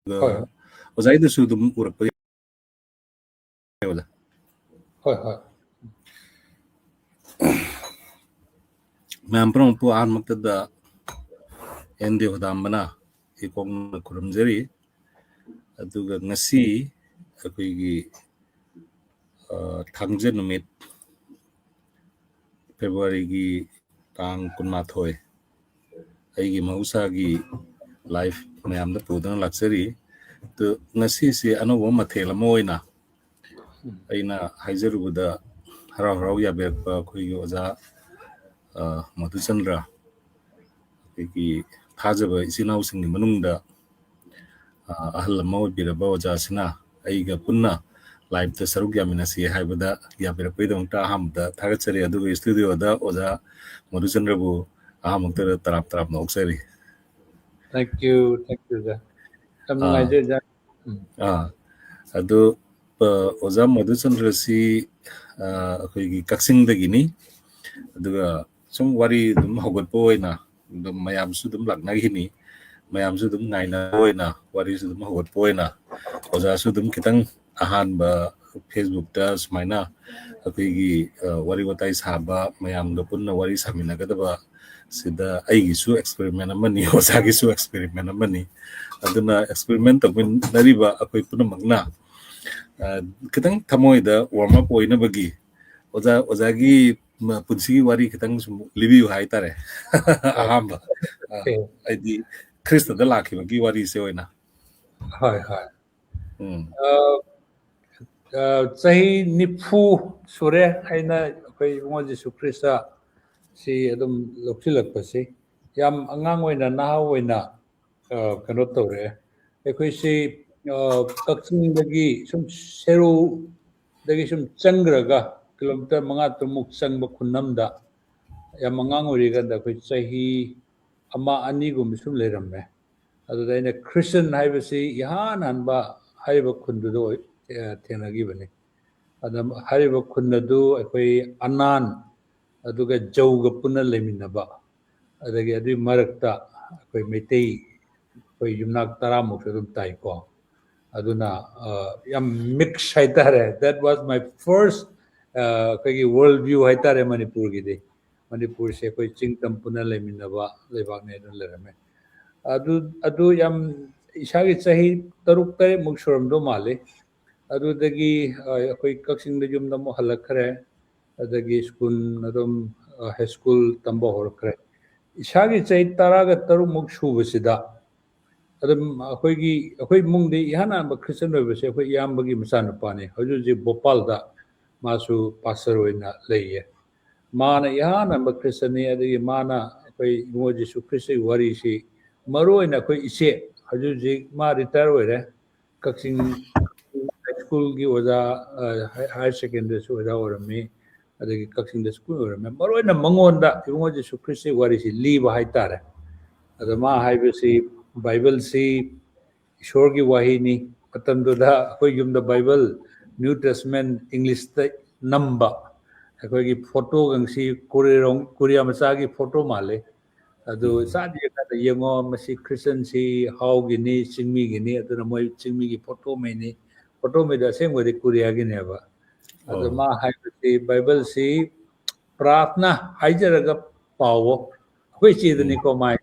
ꯍꯣꯏ ꯑꯣꯖꯥꯏꯗꯁꯨ ꯑꯗꯨꯝ ꯎꯔꯛꯄ ꯌꯥꯏ ꯍꯣꯏ ꯍꯣꯏ ꯃꯌꯥꯝ ꯄꯨꯝꯅꯃꯛꯄꯨ ꯑꯍꯥꯟꯕꯃꯛꯇꯗ ꯑꯦꯟꯗꯦ ꯍꯣꯗꯥꯝꯕꯅ ꯏꯀꯣꯛꯅ ꯈꯨꯔꯨꯝꯖꯔꯤ ꯑꯗꯨꯒ ꯉꯁꯤ ꯑꯩꯈꯣꯏꯒꯤ ꯊꯥꯡꯖ ꯅꯨꯃꯤꯠ ꯐꯦꯕ꯭ꯔꯨꯋꯥꯔꯤꯒꯤ ꯇꯥꯡ 12 ꯑꯩꯒꯤ ꯃꯍꯧꯁꯥꯒꯤ ꯂꯥꯏꯐ ꯃꯌꯥꯝꯗ ꯄꯨꯗꯨꯅ ꯂꯥꯛꯆꯔꯤ ꯑꯗꯨ ꯉꯁꯤꯁꯤ ꯑꯅꯧꯕ ꯃꯊꯦꯜ ꯑꯃ ꯑꯣꯏꯅ ꯑꯩꯅ ꯍꯥꯏꯖꯔꯨꯕꯗ ꯍꯔꯥꯎ ꯍꯔꯥꯎ ꯌꯥꯕꯤꯔꯛꯄ ꯑꯩꯈꯣꯏꯒꯤ ꯑꯣꯖꯥ ꯃꯙꯨꯆꯟꯗ꯭ꯔ ꯑꯩꯈꯣꯏꯒꯤ ꯊꯥꯖꯕ ꯏꯆꯤꯜ ꯏꯅꯥꯎꯁꯤꯡꯒꯤ ꯃꯅꯨꯡꯗ ꯑꯍꯜ ꯑꯃ ꯑꯣꯏꯕꯤꯔꯕ ꯑꯣꯖꯥꯁꯤꯅ ꯑꯩꯒ ꯄꯨꯟꯅ ꯂꯥꯏꯚꯇ ꯁꯔꯨꯛ ꯌꯥꯃꯤꯟꯅꯁꯤ ꯍꯥꯏꯕꯗ ꯌꯥꯕꯤꯔꯛꯄꯒꯤꯗꯃꯛꯇ ꯑꯍꯥꯟꯕꯗ ꯊꯥꯒꯠꯆꯔꯤ ꯑꯗꯨꯒ ꯁ꯭ꯇꯨꯗꯤꯑꯣꯗ ꯑꯣꯖꯥ ꯃꯙꯨꯆꯟꯗ꯭ꯔꯕꯨ ꯑꯍꯥꯟꯕꯃꯛꯇꯗ ꯇꯔꯥꯞꯅ ꯑꯣꯛꯆꯔꯤ ꯊꯦꯡꯛ ꯌꯨ ꯌꯥꯝ ꯅꯨꯡꯉꯥꯏꯖꯔꯦ ꯑꯗꯨ ꯑꯣꯖꯥ ꯃꯙꯨꯆꯟꯗ꯭ꯔꯁꯤ ꯑꯩꯈꯣꯏꯒꯤ ꯀꯛꯆꯤꯡꯗꯒꯤꯅꯤ ꯑꯗꯨꯒ ꯁꯨꯝ ꯋꯥꯔꯤ ꯑꯗꯨꯝ ꯍꯧꯒꯠꯄ ꯑꯣꯏꯅ ꯑꯗꯨꯝ ꯃꯌꯥꯝꯁꯨ ꯑꯗꯨꯝ ꯂꯥꯛꯅꯈꯤꯅꯤ ꯃꯌꯥꯝꯁꯨ ꯑꯗꯨꯝ ꯉꯥꯏꯅꯕ ꯑꯣꯏꯅ ꯋꯥꯔꯤꯁꯨ ꯑꯗꯨꯝ ꯍꯧꯒꯠꯄ ꯑꯣꯏꯅ ꯑꯣꯖꯥꯁꯨ ꯑꯗꯨꯝ ꯈꯤꯇꯪ ꯑꯍꯥꯟꯕ ꯐꯦꯁꯕꯨꯛꯇ ꯁꯨꯃꯥꯏꯅ ꯑꯩꯈꯣꯏꯒꯤ ꯋꯥꯔꯤ ꯋꯥꯇꯥꯏ ꯁꯥꯕ ꯃꯌꯥꯝꯒ ꯄꯨꯟꯅ ꯋꯥꯔꯤ ꯁꯥꯃꯤꯟꯅꯒꯗꯕ ꯁꯤꯗ ꯑꯩꯒꯤꯁꯨ ꯑꯦꯛꯁꯄꯦꯔꯤꯃꯦꯟ ꯑꯃꯅꯤ ꯑꯣꯖꯥꯒꯤꯁꯨ ꯑꯦꯛꯁꯄꯦꯔꯤꯃꯦꯟ ꯑꯃꯅꯤ ꯑꯗꯨꯅ ꯑꯦꯛꯁꯄꯦꯔꯤꯃꯦꯟ ꯇꯧꯃꯤꯟꯅꯔꯤꯕ ꯑꯩꯈꯣꯏ ꯄꯨꯝꯅꯃꯛꯅ ꯈꯤꯇꯪ ꯊꯃꯣꯏꯗ ꯋꯥꯔꯝ ꯑꯞ ꯑꯣꯏꯅꯕꯒꯤ ꯑꯣꯖꯥꯒꯤ ꯄꯨꯟꯁꯤꯒꯤ ꯋꯥꯔꯤ ꯈꯤꯇꯪ ꯁꯨꯝ ꯂꯤꯕꯤꯌꯨ ꯍꯥꯏꯇꯥꯔꯦ ꯑꯍꯥꯟꯕ ꯍꯥꯏꯗꯤ ꯈ꯭ꯔꯤꯁꯇꯗ ꯂꯥꯛꯈꯤꯕꯒꯤ ꯋꯥꯔꯤꯁꯦ ꯑꯣꯏꯅ ꯍꯣꯏ ꯆꯍꯤ 90 ꯁꯨꯔꯦ ꯑꯩꯅ ꯑꯩꯈꯣꯏ ꯏꯕꯨꯡꯉꯣ ꯖꯤꯁꯨ ꯈ꯭ꯔꯤꯁꯇ ꯁꯤ ꯑꯗꯨꯝ ꯂꯧꯁꯤꯜꯂꯛꯄꯁꯤ ꯌꯥꯝ ꯑꯉꯥꯡ ꯑꯣꯏꯅ ꯅꯍꯥ ꯑꯣꯏꯅ ꯀꯩꯅꯣ ꯇꯧꯔꯛꯑꯦ ꯑꯩꯈꯣꯏꯁꯤ ꯀꯛꯆꯤꯡꯗꯒꯤ ꯁꯨꯝ ꯁꯦꯔꯧꯗꯒꯤ ꯁꯨꯝ ꯆꯪꯈ꯭ꯔꯒ ꯀꯤꯂꯣꯃꯤꯇꯔ 5-6 ꯆꯪꯕ ꯈꯨꯟꯅꯝꯗ ꯌꯥꯝ ꯑꯉꯥꯡ ꯑꯣꯏꯔꯤꯀꯥꯟꯗ ꯑꯩꯈꯣꯏ ꯆꯍꯤ 1-2 ꯁꯨꯝ ꯂꯩꯔꯝꯃꯦ ꯑꯗꯨꯗ ꯑꯩꯅ ꯈ꯭ꯔꯤꯁꯇꯟ ꯍꯥꯏꯕꯁꯤ ꯏꯍꯥꯟ ꯍꯥꯟꯕ ꯍꯥꯏꯔꯤꯕ ꯈꯨꯟꯗꯨꯗ ꯊꯦꯡꯅꯈꯤꯕꯅꯤ ꯑꯗ ꯍꯥꯏꯔꯤꯕ ꯈꯨꯟ ꯑꯗꯨ ꯑꯩꯈꯣꯏ ꯑꯅꯥꯟ ꯑꯗꯨꯒ ꯖꯧꯒ ꯄꯨꯟꯅ ꯂꯩꯃꯤꯟꯅꯕ ꯑꯗꯒꯤ ꯑꯗꯨꯒꯤ ꯃꯔꯛꯇ ꯑꯩꯈꯣꯏ ꯃꯩꯇꯩ ꯑꯩꯈꯣꯏ ꯌꯨꯝꯅꯥꯛ 10 ꯃꯨꯛꯁꯨ ꯑꯗꯨꯝ ꯇꯥꯏꯀꯣ ꯑꯗꯨꯅ ꯌꯥꯝ ꯃꯤꯛꯁ ꯍꯥꯏꯇꯥꯔꯦ ꯗꯦꯠ ꯋꯥꯖ ꯃꯥꯏ ꯐꯥꯔꯁ ꯑꯩꯈꯣꯏꯒꯤ ꯋꯥꯔꯜ ꯚ꯭ꯌꯨ ꯍꯥꯏꯇꯥꯔꯦ ꯃꯅꯤꯄꯨꯔꯒꯤꯗꯤ ꯃꯅꯤꯄꯨꯔꯁꯦ ꯑꯩꯈꯣꯏ ꯆꯤꯡ-ꯇꯝ ꯄꯨꯟꯅ ꯂꯩꯃꯤꯟꯅꯕ ꯂꯩꯕꯥꯛꯅꯦ ꯑꯗꯨꯅ ꯂꯩꯔꯝꯃꯦ ꯑꯗꯨ ꯌꯥꯝ ꯏꯁꯥꯒꯤ ꯆꯍꯤ 6-7 ꯁꯨꯔꯝꯗꯧ ꯃꯥꯜꯂꯤ ꯑꯗꯨꯗꯒꯤ ꯑꯩꯈꯣꯏ ꯀꯛꯆꯤꯡꯗ ꯌꯨꯝꯗ ꯑꯃꯨꯛ ꯍꯜꯂꯛꯈ꯭ꯔꯦ ꯑꯗꯒꯤ ꯁ꯭ꯀꯨꯜ ꯑꯗꯨꯝ ꯍꯥꯏ ꯁ꯭ꯀꯨꯜ ꯇꯝꯕ ꯍꯧꯔꯛꯈ꯭ꯔꯦ ꯏꯁꯥꯒꯤ ꯆꯍꯤ 13 ꯁꯨꯕꯁꯤꯗ ꯑꯗꯨꯝ ꯑꯩꯈꯣꯏ इमुंगꯗꯤ इहान हानब ꯈ꯭ꯔꯤꯁꯇꯟ ꯑꯣꯏꯕꯁꯦ ꯑꯩꯈꯣꯏ ꯏꯌꯥꯝꯕꯒꯤ ꯃꯆꯥꯅꯨꯄꯥꯅꯤ ꯍꯧꯖꯤꯛ ꯚꯣꯄꯥꯜꯗ मासु पास्टर होइना लैये माना इहान हानब ख्रिस्टनी अदगी माना अखोई इबुंगो जिसु ख्रिस्ट वारी सी मरु ओइना अखोई इचे हजूजिक मा रिटायर ओइरे कक्सिंग स्कूल की ओजा हायर सेकेंडरी सु ओजा ओरमी अदगी कक्सिंग स्कूल ओरमी मरु ओइना मंगोंदा इबुंगो जिसु ख्रिस्ट वारी सी लीबा हाइतारे अदा मा हाइबसी बाइबल सी ईश्वर की वाहिनी मतंदुदा अखोई युमदा बाइबल न्यू टेस्टमेंट इंग्लिश नंबा अखोई फोटो गंसी कोरिया मचा की फोटो माले अदु सादी का येंगो मसी क्रिश्चियन सी हाउ गिनी चिंगमी गिनी अदु मोय चिंगमी की फोटो में दसेंग वदि कोरिया गिनेबा अदु मा हाइबसी बाइबल सी प्रार्थना हाइजरगा पावो अखोई चीदनी को माय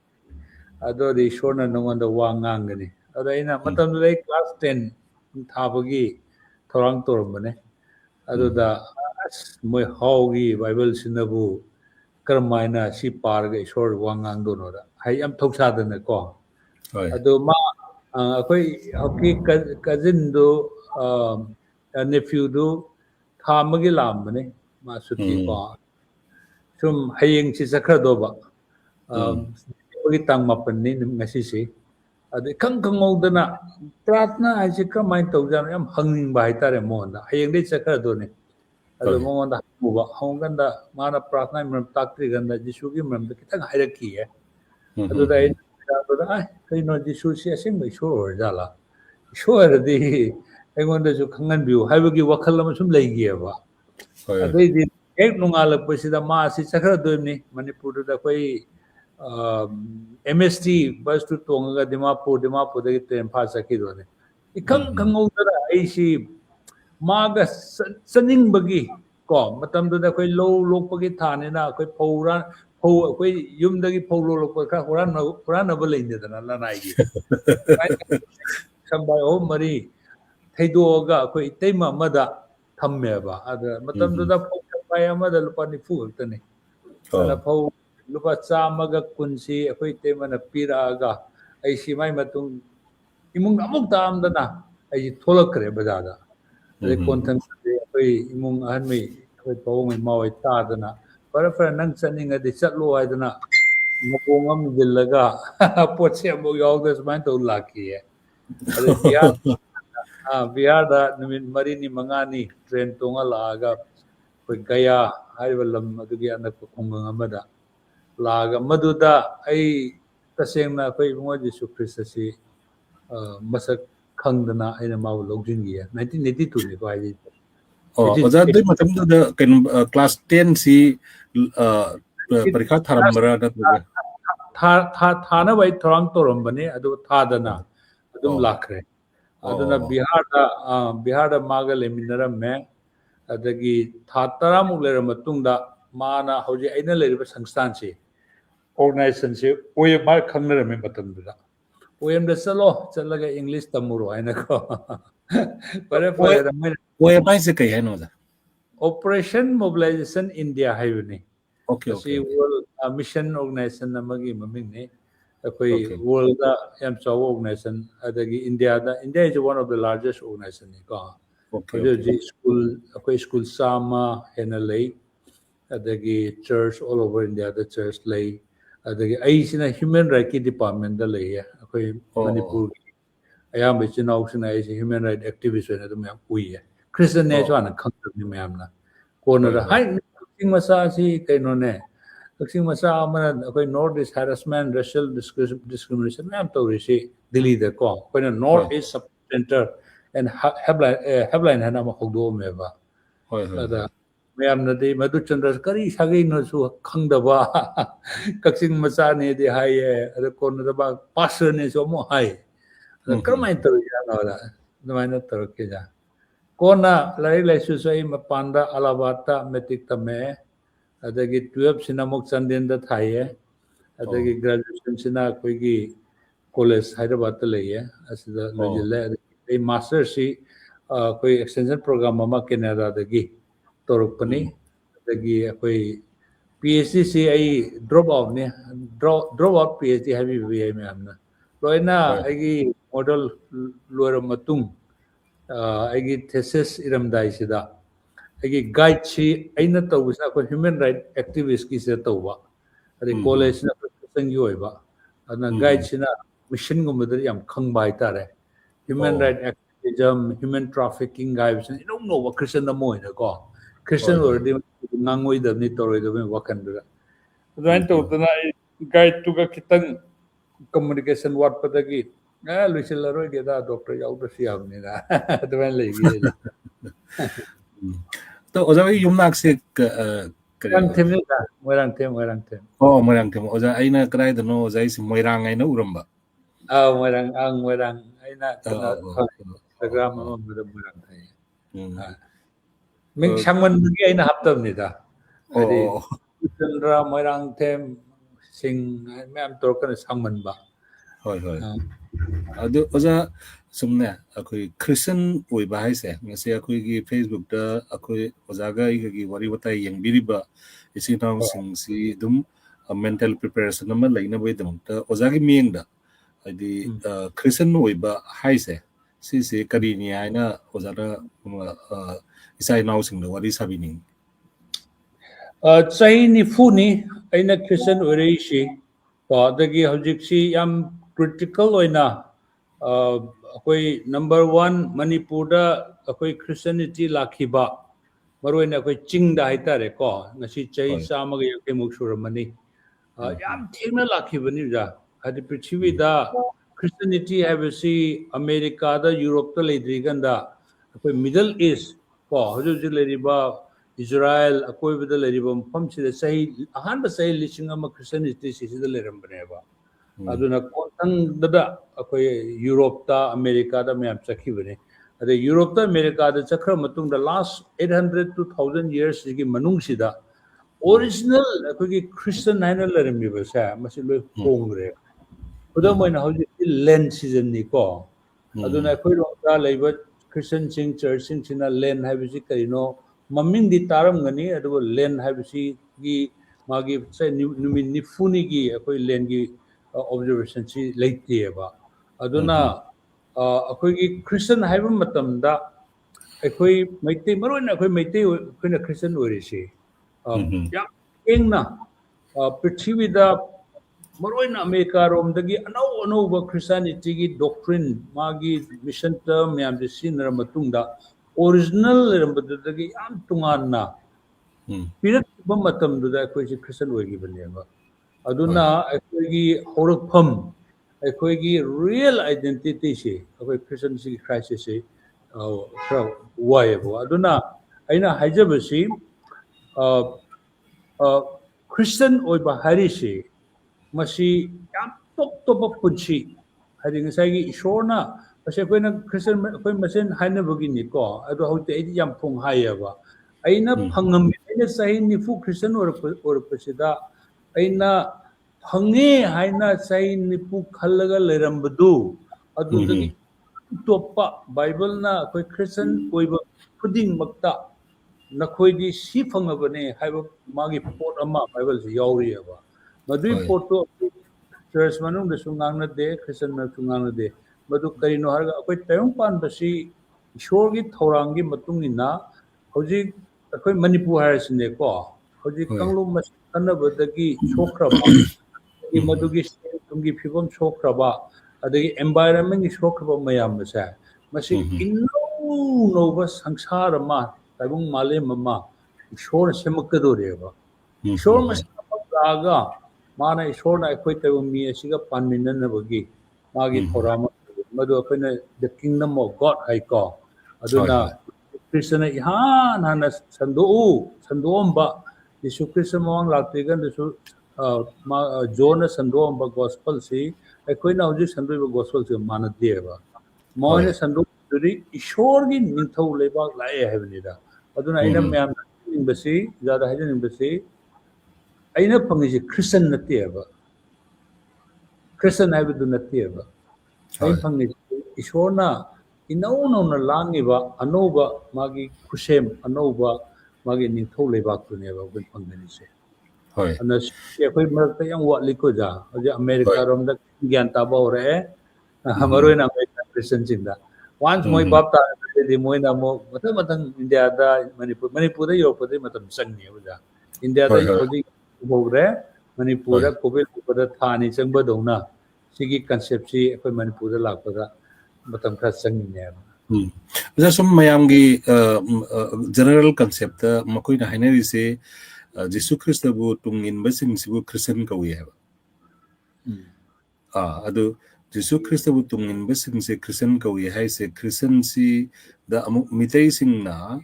अदो दि ईश्वरना नंगोंदा वा nganggani अदु अइना मतंदुदा क्लास 10 थाबगी थोरांग तोरमने अदुदा मोय हाउगी बाइबल सिनबु करमायना सी पारगा ईश्वर वा nganगदोनोदा हाय याम थौसादने को अदु मा अखोई हकी कजिन दो नेफ्यू दो थामगी लामने मा सुती को सुम हयेंग सी चखरदोबा गी तांग मापन्नी ngasi अदु खंगौदना प्रार्थना हाइसे कमाय तौजानो याम हंगनिंग बाय तारे मोंदा हयेंग दे चखरदोने अदु मोंदा हुबा हंगंदा माना प्रार्थना मरम ताक्त्री गंदा जिसुगी मरम कितंग हायरकी है अदु दाइ अदु आय कइनो जिसु से असिंग ईश्वर ओरजाला ईश्वर दी एगोंदा जु खंगन बिउ हाइबगी वखल अम सुम लेगिएबा अदुइ दि एक नुंगालक पसिदा मा सि चखरदोनी मणिपुर दा कोई MST bus to Tonga Dimapur the train pass a kid on it. It come over the Maga Sunning Buggy ko matam do da koi low pagi thane na koi pora po koi yum dagi polo lo ka Quran na bale inde na la nai gi sambai o mari thaido ga koi tema mada thamme ba ada matam do da po pai amada lupa ni fu ta ni ala po lupa chama ga kunsi koi tema na pira ga ai si mai matung imung amuk tam da na ai tholak kare bazada the content imung an me po me mau ta dana para nang saning adi chatlo ai dana mapongam dillaga poche mo yaw das man to laki hai biar da nimin mari ni mangani train tonga laga koi gaya hai walam adugi anak khungang amada laga maduda ai tasengna koi mo Jesu Christ si masak khangdana aina mau logjin gi 1982 ni ko ai oza dai matam da kan class 10 si parikha tharambara da thana bai thorang torom bane adu thadana adum lakhre aduna bihar da maga leminaram me adagi thatara mu lera matungda mana hoji aina leriba sangstan si organization si oye mar khangnara me matamda OM da chalaga English tamuro aina ko pare oye bai se kai hai no da Operation Mobilization India haivani okay world mission organization namagi maming ne akoi world da yam chaw organization adagi India is one of the largest organization ni ko school sama henalei adagi church all over India the church lay adagi ai sina human rights department da lay akoi Manipur ayam bechinaw sina ai human rights activist na dum yam ui Christian ne chwana khang ni mayam na corner hai sing masa si kaino ne sing masa amana akoi north east harassment racial discrimination mayam to ri Delhi da ko koina north east sub center and headline hana ma khogdo me ba ada mayam na de Madhu Chandra kari sagai no su khangda ba kaksing masa ne de hai ada corner da ba pastor ne so mo hai kamai to ya no da naina to ke ja kona lai su sai mapanda alabata metik tame adagi 12 sina mok chandin da thai adagi graduation sina koi gi college Hyderabad ta lei asida lojile ei master si koi extension program ama Canada dagi torupani adagi koi PhD si ai drop out ne drop out PhD habi bi ai me amna loina ai model loira matung aigi thesis iramdai sida aigi guide chi aina tawisa ko human right activist ki se tawba ade college na professor gi oiba ana guide china mission gum der yam khangbai tare human right activism human trafficking guides I don't know what Christian na moy na ko Christian already ngangoi da ni toroi da me wakan da then to na guide to ga kitang communication what patagi Lucilaroi ke da doctor yaw da siam ni da advan legi to oza yumnak se kan them da moirang them moirang them oza aina krai da no oza is moirang aina uramba moirang aina Instagram ma da moirang thai ming sangman gi aina haptam ni da Chandra moirang them sing mem tor kan sangman ba hoi adu oza sumne akoi Christian oi ba haise ngase akoi gi Facebook da akoi oza ga gi wari watai yang biriba isi naw sing si dum mental preparation ma laina bai dum ta oza gi mieng da adi Christian oi ba haise si kari ni aina oza da isai naw sing da wari sabini chai ni fu ni aina Christian oi rei shi pa dagi hojik si yam critical oina akoi number 1 Manipur da akoi Christianity lakhiba maroina akoi ching da haitare ko ngasi chai sama ga yake muksuramani yam thengna lakhibani ja adi prithvi da Christianity habasi America da Europe ta leidri ganda akoi Middle East ko hoju leriba Israel akoibada leriba mafamsida sahi ahanba sahi lising ama Christianity sisida lerambaneba aduna kontang dada akoi Europe ta America da mayam chakhibane ade Europe ta America da chakra matung the last 800 to 1000 years gi manung sida original akoi Christian haina leramiba sa masi loi hongre udam moina hoji land season ni ko aduna akoi rongda leiba Christian sing church sing china land habisi karino maming di taram ngani adu land habisi gi magi sai numi nifuni gi akoi land gi observation si leite ba aduna akoi gi Christian haiba matamda akoi maitei maroina akoi maitei koina Christian orisi ya engna prithivida maroina America rom dagi anau ba Christianity gi doctrine magi mission term yam de sinra matungda original rambadagi yam tunganna pirat ba matamda akoi si Christian oigi baneba aduna akoi horakpham akoi real identity si akoi Christian si crisis si khara waibo aduna aina haijabasi Christian oiba harisi masi yam top punchi hadi ngasai ishorna masi koina Christian koi masen haina bagini ko adu hauti ai yam phung hayaba aina phangam aina sahi nifu Christian or pasida aina phange haina sahi nifu khallaga lerambadu adu dagi topa Bible na koi Christian oiba puding makta nakhoi si phangabane haiba magi pot ama Bible si yauri aba madui photo church manung da sungangna de Christian na sungangna de madu karino harga akoi tayong pan basi ishor gi thorang gi matung ina hoji akoi Manipur harasine ko hoji kanglu mas kanabadagi sokraba gi madugi tungi phibam sokraba adagi environment gi sokraba mayam sa masi no ba sangsara ma tabung male mama ishor semakadoreba ishor mas aga mana ishorna akoi tabung mi asiga panminna bagi magi thorama madu akoina the kingdom of God hai ko aduna Krishna ihan hana sandoomba Yesu Krishna mawang laktigan desu Jonah sandoomba gospel si akoina hoji sandoiba gospel si manadeba moine sandu duri ishor gi ningthau lebak lae habenida aduna aina myam ningbasi jada haja ningbasi aina pangisi Christian nateba Christian haibu nateba ain pangisi ishorna inau na langiba anova magi kusem anova magi ningthau lebak tuneba gun pangani se hoi ana ekoi marakta yang watli ko ja aja America rom da gyan ta ba ore hamaroi na America Christian jinda once moi bapta di moi na mo matang India da Manipur da yo pade matam sangni uja India da khodi bore Manipur da covid pada thani changba dona sigi concept si ekoi Manipur da lakpada matam khara sangni ne ja sum mayamgi general concept ta makoi na hainari se Jesu Christ bu tungin basing sibu Christian kawi haba adu Jesu Christ bu tungin basing se Christian kawi hai se Christian si da amuk mitai sing na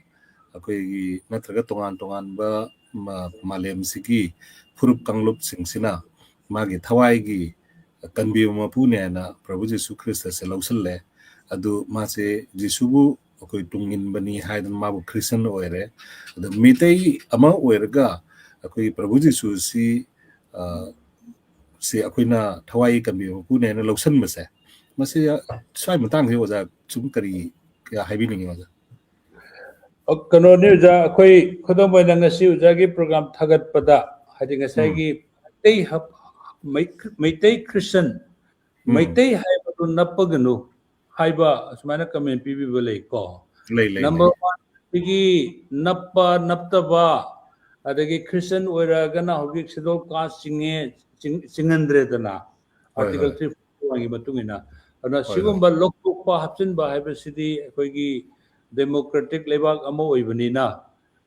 akoi natraga tongan ba malem sigi furup kanglup sing sina magi thawai gi kanbi ma pune na Prabhu Jesu Christ se lausalle adu ma se Jesu bu akoi tungin bani haidan ma bu Christian oire adu mitai ama oirga akoi Prabhu Jesu si akoi na thawai kanbi ma pune na lausan mase mase swai matang se oja chum kari ya haibiningi oja kano ni uja akoi khodom boina ngasi uja gi program thagat pada hadi ngasai gi maitai Christian maitai haiba tu napaganu haiba asmana comment pibi bolai ko number 1 gi naptaba adagi Christian oira gana hogi sidol ka singandre dana article 3 wangi matungina ana sigumba lokpa hapsin ba haiba sidi akoi gi democratic lebak amo oibanina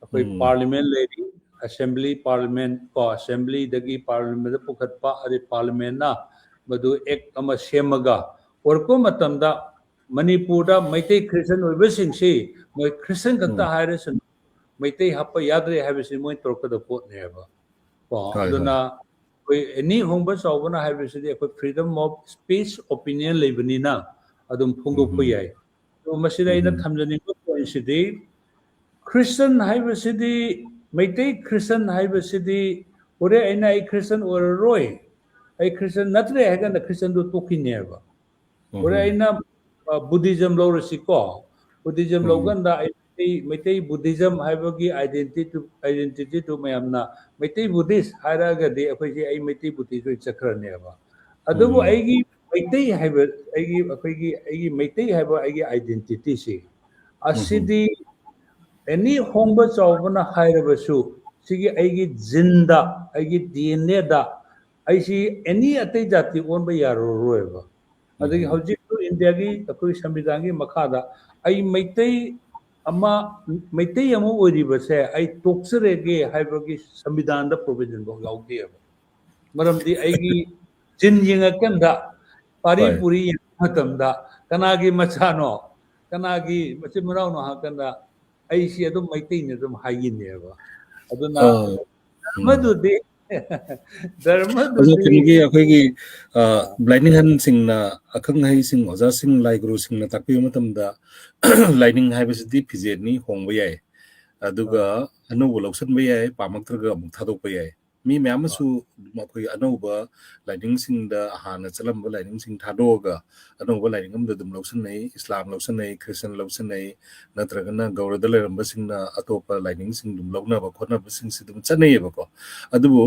akoi parliament lady assembly parliament ko assembly dagi parliament pukhatpa ari parliament na madu ek ama semaga orko matamda Manipur da maitai Christian oibasing si moi Christian kakta hairesan Meitei ꯍꯥꯞꯄ ꯌꯥꯗ꯭ꯔꯦ ꯍꯥꯏꯕꯁꯤ ꯃꯣꯏ ꯇꯧꯔꯛꯀꯗꯕ ꯄꯣꯠꯅꯦꯕ ꯀꯣ ꯍꯣꯏ ꯑꯗꯨꯅ ꯑꯩꯈꯣꯏ ꯑꯦꯅꯤ ꯍꯣꯡꯕ ꯆꯥꯎꯕꯅ ꯍꯥꯏꯕꯁꯤꯗꯤ ꯑꯩꯈꯣꯏ ꯐ꯭रीडꯝ ꯑꯣꯐ ꯁ꯭ꯄꯤꯆ ꯑꯣꯄꯤꯅꯤꯌꯟ ꯂꯩꯕꯅꯤꯅ ꯑꯗꯨꯝ ꯐꯣꯡꯗꯣꯛꯄ ꯌꯥꯏ ꯑꯗꯣ ꯃꯁꯤꯗ ꯑꯩꯅ ꯊꯝꯖꯅꯤꯡꯕ ꯄꯣꯏꯟꯠꯁꯤꯗꯤ ꯈ꯭ꯔꯤꯁꯇꯟ ꯍꯥꯏꯕꯁꯤꯗꯤ ꯃꯩꯇꯩ ꯈ꯭ꯔꯤꯁꯇꯟ ꯍꯥꯏꯕꯁꯤꯗꯤ ꯍꯣꯔꯦꯟ ꯑꯩꯅ ꯑꯩ ꯈ꯭ꯔꯤꯁꯇꯟ ꯑꯣꯏꯔꯔꯣꯏ ꯑꯩ ꯈ꯭ꯔꯤꯁꯇꯟ ꯅꯠꯇ꯭ꯔꯦ ꯍꯥꯏꯀꯥꯟꯗ ꯈ꯭ꯔꯤꯁꯇꯟꯗꯨ ꯇꯣꯛꯈꯤꯅꯦꯕ ꯍꯣꯔꯦꯟ ꯑꯩꯅ ꯕꯨddhism ꯂꯧꯔꯁꯤꯀꯣ ꯕꯨddhism ꯂꯧꯀꯥꯟꯗ ꯃꯩꯇꯩ ꯕꯨddhism ꯍꯥꯏꯕꯒꯤ ꯑꯥꯏꯗꯦꯟꯇꯤꯇꯤꯗꯨ ꯃꯌꯥꯝꯅ ꯃꯩꯇꯩ ꯕꯨddhist ꯍꯥꯏꯔꯒꯗꯤ ꯑꯩꯈꯣꯏꯁꯦ ꯑꯩ ꯃꯩꯇꯩ ꯕꯨddhist ꯑꯣꯏꯅ ꯆꯠꯈ꯭ꯔꯅꯦꯕ ꯑꯗꯨꯕꯨ ꯑꯩꯒꯤ ꯃꯩꯇꯩ ꯍꯥꯏꯕ ꯑꯩꯒꯤ ꯃꯩꯇꯩ ꯍꯥꯏꯕ ꯑꯩꯒꯤ ꯑꯥꯏꯗꯦꯟꯇꯤꯇꯤꯁꯤ ꯑꯁꯤꯗꯤ ꯑꯦꯅꯤ ꯍꯣꯡꯕ ꯆꯥꯎꯕꯅ ꯍꯥꯏꯔꯕꯁꯨ ꯁꯤꯒꯤ ꯑꯩꯒꯤ ꯖꯤꯟꯗ ꯑꯩꯒꯤ DNA ꯑꯩꯁꯤ ꯑꯦꯅꯤ ꯑꯇꯩ ꯖꯥꯇꯤ ꯑꯣꯟꯕ ꯌꯥꯔꯔꯣꯏꯕ ꯑꯗꯒꯤ ꯍꯧꯖꯤꯛꯁꯨ ꯏꯟꯗꯤꯌꯥꯒꯤ ꯑꯩꯈꯣꯏ ꯁꯪꯕꯤꯙꯥꯟꯒꯤ ꯃꯈꯥꯗ ꯑꯩ ꯃꯩꯇꯩ ꯑꯃ ꯑꯣꯏꯔꯤꯕꯁꯦ ꯑꯩ ꯇꯣꯛꯆꯔꯒꯦ ꯍꯥꯏꯕꯒꯤ ꯁꯪꯕꯤꯙꯥꯟꯗ ꯄ꯭ꯔꯣꯕꯤꯖꯟ ꯐꯥꯎ ꯌꯥꯎꯗꯦꯕ ꯃꯔꯝꯗꯤ ꯑꯩꯒꯤ ꯖꯤꯟ ꯌꯦꯡꯉꯀꯥꯟꯗ ꯄꯥꯔꯤ ꯄꯨꯔꯤ ꯌꯦꯡꯕ ꯃꯇꯝꯗ ꯀꯅꯥꯒꯤ ꯃꯆꯥꯅꯣ ꯀꯅꯥꯒꯤ ꯃꯆꯤꯟ ꯃꯅꯥꯎꯅꯣ ꯍꯥꯏꯔꯀꯥꯟꯗ ꯑꯩꯁꯤ ꯑꯗꯨꯝ ꯃꯩꯇꯩꯅ ꯑꯗꯨꯝ ꯍꯥꯏꯈꯤꯅꯦꯕ ꯑꯗꯨꯅ ꯙꯔꯃꯗꯨꯗꯤ ꯑꯗꯣ ꯀꯩꯅꯣꯒꯤ ꯑꯩꯈꯣꯏꯒꯤ ꯂꯥꯏꯅꯤꯡ ꯍꯟꯁꯤꯡꯅ ꯑꯈꯪ ꯑꯍꯩꯁꯤꯡ ꯑꯣꯖꯥꯁꯤꯡ ꯂꯥꯏ ꯒꯨꯔꯨꯁꯤꯡꯅ ꯇꯥꯛꯄꯤꯕ ꯃꯇꯝꯗ ꯂꯥꯏꯅꯤꯡ ꯍꯥꯏꯕꯁꯤꯗꯤ ꯐꯤꯖꯦꯠꯅꯤ ꯍꯣꯡꯕ ꯌꯥꯏ ꯑꯗꯨꯒ ꯑꯅꯧꯕ ꯂꯧꯁꯤꯟꯕ ꯌꯥꯏ ꯄꯥꯝꯃꯛꯇ꯭ꯔꯒ ꯑꯃꯨꯛ ꯊꯥꯗꯣꯛꯄ ꯌꯥꯏ ꯃꯤ ꯃꯌꯥꯝ ꯑꯃꯁꯨ ꯑꯩꯈꯣꯏ ꯑꯅꯧꯕ ꯂꯥꯏꯅꯤꯡꯁꯤꯡꯗ ꯍꯥꯟꯅ ꯆꯠꯂꯝꯕ ꯂꯥꯏꯅꯤꯡꯁꯤꯡ ꯊꯥꯗꯣꯛꯑꯒ ꯑꯅꯧꯕ ꯂꯥꯏꯅꯤꯡ ꯑꯃꯗ ꯑꯗꯨꯝ ꯂꯧꯁꯤꯟꯅꯩ ꯏꯁꯂꯥꯝ ꯂꯧꯁꯤꯟꯅꯩ ꯈ꯭ꯔꯤꯁꯇꯟ ꯂꯧꯁꯤꯟꯅꯩ ꯅꯠꯇ꯭ꯔꯒꯅ ꯒꯧꯔꯗ ꯂꯩꯔꯝꯕꯁꯤꯡꯅ ꯑꯇꯣꯞꯄ ꯂꯥꯏꯅꯤꯡꯁꯤꯡ ꯑꯗꯨꯝ ꯂꯧꯅꯕ ꯈꯣꯠꯅꯕꯁꯤꯡꯁꯤ ꯑꯗꯨꯝ ꯆꯠꯅꯩꯌꯦꯕꯀꯣ ꯑꯗꯨꯕꯨ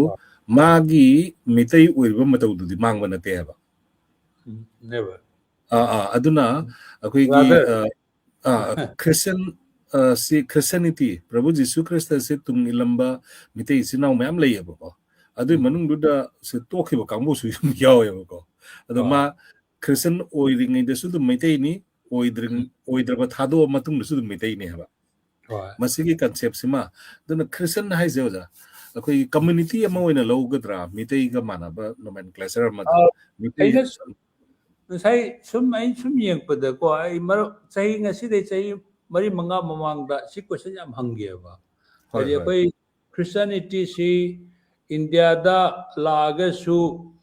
ꯃꯥꯒꯤ ꯃꯤꯇꯩ ꯑꯣꯏꯔꯤꯕ ꯃꯇꯧꯗꯨꯗꯤ ꯃꯥꯡꯕ ꯅꯠꯇꯦ ꯍꯥꯏꯕ never ꯑꯗꯨꯅ ꯑꯩꯈꯣꯏꯒꯤ ꯈ꯭ꯔꯤꯁꯇꯟ ꯈ꯭ꯔꯤꯁꯇꯟꯅꯤꯇꯤ ꯄ꯭ꯔꯚꯨ ꯖꯤꯁꯨ ꯈ꯭ꯔꯤꯁꯇꯁꯦ ꯇꯨꯡ ꯏꯜꯂꯝꯕ ꯃꯤꯇꯩ ꯏꯆꯤꯟ ꯏꯅꯥꯎ ꯃꯌꯥꯝ ꯂꯩꯌꯦꯕꯀꯣ ꯑꯗꯨꯏ ꯃꯅꯨꯡꯗꯨꯗ ꯇꯣꯛꯈꯤꯕ ꯀꯥꯡꯕꯨꯁꯨ ꯌꯥꯝ ꯌꯥꯎꯋꯦꯕꯀꯣ ꯑꯗꯣ ꯃꯥ ꯈ꯭ꯔꯤꯁꯇꯟ ꯑꯣꯏꯔꯤꯉꯩꯗꯁꯨ ꯑꯗꯨꯝ ꯃꯩꯇꯩꯅꯤ ꯑꯣꯏꯗ꯭ꯔꯕ ꯊꯥꯗꯣꯛꯑ ꯃꯇꯨꯡꯗꯁꯨ ꯑꯗꯨꯝ ꯃꯩꯇꯩꯅꯤ ꯍꯥꯏꯕ ꯃꯁꯤꯒꯤ ꯀꯟꯁꯦꯞꯁꯤꯃ ꯑꯗꯨꯅ ꯈ꯭ꯔꯤꯁꯇꯟ ꯍꯥꯏꯁꯦ ꯑꯣꯖꯥ ꯑꯩꯈꯣꯏꯒꯤ ꯀꯝꯃꯨꯅꯤꯇꯤ ꯑꯃ ꯑꯣꯏꯅ ꯂꯧꯒꯗ꯭ꯔꯥ ꯃꯤꯇꯩꯒ ꯃꯥꯟꯅꯕ ꯅꯣꯃꯦꯟꯀ꯭ꯂꯦꯆꯔ ꯑꯃꯗ ꯃꯤꯇꯩ ꯉꯁꯥꯏ ꯑꯩ ꯁꯨꯝ ꯌꯦꯡꯉꯛꯄꯗꯀꯣ ꯑꯩ ꯆꯍꯤ ꯉꯁꯤꯗꯩ ꯆꯍꯤ 4-5 ꯃꯃꯥꯡꯗ ꯁꯤ ꯀꯣꯏꯁꯟ ꯌꯥꯝ ꯍꯪꯒꯦꯕ ꯍꯥꯏꯗꯤ ꯑꯩꯈꯣꯏ ꯈ꯭ꯔꯤꯁꯇꯤꯌꯥꯅꯤꯇꯤꯁꯤ ꯏꯟꯗꯤꯌꯥꯗ ꯂꯥꯛꯑꯒꯁꯨ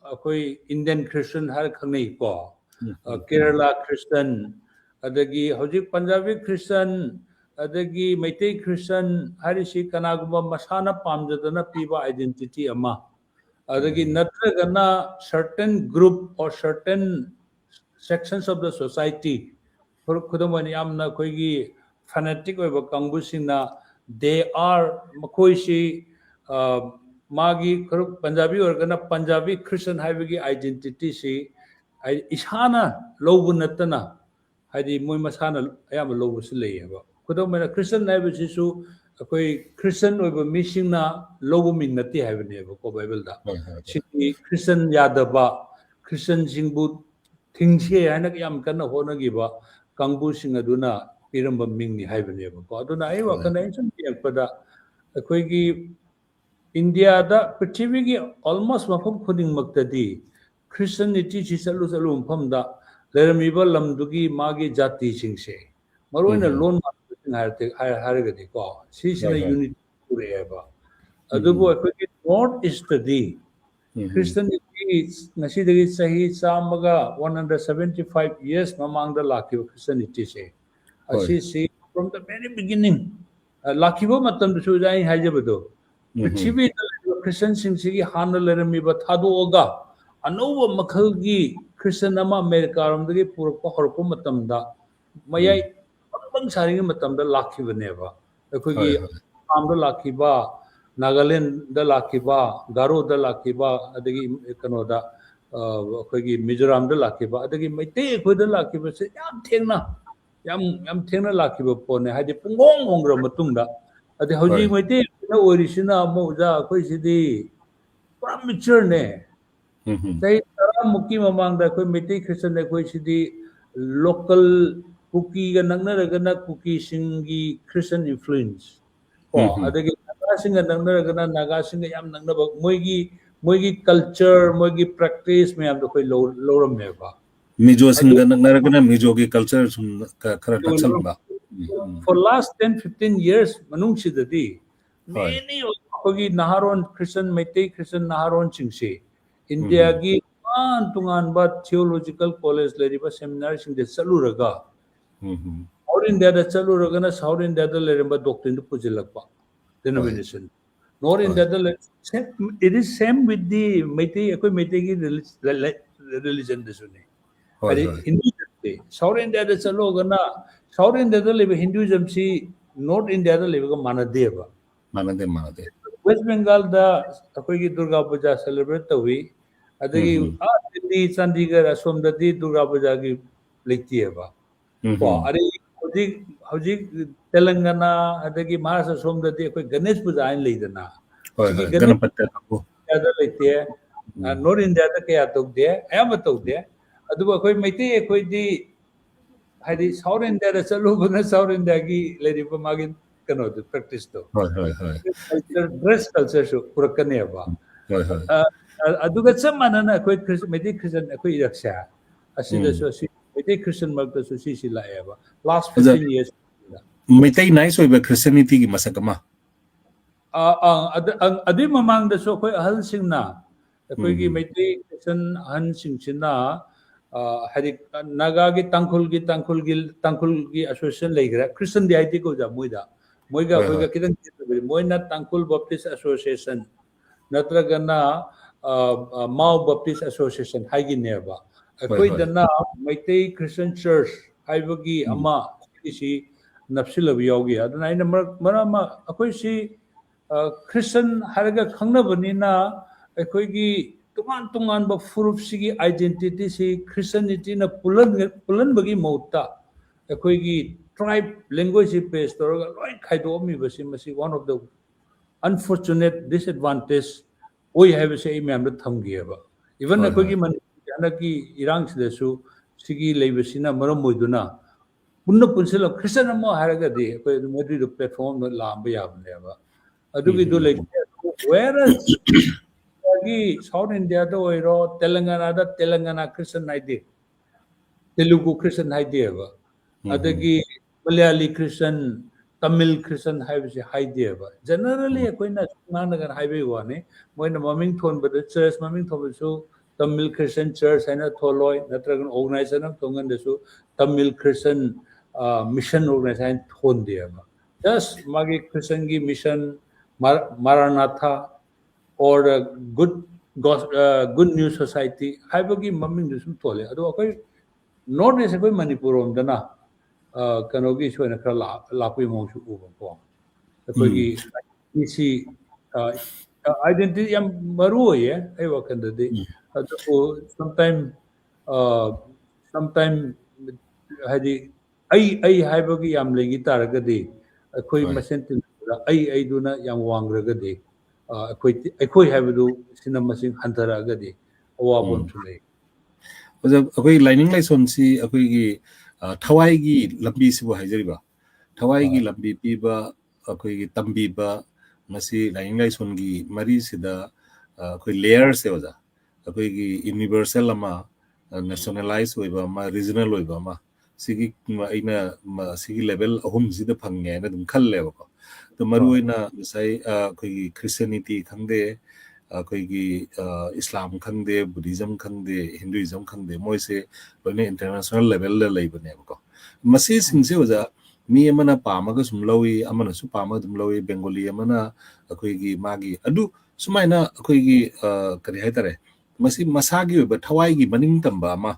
ꯑꯩꯈꯣꯏ ꯏꯟꯗꯤꯌꯟ ꯈ꯭ꯔꯤꯁꯇꯟ ꯍꯥꯏꯔ ꯈꯪꯅꯩꯀꯣ ꯀꯦꯔꯂꯥ ꯈ꯭ꯔꯤꯁꯇꯟ ꯑꯗꯒꯤ ꯍꯧꯖꯤꯛ ꯄꯟꯖꯥꯕꯤ ꯈ꯭ꯔꯤꯁꯇꯟ ꯑꯗꯒꯤ ꯃꯩꯇꯩ ꯈ꯭ꯔꯤꯁꯇꯟ ꯍꯥꯏꯔꯤꯁꯤ ꯀꯅꯥꯒꯨꯝꯕ ꯃꯁꯥꯅ ꯄꯥꯝꯖꯗꯅ ꯄꯤꯕ ꯑꯥꯏꯗꯦꯟꯇꯤꯇꯤ ꯑꯃ adagi natragana certain group or certain sections of the society khudamani yamna koigi fanatic oiba kangusina they are makoisi magi Punjabi organa Punjabi Christian haibagi identity si ishana lobu natana haidi moi masana ayam lobu si leyeba khudamani Christian haibasisu अकोई Christian ओइबा मिसिंगना लोगो मिन्नति हाइबनेबा को Bible दा सिटी Christian यादबा क्रिश्चियन सिंगबु थिंगसे हाइना याम कन्ना होनगिबा कांगबु सिंग अदुना पिरंबा मिंगनि हाइबनेबा को अदुना आइ वकन आइसन पियकपदा अकोइगी इंडिया दा पृथ्वीगी ऑलमोस्ट मफम खुदिंग मक्तदी क्रिश्चियनिटी सि चलु चलु मफमदा लेरमिबा लमदुगी मागी जाति सिंगसे मरोइना लोन हारगदी को सिसिना यूनिटी पुरेबा अदुबो अखोगी नॉर्थ ईस्ट दी क्रिश्चियनिटी नसीदगी सही चामगा 175 years ममांगदा लाखिबो क्रिश्चियनिटी से असी सी फ्रॉम द वेरी बिगिनिंग लाखिबो मतम दसु जाई हाइजबदो पृथ्वी क्रिश्चियन सिंगसिगी हान लेरमिबा थादोगा अनोबो मखलगी क्रिश्चियन अमा अमेरिका रोमदगी पुरको हरको मतमदा मयाई बंग सारिंग मतमदा लाखिबनेबा अखोगी आमदा लाखिबा नागालैंड दा लाखिबा गारो दा लाखिबा अदगी कनोदा अखोगी मिजोराम दा लाखिबा अदगी मैते अखोदा लाखिबा से याम थेंगना लाखिबा पोने हादि पुंगोंग होंग्र मतुंगदा अदि हौजी मैते ना ओरिसिना मोजा अखोई सिदी पुरा मिक्सचर ने तै तरा मुकी ममांगदा अखोई मैते क्रिश्चियन अखोई सिदी local Kuki ga nangnaragana kuki singi Christian influence ko adagi naga singa nangnaragana naga singa yam nangnaba moigi culture moigi practice me am do koi loram meba mijo singa nangnaragana mijo gi culture sum khara naksalba for last 10-15 years manungsidadi many of naharon Christian Meitei Christian naharon chingsi India gi tungan ba theological college leriba seminar sing de saluraga South India da saluraga na South India da lerba doctrine to pujilakpa denomination North India da it is same with the Meitei gi religion desune Hinduism South India da saloga na South India da lebe Hinduism si North India da lebe manadeva manade West Bengal da akoigi Durga Puja celebrate tawi adagi Delhi Chandigarh asom da di Durga Puja gi lektieba ko are hojik Telangana adagi Maharashtra asom da di akoi Ganesh Puja ain leidana Ganapatya ko da lektie North India da kaya tokde ayam tokde adu akoi Meitei akoi di hadi South India da salubana South India gi leriba magin kano the practice to dress culture so purakane ba aduga samana na koi Meitei Christian koi iraksha asida so Meitei Christian magta so si la ba last 15 years Meitei nice oiba Christianity gi masakama adi mamang da so koi ahal singna koi gi Meitei Christian han singchina hadi naga gi tangkul gi association legra Christian di IT ko ja muida moiga koiga kidan moina Tangkul Baptist Association natragana Mao Baptist Association haigi neba akoi dana Meitei Christian Church haibagi ama isi napsilabi yogi adana ina marama akoi si Christian haraga khangnabani na akoi gi tungan ba furup sigi identity si Christianity na pulan bagi mauta akoi gi tribe language based or right khaidomi basi masi one of the unfortunate disadvantage we have say mem da thamgieba even akoi gi man janaki irang sidasu sigi leibasina maram moiduna punna punsela Christian amma haraga de akoi modi the platform no lamba yabneba adu gi do like whereas South India da oiro Telangana Christian idea Telugu Christian idea ba adagi Malayali Christian Tamil Christian idea ba generally akoina nganagan highway one moina maming thon ba church maming thon so Tamil Christian church aina tholoi natragan organization of tongan desu Tamil Christian mission organization thon dia ba just magi Christian gi mission Maranatha or good news society haibagi maming dusum tole ado akoi not is akoi Manipur om dana kanogi soina kala lapui mo su uba ko akoi gi isi identity yam maru ye ai wakanda de ado sometime hadi ai haibagi yam legi taraga de akoi masen tin ai duna yam wangraga de akhoi habdu sinamasing hantara agadi awabon chulei akoi lining laison si akoi gi thawai gi lambi sibu haijariba thawai gi lambi piba akoi gi tambi ba masi lining laison gi mari sida akoi layer se oja akoi gi universal ama nationalize oiba ma regional oiba ma sigi aina sigi level ahum sida phangye na dum khalle ba तो मरुइना मिसाई कोई Christianity खंगदे कोई इस्लाम खंगदे Buddhism खंगदे Hinduism खंगदे मोइसे लोने international level ले लेबने बको मसी सिंसे वजा मी अमना पामगा सुम लवी अमना सु पामा दुम लवी Bengali अमना कोई मागी अदु सुमाइना कोई करि हाइतरे मसी मसागी ओबा थवाई गी मनिंग तंबा मा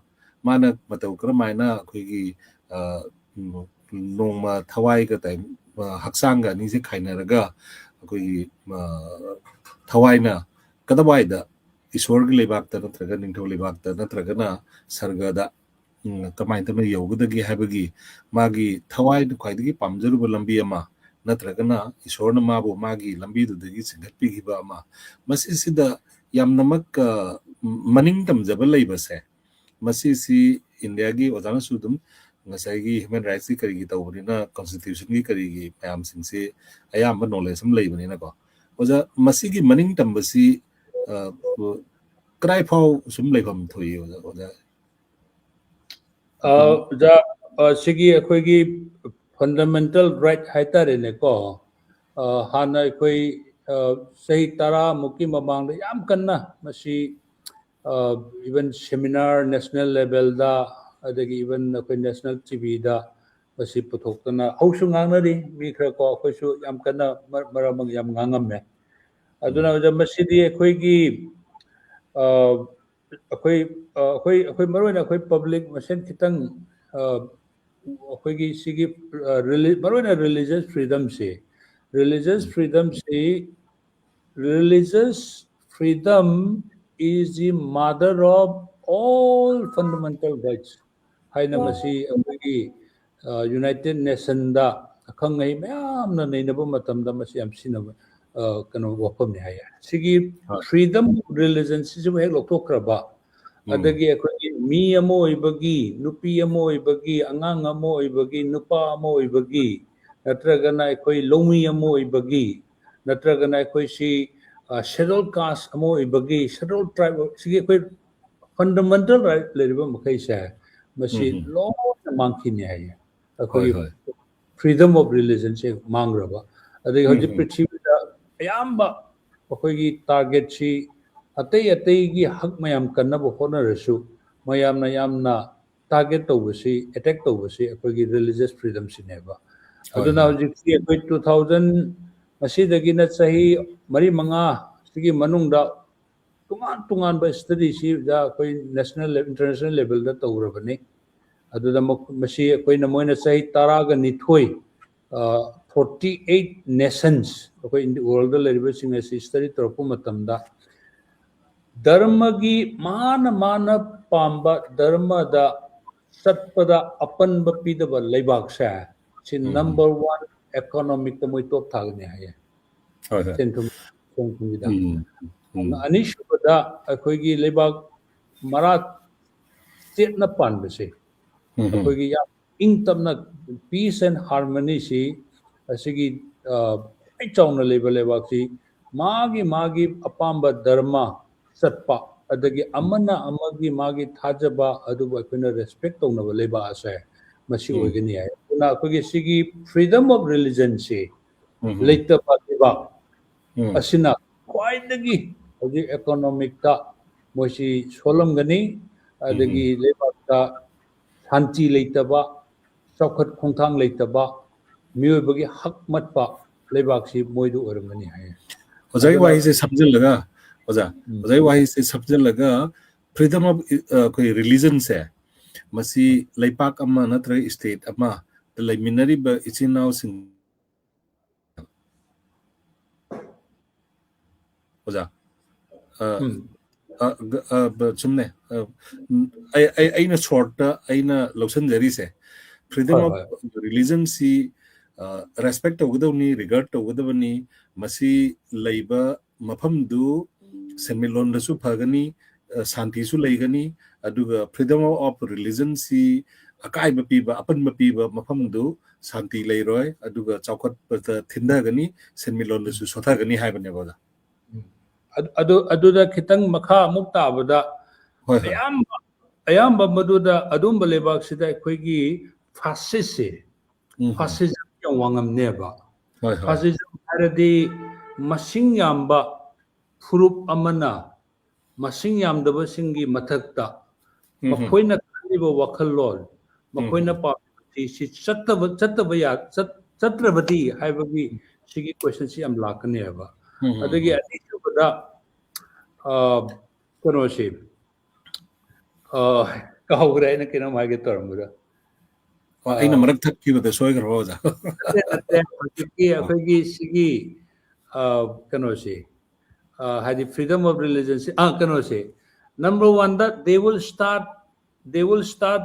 माना मतौ क्रमाइना कोई नोंमा थवाई का time haksaanga ni se khainaraga koi thawaina kadawaida iswar gi lebak ta natraga ningthau lebak ta natraga na sarga da kamai ta me yogudagi habagi magi thawai khwaidagi pamjaruba lambi ama natraga na iswar na mabu magi lambi du dagi singatpi gi ba ama masi sida yamnamak maning tamjaba leibase masi si india gi ojana sudum ngasai human rights ki kari tawbina constitution ki kari payam singse ayam knowledge sam leibani na ko oja masi gi maning tambasi krai phau sum leibam thoi oja ja sigi akhoi gi fundamental right haitare ko hana koi sahi tara muki mamang da yam kanna masi even seminar national level da adagi even koi national TV da masi puthokna hausu ngangnari mi khra ko koi su yam kanna maramang yam ngangam aduna jab masi di koi gi akhoi maroina akhoi public masen kitang akhoi gi sigi maroina religious freedom se religious freedom is the mother of all fundamental rights haina masi akhoi gi United Nations da akhangai mayam na neinaba matam da masi am sinaba kano wapam ni haya sigi freedom of religion si hek lokthokraba adagi akhoi mi amo ibagi nupi amo ibagi angang amo ibagi nupa amo ibagi natragana akhoi lomi amo ibagi natragana akhoi si scheduled caste amo ibagi scheduled tribe sigi akhoi fundamental right leriba makai sa masi law mangkini haya akhoi freedom of religion se mangraba adagi hoji prithvi ayamba akhoi target si atei gi hak mayam kannaba honarasu mayamna yamna target tawbasi attack tawbasi akhoi gi religious freedom sineba aduna hoji si akhoi 2000 asidagi na sahi mari manga sigi manungda tungan ba study si da akhoi national international level da tawrabani aduda masi akhoi na moina sahi taraga nithoi 48 nations in the world the study dharma gi mana pamba dharma da satpada apan bapi da laibak sa sin number 1 economic the moi top thag ne hai centrum da ani shubada akhoi gi laibak marat state na pan base akhoi gi ing tamna peace and harmony si asigi ai chawna level si magi apamba dharma satpa adagi amana amagi magi thajaba aduba akhona respect tawna leba asa masi oigani ai na akhoi sigi freedom of religion si leita ba asina kwaidagi agi economic ta mosi solamgani adagi leba ta shanti leitaba chaukat khongthang leitaba miyobagi hak matpa leibak si moidu orangani hai ozai wahi se samjalaga ozai wahi se samjalaga freedom of koi religion se masi leipak ama natra state ama the liminary ba ichinau sing oza chumne aina short aina losan jari se freedom of religion si respect tawgadawni regard tawgadawni masi leiba mafam du semilon rasu phagani shanti su leigani aduga freedom of religion si akai bapi ba apan bapi ba mafam du shanti leiroi aduga chaukat thindagani semilon rasu sothagani haibane boda aduda khitang makha mukta abada ayamba maduda adumba lebak sida akhoi fascism yang wangam neba fascism haradi masing yamba furup amana masing yamdaba singi mathakta makoina kaliba wakhallol makoina pa si chatrabati haibagi sigi question si am lakane ba adagi adisubada kono si kahawgra ina kina mage tormura aina marak thakki bada soigar roza akhoi sigi kano si hadi freedom of religion si kano si number 1 that they will start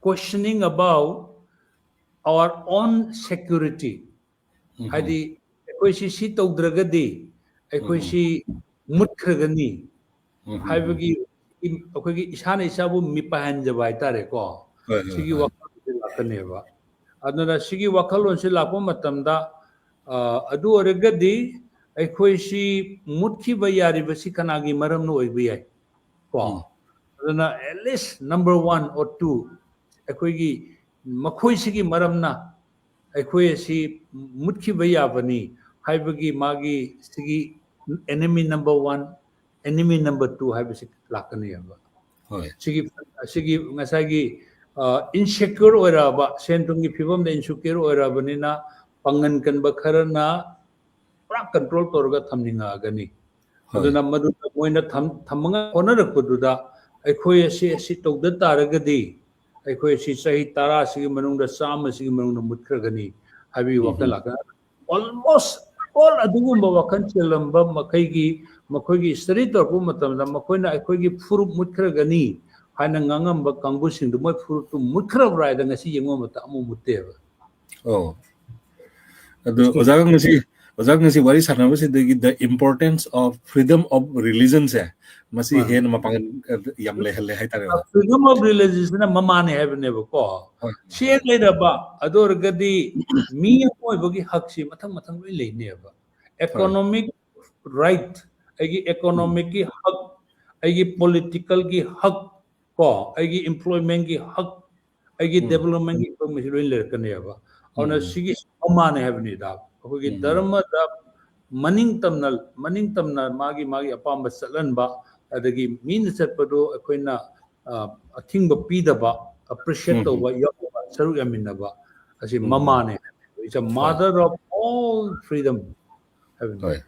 questioning about our own security hadi akhoi si tawdragadi akhoi si mutkragani haibagi akhoi isana isabu mipahan jabai tare ko sigi wakaneba aduna sigi wakalon si lapo matamda adu oragadi akhoi si mutki bayari basi kanagi maram no oibiyai ko aduna at least number 1 or 2 akhoi gi makhoi sigi maramna ꯑꯩꯈꯣꯏ ꯑꯁꯤ ꯃꯨꯠꯈꯤꯕ ꯌꯥꯕꯅꯤ ꯍꯥꯏꯕꯒꯤ ꯃꯥꯒꯤ ꯁꯤꯒꯤ enemy number 1 enemy number 2 ꯍꯥꯏꯕꯁꯤ ꯂꯥꯛꯀꯅꯤꯕ ꯍꯣꯏ ꯁꯤꯒꯤ ꯉꯁꯥꯏꯒꯤ insecure ꯑꯣꯏꯔꯕ ꯁꯦꯟꯊꯨꯝꯒꯤ ꯐꯤꯕꯝꯗ insecure ꯑꯣꯏꯔꯕꯅꯤꯅ ꯄꯥꯡꯒꯟ ꯀꯟꯕ ꯈꯔꯅ ꯄꯨꯔꯥ ꯀꯟꯇ꯭ꯔꯣꯜ ꯇꯧꯔꯒ ꯊꯝꯅꯤꯡꯉꯛꯑꯒꯅꯤ ꯍꯣꯏ ꯑꯗꯨꯅ ꯃꯗꯨꯗ ꯃꯣꯏꯅ ꯊꯝꯃꯒ ꯍꯣꯠꯅꯔꯛꯄꯗꯨꯗ ꯑꯩꯈꯣꯏ ꯑꯁꯤ ꯇꯧꯗ ꯇꯥꯔꯒꯗꯤ ꯑꯩꯈꯣꯏ ꯑꯁꯤ ꯆꯍꯤ 10 ꯁꯤꯒꯤ ꯃꯅꯨꯡꯗ 100 ꯁꯤꯒꯤ ꯃꯅꯨꯡꯗ ꯃꯨꯠꯈ꯭ꯔꯒꯅꯤ ꯍꯥꯏꯕꯒꯤ ꯋꯥꯈꯜ ꯂꯥꯛꯀꯅꯤ almost all ꯑꯗꯨꯒꯨꯝꯕ ꯋꯥꯈꯜ ꯆꯦꯜꯂꯝꯕ ꯃꯈꯣꯏꯒꯤ ꯁ꯭ꯇꯗꯤ ꯇꯧꯔꯛꯄ ꯃꯇꯝꯗ ꯃꯈꯣꯏꯅ ꯑꯩꯈꯣꯏꯒꯤ ꯐꯨꯔꯨꯞ ꯃꯨꯠꯈ꯭ꯔꯒꯅꯤ ꯍꯥꯏꯅ ꯉꯥꯡꯉꯝꯕ ꯀꯥꯡꯕꯨꯁꯤꯡꯗꯨ ꯃꯣꯏ ꯐꯨꯔꯨꯞꯇꯨ ꯃꯨꯠꯈ꯭ꯔꯕ꯭ꯔꯥ ꯍꯥꯏꯗ ꯉꯁꯤ ꯌꯦꯡꯕ ꯃꯇꯝꯗ ꯑꯃꯨꯛ ꯃꯨꯠꯇꯦꯕ ꯑꯣ ꯑꯗꯨ ꯑꯣꯖꯥ ꯉꯁꯤ ꯋꯥꯔꯤ ꯁꯥꯟꯅꯕꯁꯤꯗꯒꯤ the importance of freedom of religion ꯁꯦ ꯃꯁꯤ ꯍꯦꯟꯅ ꯃꯄꯥꯡꯒꯜ ꯌꯥꯝ ꯂꯩꯍꯜꯂꯦ ꯍꯥꯏꯇꯥꯔꯦ ꯑꯣꯖꯥ freedom of religion ꯃꯃꯥꯅꯦ ꯍꯥꯏꯕꯅꯦꯕꯀꯣ ꯍꯣꯏ ꯁꯦꯟ ꯂꯩꯔꯕ ꯑꯗꯨ ꯑꯣꯏꯔꯒꯗꯤ ꯃꯤ ꯑꯃ ꯑꯣꯏꯕꯒꯤ ꯍꯛꯁꯤ ꯃꯊꯪ ꯂꯣꯏ ꯂꯩꯅꯦꯕ ꯍꯣꯏ economic right ꯑꯩꯒꯤ economicꯒꯤ ꯍꯛ ꯑꯩꯒꯤ political-ꯒꯤ ꯍꯛ ꯀꯣ ꯑꯩꯒꯤ employment-ꯒꯤ ꯍꯛ ꯑꯩꯒꯤ development-ꯒꯤ ꯍꯛ ꯃꯁꯤ ꯂꯣꯏ ꯂꯩꯔꯛꯀꯅꯦꯕ ꯑꯗꯨꯅ ꯁꯤꯒꯤ ꯑꯃꯥꯅꯦ ꯍꯥꯏꯕꯅꯤꯗ ꯑꯩꯈꯣꯏꯒꯤ ꯙꯔꯃꯗ ꯃꯅꯤꯡꯇꯝꯅ ꯃꯥꯒꯤ ꯑꯄꯥꯝꯕ ꯆꯠꯍꯟꯕ ꯑꯗꯒꯤ ꯃꯤꯅ ꯆꯠꯄꯗꯨ ꯑꯩꯈꯣꯏꯅ ꯑꯊꯤꯡꯕ ꯄꯤꯗꯕ appreciate ꯇꯧꯕ ꯌꯥꯎꯕ ꯁꯔꯨꯛ ꯌꯥꯃꯤꯟꯅꯕ ꯑꯁꯤ ꯃꯃꯥꯅꯦ it's a mother of all freedom ꯍꯣꯏ ꯍꯥꯏꯕꯅꯤ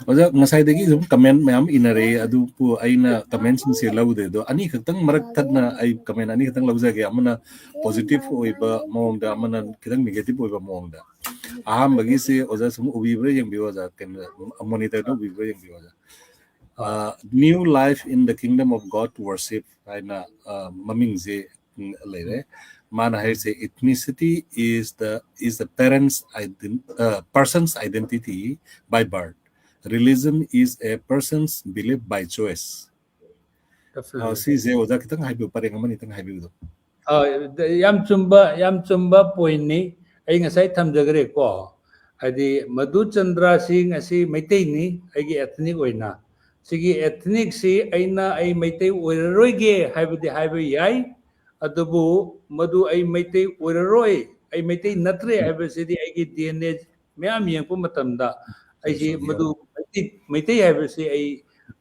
ꯑꯣꯖꯥ ꯉꯁꯥꯏꯗꯒꯤ ꯁꯨꯝ ꯀꯃꯦꯟ ꯃꯌꯥꯝ ꯏꯅꯔꯛꯏ ꯑꯗꯨꯕꯨ ꯑꯩꯅ ꯀꯃꯦꯟꯁꯤꯡꯁꯦ ꯂꯧꯗꯦ ꯑꯗꯣ ꯑꯅꯤꯈꯛꯇꯪ ꯃꯔꯛ ꯊꯠꯅ ꯑꯩ ꯀꯃꯦꯟ ꯑꯅꯤꯈꯛꯇꯪ ꯂꯧꯖꯒꯦ ꯑꯃꯅ ꯄꯣꯖꯤꯇꯤꯚ ꯑꯣꯏꯕ ꯃꯑꯣꯡꯗ ꯑꯃꯅ ꯈꯤꯇꯪ ꯅꯦꯒꯦꯇꯤꯚ ꯑꯣꯏꯕ ꯃꯑꯣꯡꯗ ꯑꯍꯥꯟꯕꯒꯤꯁꯤ ꯑꯣꯖꯥ ꯁꯨꯝ ꯎꯕꯤꯕ꯭ꯔꯥ ꯌꯦꯡꯕꯤꯌꯨ ꯑꯣꯖꯥ ꯀꯩꯅꯣ ꯃꯣꯅꯤꯇꯔꯗ ꯎꯕꯤꯕ꯭ꯔꯥ ꯌꯦꯡꯕꯤꯌꯨ ꯑꯣꯖꯥ new life in the kingdom of God worship ꯍꯥꯏꯅ ꯃꯃꯤꯡꯁꯦ ꯂꯩꯔꯦ ꯃꯥꯅ ꯍꯥꯏꯔꯤꯁꯦ ethnicity is the person's identity by birth. Religion is a person's belief by choice. ꯁꯤꯁꯦ ꯑꯣꯖꯥ ꯈꯤꯇꯪ ꯍꯥꯏꯕꯤꯌꯨ ꯄꯔꯦꯡ ꯑꯃꯅꯤꯇꯪ ꯍꯥꯏꯕꯤꯌꯨ ꯌꯥꯝ ꯆꯨꯝꯕ ꯄꯣꯏꯟꯅꯤ ꯑꯩ ꯉꯁꯥꯏ ꯊꯝꯖꯈ꯭ꯔꯦꯀꯣ ꯍꯥꯏꯗꯤ ꯃꯙꯨ ꯆꯟꯗ꯭ꯔ ꯁꯤꯡ ꯑꯁꯤ ꯃꯩꯇꯩꯅꯤ ꯑꯩꯒꯤ ꯑꯦꯊꯅꯤꯛ ꯑꯣꯏꯅ ꯁꯤꯒꯤ ꯑꯦꯊꯅꯤꯛꯁꯤ ꯑꯩ ꯃꯩꯇꯩ ꯑꯣꯏꯔꯔꯣꯏꯒꯦ ꯍꯥꯏꯕꯗꯤ ꯍꯥꯏꯕ ꯌꯥꯏ ꯑꯗꯨꯕꯨ ꯃꯗꯨ ꯑꯩ ꯃꯩꯇꯩ ꯑꯣꯏꯔꯔꯣꯏ ꯑꯩ ꯃꯩꯇꯩ ꯅꯠꯇ꯭ꯔꯦ ꯍꯥꯏꯕꯁꯤꯗꯤ ꯑꯩꯒꯤ DNA ꯃꯌꯥꯝ ꯌꯦꯡꯉꯛꯄ ꯃꯇꯝꯗ ꯑꯩꯁꯤ ꯃꯗꯨ ꯃꯩꯇꯩ ꯍꯥꯏꯕꯁꯤ ꯑꯩ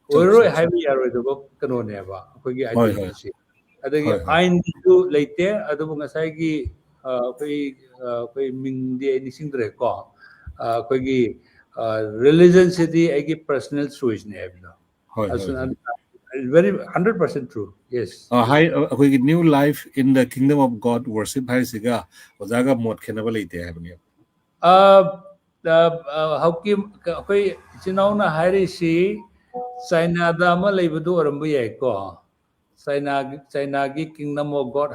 ꯑꯣꯏꯔꯔꯣꯏ ꯍꯥꯏꯕ ꯌꯥꯔꯣꯏꯗꯕ ꯀꯩꯅꯣꯅꯦꯕ ꯑꯩꯈꯣꯏꯒꯤ ꯑꯥꯏꯗꯦꯟꯇꯤꯇꯤꯁꯤ ꯑꯗꯒꯤ ꯑꯥꯏꯟꯁꯨ ꯂꯩꯇꯦ ꯑꯗꯨꯕꯨ ꯉꯁꯥꯏꯒꯤ ꯑꯩꯈꯣꯏ ꯃꯤꯡꯗꯤ ꯑꯩ ꯅꯤꯡꯁꯤꯡꯗ꯭ꯔꯦꯀꯣ ꯑꯩꯈꯣꯏꯒꯤ ꯔꯤꯂꯤꯖꯟꯁꯤꯗꯤ ꯑꯩꯒꯤ ꯄꯔꯁꯣꯅꯦꯜ ꯆꯣꯏꯁꯅꯦ ꯍꯥꯏꯕꯗꯣ very 100% true yes ꯑꯩꯈꯣꯏꯒꯤ new life in the kingdom of God worship ꯍꯥꯏꯔꯤꯁꯤꯒ ꯑꯣꯖꯥꯒ ꯃꯣꯠ ꯈꯦꯠꯅꯕ ꯂꯩꯇꯦ ꯍꯥꯏꯕꯅꯤ ꯍꯧꯀꯤ ꯑꯩꯈꯣꯏ ꯏꯆꯤꯟ ꯏꯅꯥꯎꯅ ꯍꯥꯏꯔꯤꯁꯤ ꯆꯥꯏꯅꯥꯗ ꯑꯃ ꯂꯩꯕꯗꯨ ꯑꯣꯏꯔꯝꯕ ꯌꯥꯏꯀꯣ ꯆꯥꯏꯅꯥꯒꯤ ꯀꯤꯡꯗꯝ ꯑꯣꯐ ꯒꯣꯗ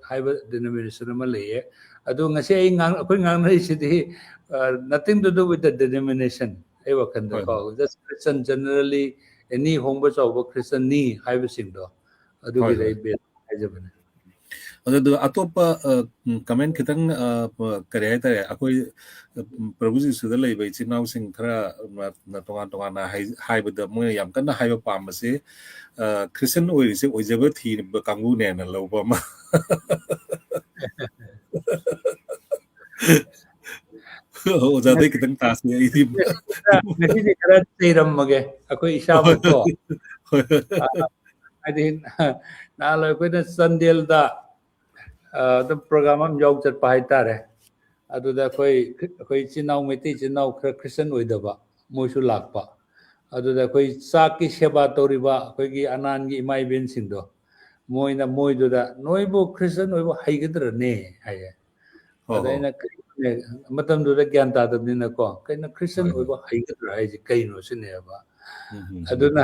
ꯍꯥꯏꯕ ꯗꯤꯅꯣꯃꯤꯅꯦꯁꯟ ꯑꯃ ꯂꯩꯌꯦ ꯑꯗꯣ ꯉꯁꯤ ꯑꯩꯈꯣꯏ ꯉꯥꯡꯅꯔꯤꯁꯤꯗꯤ nothing to do with the denomination ꯑꯩ ꯋꯥꯈꯜꯗꯀꯣ just Christian generally ꯑꯦꯅꯤ ꯍꯣꯡꯕ ꯆꯥꯎꯕ ꯈ꯭ꯔꯤꯁꯇꯟꯅꯤ ꯍꯥꯏꯕꯁꯤꯡꯗꯣ ꯑꯗꯨꯒꯤꯗꯤ ꯑꯩ ꯕꯦꯠ ꯍꯥꯏꯖꯕꯅꯦ ꯑꯗꯨ ꯑꯇꯣꯞꯄ ꯀꯃꯦꯟ ꯈꯤꯇꯪ ꯀꯔꯤ ꯍꯥꯏꯇꯥꯔꯦ ꯑꯩꯈꯣꯏ ꯄ꯭ꯔꯚꯨ ꯖꯤꯁꯨꯗ ꯂꯩꯕ ꯏꯆꯤꯟ ꯏꯅꯥꯎꯁꯤꯡ ꯈꯔ ꯇꯣꯉꯥꯟꯅ ꯍꯥꯏꯕꯗ ꯃꯣꯏꯅ ꯌꯥꯝ ꯀꯟꯅ ꯍꯥꯏꯕ ꯄꯥꯝꯕꯁꯦ ꯈ꯭ꯔꯤꯁꯇꯟ ꯑꯣꯏꯔꯤꯁꯦ ꯑꯣꯏꯖꯕ ꯊꯤꯕ ꯀꯥꯡꯕꯨꯅꯦꯅ ꯂꯧꯕ ꯑꯃ ꯑꯣꯖꯥꯗꯩ ꯈꯤꯇꯪ ꯇꯥꯁꯤ ꯑꯩꯗꯤ ꯉꯁꯤꯗꯤ ꯈꯔ ꯆꯩꯔꯝꯃꯒꯦ ꯑꯩꯈꯣꯏ ꯏꯁꯥꯕꯨꯀꯣ ꯍꯥꯏꯗꯤ ꯅꯍꯥꯟꯋꯥꯏ ꯑꯩꯈꯣꯏꯅ ꯆꯥꯟꯗꯦꯜꯗ ꯑꯗꯨꯝ ꯄ꯭ꯔꯣꯒ꯭ꯔꯥꯝ ꯑꯃ ꯌꯥꯎ ꯆꯠꯄ ꯍꯥꯏꯇꯥꯔꯦ ꯑꯗꯨꯗ ꯑꯩꯈꯣꯏ ꯏꯆꯤꯟ ꯏꯅꯥꯎ ꯃꯩꯇꯩ ꯏꯆꯤꯟ ꯏꯅꯥꯎ ꯈꯔ ꯈ꯭ꯔꯤꯁꯇꯟ ꯑꯣꯏꯗꯕ ꯃꯣꯏꯁꯨ ꯂꯥꯛꯄ ꯑꯗꯨꯗ ꯑꯩꯈꯣꯏ ꯆꯥꯛꯀꯤ ꯁꯦꯕꯥ ꯇꯧꯔꯤꯕ ꯑꯩꯈꯣꯏꯒꯤ ꯑꯅꯥꯟꯒꯤ ꯏꯃꯥ ꯏꯕꯦꯟꯁꯤꯡꯗꯣ ꯃꯣꯏꯗꯨꯗ ꯅꯣꯏꯕꯨ ꯈ꯭ꯔꯤꯁꯇꯟ ꯑꯣꯏꯕ ꯍꯩꯒꯗ꯭ꯔꯅꯦ ꯍꯥꯏꯌꯦ ꯑꯗ ꯑꯩꯅ ꯃꯇꯝꯗꯨꯗ ꯒ꯭ꯌꯥꯟ ꯇꯥꯗꯕꯅꯤꯅꯀꯣ ꯀꯩꯅꯣ ꯈ꯭ꯔꯤꯁꯇꯟ ꯑꯣꯏꯕ ꯍꯩꯒꯗ꯭ꯔꯥ ꯍꯥꯏꯁꯦ ꯀꯩꯅꯣ ꯁꯤꯅꯦꯕ ꯑꯗꯨꯅ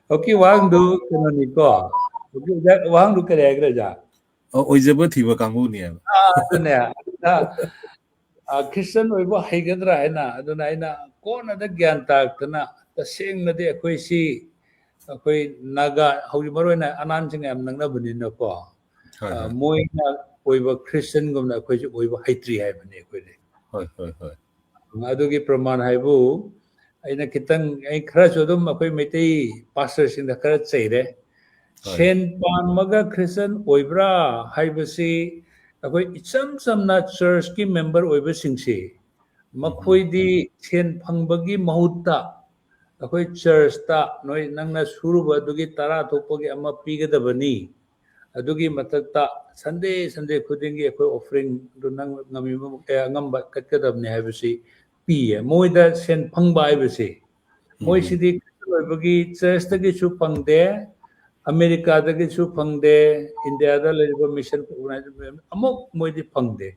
ꯍꯧꯖꯤꯛꯀꯤ ꯋꯥꯍꯪꯗꯨ ꯀꯩꯅꯣꯅꯤꯀꯣ ꯋꯥꯍꯪꯗꯨ ꯀꯔꯤ ꯍꯥꯏꯈ꯭ꯔꯦꯖꯥ ꯑꯣꯏꯖꯕ ꯊꯤꯕ ꯀꯥꯡꯕꯨꯅꯦꯕ ꯑꯗꯨꯅꯦ ꯈ꯭ꯔꯤꯁꯇꯟ ꯑꯣꯏꯕ ꯍꯩꯒꯗ꯭ꯔꯥ ꯍꯥꯏꯅ ꯑꯗꯨꯅ ꯑꯩꯅ ꯀꯣꯟꯅꯗ ꯒ꯭ꯌꯥꯟ ꯇꯥꯔꯛꯇꯅ ꯇꯁꯦꯡꯅꯗꯤ ꯑꯩꯈꯣꯏꯁꯤ ꯑꯩꯈꯣꯏ ꯅꯥꯒꯥ ꯍꯧꯖꯤꯛ ꯃꯔꯨ ꯑꯣꯏꯅ ꯑꯅꯥꯟꯁꯤꯡ ꯌꯥꯝ ꯅꯛꯅꯕꯅꯤꯅꯀꯣ ꯃꯣꯏꯅ ꯑꯣꯏꯕ ꯈ꯭ꯔꯤꯁꯇꯟꯒꯨꯝꯅ ꯑꯩꯈꯣꯏꯁꯨ ꯑꯣꯏꯕ ꯍꯩꯇ꯭ꯔꯤ ꯍꯥꯏꯕꯅꯤ ꯑꯩꯈꯣꯏꯗꯤ ꯑꯗꯨꯒꯤ ꯄ꯭ꯔꯃꯥꯟ ꯍꯥꯏꯕꯨ ꯑꯩꯅ ꯑꯩ ꯈꯔꯁꯨ ꯑꯗꯨꯝ ꯑꯩꯈꯣই ꯃꯩꯇꯩ ꯄꯥꯁꯇꯔꯁꯤꯡꯗ ꯈꯔ ꯆꯩꯔꯦ ꯁꯦꯟ ꯄꯥꯝꯃꯒ ꯈ꯭ꯔꯤꯁꯇꯟ ꯑꯣꯏꯕ꯭ꯔꯥ ꯍꯥꯏꯕꯁꯤ ꯑꯩꯈꯣꯏ ꯏꯆꯝ ꯆꯝꯅ ꯆꯔꯆꯀꯤ ꯃꯦꯝꯕꯔ ꯑꯣꯏꯕꯁꯤꯡꯁꯤ ꯃꯈꯣꯏꯗꯤ ꯁꯦꯟ ꯐꯪꯕꯒꯤ ꯃꯍꯨꯠꯇ ꯑꯩꯈꯣꯏ ꯆꯔꯆꯇ ꯅꯣꯏ ꯅꯪꯅ ꯁꯨꯔꯨꯕ ꯑꯗꯨꯒꯤ 10 ꯊꯣꯛꯄꯒꯤ ꯑꯃ ꯄꯤꯒꯗꯕꯅꯤ ꯑꯗꯨꯒꯤ ꯃꯊꯛꯇ ꯁꯟꯗꯦ ꯈꯨꯗꯤꯡꯒꯤ ꯑꯩꯈꯣꯏ ꯑꯣꯐꯔꯤꯡ ꯑꯗꯨ ꯅꯪ ꯑꯉꯝꯕ ꯀꯠꯀꯗꯕꯅꯤ ꯍꯥꯏꯕꯁꯤ ꯄꯤꯌꯦ ꯃꯣꯏꯗ ꯁꯦꯟ ꯐꯪꯕ ꯍꯥꯏꯕꯁꯤ ꯃꯣꯏꯁꯤꯗꯤ ꯑꯣꯏꯕꯒꯤ ꯆꯔꯆꯇꯒꯤꯁꯨ ꯐꯪꯗꯦ ꯑꯃꯦꯔꯤꯀꯥꯗꯒꯤꯁꯨ ꯐꯪꯗꯦ ꯏꯟꯗꯤꯌꯥꯗ ꯂꯩꯔꯤꯕ ꯃꯤꯁꯟ ꯑꯣꯔꯒꯅꯥꯏꯖꯦꯁꯟ ꯑꯃꯨꯛ ꯃꯣꯏꯗꯤ ꯐꯪꯗꯦ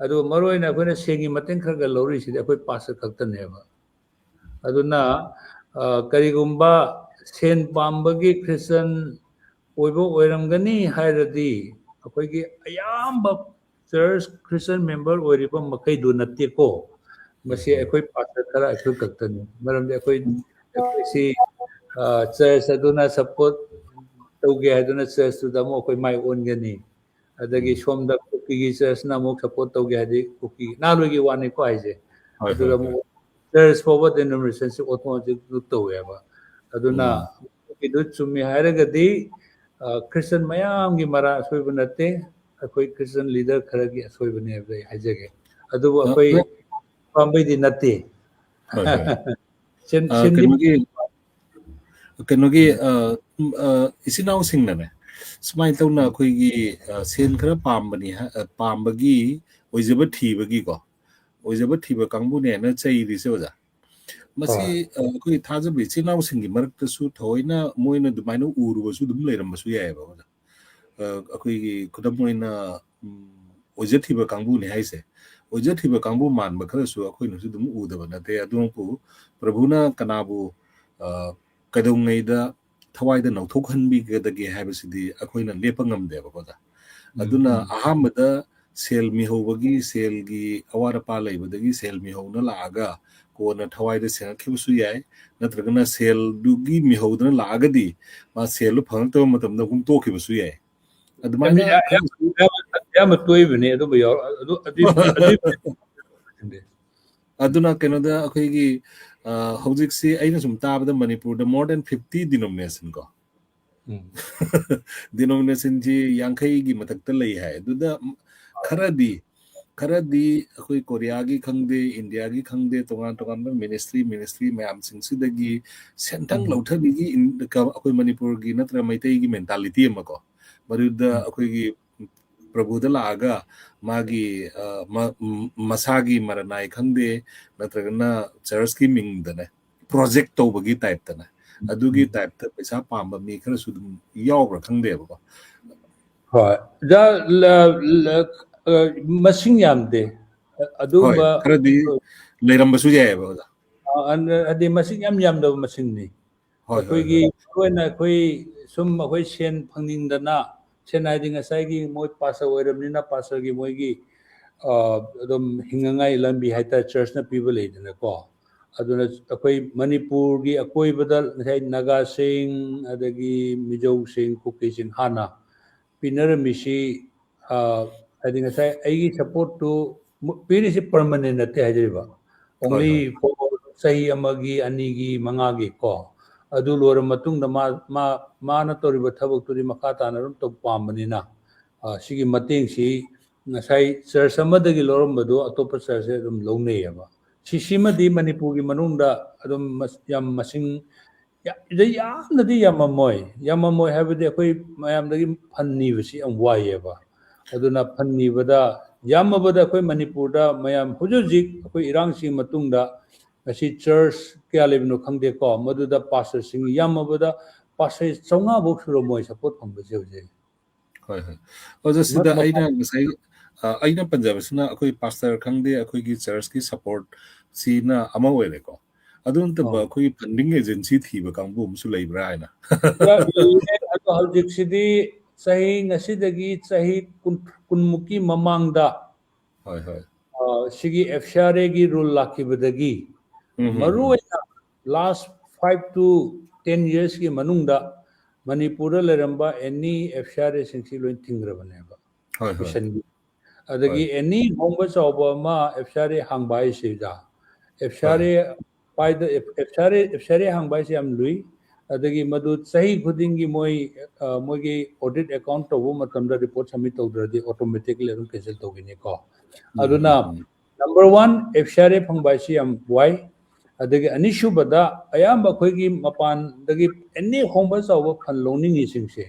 ꯑꯗꯨ ꯃꯔꯨꯑꯣꯏꯅ ꯑꯩꯈꯣꯏꯅ ꯁꯦꯟꯒꯤ ꯃꯇꯦꯡ ꯈꯔ ꯂꯧꯔꯤꯁꯤꯗꯤ ꯑꯩꯈꯣꯏ ꯄꯥꯁꯇꯔ ꯈꯛꯇꯅꯦꯕ ꯑꯗꯨꯅ ꯀꯔꯤꯒꯨꯝꯕ ꯁꯦꯟ ꯄꯥꯝꯕꯒꯤ ꯈ꯭ꯔꯤꯁꯇꯟ ꯑꯣꯏꯕ ꯑꯣꯏꯔꯝꯒꯅꯤ ꯍꯥꯏꯔꯗꯤ ꯑꯩꯈꯣꯏꯒꯤ ꯑꯌꯥꯝꯕ ꯆꯔꯆ ꯈ꯭ꯔꯤꯁꯇꯟ ꯃꯦꯝꯕꯔ ꯑꯣꯏꯔꯤꯕ ꯃꯈꯩꯗꯨ ꯅꯠꯇꯦꯀꯣ ꯃꯁꯤ ꯑꯩꯈꯣꯏ ꯄꯥꯁꯇꯔ ꯈꯔ ꯑꯩꯈꯣꯏ ꯈꯛꯇꯅꯤ ꯃꯔꯝꯗꯤ ꯑꯩꯈꯣꯏꯁꯤ ꯆꯔꯆ ꯑꯗꯨꯅ ꯁꯄꯣꯔꯠ ꯇꯧꯒꯦ ꯍꯥꯏꯗꯨꯅ ꯆꯔꯆꯇꯨꯗ ꯑꯃꯨꯛ ꯑꯩꯈꯣꯏ ꯃꯥꯏ ꯑꯣꯟꯒꯅꯤ ꯑꯗꯒꯤ ꯁꯣꯝꯗ ꯀꯨꯀꯤꯒꯤ ꯆꯔꯆꯅ ꯑꯃꯨꯛ ꯁꯄꯣꯔꯠ ꯇꯧꯒꯦ ꯍꯥꯏꯗꯤ ꯀꯨꯀꯤ ꯅꯍꯥꯟꯋꯥꯏꯒꯤ ꯋꯥꯅꯤꯀꯣ ꯍꯥꯏꯁꯦ ꯑꯗꯨꯗ ꯑꯃꯨꯛ ꯆꯔꯆ ꯐꯥꯎꯕ ꯗꯦꯅꯣꯃꯤꯅꯦꯁꯟꯁꯤ ꯑꯣꯇꯣꯃꯦꯇꯤꯛ ꯇꯧꯋꯦꯕ ꯑꯗꯨꯅ ꯀꯨꯀꯤꯗꯨ ꯆꯨꯝꯃꯤ ꯍꯥꯏꯔꯒꯗꯤ ꯈ꯭ꯔꯤꯁꯇꯟ ꯃꯌꯥꯝꯒꯤ ꯃꯔꯥ ꯑꯁꯣꯏꯕ ꯅꯠꯇꯦ ꯑꯩꯈꯣꯏ ꯈ꯭ꯔꯤꯁꯇꯟ ꯂꯤꯗꯔ ꯈꯔꯒꯤ ꯑꯁꯣꯏꯕꯅꯤ ꯍꯥꯏꯕꯗꯨ ꯑꯩ ꯍꯥꯏꯖꯒꯦ ꯑꯗꯨꯕꯨ ꯑꯩꯈꯣꯏ ꯄꯥꯝꯕꯩꯗꯤ ꯅꯠꯇꯦ ꯀꯩꯅꯣꯒꯤ ꯏꯆꯤꯟ ꯏꯅꯥꯎꯁꯤꯡꯅꯅꯦ ꯁꯨꯃꯥꯏꯅ ꯇꯧꯅ ꯑꯩꯈꯣꯏꯒꯤ ꯁꯦꯟ ꯈꯔ ꯄꯥꯝꯕꯒꯤ ꯑꯣꯏꯖꯕ ꯊꯤꯕꯒꯤꯀꯣ ꯑꯣꯏꯖꯕ ꯊꯤꯕ ꯀꯥꯡꯕꯨꯅꯦꯅ ꯆꯩꯔꯤꯁꯦ ꯑꯣꯖꯥ ꯃꯁꯤ ꯑꯩꯈꯣꯏ ꯊꯥꯖꯕ ꯏꯆꯤꯟ ꯏꯅꯥꯎꯁꯤꯡꯒꯤ ꯃꯔꯛꯇꯁꯨ ꯊꯑꯣꯏꯅ ꯃꯣꯏꯅ ꯑꯗꯨꯃꯥꯏꯅ ꯎꯔꯨꯕꯁꯨ ꯑꯗꯨꯝ ꯂꯩꯔꯝꯕꯁꯨ ꯌꯥꯏꯑꯕ ꯑꯣꯖꯥ ꯑꯩꯈꯣꯏꯒꯤ ꯈꯨꯗꯝ ꯑꯣꯏꯅ ꯑꯣꯏꯖꯊꯤꯕ ꯀꯥꯡꯕꯨꯅꯦ ꯍꯥꯏꯁꯦ ꯑꯣꯏꯖꯊꯤꯕ ꯀꯥꯡꯕꯨ ꯃꯥꯟꯕ ꯈꯔꯁꯨ ꯑꯩꯈꯣꯏꯅꯁꯨ ꯑꯗꯨꯝ ꯎꯗꯕ ꯅꯠꯇꯦ ꯑꯗꯨꯕꯨ ꯄ꯭ꯔꯚꯨꯅ ꯀꯅꯥꯕꯨ ꯀꯩꯗꯧꯉꯩꯗ ꯊꯋꯥꯏꯗ ꯅꯧꯊꯣꯛꯍꯟꯕꯤꯒꯗꯒꯦ ꯍꯥꯏꯕꯁꯤꯗꯤ ꯑꯩꯈꯣꯏꯅ ꯂꯦꯞꯄ ꯉꯝꯗꯦꯕꯀꯣ ꯑꯗꯨꯅ ꯑꯍꯥꯟꯕꯗ ꯁꯦꯜ ꯃꯤꯍꯧꯕꯒꯤ ꯁꯦꯜꯒꯤ ꯑꯋꯥꯠ ꯑꯄꯥ ꯂꯩꯕꯗꯒꯤ ꯁꯦꯜ ꯃꯤꯍꯧꯅ ꯂꯥꯛꯑꯒ ꯀꯣꯟꯅ ꯊꯋꯥꯏꯗ ꯁꯦꯡꯉꯛꯈꯤꯕꯁꯨ ꯌꯥꯏ ꯅꯠꯇ꯭ꯔꯒꯅ ꯁꯦꯜꯗꯨꯒꯤ ꯃꯤꯍꯧꯗꯨꯅ ꯂꯥꯛꯑꯒꯗꯤ ꯃꯥ ꯁꯦꯜꯗꯨ ꯐꯪꯉꯛꯇꯕ ꯃꯇꯝꯗ ꯑꯃꯨꯛ ꯇꯣꯛꯈꯤꯕꯁꯨ ꯌꯥꯏ ꯑꯗꯨꯃꯥꯏꯅ ꯌꯥꯝꯅ ꯇꯣꯏꯕꯅꯤ ꯑꯗꯨꯕꯨ ꯑꯗꯨꯅ ꯀꯩꯅꯣꯗ ꯑꯩꯈꯣꯏꯒꯤ ꯍꯧꯖꯤꯛꯁꯤ ꯑꯩꯅ ꯁꯨꯝ ꯇꯥꯕꯗ ꯃꯅꯤꯄꯨꯔꯗ more than 50 denomination ꯀꯣ ꯗꯤꯅꯣꯃꯤꯅꯦꯁꯟꯁꯤ 50ꯒꯤ ꯃꯊꯛꯇ ꯂꯩ ꯍꯥꯏ ꯑꯗꯨꯗ ꯈꯔꯗꯤ ꯑꯩꯈꯣꯏ ꯀꯣꯔꯤꯌꯥꯒꯤ ꯈꯪꯗꯦ ꯏꯟꯗꯤꯌꯥꯒꯤ ꯈꯪꯗꯦ ꯇꯣꯉꯥꯟꯕ ꯃꯤꯅꯤꯁꯇ꯭ꯔꯤ ꯃꯌꯥꯝꯁꯤꯡꯁꯤꯗꯒꯤ ꯁꯦꯟꯊꯪ ꯂꯧꯊꯕꯤꯒꯤ ꯑꯩꯈꯣꯏ ꯃꯅꯤꯄꯨꯔꯒꯤ ꯅꯠꯇ꯭ꯔꯒ ꯃꯩꯇꯩꯒꯤ ꯃꯦꯟꯇꯥꯂꯤꯇꯤ ꯑꯃ ꯀꯣ ꯃꯗꯨꯗ ꯑꯩꯈꯣꯏꯒꯤ ꯄ꯭ꯔꯚꯨꯗ ꯂꯥꯛꯑꯒ ꯃꯥꯒꯤ ꯃꯁꯥꯒꯤ ꯃꯔꯅꯥꯏꯈꯪꯗꯦ ꯅꯠꯇ꯭ꯔꯒꯅ ꯆꯔꯆꯀꯤ ꯃꯤꯡꯗꯅꯦ ꯄ꯭ꯔꯣꯖꯦꯛ ꯇꯧꯕꯒꯤ ꯇꯥꯏꯞꯇꯅꯦ ꯑꯗꯨꯒꯤ ꯇꯥꯏꯞꯇ ꯄꯩꯁꯥ ꯄꯥꯝꯕ ꯃꯤ ꯈꯔꯁꯨ ꯑꯗꯨꯝ ꯌꯥꯎꯕ꯭ꯔꯥ ꯈꯪꯗꯦꯕꯀꯣ ꯍꯣꯏ ꯃꯁꯤꯡ ꯌꯥꯝꯗꯦ ꯍꯣꯏ ꯑꯗꯨꯒꯨꯝꯕ ꯈꯔꯗꯤ ꯂꯩꯔꯝꯕꯁꯨ ꯌꯥꯏꯑꯕ ꯑꯣꯖꯥ ꯍꯥꯏꯗꯤ ꯃꯁꯤꯡ ꯌꯥꯝꯗꯕ ꯃꯁꯤꯡꯅꯤ ꯑꯩꯈꯣꯏꯒꯤ ꯃꯔꯨꯑꯣꯏꯅ ꯑꯩꯈꯣꯏ ꯁꯨꯝ ꯑꯩꯈꯣꯏ ꯁꯦꯟ ꯐꯪꯅꯤꯡꯗꯅ ꯁꯦꯟ ꯍꯥꯏꯗꯤ ꯉꯁꯥꯏꯒꯤ ꯃꯣꯏ ꯄꯥꯁꯇꯔ ꯑꯣꯏꯔꯕꯅꯤꯅ ꯄꯥꯁꯇꯔꯒꯤ ꯃꯣꯏꯒꯤ ꯑꯗꯨꯝ ꯍꯤꯡꯉꯉꯥꯏ ꯂꯝꯕꯤ ꯍꯥꯏꯇꯥꯔꯦ ꯆꯔꯆꯅ ꯄꯤꯕ ꯂꯩꯗꯅꯀꯣ ꯑꯗꯨꯅ ꯑꯩꯈꯣꯏ ꯃꯅꯤꯄꯨꯔꯒꯤ ꯑꯀꯣꯏꯕꯗ ꯉꯁꯥꯏ ꯅꯥꯒꯥꯁꯤꯡ ꯑꯗꯒꯤ ꯃꯤꯖꯧꯁꯤꯡ ꯀꯨꯀꯤꯁꯤꯡ ꯍꯥꯟꯅ ꯄꯤꯅꯔꯝꯃꯤꯁꯤ ꯍꯥꯏꯗꯤ ꯉꯁꯥꯏ ꯑꯩꯒꯤ ꯁꯞꯄꯣꯔꯠꯇꯨ ꯄꯤꯔꯤꯁꯤ ꯄꯔꯃꯅꯦꯟ ꯅꯠꯇꯦ ꯍꯥꯏꯖꯔꯤꯕ ꯑꯣꯡꯂꯤ ꯆꯍꯤ 1ꯒꯤ 2ꯒꯤ 5ꯒꯤ ꯀꯣ ꯑꯗꯨ ꯂꯣꯏꯔ ꯃꯇꯨꯡꯗ ꯃꯥꯅ ꯇꯧꯔꯤꯕ ꯊꯕꯛꯇꯨꯗꯤ ꯃꯈꯥ ꯇꯥꯅ ꯑꯗꯨꯝ ꯄꯥꯝꯕꯅꯤꯅ ꯁꯤꯒꯤ ꯃꯇꯦꯡꯁꯤ ꯉꯁꯥꯏ ꯆꯔꯆ ꯑꯃꯗꯒꯤ ꯂꯧꯔꯝꯕꯗꯣ ꯑꯇꯣꯞꯄ ꯆꯔꯆꯁꯦ ꯑꯗꯨꯝ ꯂꯧꯅꯩꯌꯦꯕ ꯁꯤꯃꯗꯤ ꯃꯅꯤꯄꯨꯔꯒꯤ ꯃꯅꯨꯡꯗ ꯑꯗꯨꯝ ꯌꯥꯝ ꯃꯁꯤꯡ ꯌꯥꯝꯅꯗꯤ ꯌꯥꯝꯃꯝꯃꯣꯏ ꯍꯥꯏꯕꯗꯤ ꯑꯩꯈꯣꯏ ꯃꯌꯥꯝꯗꯒꯤ ꯐꯟ ꯅꯤꯕꯁꯤ ꯌꯥꯝ ꯋꯥꯏꯑꯦꯕ ꯑꯗꯨꯅ ꯐꯟ ꯅꯤꯕꯗ ꯌꯥꯝꯃꯕꯗ ꯑꯩꯈꯣꯏ ꯃꯅꯤꯄꯨꯔꯗ ꯃꯌꯥꯝ ꯍꯧꯖꯤꯛ ꯑꯩꯈꯣꯏ ꯏꯔꯥꯡꯁꯤꯒꯤ ꯃꯇꯨꯡꯗ ꯉꯁꯤ ꯆꯔꯆ ꯀꯌꯥ ꯂꯩꯕꯅꯣ ꯈꯪꯗꯦꯀꯣ ꯃꯗꯨꯗ ꯄꯥꯁꯇꯔꯁꯤꯡ ꯌꯥꯝꯃꯕꯗ ꯄꯥꯁꯇꯔ 500 ꯁꯨꯔꯝꯃꯣꯏ ꯁꯞꯄꯣꯔꯠ ꯐꯪꯕꯁꯦ ꯍꯧꯖꯤꯛ ꯑꯣꯖꯥ ꯁꯤꯗ ꯑꯩꯅ ꯉꯁꯥꯏ ꯑꯩꯅ ꯄꯟꯖꯕꯁꯤꯅ ꯑꯩꯈꯣꯏ ꯄꯥꯁꯇꯔ ꯈꯪꯗꯦ ꯑꯩꯈꯣꯏꯒꯤ ꯆꯔꯆꯀꯤ ꯁꯞꯄꯣꯔꯠ ꯁꯤꯅ ꯑꯃ ꯑꯣꯏꯔꯦꯀꯣ ꯑꯗꯨ ꯅꯠꯇꯕ ꯑꯩꯈꯣꯏꯒꯤ ꯐꯟꯗꯤꯡ ꯑꯦꯖꯦꯟꯁꯤ ꯊꯤꯕ ꯀꯥꯡꯕꯨ ꯑꯃꯁꯨ ꯂꯩꯕ꯭ꯔꯥ ꯍꯥꯏꯅ ꯑꯗꯣ ꯍꯧꯖꯤꯛꯁꯤꯗꯤ ꯆꯍꯤ ꯉꯁꯤꯗꯒꯤ ꯆꯍꯤ 20ꯃꯨꯛꯀꯤ ꯃꯃꯥꯡꯗ ꯁꯤꯒꯤ FCRAꯒꯤ ꯔꯨꯜ ꯂꯥꯛꯈꯤꯕꯗꯒꯤ ꯃꯔꯨꯑꯣꯏꯅ ꯂꯥꯁ 5 to 10 yearsꯀꯤ ꯃꯅꯨꯡꯗ ꯃꯅꯤꯄꯨꯔꯗ ꯂꯩꯔꯝꯕ ꯑꯦꯅꯤ FCRAꯁꯤꯡꯁꯤ ꯂꯣꯏ ꯊꯤꯡꯈ꯭ꯔꯕꯅꯦꯕ ꯃꯤꯁꯟꯒꯤ ꯑꯗꯒꯤ ꯑꯦꯅꯤ ꯍꯣꯡꯕ ꯆꯥꯎꯕ ꯑꯃ FCRA ꯍꯥꯡꯕ ꯍꯥꯏꯁꯤꯗ FCRA ꯍꯥꯡꯕ ꯍꯥꯏꯁꯤ ꯌꯥꯝ ꯂꯨꯏ adagi madu sahi khudingi moigi audit account to matamda report submit tawdradi automatically adum cancel tawgini ko aduna number 1 FSRA phangbaisi am why adagi anishu bada ayamba khoigi mapan dagi any home sawa phan loning ni singse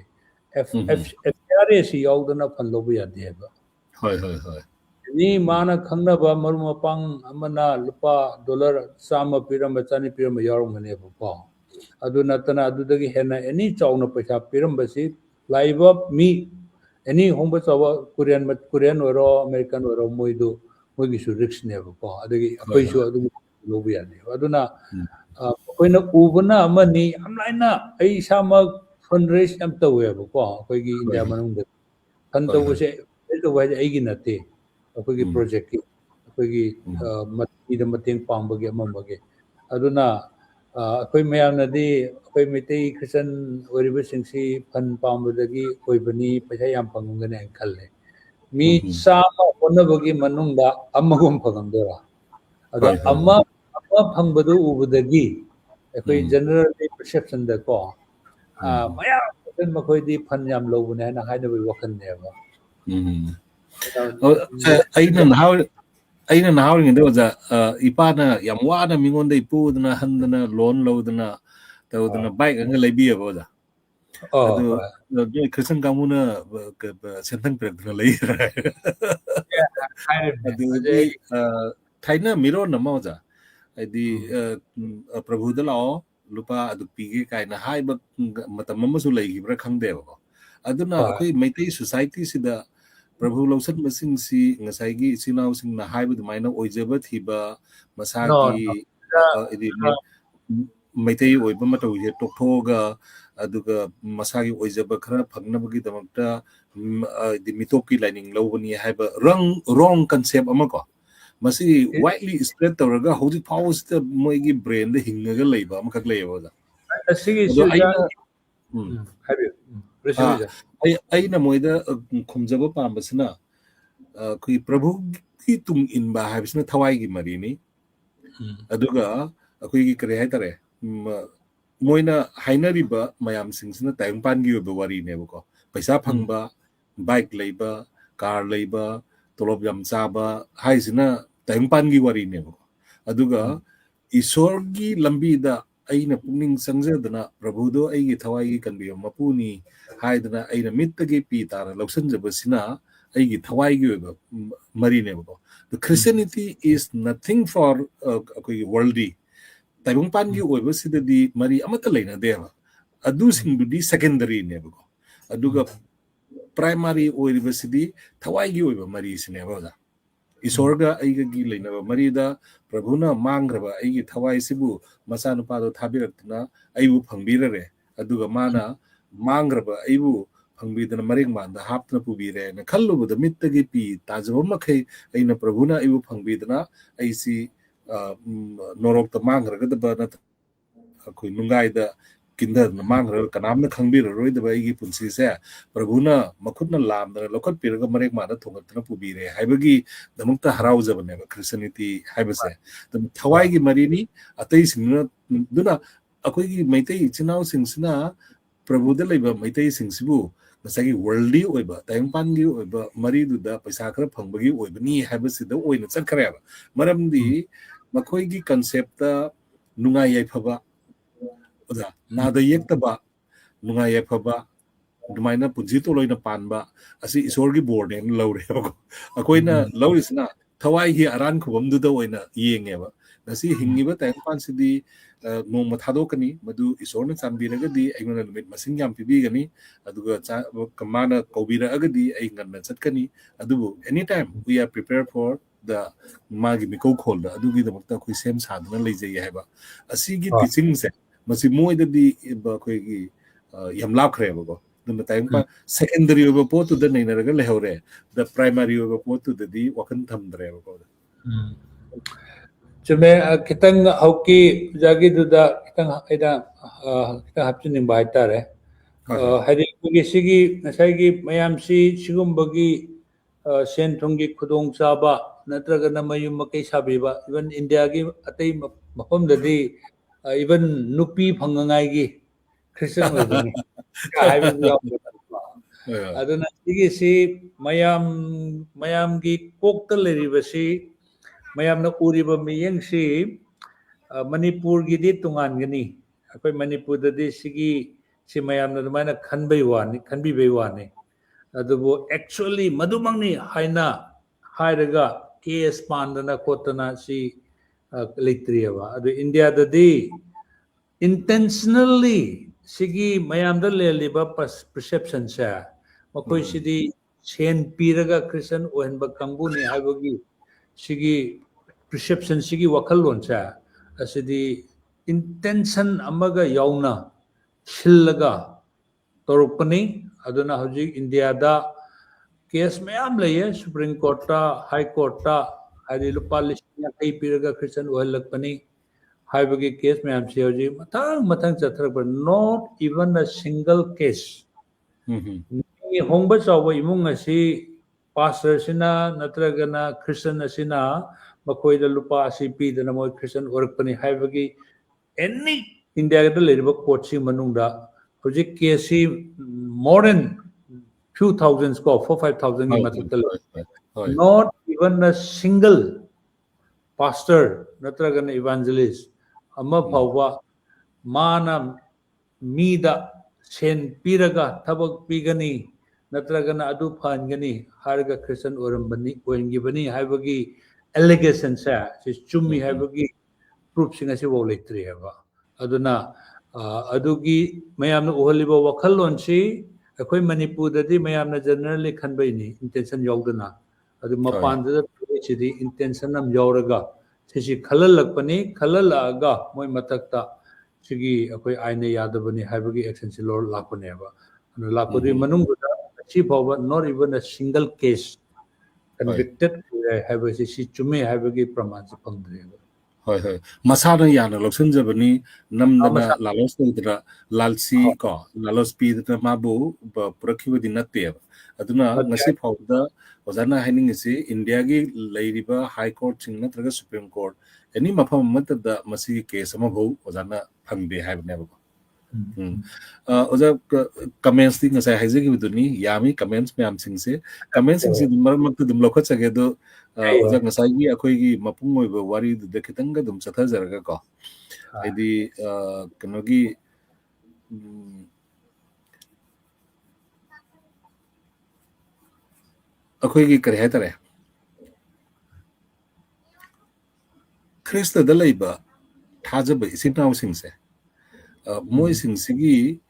FSRA si yaudana phan lobu yade ba hoi hoi hoi ni mana khangnaba maru mapang amana lupa dollar sama piram chani piram yarum ngane ba adu natana adu dagi hena any chauna paisa piram basi laiba mi any home sawa Korean oro American oro moidu moigi su risk ne ba adagi akoi su adu lobu yade aduna koina ubana amani amlaina ai sama fundraise am tawe ba ko koigi India manung de kan tawe se to wa ai gi nate akogi project ki akogi matida mateng pangbagi amambagi aduna akoi mayam nadi akoi mitei Christian oriba singsi fan pambadagi oibani paisa yam pangungane ang khalle mi sama onabagi manungda amagum phagandora ado amma phangbadu ubudagi akoi general perception da ko mayam makoi di fan yam lobune na haina bi wakan neba aina nahawring da ipana yam wana mingonda ipudna handana loan lodna tawdna bike anga lebi aboda adu Christian kamuna sentang perdna lei adu thaina miro namoja adi prabhu da lao lupa adu pige kaina haiba matam masu lei bra khangde ba aduna koi maitai society sida Prabhu Lausan masing si ngasaygi sinaw sing na haiba dumaina oijaba thiba masagi idi maitai oiba mataw ye tokhoga aduga masagi oijaba khara phagnabagi damakta di mitoki lining lobani haiba wrong concept amako masi widely spread tawraga hojik pawsta moigi brain de hingaga leiba amakak leiba da asigi aina moida khumjaba pambasna kui prabhu ki tung inba habisna thawai gi marini aduga akoi gi kare haitare moina hainariba mayam singsna tayungpan gi oba wari ne ko paisa phangba bike leiba car leiba tolob yam chaba haisina tayungpan gi wari ne ko aduga isor gi lambi da aina pungning sangjadana prabhudo aigi thawai kanbiyo mapuni haidana aina mittagi pi tara lausanjabasina aigi thawai gi marine bo the Christianity is nothing for worldly taibungpan gi oiba sidadi mari amata leina deva adu singdudi secondary ne bo aduga primary oiba sidi thawai gi oiba mari sine bo da isorga aiga gi leina marida prabhuna mangraba aigi thawai sibu masanu pado thabiratna aibu phangbirare aduga mana mangraba aibu phangbidana maring manda hapna pubire na khallubuda mittagi pi tajaba makhai aina prabhuna aibu phangbidana aisi norokta mangraga da na khoi nungai da kinda mangra kanamna khangbira roida ba igi punsi se prabhuna makhutna lamda lokot piraga marek mada thongatna pubire haibagi damukta haraujaba ne Christianity haibase dum thawai gi marini atai singna duna akoi gi maitai chinau singsina prabhuda leiba maitai singsibu ngasagi worldly oiba tayangpan gi oiba mari duda paisa khara phangbagi oibani haibase da oina chakhreba maramdi makhoi gi concept ta nungai yaifaba oda nada yektaba nungai yaifaba dumaina punji to loina panba asi isorgi board en lawre akoina lawrisna thawai hi aran khubam du da oina yengeba nasi hingiba tayangpan sidi nong mathadokani madu isorna chambiraga di aingona limit masing yam pibigani aduga kamana kobira agadi ainganna chatkani adubu anytime we are prepared for the magi miko kholda adugi da makta khoi sem sadna leijai haiba asigi teaching se masi moida di khoi gi yam lakhre ba dum tayangpa secondary over potu da nainaraga lehore the primary over potu da di wakan thamdre ba Cuma kitang hoki jagi duda kitang hapching baita hari kugi sigi nasagi mayam si sigum bagi sentongi kudong saba natraga na mayum makai sabi ba even India gi atay mapam dadi even nupi phangangai gi Christian oibani ka haibu yaw aduna sigi si mayam gi kokta leriba si mayam na uriba miyeng si Manipur gi di tungan gani akoi Manipur da di sigi si mayam na dumana khanbai wani adubo actually madumangni haina hairaga case pandana kotana si leitriya adu India da di intentionally sigi mayam da leliba perception sa makoi sidi sen piraga Christian ohenba kangbu ni haibagi sigi perception sigi wakhalon sa asidi intention amaga yauna shillaga torupani aduna hojik India da case mayam leye Supreme Court ta High Court ta adi lupa listing kai piraga Christian ohelakpani haibagi case mayam si hoji matang chatrak not even a single case hongba chawa imung asi pastor sina natragana Christian asina makoi da lupa asi pi da namoy Christian orakpani haibagi any India da leriba court si manungda project case si more than few thousands ko 4-5,000 ki mathakal not even a single pastor natragana evangelist amma phawba mana mida sen piraga thabak pigani natragana adu phangani harga Christian orambani oengibani haibagi allegation sa si chummi haibagi proof singa si woletri haba aduna adugi mayamna uhaliba wakhallon si akhoi Manipur da di mayamna generally khanbai ni intention yaudana adu mapan da chidi intention nam yauraga sisi khalalakpani khalalaga moi matakta sigi akhoi aine yadabani haibagi action si lor lakpani haba anu lakpadi manungda si phawba not even a single case convicted haibagi si chumme haibagi praman si pangdri hoi hoi masana yana loksan jabani namdana lalos todra lalsi ko lalos pi da mabu purakhiba dinatte aduna ngasi phawda ozana haining isi India gi leiriba High Court sing natraga Supreme Court any mafam matada masi case ama bhau ozana phangde haibne ba oza comments thing ngasai haije gi biduni yami comments me am sing se comments sing se mar mak dum lokha chage do oza ngasai gi akoi gi mapung oi ba wari de kitanga dum chatha jarga ko edi kanogi akoi gi kare hatare Krista da leiba thajaba isinaw sing se moi sing sigi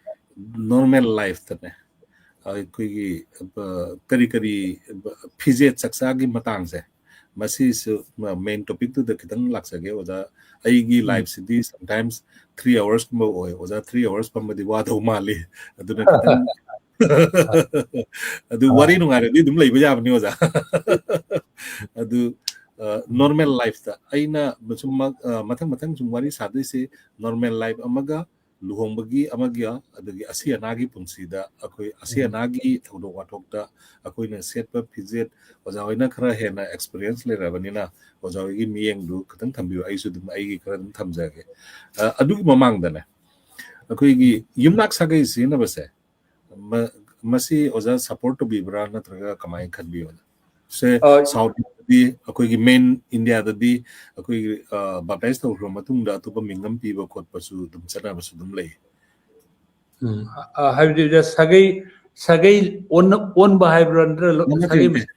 normal life tane akoi kari phije chaksa gi matang se masi main topic to the kitang laksage oda aigi life city sometimes 3 hours mo oda 3 hours pamadi wa do mali aduna kitang adu wari nungare di dum leiba yabni oda adu normal life ta aina matang sum wari sadai se normal life amaga luhongbagi amagia adagi asianagi punsida akoi asianagi thodo watokta akoi na setpa pizet ojaoina khara hena experience le rabanina ojaogi miyeng du katang thambiu aisu dum aigi khara dum thamjage adugi mamang dana akoi gi yumnak sagai sina base masi oja support to bibra na traga kamai khanbiu se south di akoi gi main India da di akoi baptize to from matung da to mingam pi ba khot pasu dum chana basu dum lei haibdi da sagai on ba haibran sagai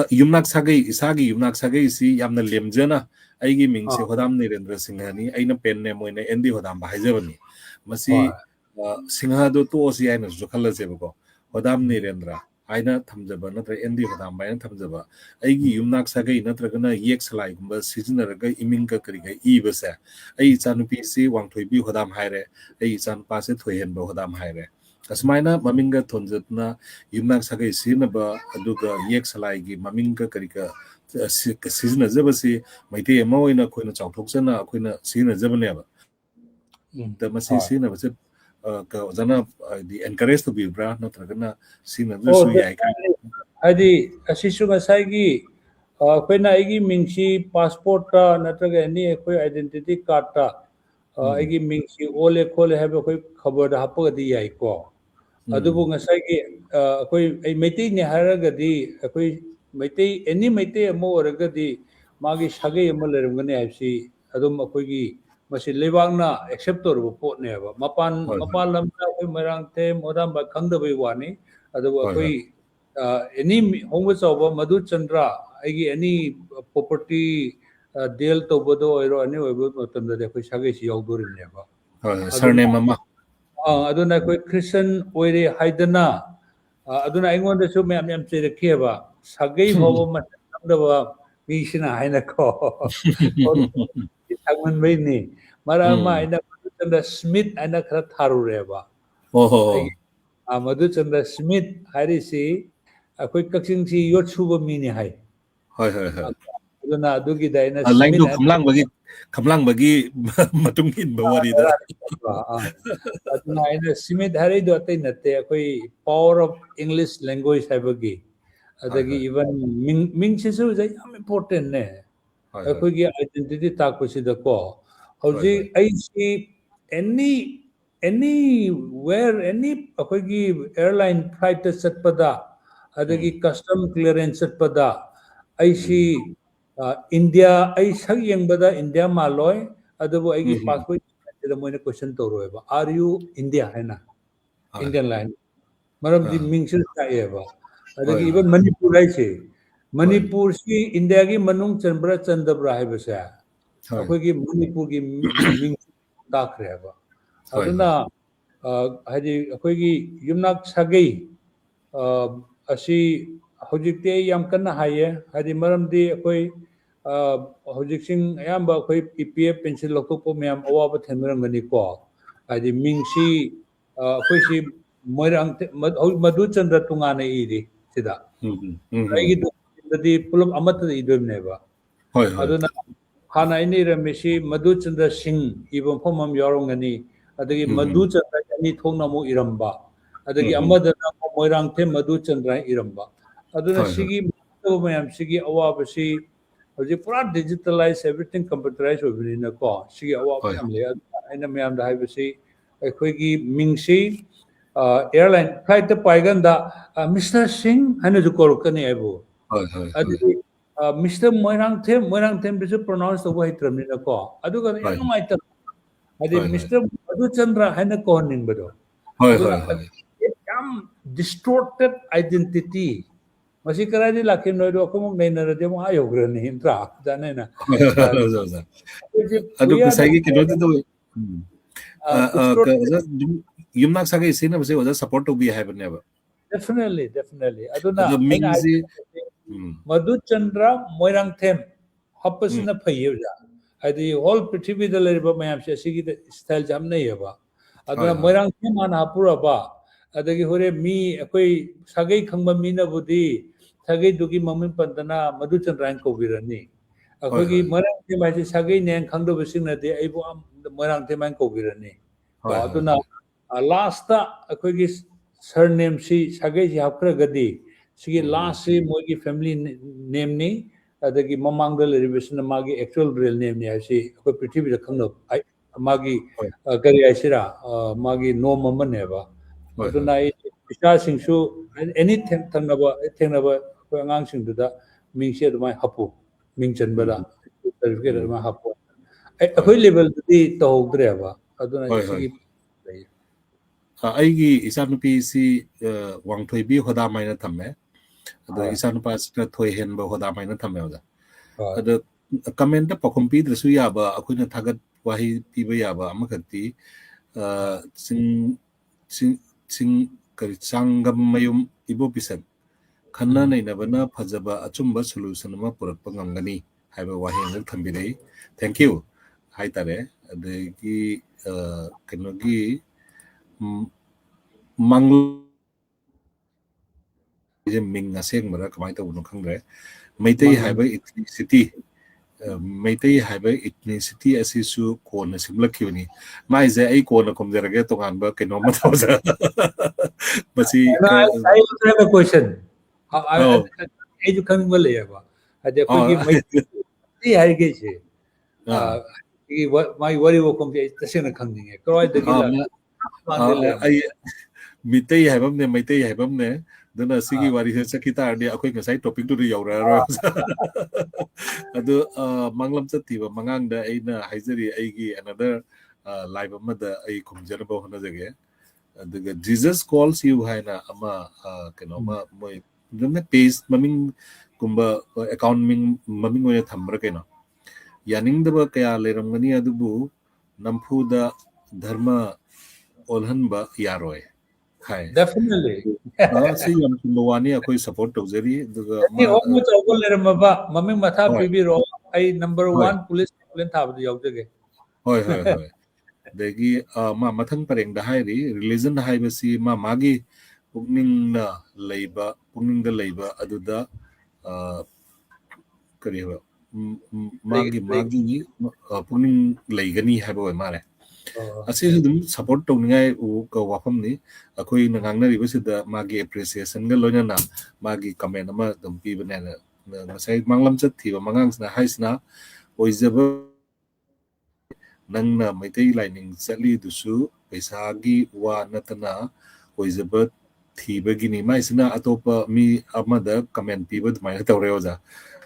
yumnak sagai isagi yumnak sagai si yamna lemjana aigi mingse hodam Nirendra Singha ni aina pen ne moina endi hodam ba haijabani masi Singha do to osi aina jo khalla je ko hodam Nirendra aina thamjaba natra endi hodam ba aina thamjaba aigi yumnak sagai natra gana yek salai gumba sijinaraga iming ka kari ga I basa ai chanupi si wangthoi bi hodam haire ai chan pa se thoyen ba hodam haire asmaina maminga thonjatna yumnak sagai sina ba aduga yek salai gi maminga kari ka sijina jabasi maite ma oina khoina chawthokjana khoina sina jabane ba da masi sina ba ka jana the encourage to be bra natragana sina su yai ka adi asisu ngasai gi khoina igi mingsi passport ta natraga ni khoi identity card ta ꯑꯩꯒꯤ ꯃꯤꯡꯁꯤ ꯑꯣꯜꯂꯦ ꯈꯣꯠꯂꯦ ꯍꯥꯏꯕ ꯑꯩꯈꯣꯏ ꯈꯕꯔꯗ ꯍꯥꯞꯄꯒꯗꯤ ꯌꯥꯏꯀꯣ ꯑꯗꯨꯕꯨ ꯉꯁꯥꯏꯒꯤ ꯑꯩꯈꯣꯏ ꯑꯩ ꯃꯩꯇꯩꯅꯦ ꯍꯥꯏꯔꯒꯗꯤ ꯑꯩꯈꯣꯏ ꯃꯩꯇꯩ ꯑꯦꯅꯤ ꯃꯩꯇꯩ ꯑꯃ ꯑꯣꯏꯔꯒꯗꯤ ꯃꯥꯒꯤ ꯁꯥꯒꯩ ꯑꯃ ꯂꯩꯔꯝꯒꯅꯤ ꯍꯥꯏꯕꯁꯤ ꯑꯗꯨꯝ ꯑꯩꯈꯣꯏꯒꯤ ꯃꯁꯤ ꯂꯩꯕꯥꯛꯅ ꯑꯦꯛꯁꯦꯞ ꯇꯧꯔꯕ ꯄꯣꯠꯅꯦꯕ ꯃꯄꯥꯟ ꯂꯝꯗ ꯑꯩꯈꯣꯏ ꯃꯣꯏꯔꯥꯡꯊꯦꯝ ꯍꯣꯗꯥꯝꯕ ꯈꯪꯗꯕꯩ ꯋꯥꯅꯤ ꯑꯗꯨꯕꯨ ꯑꯩꯈꯣꯏ ꯑꯦꯅꯤ ꯍꯣꯡꯕ ꯆꯥꯎꯕ ꯃꯙꯨꯆꯟꯗ꯭ꯔ ꯑꯩꯒꯤ ꯑꯦꯅꯤ ꯄ꯭ꯔꯣꯄꯔꯇꯤ ꯗꯦꯜ ꯇꯧꯕꯗ ꯑꯣꯏꯔꯣ ꯑꯅꯤ ꯑꯣꯏꯕ ꯃꯇꯝꯗꯗꯤ ꯑꯩꯈꯣꯏ ꯁꯥꯒꯩꯁꯤ ꯌꯥꯎꯗꯣꯔꯤꯕꯅꯦꯕ ꯁꯔꯅꯦꯝ ꯑꯃ ꯑꯗꯨꯅ ꯑꯩꯈꯣꯏ ꯈ꯭ꯔꯤꯁꯇꯟ ꯑꯣꯏꯔꯦ ꯍꯥꯏꯗꯅ ꯑꯗꯨꯅ ꯑꯩꯉꯣꯟꯗꯁꯨ ꯃꯌꯥꯝ ꯌꯥꯝ ꯆꯩꯔꯛꯈꯤꯑꯕ ꯁꯥꯒꯩ ꯐꯥꯎꯕ ꯃꯁꯛ ꯈꯪꯗꯕ ꯃꯤꯁꯤꯅ ꯍꯥꯏꯅꯀꯣ ꯊꯥꯡꯃꯟꯕꯩꯅꯤ ꯃꯔꯛ ꯑꯃ ꯑꯩꯅ ꯃꯙꯨꯆꯟꯗ꯭ꯔ ꯁ꯭ꯃꯤꯠ ꯍꯥꯏꯅ ꯈꯔ ꯊꯥꯔꯨꯔꯦꯕ ꯑꯩꯒꯤ ꯃꯙꯨꯆꯟꯗ꯭ꯔ ꯁ꯭ꯃꯤꯠ ꯍꯥꯏꯔꯤꯁꯤ ꯑꯩꯈꯣꯏ ꯀꯛꯆꯤꯡꯁꯤ ꯌꯣꯠ ꯁꯨꯕ ꯃꯤꯅꯤ ꯍꯥꯏ ꯑꯗꯨꯅ ꯑꯗꯨꯒꯤꯗ ꯑꯩꯅ ꯁ꯭ꯃꯤꯠ ꯈꯝꯂꯥꯡꯕꯒꯤ ꯃꯇꯨꯡ ꯏꯟꯕ ꯋꯥꯔꯤꯗ ꯑꯗꯨꯅ ꯑꯩꯅ ꯁ꯭ꯃꯤꯠ ꯍꯥꯏꯔꯤꯗꯣ ꯑꯇꯩ ꯅꯠꯇꯦ ꯑꯩꯈꯣꯏ ꯄꯥꯋꯔ ꯑꯣꯐ ꯏꯪꯂꯤꯁ ꯂꯦꯡꯒ꯭ꯋꯦꯖ ꯍꯥꯏꯕꯒꯤ ꯑꯗꯒꯤ ꯏꯚꯟ ꯃꯤꯡꯁꯤꯁꯨ ꯌꯥꯝ ꯏꯝꯄꯣꯔꯇꯦꯟꯅꯦ ꯑꯩꯈꯣꯏꯒꯤ ꯑꯥꯏꯗꯦꯟꯇꯤꯇꯤ ꯇꯥꯛꯄꯁꯤꯗꯀꯣ ꯍꯧꯖꯤꯛ ꯑꯩꯁꯤ ꯑꯦꯅꯤ ꯋꯦꯔ ꯑꯦꯅꯤ ꯑꯩꯈꯣꯏꯒꯤ ꯑꯦꯌꯔꯂꯥꯏꯟ ꯐ꯭ꯂꯥꯏꯠꯇ ꯆꯠꯄꯗ ꯑꯗꯒꯤ ꯀꯁꯇꯝ ꯀ꯭ꯂꯤꯌꯔꯦꯟꯁ ꯆꯠꯄꯗ ꯑꯩꯁꯤ ꯏꯟꯗꯤꯌꯥ ꯑꯩ ꯁꯛ ꯌꯦꯡꯕꯗ ꯏꯟꯗꯤꯌా ꯃꯥꯜꯂꯣꯏ ꯑꯗꯨꯕꯨ ꯑꯩꯒꯤ ꯄꯥꯁꯄꯣꯔꯠ ꯃꯣꯏꯅ ꯀꯣꯏꯁꯟ ꯇꯧꯔꯣꯏꯕ ꯑꯥꯔ ꯌꯨ ꯏꯟꯗꯤꯌꯥ ꯍꯥꯏꯅ ꯏꯟꯗꯤꯌꯟ ꯂꯥꯏꯟ ꯃꯔꯝꯗꯤ ꯃꯤꯡꯁꯨ ꯇꯥꯛꯑꯦꯕ ꯑꯗꯒꯤ ꯏꯚꯟ ꯃꯅꯤꯄꯨꯔ ꯍꯥꯏꯁꯦ ꯃꯅꯤꯄꯨꯔꯁꯤ ꯏꯟꯗꯤꯌꯥꯒꯤ ꯃꯅꯨꯡ ꯆꯟꯕ꯭ꯔꯥ ꯆꯟꯗꯕ꯭ꯔꯥ ꯍꯥꯏꯕꯁꯦ ꯑꯩꯈꯣꯏꯒꯤ ꯃꯅꯤꯄꯨꯔꯒꯤ ꯃꯤꯡ ꯇꯥꯛꯈ꯭ꯔꯦꯕ ꯑꯗꯨꯅ ꯍꯥꯏꯗꯤ ꯑꯩꯈꯣꯏꯒꯤ ꯌꯨꯝꯅꯥꯛ ꯁꯥꯒꯩ ꯑꯁꯤ ꯍꯧꯖꯤꯛꯇꯤ ꯑꯩ ꯌꯥꯝ ꯀꯟꯅ ꯍꯥꯏꯌꯦ ꯍꯥꯏꯗꯤ ꯃꯔꯝꯗꯤ ꯑꯩꯈꯣꯏ ꯍꯧꯖꯤꯛꯁꯤꯡ ꯑꯌꯥꯝꯕ ꯑꯩꯈꯣꯏ ꯄꯤ ꯄꯤ ꯑꯦꯐ ꯄꯦꯟꯁꯤꯜ ꯂꯧꯊꯣꯛꯄ ꯃꯌꯥꯝ ꯑꯋꯥꯕ ꯊꯦꯡꯅꯔꯝꯒꯅꯤꯀோ ꯍꯥꯏꯗꯤ ꯃꯤꯡꯁꯤ ꯑꯩꯈꯣꯏꯁꯤ ꯃꯙꯨꯆꯟꯗ꯭ꯔ ꯇꯣꯉꯥꯟꯅ ꯏꯔꯤ ꯁꯤꯗ ꯑꯩꯒꯤꯗꯗꯤ ꯄꯨꯂꯞ ꯑꯃꯠꯇꯗ ꯏꯗꯣꯏꯅꯦꯕ ꯑꯗꯨꯅ ꯍꯥꯟꯅ ꯑꯩꯅ ꯏꯔꯝꯃꯤꯁꯤ ꯃꯙꯨꯆꯟꯗ꯭ꯔ ꯁꯤꯡ ꯏꯕ ꯃꯐꯝ ꯑꯃ ꯌꯥꯎꯔꯝꯒꯅꯤ ꯑꯗꯒꯤ ꯃꯙꯨꯆꯟꯗ꯭ꯔ ꯑꯅꯤ ꯊꯣꯛꯅ ꯑꯃꯨꯛ ꯏꯔꯝꯕ ꯑꯗꯒꯤ ꯑꯃꯗꯅ ꯃꯣꯏꯔꯥꯡꯊꯦꯝ ꯃꯙꯨꯆꯟꯗ꯭ꯔ ꯏꯔꯝꯕ ꯑꯗꯨꯅ ꯁꯤꯒꯤ ꯃꯌꯥꯝꯁꯤꯒꯤ ꯑꯋꯥꯕꯁꯤ ꯍꯧꯖꯤꯛ ꯄꯨꯔꯥ ꯗꯤꯖꯤꯇꯦꯂꯥꯏꯁ ꯑꯦꯚ꯭ꯔꯤꯊꯤꯡ ꯀꯝꯄ꯭ꯌꯨꯇꯔꯥꯏꯁ ꯑꯣꯏꯕꯅꯤꯅꯀꯣ ꯁꯤꯒꯤ ꯑꯋꯥꯕ ꯌꯥꯝ ꯂꯩ ꯑꯩꯅ ꯃꯌꯥꯝꯗ ꯍꯥꯏꯕꯁꯤ ꯑꯩꯈꯣꯏꯒꯤ ꯃꯤꯡꯁꯤ ꯑꯦꯌꯔꯂꯥꯏꯟ ꯐ꯭ꯂꯥꯏꯠꯇ ꯄꯥꯏꯀꯥꯟꯗ ꯃꯤꯁꯇꯔ ꯁꯤꯡ ꯍꯥꯏꯅꯁꯨ ꯀꯧꯔꯛꯀꯅꯤ ꯑꯩꯕꯨ ꯑꯗꯨꯗꯤ ꯃꯤꯁꯇꯔ ꯃꯣꯏꯔꯥꯡꯊꯦꯝꯗꯨꯁꯨ ꯄ꯭ꯔꯣꯅꯥꯎꯟꯁ ꯇꯧꯕ ꯍꯩꯇ꯭ꯔꯕꯅꯤꯅꯀꯣ ꯑꯗꯨꯒ ꯌꯥꯝ ꯅꯨꯡꯉꯥꯏꯇꯕ ꯍꯥꯏꯗꯤ ꯃꯤꯁꯇꯔ ꯃꯙꯨꯆꯟꯗ꯭ꯔ ꯍꯥꯏꯅ ꯀꯧꯍꯟꯅꯤꯡꯕꯗꯣ ꯑꯗꯨꯅ ꯌꯥꯝ ꯗꯤꯁꯇꯣꯔꯇꯦꯠ ꯑꯥꯏꯗꯦꯟꯇꯤꯇꯤ ꯃꯁꯤ ꯀꯗꯥꯏꯗꯒꯤ ꯂꯥꯛꯈꯤꯕꯅꯣꯗꯣ ꯑꯩꯈꯣꯏꯃꯨꯛ ꯅꯩꯅꯔꯗꯤ ꯑꯃꯨꯛ ꯌꯧꯈ꯭ꯔꯅꯤ ꯅꯠꯇ꯭ꯔꯥ ꯖꯥꯅꯦꯅ ꯑꯗꯨ ꯉꯁꯥꯏꯒꯤ ꯀꯩꯅꯣꯗꯨꯗ ꯌꯨꯝꯅꯥꯛ ꯁꯥꯒꯩ ꯁꯤꯖꯤꯟꯅꯕꯁꯦ ꯑꯣꯖꯥ ꯁꯞꯄꯣꯔꯠ ꯇꯧꯕꯤ ꯍꯥꯏꯕꯅꯦꯕ ꯗꯦꯐꯤꯅꯦꯠꯂꯤ ꯑꯗꯨꯅ ꯑꯩꯅ ꯃꯙꯨꯆꯟꯗ꯭ꯔ ꯃꯣꯏꯔꯥꯡꯊꯦꯝ ꯍꯥꯞꯄꯁꯤꯅ ꯐꯩꯌꯦ ꯑꯣꯖꯥ ꯍꯥꯏꯗꯤ ꯍꯣꯜ ꯄ꯭ꯔꯤꯊꯤꯕꯤꯗ ꯂꯩꯔꯤꯕ ꯃꯌꯥꯝꯁꯦ ꯑꯁꯤꯒꯤ ꯁ꯭ꯇꯥꯏꯜꯁꯦ ꯌꯥꯝ ꯅꯩꯌꯦꯕ ꯑꯗꯨꯅ ꯃꯣꯏꯔꯥꯡꯊꯦꯝ ꯍꯥꯟꯅ ꯍꯥꯞꯄꯨꯔꯕ ꯑꯗꯒꯤ ꯍꯣꯔꯦꯟ ꯃꯤ ꯑꯩꯈꯣꯏ ꯁꯥꯒꯩ ꯈꯪꯕ ꯃꯤꯅꯕꯨꯗꯤ ꯁꯥꯒꯩꯗꯨꯒꯤ ꯃꯃꯤꯡ ꯄꯟꯗꯅ ꯃꯙꯨꯆꯟꯗ꯭ꯔ ꯍꯥꯏꯅ ꯀꯧꯕꯤꯔꯅꯤ ꯑꯩꯈꯣꯏꯒꯤ ꯃꯣꯏꯔꯥꯡꯊꯦꯝ ꯍꯥꯏꯁꯤ ꯁꯥꯒꯩꯅꯦ ꯈꯪꯗꯕꯁꯤꯡꯅꯗꯤ ꯑꯩꯕꯨ ꯃꯣꯏꯔꯥꯡꯊꯦꯝ ꯍꯥꯏꯅ ꯀꯧꯕꯤꯔꯅꯤ ꯑꯗꯨꯅ ꯂꯥꯁꯇ ꯑꯩꯈꯣꯏꯒꯤ ꯁꯔꯅꯦꯝꯁꯤ ꯁꯥꯒꯩꯁꯤ ꯍꯥꯞꯈ꯭ꯔꯒꯗꯤ ꯁꯤꯒꯤ ꯂꯥꯁꯁꯤ ꯃꯣꯏꯒꯤ ꯐꯦꯃꯤꯂꯤ ꯅꯦꯝꯅꯤ ꯑꯗꯒꯤ ꯃꯃꯥꯡꯗ ꯂꯩꯔꯤꯕꯁꯤꯅ ꯃꯥꯒꯤ ꯑꯦꯛꯆꯨअल ꯔꯤꯌꯦꯜ ꯅꯦꯝꯅꯤ ꯍꯥꯏꯕꯁꯤ ꯑꯩꯈꯣꯏ ꯄ꯭ꯔꯤꯊꯤꯕꯤꯗ ꯈꯪꯅꯕ ꯃꯥꯒꯤ ꯀꯔꯤ ꯍꯥꯏꯁꯤꯔꯥ ꯃꯥꯒꯤ ꯅꯣꯝ ꯑꯃꯅꯦꯕ ꯑꯗꯨꯅ ꯑꯩ ꯏꯆꯥꯁꯤꯡꯁꯨ ꯑꯦꯅꯤ ꯊꯦꯡꯅꯕ ꯑꯩꯈꯣꯏ ꯑꯉꯥꯡꯁꯤꯡꯗꯨꯗ ꯃꯤꯡꯁꯦ ꯑꯗꯨꯃꯥꯏꯅ ꯍꯥꯞꯄꯨ ꯃꯤꯡ ꯆꯟꯕꯗ ꯁꯥꯔꯇꯤꯐꯤꯀꯦꯠ ꯑꯗꯨꯃꯥꯏꯅ ꯍꯥꯞꯄꯨ ꯑꯩꯈꯣꯏ ꯂꯦꯚꯦꯜꯗꯗꯤ ꯇꯧꯍꯧꯗ꯭ꯔꯦꯕ ꯑꯗꯨꯅ ꯁꯤꯒꯤ ꯑꯩꯒꯤ ꯏꯆꯥꯅꯨꯄꯤꯁꯤ ꯋꯥꯡꯊꯣꯏꯕꯤ ꯍꯣꯗꯥꯝ ꯍꯥꯏꯅ ꯊꯝꯃꯦ ꯑꯗꯣ ꯏꯆꯥꯅꯨꯄꯥꯁꯤꯅ ꯊꯣꯏꯍꯦꯟꯕ ꯍꯣꯗꯥꯝ ꯍꯥꯏꯅ ꯊꯝꯃꯦ ꯑꯣꯖꯥ ꯑꯗꯣ ꯀꯃꯦꯟꯇ ꯄꯥꯎꯈꯨꯝ ꯄꯤꯗ꯭ꯔꯁꯨ ꯌꯥꯕ ꯑꯩꯈꯣꯏꯅ ꯊꯥꯒꯠ ꯋꯥꯍꯩ ꯄꯤꯕ ꯌꯥꯕ ꯑꯃꯈꯛꯇꯤ ꯀꯔꯤ ꯆꯥꯡꯒꯝꯃꯌꯨꯝ ꯏꯕꯣꯄꯤꯁꯟ ꯈꯟꯅ ꯅꯩꯅꯕꯅ ꯐꯖꯕ ꯑꯆꯨꯝꯕ ꯁꯣꯂꯨꯁꯟ ꯑꯃ ꯄꯨꯔꯛꯄ ꯉꯝꯒꯅꯤ ꯍꯥꯏꯕ ꯋꯥꯍꯩ ꯑꯃ ꯊꯝꯕꯤꯔꯛꯏ ꯊꯦꯡꯛꯌꯨ ꯍꯥꯏꯇꯥꯔꯦ ꯑꯗꯒꯤ ꯀꯩꯅꯣꯒꯤ ꯃꯤꯡ ꯑꯁꯦꯡꯕꯔ ꯀꯃꯥꯏꯅ ꯇꯧꯕꯅꯣ ꯈꯪꯗ꯭ꯔꯦ ꯃꯩꯇꯩ ꯍꯥꯏꯕ ꯏꯊꯅꯤꯁꯤꯇꯤ ꯃꯩꯇꯩ ꯍꯥꯏꯕ ꯏꯊꯅꯤꯁꯤꯇꯤ ꯑꯁꯤꯁꯨ ꯀꯣꯟꯅ ꯁꯦꯝꯂꯛꯈꯤꯕꯅꯤ ꯃꯥꯏꯁꯦ ꯑꯩ ꯀꯣꯟꯅ ꯈꯨꯝꯖꯔꯒꯦ ꯇꯣꯉꯥꯟꯕ ꯀꯩꯅꯣꯝꯃ ꯇꯧꯖ ꯃꯁꯤ ꯀꯣꯏꯁꯟ ꯑꯩꯁꯨ ꯈꯪꯅꯤꯡꯕ ꯂꯩꯌꯦꯕ ꯍꯥꯏꯗꯤ ꯑꯩꯈꯣꯏꯒꯤ Meitei ꯍꯥꯏꯔꯤꯈꯩꯁꯦ 이 마이 와리 워컴 제 तसे는 강닝에 그러이더기 라 만들래 ai mitai haibamne maitai haibamne duna sigi wari se sakita adi akoi ngasai topic tu yaura ro adu manglam chati ba mangang da aina haizari aigi another live amada ai khumjana ba hona jage aduga Jesus calls you haina ama keno ma moi dunne page maming kumba account maming oya thambra keno yaning da ba kaya leramgani adubu nampuda dharma olhanba yaroy hai definitely si yam lowani akoi support tawjari duga ni omo chawgol lermaba maming matha Hoi. pibiro ai number Hoi. 1 police complaint thabdu yawjage hoi hoi hoi degi ma mathang pareng da hai ri religion da hai basi ma magi pukning na leiba pukning da leiba aduda kari ba magi pukning leigani hai ba mare asi dum support tawningai u ka wafam ni akoi na ngangna ri basida magi appreciation ga loina na magi comment ama dum pi bane na ngasai manglam chat thi ba mangang na haisna oizaba nangna maitai lining chali dusu paisagi wa natana oizaba thiba gini maisna atopa mi amada comment pi ba mai tawre oja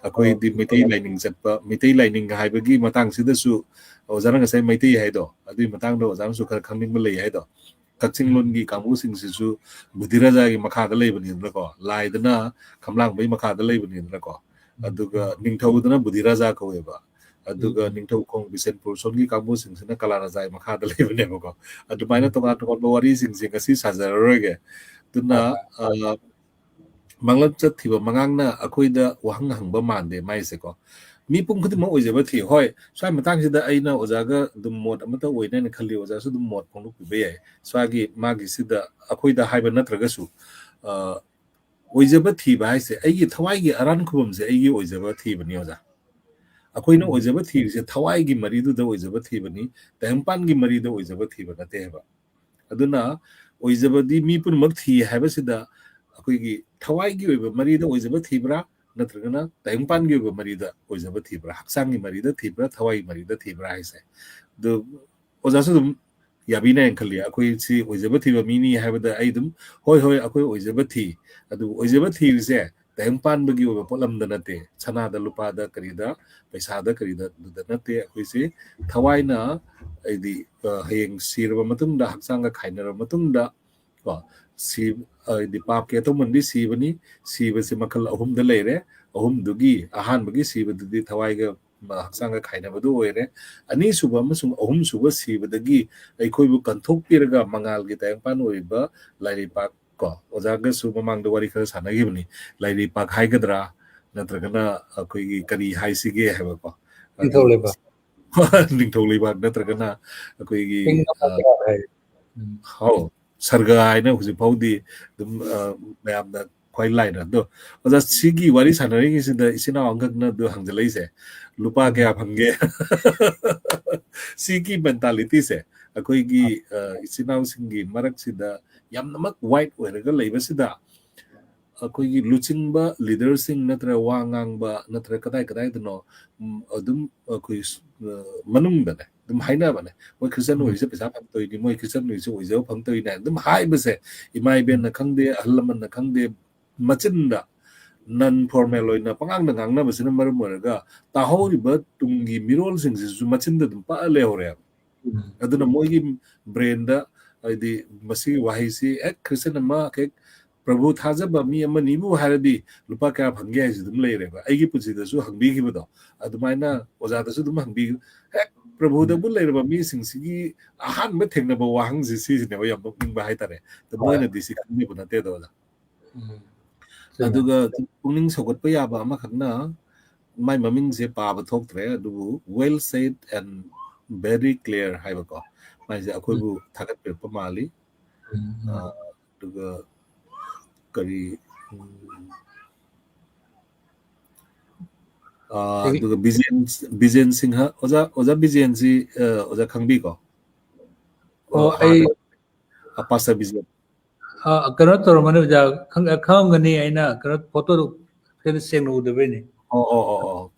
akoi di maitai lining chatpa maitai lining haibagi matang sidasu ozana ngasai maitai haido adui matang do ozana su khar khangning ma lei haido kakching lon gi kamu sing sisu budiraja gi makha da lei bani ko lai dana khamlang bai makha da lei bani ko aduga ningthau dana budiraja ko eba aduga ningthau kong bisenpur son gi kamu sing sina kalana jai makha da lei bani ko adu maina to to ko wari sing sing asi sajaroroge tuna manglam chat thiba mangangna akoida wahang hangba mande maise ko mi pum khudi mo oje ba thi hoi swai matang sida aina ojaga dum mod amata oina ne khali oja su dum mod pong lu be ai swagi magi sida akoida haiba natraga su oje ba thi ba haise aigi thawai gi aran khubum se aigi oje ba thi bani oja akoina oje ba thi se thawai gi mari du da oje ba thi bani tahimpan gi mari da oje ba thi ba na te ba aduna oje ba di mi pun mak thi haiba sida akoigi thawai gi oiba mari da oje ba thi bra natragana taimpan gi marida oizaba thibra haksangi marida thibra thawai marida thibra haise do ojasu dum yabina enkali akoi si oizaba thiba mini habada aidum hoi hoi akoi oizaba thi adu oizaba thi se taimpan bagi oba polam da nate chana da lupa da karida paisa da karida da nate akoi si thawai na aidi hayeng sirba matung da haksanga khainara matung da ko si di pap ke to mandi si bani si basi makal ahum da leire ahum dugi ahan bagi si badudi thawai ga haksang ga khaina badu oire ani suba masung ahum suba si badagi aikoi bu kanthok pirga mangal gi tayang pan oiba lairi pak ko ojaga suba mang da wari khara sanagi bani lairi pak hai gadra natragana akoi gi kari hai sige heba ko intholeba ningtholeba natragana akoi gi how sarga aina huji paudi dum mayam da khoi lai na do oja sigi wari sanari gi sida isina angak na do hangjlai se lupa kya phangge sigi mentality se akoi gi isina singi marak sida yam namak white oiraga leiba sida akoi gi luchingba leader sing natra wangang ba natra kadai kadai dno adum akoi manung da dum haina bane moi christian oi se pesa phang toi ni moi christian oi se oi je phang toi na dum hai ba se imai ben na khangde ahlaman na khangde machin da non formal oi na pangang na ngang na ba sina mar ga ta hori ba tungi mirol sing su machin da dum pa le hore aduna moi gi brain da di masi wahi si ek christian ma ke prabhu thaja ba mi ama ni bu haradi lupa ka phangge ai dum le re ba ai gi puji da su hangbi gi ba do adumaina oja da su dum hangbi प्रभु द बुल लेरबा मी सिंसिगी आहान में थेंगना बा वाहंग जिसि ने बा यम निंग बा हाइतारे त मोइना दिसि खनि बुना ते दो अदुगा पुनिंग सगत प याबा मा खना माइ ममिंग जे पाबा थोकत्रे अदु well said and very clear हाइबा को माइ जे अखोय बु थागत पे प माली अदुगा करी अदुगा बिजेन सिंह ओजा बिजेन जी ओजा खंगबी को ai पासा बिजेन कनो तोर मने जा खंगनी आइना कनो फोटो फेन सेंग नु देबे नि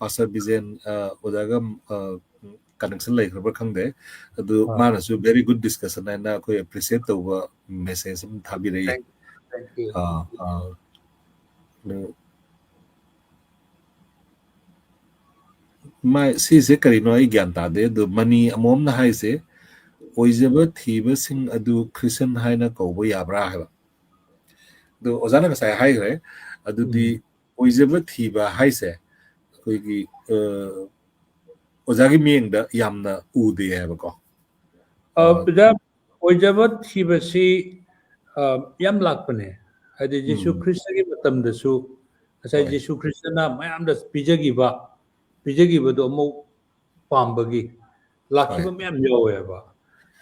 पासा बिजेन ओजागा connection ꯂꯩꯈ꯭ꯔꯕ ꯈꯪꯗꯦ ꯑꯗꯨ ꯃꯥꯅꯁꯨ very good discussion ꯍꯥꯏꯅ ꯑꯩꯈꯣꯏ appreciate ꯇꯧꯕ message ꯑꯃ ꯊꯥꯕꯤꯔꯛꯏ Thank you. ꯃꯥꯏ ꯁꯤꯁꯦ ꯀꯔꯤꯅꯣ ꯑꯩ ꯒ꯭ꯌꯥꯟ ꯇꯥꯗꯦ ꯑꯗꯨ ꯃꯅꯤ ꯑꯃꯣꯝꯅ ꯍꯥꯏꯁꯦ ꯑꯣꯏꯖꯕ ꯊꯤꯕꯁꯤꯡ ꯑꯗꯨ ꯈ꯭ꯔꯤꯁꯇꯟ ꯍꯥꯏꯅ ꯀꯧꯕ ꯌꯥꯕ꯭ꯔꯥ ꯍꯥꯏꯕ ꯑꯗꯨ ꯑꯣꯖꯥꯅ ꯉꯁꯥꯏ ꯍꯥꯏꯈ꯭ꯔꯦ ꯑꯗꯨꯗꯤ ꯑꯣꯏꯖꯕ ꯊꯤꯕ ꯍꯥꯏꯁꯦ ꯑꯩꯈꯣꯏꯒꯤ ꯑꯣꯖꯥꯒꯤ ꯃꯤꯠꯌꯦꯡꯗ ꯌꯥꯝꯅ ꯎꯗꯦ ꯍꯥꯏꯕꯀꯣ ꯑꯣꯏꯖꯕ ꯊꯤꯕꯁꯤ ꯌꯥꯝ ꯂꯥꯛꯄꯅꯦ ꯍꯥꯏꯗꯤ ꯖꯤꯁꯨ ꯈ꯭ꯔꯤꯁꯇꯒꯤ ꯃꯇꯝꯗꯁꯨ ꯉꯁꯥꯏ ꯖꯤꯁꯨ ꯈ꯭ꯔꯤꯁꯇꯅ ꯃꯌꯥꯝꯗ ꯄꯤꯖꯈꯤꯕꯗꯣ ꯑꯃꯨꯛ ꯄꯥꯝꯕꯒꯤ ꯂꯥꯛꯈꯤꯕ ꯃꯌꯥꯝ ꯌꯥꯎꯋꯦꯕ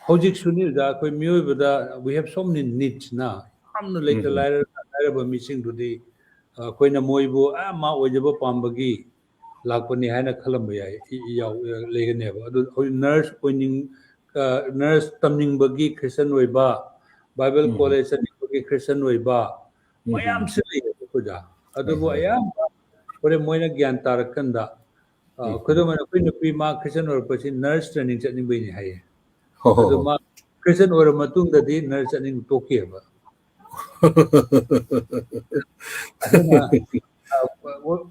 ꯍꯧꯖꯤꯛꯁꯨꯅꯤꯗ ꯑꯩꯈꯣꯏ ꯃꯤꯑꯣꯏꯕꯗ ꯋꯤ ꯍꯦꯞ ꯁꯣ ꯃꯦꯅꯤ ꯅꯤꯗꯁꯅ ꯌꯥꯝꯅ ꯂꯩꯇ ꯂꯥꯏꯔꯕ ꯃꯤꯁꯤꯡꯗꯨꯗꯤ ꯑꯩꯈꯣꯏꯅ ꯃꯣꯏꯕꯨ ꯃꯥ ꯑꯣꯏꯖꯕ ꯄꯥꯝꯕꯒꯤ ꯂꯥꯛꯄꯅꯤ ꯍꯥꯏꯅ ꯈꯜꯂꯝꯕ ꯂꯩꯒꯅꯦꯕ ꯑꯗꯨ ꯍꯧꯖꯤꯛ ꯅꯔꯁ ꯇꯝꯅꯤꯡꯕꯒꯤ ꯈ꯭ꯔꯤꯁꯇꯟ ꯑꯣꯏꯕ ꯕꯥꯏꯕꯜ ꯀꯣꯂꯦꯖ ꯆꯠꯅꯤꯡꯕꯒꯤ ꯈ꯭ꯔꯤꯁꯇꯟ ꯑꯣꯏꯕ ꯃꯌꯥꯝꯁꯨ ꯂꯩꯌꯦꯕ ꯑꯩꯈꯣꯏꯗ ꯑꯗꯨꯕꯨ ꯑꯌꯥꯝꯕ ꯍꯣꯔꯦꯟ ꯃꯣꯏꯅ ꯒ꯭ꯌꯥꯟ ꯇꯥꯔꯀꯥꯟꯗ ꯈꯨꯗꯝ ꯑꯣꯏꯅ ꯑꯩꯈꯣꯏ ꯅꯨꯄꯤ ꯃꯥ ꯈ꯭ꯔꯤꯁꯇꯟ ꯑꯣꯏꯔꯛꯄꯁꯤ ꯅꯔꯁ ꯇ꯭ꯔꯦꯅꯤꯡ ꯆꯠꯅꯤꯡꯕꯩꯅꯤ ꯍꯥꯏꯌꯦ ꯑꯗꯨ ꯃꯥ ꯈ꯭ꯔꯤꯁꯇꯟ ꯑꯣꯏꯔ ꯃꯇꯨꯡꯗꯗꯤ ꯅꯔꯁ ꯆꯠꯅꯤꯡ ꯇꯣꯛꯈꯤꯑꯕ ꯑꯗꯨꯅ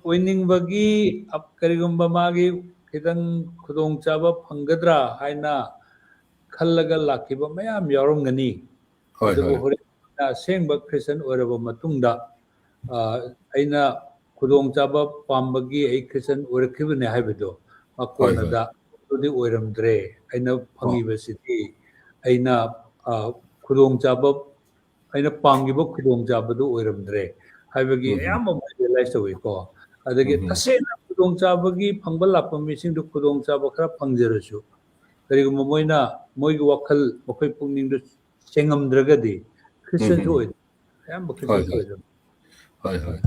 ꯑꯣꯏꯅꯤꯡꯕꯒꯤ ꯀꯔꯤꯒꯨꯝꯕ ꯃꯥꯒꯤ ꯈꯤꯇꯪ ꯈꯨꯗꯣꯡꯆꯥꯕ ꯐꯪꯒꯗ꯭ꯔꯥ ꯍꯥꯏꯅ ꯈꯜꯂꯒ ꯂꯥꯛꯈꯤꯕ ꯃꯌꯥꯝ ꯌꯥꯎꯔꯝꯒꯅꯤ ꯑꯗꯨꯕꯨ ꯍꯣꯔꯦꯟ ꯑꯁꯦꯡꯕ ꯈ꯭ꯔꯤꯁꯇꯟ ꯑꯣꯏꯔꯕ ꯃꯇꯨꯡꯗ ꯑꯩꯅ ꯈꯨꯗꯣꯡꯆꯥꯕ ꯄꯥꯝꯕꯒꯤ ꯑꯩ ꯈ꯭ꯔꯤꯁꯇꯟ ꯑꯣꯏꯔꯛꯈꯤꯕꯅꯦ ꯍꯥꯏꯕꯗꯣ ꯃꯀꯣꯟꯅꯗ ꯑꯗꯨꯗꯤ ꯑꯣꯏꯔꯝꯗ꯭ꯔꯦ ꯑꯩꯅ ꯐꯪꯉꯤꯕꯁꯤꯗꯤ ꯑꯩꯅ ꯈꯨꯗꯣꯡꯆꯥꯕ ꯑꯩꯅ ꯄꯥꯝꯈꯤꯕ ꯈꯨꯗꯣꯡꯆꯥꯕꯗꯨ ꯑꯣꯏꯔꯝꯗ꯭ꯔꯦ ꯍꯥꯏꯕꯒꯤ ꯑꯌꯥꯝꯕ ꯔꯤꯌꯦꯂꯥꯏꯁ ꯇꯧꯋꯤꯀꯣ ꯑꯗꯒꯤ ꯇꯁꯦꯡꯅ ꯈꯨꯗꯣꯡꯆꯥꯕꯒꯤ ꯐꯪꯕ ꯂꯥꯛꯄ ꯃꯤꯁꯤꯡꯗꯨ ꯈꯨꯗꯣꯡꯆꯥꯕ ꯈꯔ ꯐꯪꯖꯔꯁꯨ ꯀꯔꯤꯒꯨꯝꯕ ꯃꯣꯏꯅ ꯃꯣꯏꯒꯤ ꯋꯥꯈꯜ ꯃꯈꯣꯏ ꯄꯨꯛꯅꯤꯡꯗꯨ ꯁꯦꯡꯉꯝꯗ꯭ꯔꯒꯗꯤ ꯈ꯭ꯔꯤꯁꯇꯟꯁꯨ ꯑꯣꯏꯗꯦ ꯑꯌꯥꯝꯕ ꯈ꯭ꯔꯤꯁꯇꯟꯁꯨ ꯑꯣꯏꯗꯕ ꯍꯣꯏ ꯍꯣꯏ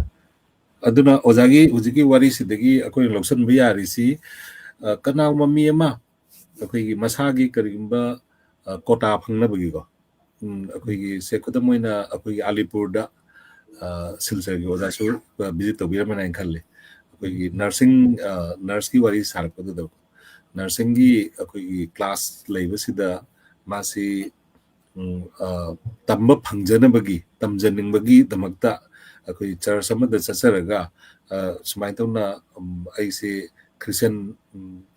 ꯑꯗꯨꯅ ꯑꯣꯖꯥꯒꯤ ꯍꯧꯖꯤꯛꯀꯤ ꯋꯥꯔꯤꯁꯤꯗꯒꯤ ꯑꯩꯈꯣꯏꯅ ꯂꯧꯁꯤꯟꯕ ꯌꯥꯔꯤꯁꯤ ꯀꯅꯥꯒꯨꯝꯕ ꯃꯤ ꯑꯃ ꯑꯩꯈꯣꯏꯒꯤ ꯃꯁꯥꯒꯤ ꯀꯔꯤꯒꯨꯝꯕ ꯀꯣꯇꯥ ꯐꯪꯅꯕꯒꯤꯀꯣ ꯑꯩꯈꯣꯏꯒꯤ ꯁꯦ ꯈꯨꯗꯝ ꯑꯣꯏꯅ ꯑꯩꯈꯣꯏꯒꯤ ꯑꯂꯤꯄꯨꯔꯗ ꯁꯤꯜꯆꯔꯒꯤ ꯑꯣꯖꯥꯁꯨ ꯚꯤꯖꯤꯠ ꯇꯧꯕꯤꯔꯝꯃꯦꯅ ꯍꯥꯏꯅ ꯈꯜꯂꯤ ꯑꯩꯈꯣꯏꯒꯤ ꯅꯔꯁꯀꯤ ꯋꯥꯔꯤ ꯁꯥꯔꯛꯄꯗꯨꯗ ꯅꯔꯁꯤꯡꯒꯤ ꯑꯩꯈꯣꯏꯒꯤ ꯀ꯭ꯂꯥꯁ ꯂꯩꯕꯁꯤꯗ ꯃꯥꯁꯤ ꯇꯝꯕ ꯐꯪꯖꯅꯕꯒꯤ ꯇꯝꯖꯅꯤꯡꯕꯒꯤꯗꯃꯛꯇ ꯑꯩꯈꯣꯏ ꯆꯔꯆ ꯑꯃꯗ ꯆꯠꯆꯔꯒ ꯁꯨꯃꯥꯏꯅ ꯇꯧꯅ ꯑꯩꯁꯦ ꯈ꯭ꯔꯤꯁꯇꯟ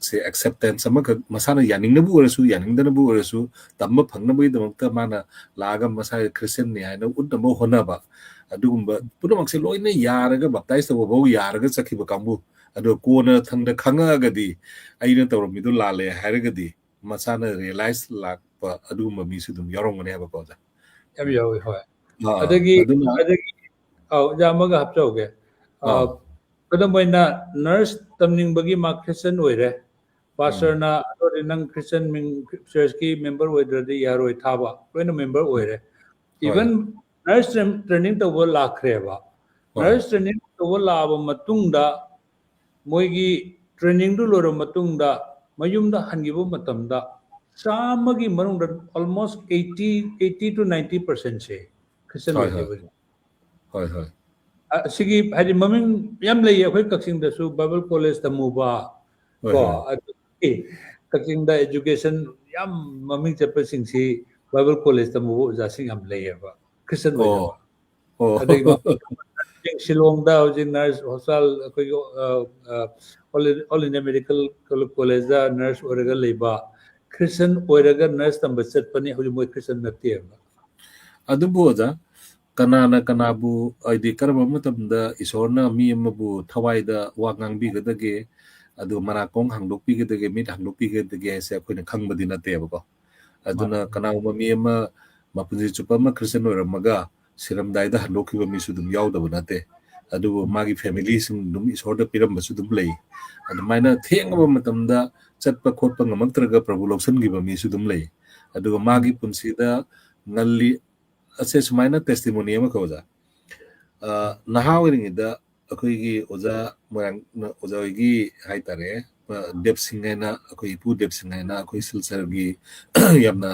ꯁꯦ ꯑꯦꯛꯁꯦꯞꯇꯦꯟꯁ ꯑꯃꯈꯛ ꯃꯁꯥꯅ ꯌꯥꯅꯤꯡꯅꯕꯨ ꯑꯣꯏꯔꯁꯨ ꯌꯥꯅꯤꯡꯗꯅꯕꯨ ꯑꯣꯏꯔꯁꯨ ꯇꯝꯕ ꯐꯪꯅꯕꯒꯤꯗꯃꯛꯇ ꯃꯥꯅ ꯂꯥꯛꯑꯒ ꯃꯁꯥꯒꯤ ꯈ꯭ꯔꯤꯁꯇꯟꯅꯤ ꯍꯥꯏꯅ ꯎꯠꯅꯕ ꯍꯣꯠꯅꯕ ꯑꯗꯨꯒꯨꯝꯕ ꯄꯨꯝꯅꯃꯛꯁꯦ ꯂꯣꯏꯅ ꯌꯥꯔꯒ ꯕꯞꯇꯥꯏꯁ ꯇꯧꯕ ꯐꯥꯎ ꯌꯥꯔꯒ ꯆꯠꯈꯤꯕ ꯀꯥꯡꯕꯨ ꯑꯗꯣ ꯀꯣꯟꯅ ꯊꯪꯗ ꯈꯪꯉꯛꯑꯒꯗꯤ ꯑꯩꯅ ꯇꯧꯔꯝꯃꯤꯗꯣ ꯂꯥꯜꯂꯦ ꯍꯥꯏꯔꯒꯗꯤ ꯃꯁꯥꯅ ꯔꯤꯌꯦꯂꯥꯏꯁ ꯂꯥꯛꯄ ꯑꯗꯨꯒꯨꯝꯕ ꯃꯤꯁꯨ ꯑꯗꯨꯝ ꯌꯥꯎꯔꯝꯒꯅꯤ ꯍꯥꯏꯕꯀꯣ ꯑꯣꯖꯥ ꯌꯥꯝ ꯌꯥꯎꯋꯤ ꯍꯣꯏ ꯑꯗꯒꯤ ꯑꯣꯖꯥ ꯑꯃꯒ ꯍꯥꯞꯆꯧꯒꯦ ꯈꯨꯗꯝ ꯑꯣꯏꯅ ꯅꯔꯁ ꯇꯝꯅꯤꯡꯕꯒꯤ ꯃꯥ ꯈ꯭ꯔꯤꯁꯇꯟ ꯑꯣꯏꯔꯦ ꯄꯥꯁꯇꯔꯅ ꯑꯗꯨꯗꯤ ꯅꯪ ꯈ꯭ꯔꯤꯁꯇꯟ ꯆꯔꯆꯀꯤ ꯃꯦꯝꯕꯔ ꯑꯣꯏꯗ꯭ꯔꯗꯤ ꯌꯥꯔꯣꯏ ꯊꯥꯕ ꯂꯣꯏꯅ ꯃꯦꯝꯕꯔ ꯑꯣꯏꯔꯦ ꯏꯚꯟ ꯅꯔꯁ ꯇ꯭ꯔꯦꯅꯤꯡ ꯇꯧꯕ ꯂꯥꯛꯈ꯭ꯔꯦꯕ ꯅꯔꯁ ꯇ꯭ꯔꯦꯅꯤꯡ ꯇꯧꯕ ꯂꯥꯛꯑꯕ ꯃꯇꯨꯡꯗ ꯃꯣꯏꯒꯤ ꯇ꯭ꯔꯦꯅꯤꯡꯗꯨ ꯂꯣꯏꯔꯕ ꯃꯇꯨꯡꯗ ꯃꯌꯨꯝꯗ ꯍꯟꯈꯤꯕ ꯃꯇꯝꯗ ꯆꯥꯝꯃꯒꯤ ꯃꯅꯨꯡꯗ ꯑꯣꯜꯃꯣꯁ 80 to 90% ꯈ꯭ꯔꯤꯁꯇꯟ ꯑꯣꯏꯈꯤꯕꯅꯤ ꯑꯁꯤꯒꯤ ꯍꯥꯏꯗꯤ ꯃꯃꯤꯡ ꯌꯥꯝ ꯂꯩꯌꯦ ꯑꯩꯈꯣꯏ ꯀꯛꯆꯤꯡꯗꯁꯨ ꯕꯥꯏꯕꯜ ꯀꯣꯂꯦꯖ ꯇꯝꯃꯨꯕ ꯀꯣ ꯑꯗꯨꯗꯒꯤ ꯀꯛꯆꯤꯡꯗ ꯏꯖꯨꯀꯦꯁꯟ ꯌꯥꯝ ꯃꯃꯤꯡ ꯆꯠꯄꯁꯤꯡꯁꯤ ꯕꯥꯏꯕꯜ ꯀꯣꯂꯦꯖ ꯇꯝꯃꯨꯕ ꯑꯣꯖꯥꯁꯤꯡ ꯌꯥꯝ ꯂꯩꯌꯦꯕ ꯈ꯭ꯔꯤꯁꯇꯟ ꯑꯣꯏꯗꯕ ꯑꯗꯒꯤ ꯁꯤꯂꯣꯡꯗ ꯍꯧꯖꯤꯛ ꯅꯔꯁ ꯍꯣꯁꯄꯤꯇꯥꯜ ꯑꯩꯈꯣꯏꯒꯤ ꯑꯣꯜ ꯏꯟꯗꯤꯌꯥ ꯃꯦꯗꯤꯀꯦꯜ ꯀꯣꯂꯦꯖꯗ ꯅꯔꯁ ꯑꯣꯏꯔꯒ ꯂꯩꯕ ꯈ꯭ꯔꯤꯁꯇꯟ ꯑꯣꯏꯔꯒ ꯅꯔꯁ ꯇꯝꯕ ꯆꯠꯄꯅꯤ ꯍꯧꯖꯤꯛ ꯃꯣꯏ ꯈ꯭ꯔꯤꯁꯇꯟ ꯅꯠꯇꯦꯕ ꯑꯗꯨꯕꯨ ꯑꯣꯖꯥ ꯀꯅꯥꯅ ꯀꯅꯥꯕꯨ ꯍꯥꯏꯗꯤ ꯀꯔꯝꯕ ꯃꯇꯝꯗ ꯏꯁꯣꯔꯅ ꯃꯤ ꯑꯃꯕꯨ ꯊꯋꯥꯏꯗ ꯋꯥ ꯉꯥꯡꯕꯤꯒꯗꯒꯦ ꯑꯗꯨꯒ ꯃꯅꯥꯀꯣꯡ ꯍꯥꯡꯗꯣꯛꯄꯤꯒꯗꯒꯦ ꯃꯤꯠ ꯍꯥꯡꯗꯣꯛꯄꯤꯒꯗꯒꯦ ꯍꯥꯏꯁꯦ ꯑꯩꯈꯣꯏꯅ ꯈꯪꯕꯗꯤ ꯅꯠꯇꯦꯕꯀꯣ ꯑꯗꯨꯅ ꯀꯅꯥꯒꯨꯝꯕ ꯃꯤ ꯑꯃ ꯃꯄꯨꯟꯁꯤ ꯆꯨꯞꯄ ꯑꯃ ꯈ꯭ꯔꯤꯁꯇꯟ ꯑꯣꯏꯔꯝꯃꯒ ꯁꯤꯔꯝꯗꯥꯏꯗ ꯍꯟꯗꯣꯛꯈꯤꯕ ꯃꯤꯁꯨ ꯑꯗꯨꯝ ꯌꯥꯎꯗꯕ ꯅꯠꯇꯦ ꯑꯗꯨꯕꯨ ꯃꯥꯒꯤ ꯐꯦꯃꯤꯂꯤꯁꯤꯡ ꯑꯗꯨꯝ ꯏꯁꯣꯔꯗ ꯄꯤꯔꯝꯕꯁꯨ ꯑꯗꯨꯝ ꯂꯩ ꯑꯗꯨꯃꯥꯏꯅ ꯊꯦꯡꯉꯕ ꯃꯇꯝꯗ ꯆꯠꯄ ꯈꯣꯠꯄ ꯉꯝꯃꯛꯇ꯭ꯔꯒ ꯄ꯭ꯔꯚꯨ ꯂꯧꯁꯤꯟꯈꯤꯕ ꯃꯤꯁꯨ ꯑꯗꯨꯝ ꯂꯩ ꯑꯗꯨꯒ ꯃꯥꯒꯤ ꯄꯨꯟꯁꯤꯗ ꯉꯜꯂꯤ ꯑꯁꯦ ꯁꯨꯃꯥꯏꯅ ꯇꯦꯁꯇꯤꯃꯣꯅꯤ ꯑꯃ ꯑꯣꯖꯥ ꯅꯍꯥ ꯑꯣꯏꯔꯤꯉꯩꯗ ꯑꯩꯈꯣꯏꯒꯤ ꯑꯣꯖꯥ ꯃꯣꯏꯔꯥꯡ ꯑꯣꯖꯥ ꯍꯣꯏꯒꯤ ꯍꯥꯏꯇꯥꯔꯦ ꯗꯦꯞꯁꯤꯡ ꯍꯥꯏꯅ ꯑꯩꯈꯣꯏ ꯏꯄꯨ ꯗꯦꯞꯁꯤꯡ ꯍꯥꯏꯅ ꯑꯩꯈꯣꯏ ꯁꯤꯜꯆꯔꯒꯤ ꯌꯥꯝꯅ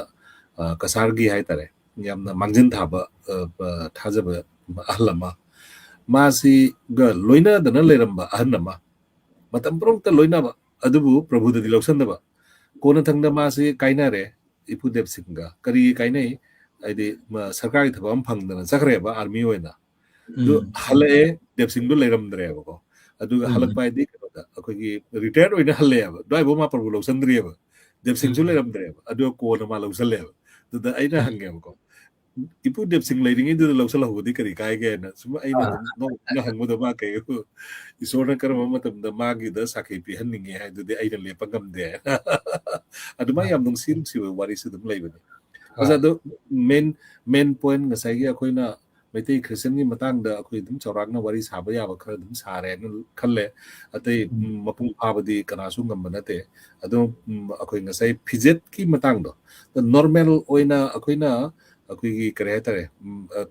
ꯀꯁꯥꯔꯒꯤ ꯍꯥꯏꯇꯥꯔꯦ ꯌꯥꯝꯅ ꯃꯥꯡꯖꯤꯟ ꯊꯥꯕ ꯊꯥꯖꯕ ꯑꯍꯜ ꯑꯃ ꯃꯥꯁꯤꯒ ꯂꯣꯏꯅꯗꯅ ꯂꯩꯔꯝꯕ ꯑꯍꯜ ꯑꯃ ꯃꯇꯝ ꯄꯨꯝꯅꯃꯛꯇ ꯂꯣꯏꯅꯕ ꯑꯗꯨꯕꯨ ꯄ꯭ꯔꯚꯨꯗꯗꯤ ꯂꯧꯁꯟꯗꯕ कोना थंगदा मासे काइनारे इपुदेव सिंगा करी काइनै आइदि सरकारी थबक अम फंगदना चखरेबा आर्मी ओइना दु हलए देवसिंग दु लेरमद्रेबको अदुगा हलक पाइदि कदा अखोगी रिटायर्ड ओइना हललेबा दाइबो मा प्रभु लौसंद्रियबा देवसिंग सु लेरमद्रेबा अदु कोना मा लौसलेबा दुदा आइना हंगेबको इपु देवसिंग लेरिंग इदु लौसलहुदी करी काइगेना सुमा आइना नो ना हंगबदा मा कय इsoना करम मतमदा मागी द साखै पिहन्निंगे हाइदुदि आइना लेपगमदे अदुमा याम नुंसिम सिबो वारी सुदम लेबने अजादो मेन पॉइंट ngसाइगी अखोइना मैतै क्रिश्चियन की मतंग दा अखोइ दुम चौरागना वारी साबा याबा खर दुम सारे खल्ले अतै मपुंग फाबदी कनासु ngamba nate अदो अखोइ ngसाइ फिजेट की मतंग दो द नॉर्मल ओइना अखोइना अखोइगी करे तरे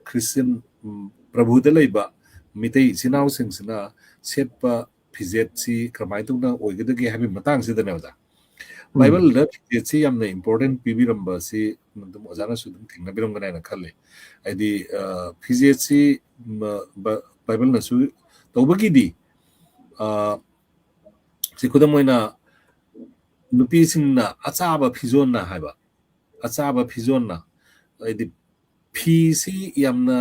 क्रिश्चियन प्रभु द लेबा मितै सिनाउ सिंगसना सेटपा फिजेट सी क्रमाइ तुना ओइगदगे हाबि मतंग सिदने वदा बाइबल दा फिजेट सी यामना इंपोर्टेंट पिबिरम्बा सी मदम अजाना सुदम थिंगना बिरमगना ना खल्ले आइदि फिजेट सी बाइबल नसु तौबगिदी सी खुदम ओइना नुपी सिंगना अचाबा फिजोन ना हाबा अचाबा फिजोन ना आइदि फी सी यामना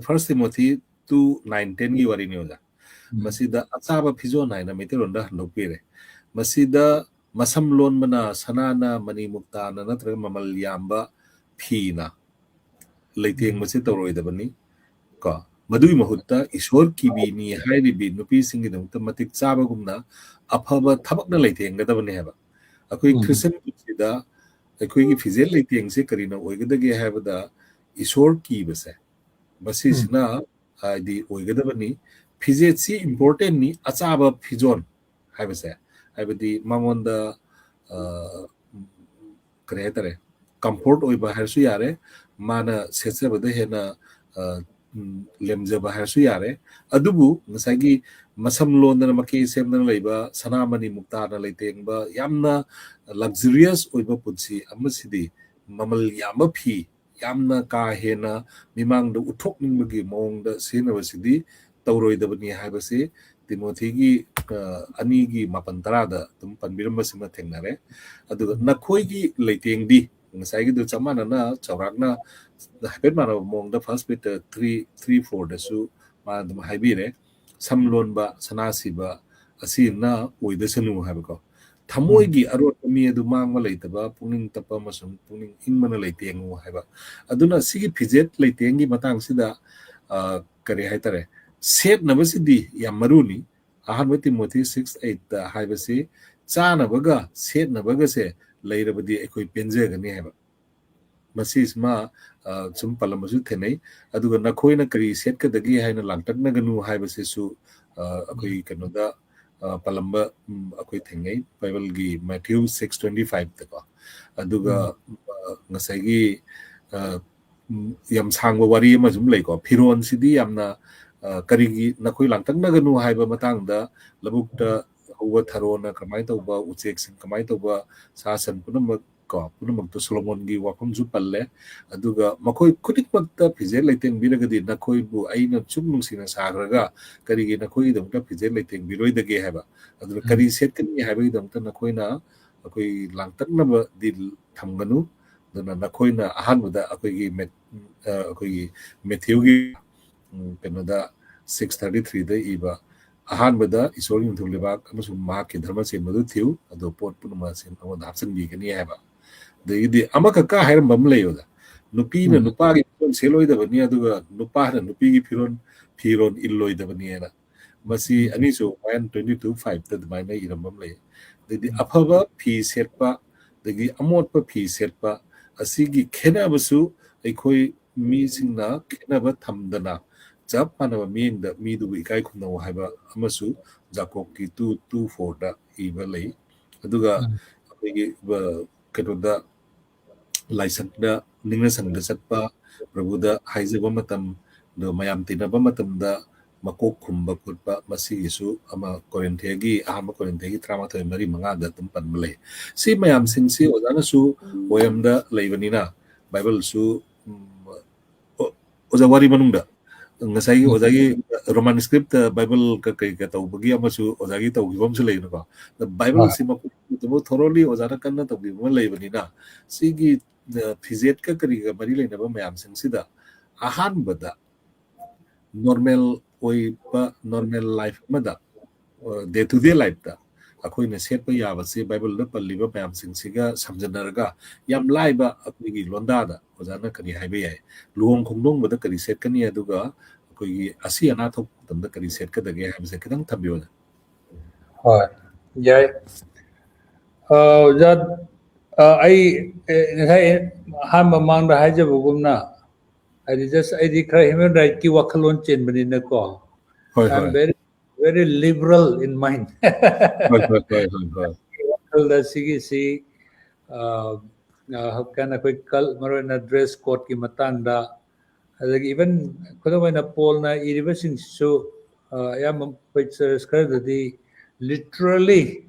फर्स्ट तिमोथी 2:9-10 की वारी नियोजा मसीदा अचाबा फिजोन हाइना मेतेरोंदा हंदोपिरे मसीदा मसम लोन मना सनाना मनी मुक्ताना नत्र ममल याम्बा फीना लेतेंग मसे तौरोइदबनी का मदुई महुत्ता ईश्वर की बीनी हाइरिबी नुपी सिंगी दमुत मतिक चाबगुमना अफबा थबकना लेतेंगदबने हेबा अखोइ क्रिश्चियन पुसिदा अखोइगी फिजेल लेतेंग से करिना ओइगदगे हेबदा ईश्वर की बसे बसिसना आइदि ओइगदबनी फिजेट सी इंपोर्टेंट नि अचाबा फिजोन हाइबसे हाइबदी मांगोंदा करे तरे कंफर्ट ओइबा हरसु यारे माना सेसेबद हेना लेमजबा हरसु यारे अदुबु ngसाइगी मसम लोनना मके सेमना लेबा सनामनी मुक्ताना लेतेंगबा यामना लग्जरियस ओइबा पुंसी अमसिदी ममल याम फी यामना का हेना मिमांग द उथोकनिंगबगी मोंग द सिनबसिदी तौरोइदबनी हाइबसे तिमोथीगी अनीगी मापन तरादा तुम पनबिरमबसिमा थेंगनारे अदुगा नखोइगी लेतेंगदी ngसाइगी दु चमानना चौरागना हाइबेट माना मोंग द फर्स्ट पीटर 3:4 दसु मा दम हाइबिरे समलोनबा सनासिबा असिना ओइदसनु हाबको थमोइगी अरोट मी अदु मांगबा लेतबा पुनिंग तपा मसुम पुनिंग इंगमना लेतेंगु हाइबा अदुना सिगी फिजेट लेतेंगी मतंग सिदा करे हाइतरे सेट नबसिदी या मरुनी अहन तिमोथी 6:8 दा हाइबसे चानबगा सेट नबगा से लेरबदी एखोइ पेंजेगनी हाइबा मसीसमा सुम पलमसु थेनै अदुगा नखोइना करी सेट कदगी हाइना लांटकनगनु हाइबसेसु अखोइ कनोदा पलंबा अखोइ थेंगै बाइबल गी मैथ्यू 6:25 तको अदुगा ngसाइगी यम सांगबा वारी अमा जुम लेको फिरोन सिदी यामना करीगी नखोइ लांटकनगनु हाइबा मतंगदा लबुक्ता हौवा थरोना कमाइ तौबा उचेक सिंग कमाइ तौबा सासन पुनमक को पुनमक तो सोलोमन गी वाफम जु पल्ले अदुगा मखोइ खुदिकमक्ता फिजे लेतेंग बिरगदी नखोइ बु आइना चुम नुसिना साग्रगा करीगी नखोइ दमता फिजे लेतेंग बिरोइदगे हाबा अदुगा करी सेट कनी हाबई दमता नखोइना अखोइ लांटकनब दिल थमगनु दना नखोइना अहानबदा अखोइगी अखोइगी मैथ्यूगी कनोदा 6:33 दा इबा अहानबदा ईश्वर युथुलेबाक अमसु माकी धर्म से मदु थिउ अदो पोट पुनमा से अमो धापसन बिगनी हाबा देगी अमका का हाइरम बम लेयोदा नुपी न नुपा की फिरोन सेलोइदबनी अदुगा नुपा न नुपी की फिरोन इल्लोइदबनी ना मसी अनिसो 1:22:5 दा दमाइना इरमबम ले देगी अफबा फी सेटपा देगी अमोटपा फी सेटपा असिगी खेनाबसु अखोइ मी सिंगना खेनाबा थमदना जब मानव मींग द मीदु इकाई खुनो हाइबा अमसु जाकोब की 2:4 दा इबा लई अदुगा अखोइगी कनोदा लाइसंगदा निंगना संगदा सत्पा प्रभुदा हाइजबा मतम द मयाम तिनबा मतम दा मकोक खुंबा खुटपा मसीगिसु अमा कोरिन्थियागी आमा कोरिन्थियागी 13:3-5 दा तुम पनबले सी मयाम सिंसी ओजानसु ओयमदा लेबनिना बाइबल सु ओजा वारी मनुंगदा ngasai ozagi Roman script Bible ka kai ka tawbagi amasu ozagi tawgibam su leino ko the Bible sima to thoroughly ozana kanna tawgibam leibani na sigi phizet ka kari ga mari leina ba mayam sing sida ahan bada normal oi pa normal life mada day to day life da akoi na set pa ya ba se Bible da palli ba mayam sing siga samjanarga yam lai ba akoi gi londa da ozana kani haibe yai luong khongdong bada kari set kani aduga akoi asi ana thok tamda kari set ka dage haibse kitang thabyo da hoi yai jad ai ngai han mamang da haje bugumna I just I declare human right ki wakalon chen bani na ko I'm very liberal in mind wakal da sigi si hakana koi kal maro na dress code ki matang da even kodo na pol na iribasing so yam pictures kada di literally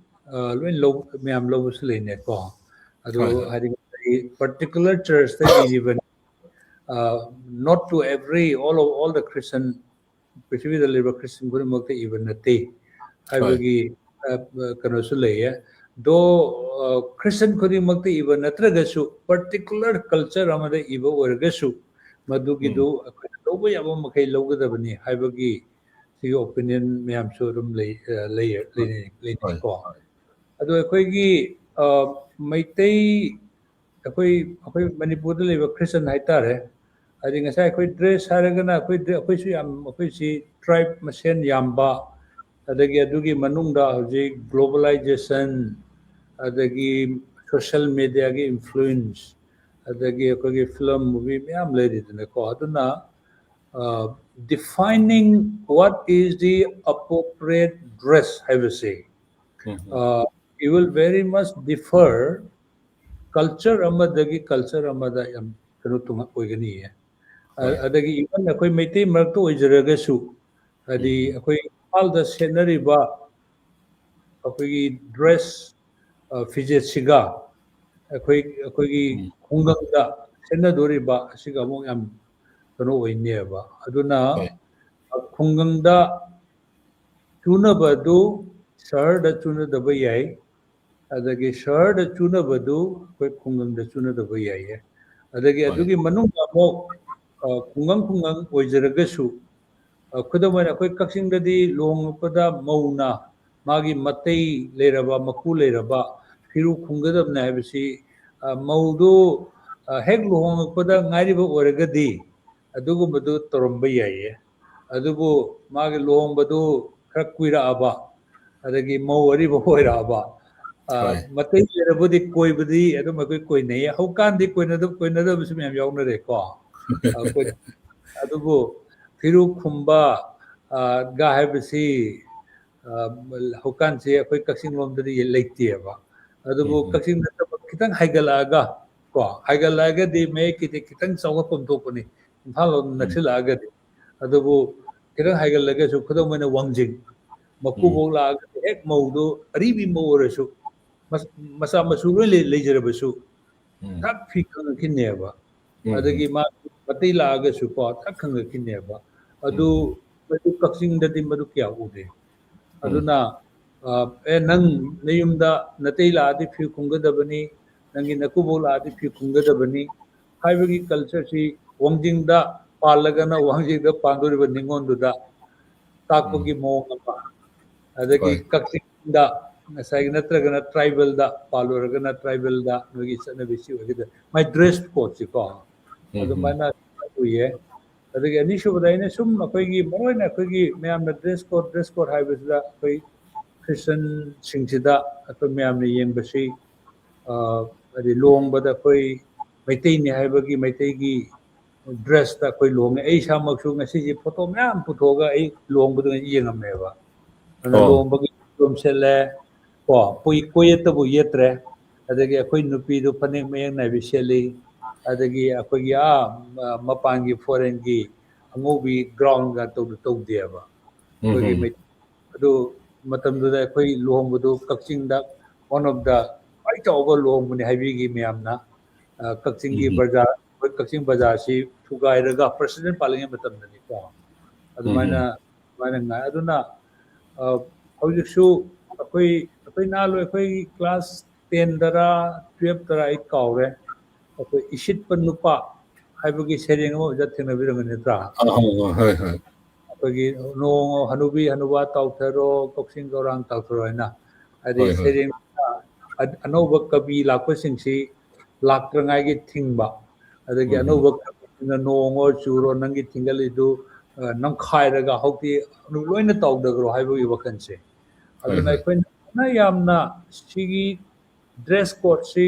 when low meam low sline ko ado hari particular church that even not to every all the Christian prithvi the liver Christian guru mukti even nate habagi kano sule do Christian guru mukti even natragasu particular culture amada iba orgasu madugi do lobo yabo makai logadabani habagi si opinion me am sure lay ko ado akoigi maitai akoi manipur da leba Christian haitare adi ngasai akoi dress haragana akoi su yam akoi si tribe masen yamba adagi adugi manungda hoji globalization adagi social media gi influence adagi akoi film movie myam lady ne ko aduna defining what is the appropriate dress I will say it will very much differ culture amadagi culture amada yam kanu tunga oigani adagi even akoi meitei marakto oijragasu adi akoi all the scenery ba akoi dress fidget siga akoi khungangda senadori ba siga mo yam kanu oine ba aduna khungangda tuna badu sar da tuna da bayai adagi shahar da chuna badu koi khungang da chuna da bayai adagi adugi manung mo khungang oijragasu khudamana koi kaksing da di long pada mauna magi matei leraba maku leraba firu khungadab na habisi maudu hek long pada ngari ba oragadi adugu badu toromba yai adugu magi long badu khara kuira aba adagi mau ari ba hoira aba matai lerabudi koi budi adu makoi koi nei haukan di koi na da bisu myam yauna re ko adugo firu khumba ga habisi haukan se akoi kaksing lom da di leiti ba adugo kaksing da kitang haigalaga ko haigalaga di me kitang sawa pom to pani imphal naksila di adugo kitang haigalaga su khodo mena wangjing maku bola ek maudu aribi mawresu masa masuro leijarabasu tak fikang kineba adagi ma patai laga su ko tak khang kineba adu kaksing dati madu kya ude aduna nang nayumda natai la adi fi kungadabani nangi nakubo la adi fi kungadabani haibagi culture si wangjing da palagana wangjing da pandoriba ningonduda takpogi mo ngapa adagi kaksing da ngasai natragana tribal da paloragana tribal da nogi sana bisi wagida my dress code si ko adu mana tuye adagi anishu badaina sum akoigi maroina akoigi mayam na dress code haibisda koi Christian singsida ato mayam na yengbasi adi long bada koi maitai ni haibagi maitai gi dress da koi long ai samaksu ngasi ji photo mayam puthoga ai long bada yengameba ana long bagi lom sele ko koi tabu yetre adagi akoi nupi do panek mayang na biseli adagi akoi mapangi foreign gi angobi ground ga to diaba koi mai adu matam do da koi long budu kakching da one of the ai tawba long muni habi gi mayamna kakching gi bazaar koi kakching bazaar si thugai raga president palinge matam ni ko ꯑꯗꯨꯃꯥꯏꯅ ꯉꯥꯏ ꯑꯗꯨꯅ ꯍꯧꯖꯤꯛꯁꯨ ꯑꯩꯈꯣꯏ ꯅꯍꯥꯟꯋꯥꯏ ꯑꯩꯈꯣꯏꯒꯤ class 10ꯗꯔ 12ꯗꯔ ꯑꯩ ꯀꯥꯎꯔꯦ ꯑꯩꯈꯣꯏ ꯏꯁꯤꯠꯄ ꯅꯨꯄꯥ ꯍꯥꯏꯕꯒꯤ ꯁꯩꯔꯦꯡ ꯑꯃ ꯑꯣꯖꯥ ꯊꯦꯡꯅꯕꯤꯔꯝꯒꯅꯤ ꯅꯠꯇ꯭ꯔꯥ ꯑꯩꯈꯣꯏꯒꯤ ꯅꯣꯡ ꯍꯅꯨꯕꯤ ꯍꯅꯨꯕ ꯇꯥꯎꯊꯔꯣ ꯀꯛꯆꯤꯡ ꯒꯧꯔꯥꯡ ꯇꯥꯎꯊꯔꯣ ꯍꯥꯏꯅ ꯍꯥꯏꯗꯤ ꯁꯩꯔꯦꯡ ꯑꯅꯧꯕ ꯀꯕꯤ ꯂꯥꯛꯄꯁꯤꯡꯁꯤ ꯂꯥꯛꯇ꯭ꯔꯤꯉꯥꯏꯒꯤ ꯊꯤꯡꯕ ꯑꯗꯒꯤ ꯑꯅꯧꯕ ꯀꯕꯤꯁꯤꯡꯅ ꯅꯣꯡꯉꯣ ꯆꯨꯔꯣ ꯅꯪꯒꯤ ꯊꯤꯡꯒꯜꯂꯤꯗꯨ ꯅꯝꯈꯥꯏꯔꯒ ꯍꯧꯖꯤꯛꯇꯤ ꯂꯣꯏꯅ ꯇꯧꯗꯈ꯭ꯔꯣ ꯍꯥꯏꯕꯒꯤ ꯋꯥꯈꯜꯁꯦ ꯑꯗꯨꯅ ꯑꯩꯈꯣꯏꯅ ꯌꯥꯝꯅ ꯁꯤꯒꯤ ꯗ꯭ꯔꯦꯁ ꯀꯣꯗꯁꯤ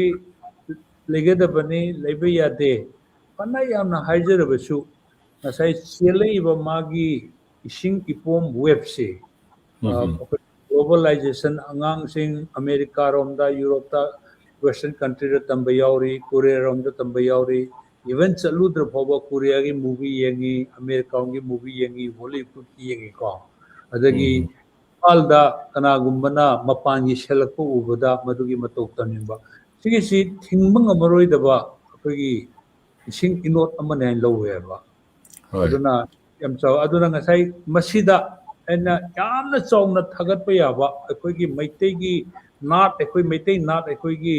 ꯂꯩꯒꯗꯕꯅꯤ ꯂꯩꯕ ꯌꯥꯗꯦ ꯐꯅ ꯌꯥꯝꯅ ꯍꯥꯏꯖꯔꯕꯁꯨ ꯉꯁꯥꯏ ꯆꯦꯜꯂꯛꯏꯕ ꯃꯥꯒꯤ ꯏꯁꯤꯡ ꯏꯄꯣꯝ ꯋꯦꯕꯁꯦ ꯒ꯭ꯂꯣꯕꯦꯂꯥꯏꯖꯦꯁꯟ ꯑꯉꯥꯡꯁꯤꯡ ꯑꯃꯦꯔꯤꯀꯥꯔꯣꯝꯗ ꯌꯨꯔꯣꯞꯇ ꯋꯦꯁꯇꯔꯟ ꯀꯟꯇ꯭ꯔꯤꯗ ꯇꯝꯕ ꯌꯥꯎꯔꯤ ꯀꯣꯔꯤꯌꯥꯔꯣꯝꯗ ꯇꯝꯕ ꯌꯥꯎꯔꯤ ꯏꯚꯟ ꯆꯠꯂꯨꯗ꯭ꯔ ꯐꯥꯎꯕ ꯀꯣꯔꯤꯌꯥꯒꯤ ꯃꯨꯚꯤ ꯌꯦꯡꯉꯤ ꯑꯃꯦꯔꯤꯀꯥꯒꯤ ꯃꯨꯚꯤ ꯌꯦꯡꯉꯤ ꯍꯣꯂꯤꯋꯨꯗꯀꯤ ꯌꯦꯡꯉꯤꯀꯣ ꯑꯗꯒꯤ ꯏꯝꯐꯥꯜꯗ ꯀꯅꯥꯒꯨꯝꯕꯅ ꯃꯄꯥꯟꯒꯤ ꯁꯦꯜꯂꯛꯄ ꯎꯕꯗ ꯃꯗꯨꯒꯤ ꯃꯇꯧ ꯇꯝꯅꯤꯡꯕ ꯁꯤꯒꯤꯁꯤ ꯊꯤꯡꯕ ꯉꯝꯃꯔꯣꯏꯗꯕ ꯑꯩꯈꯣꯏꯒꯤ ꯏꯁꯤꯡ ꯏꯅꯣꯠ ꯑꯃꯅꯦ ꯍꯥꯏꯅ ꯂꯧꯋꯦꯕ ꯑꯗꯨꯅ ꯌꯥꯝ ꯆꯥꯎ ꯑꯗꯨꯅ ꯉꯁꯥꯏ ꯃꯁꯤꯗ ꯑꯩꯅ ꯌꯥꯝꯅ ꯆꯥꯎꯅ ꯊꯥꯒꯠꯄ ꯌꯥꯕ ꯑꯩꯈꯣꯏꯒꯤ ꯃꯩꯇꯩꯒꯤ ꯅꯥꯠ ꯑꯩꯈꯣꯏ ꯃꯩꯇꯩ ꯅꯥꯠ ꯑꯩꯈꯣꯏꯒꯤ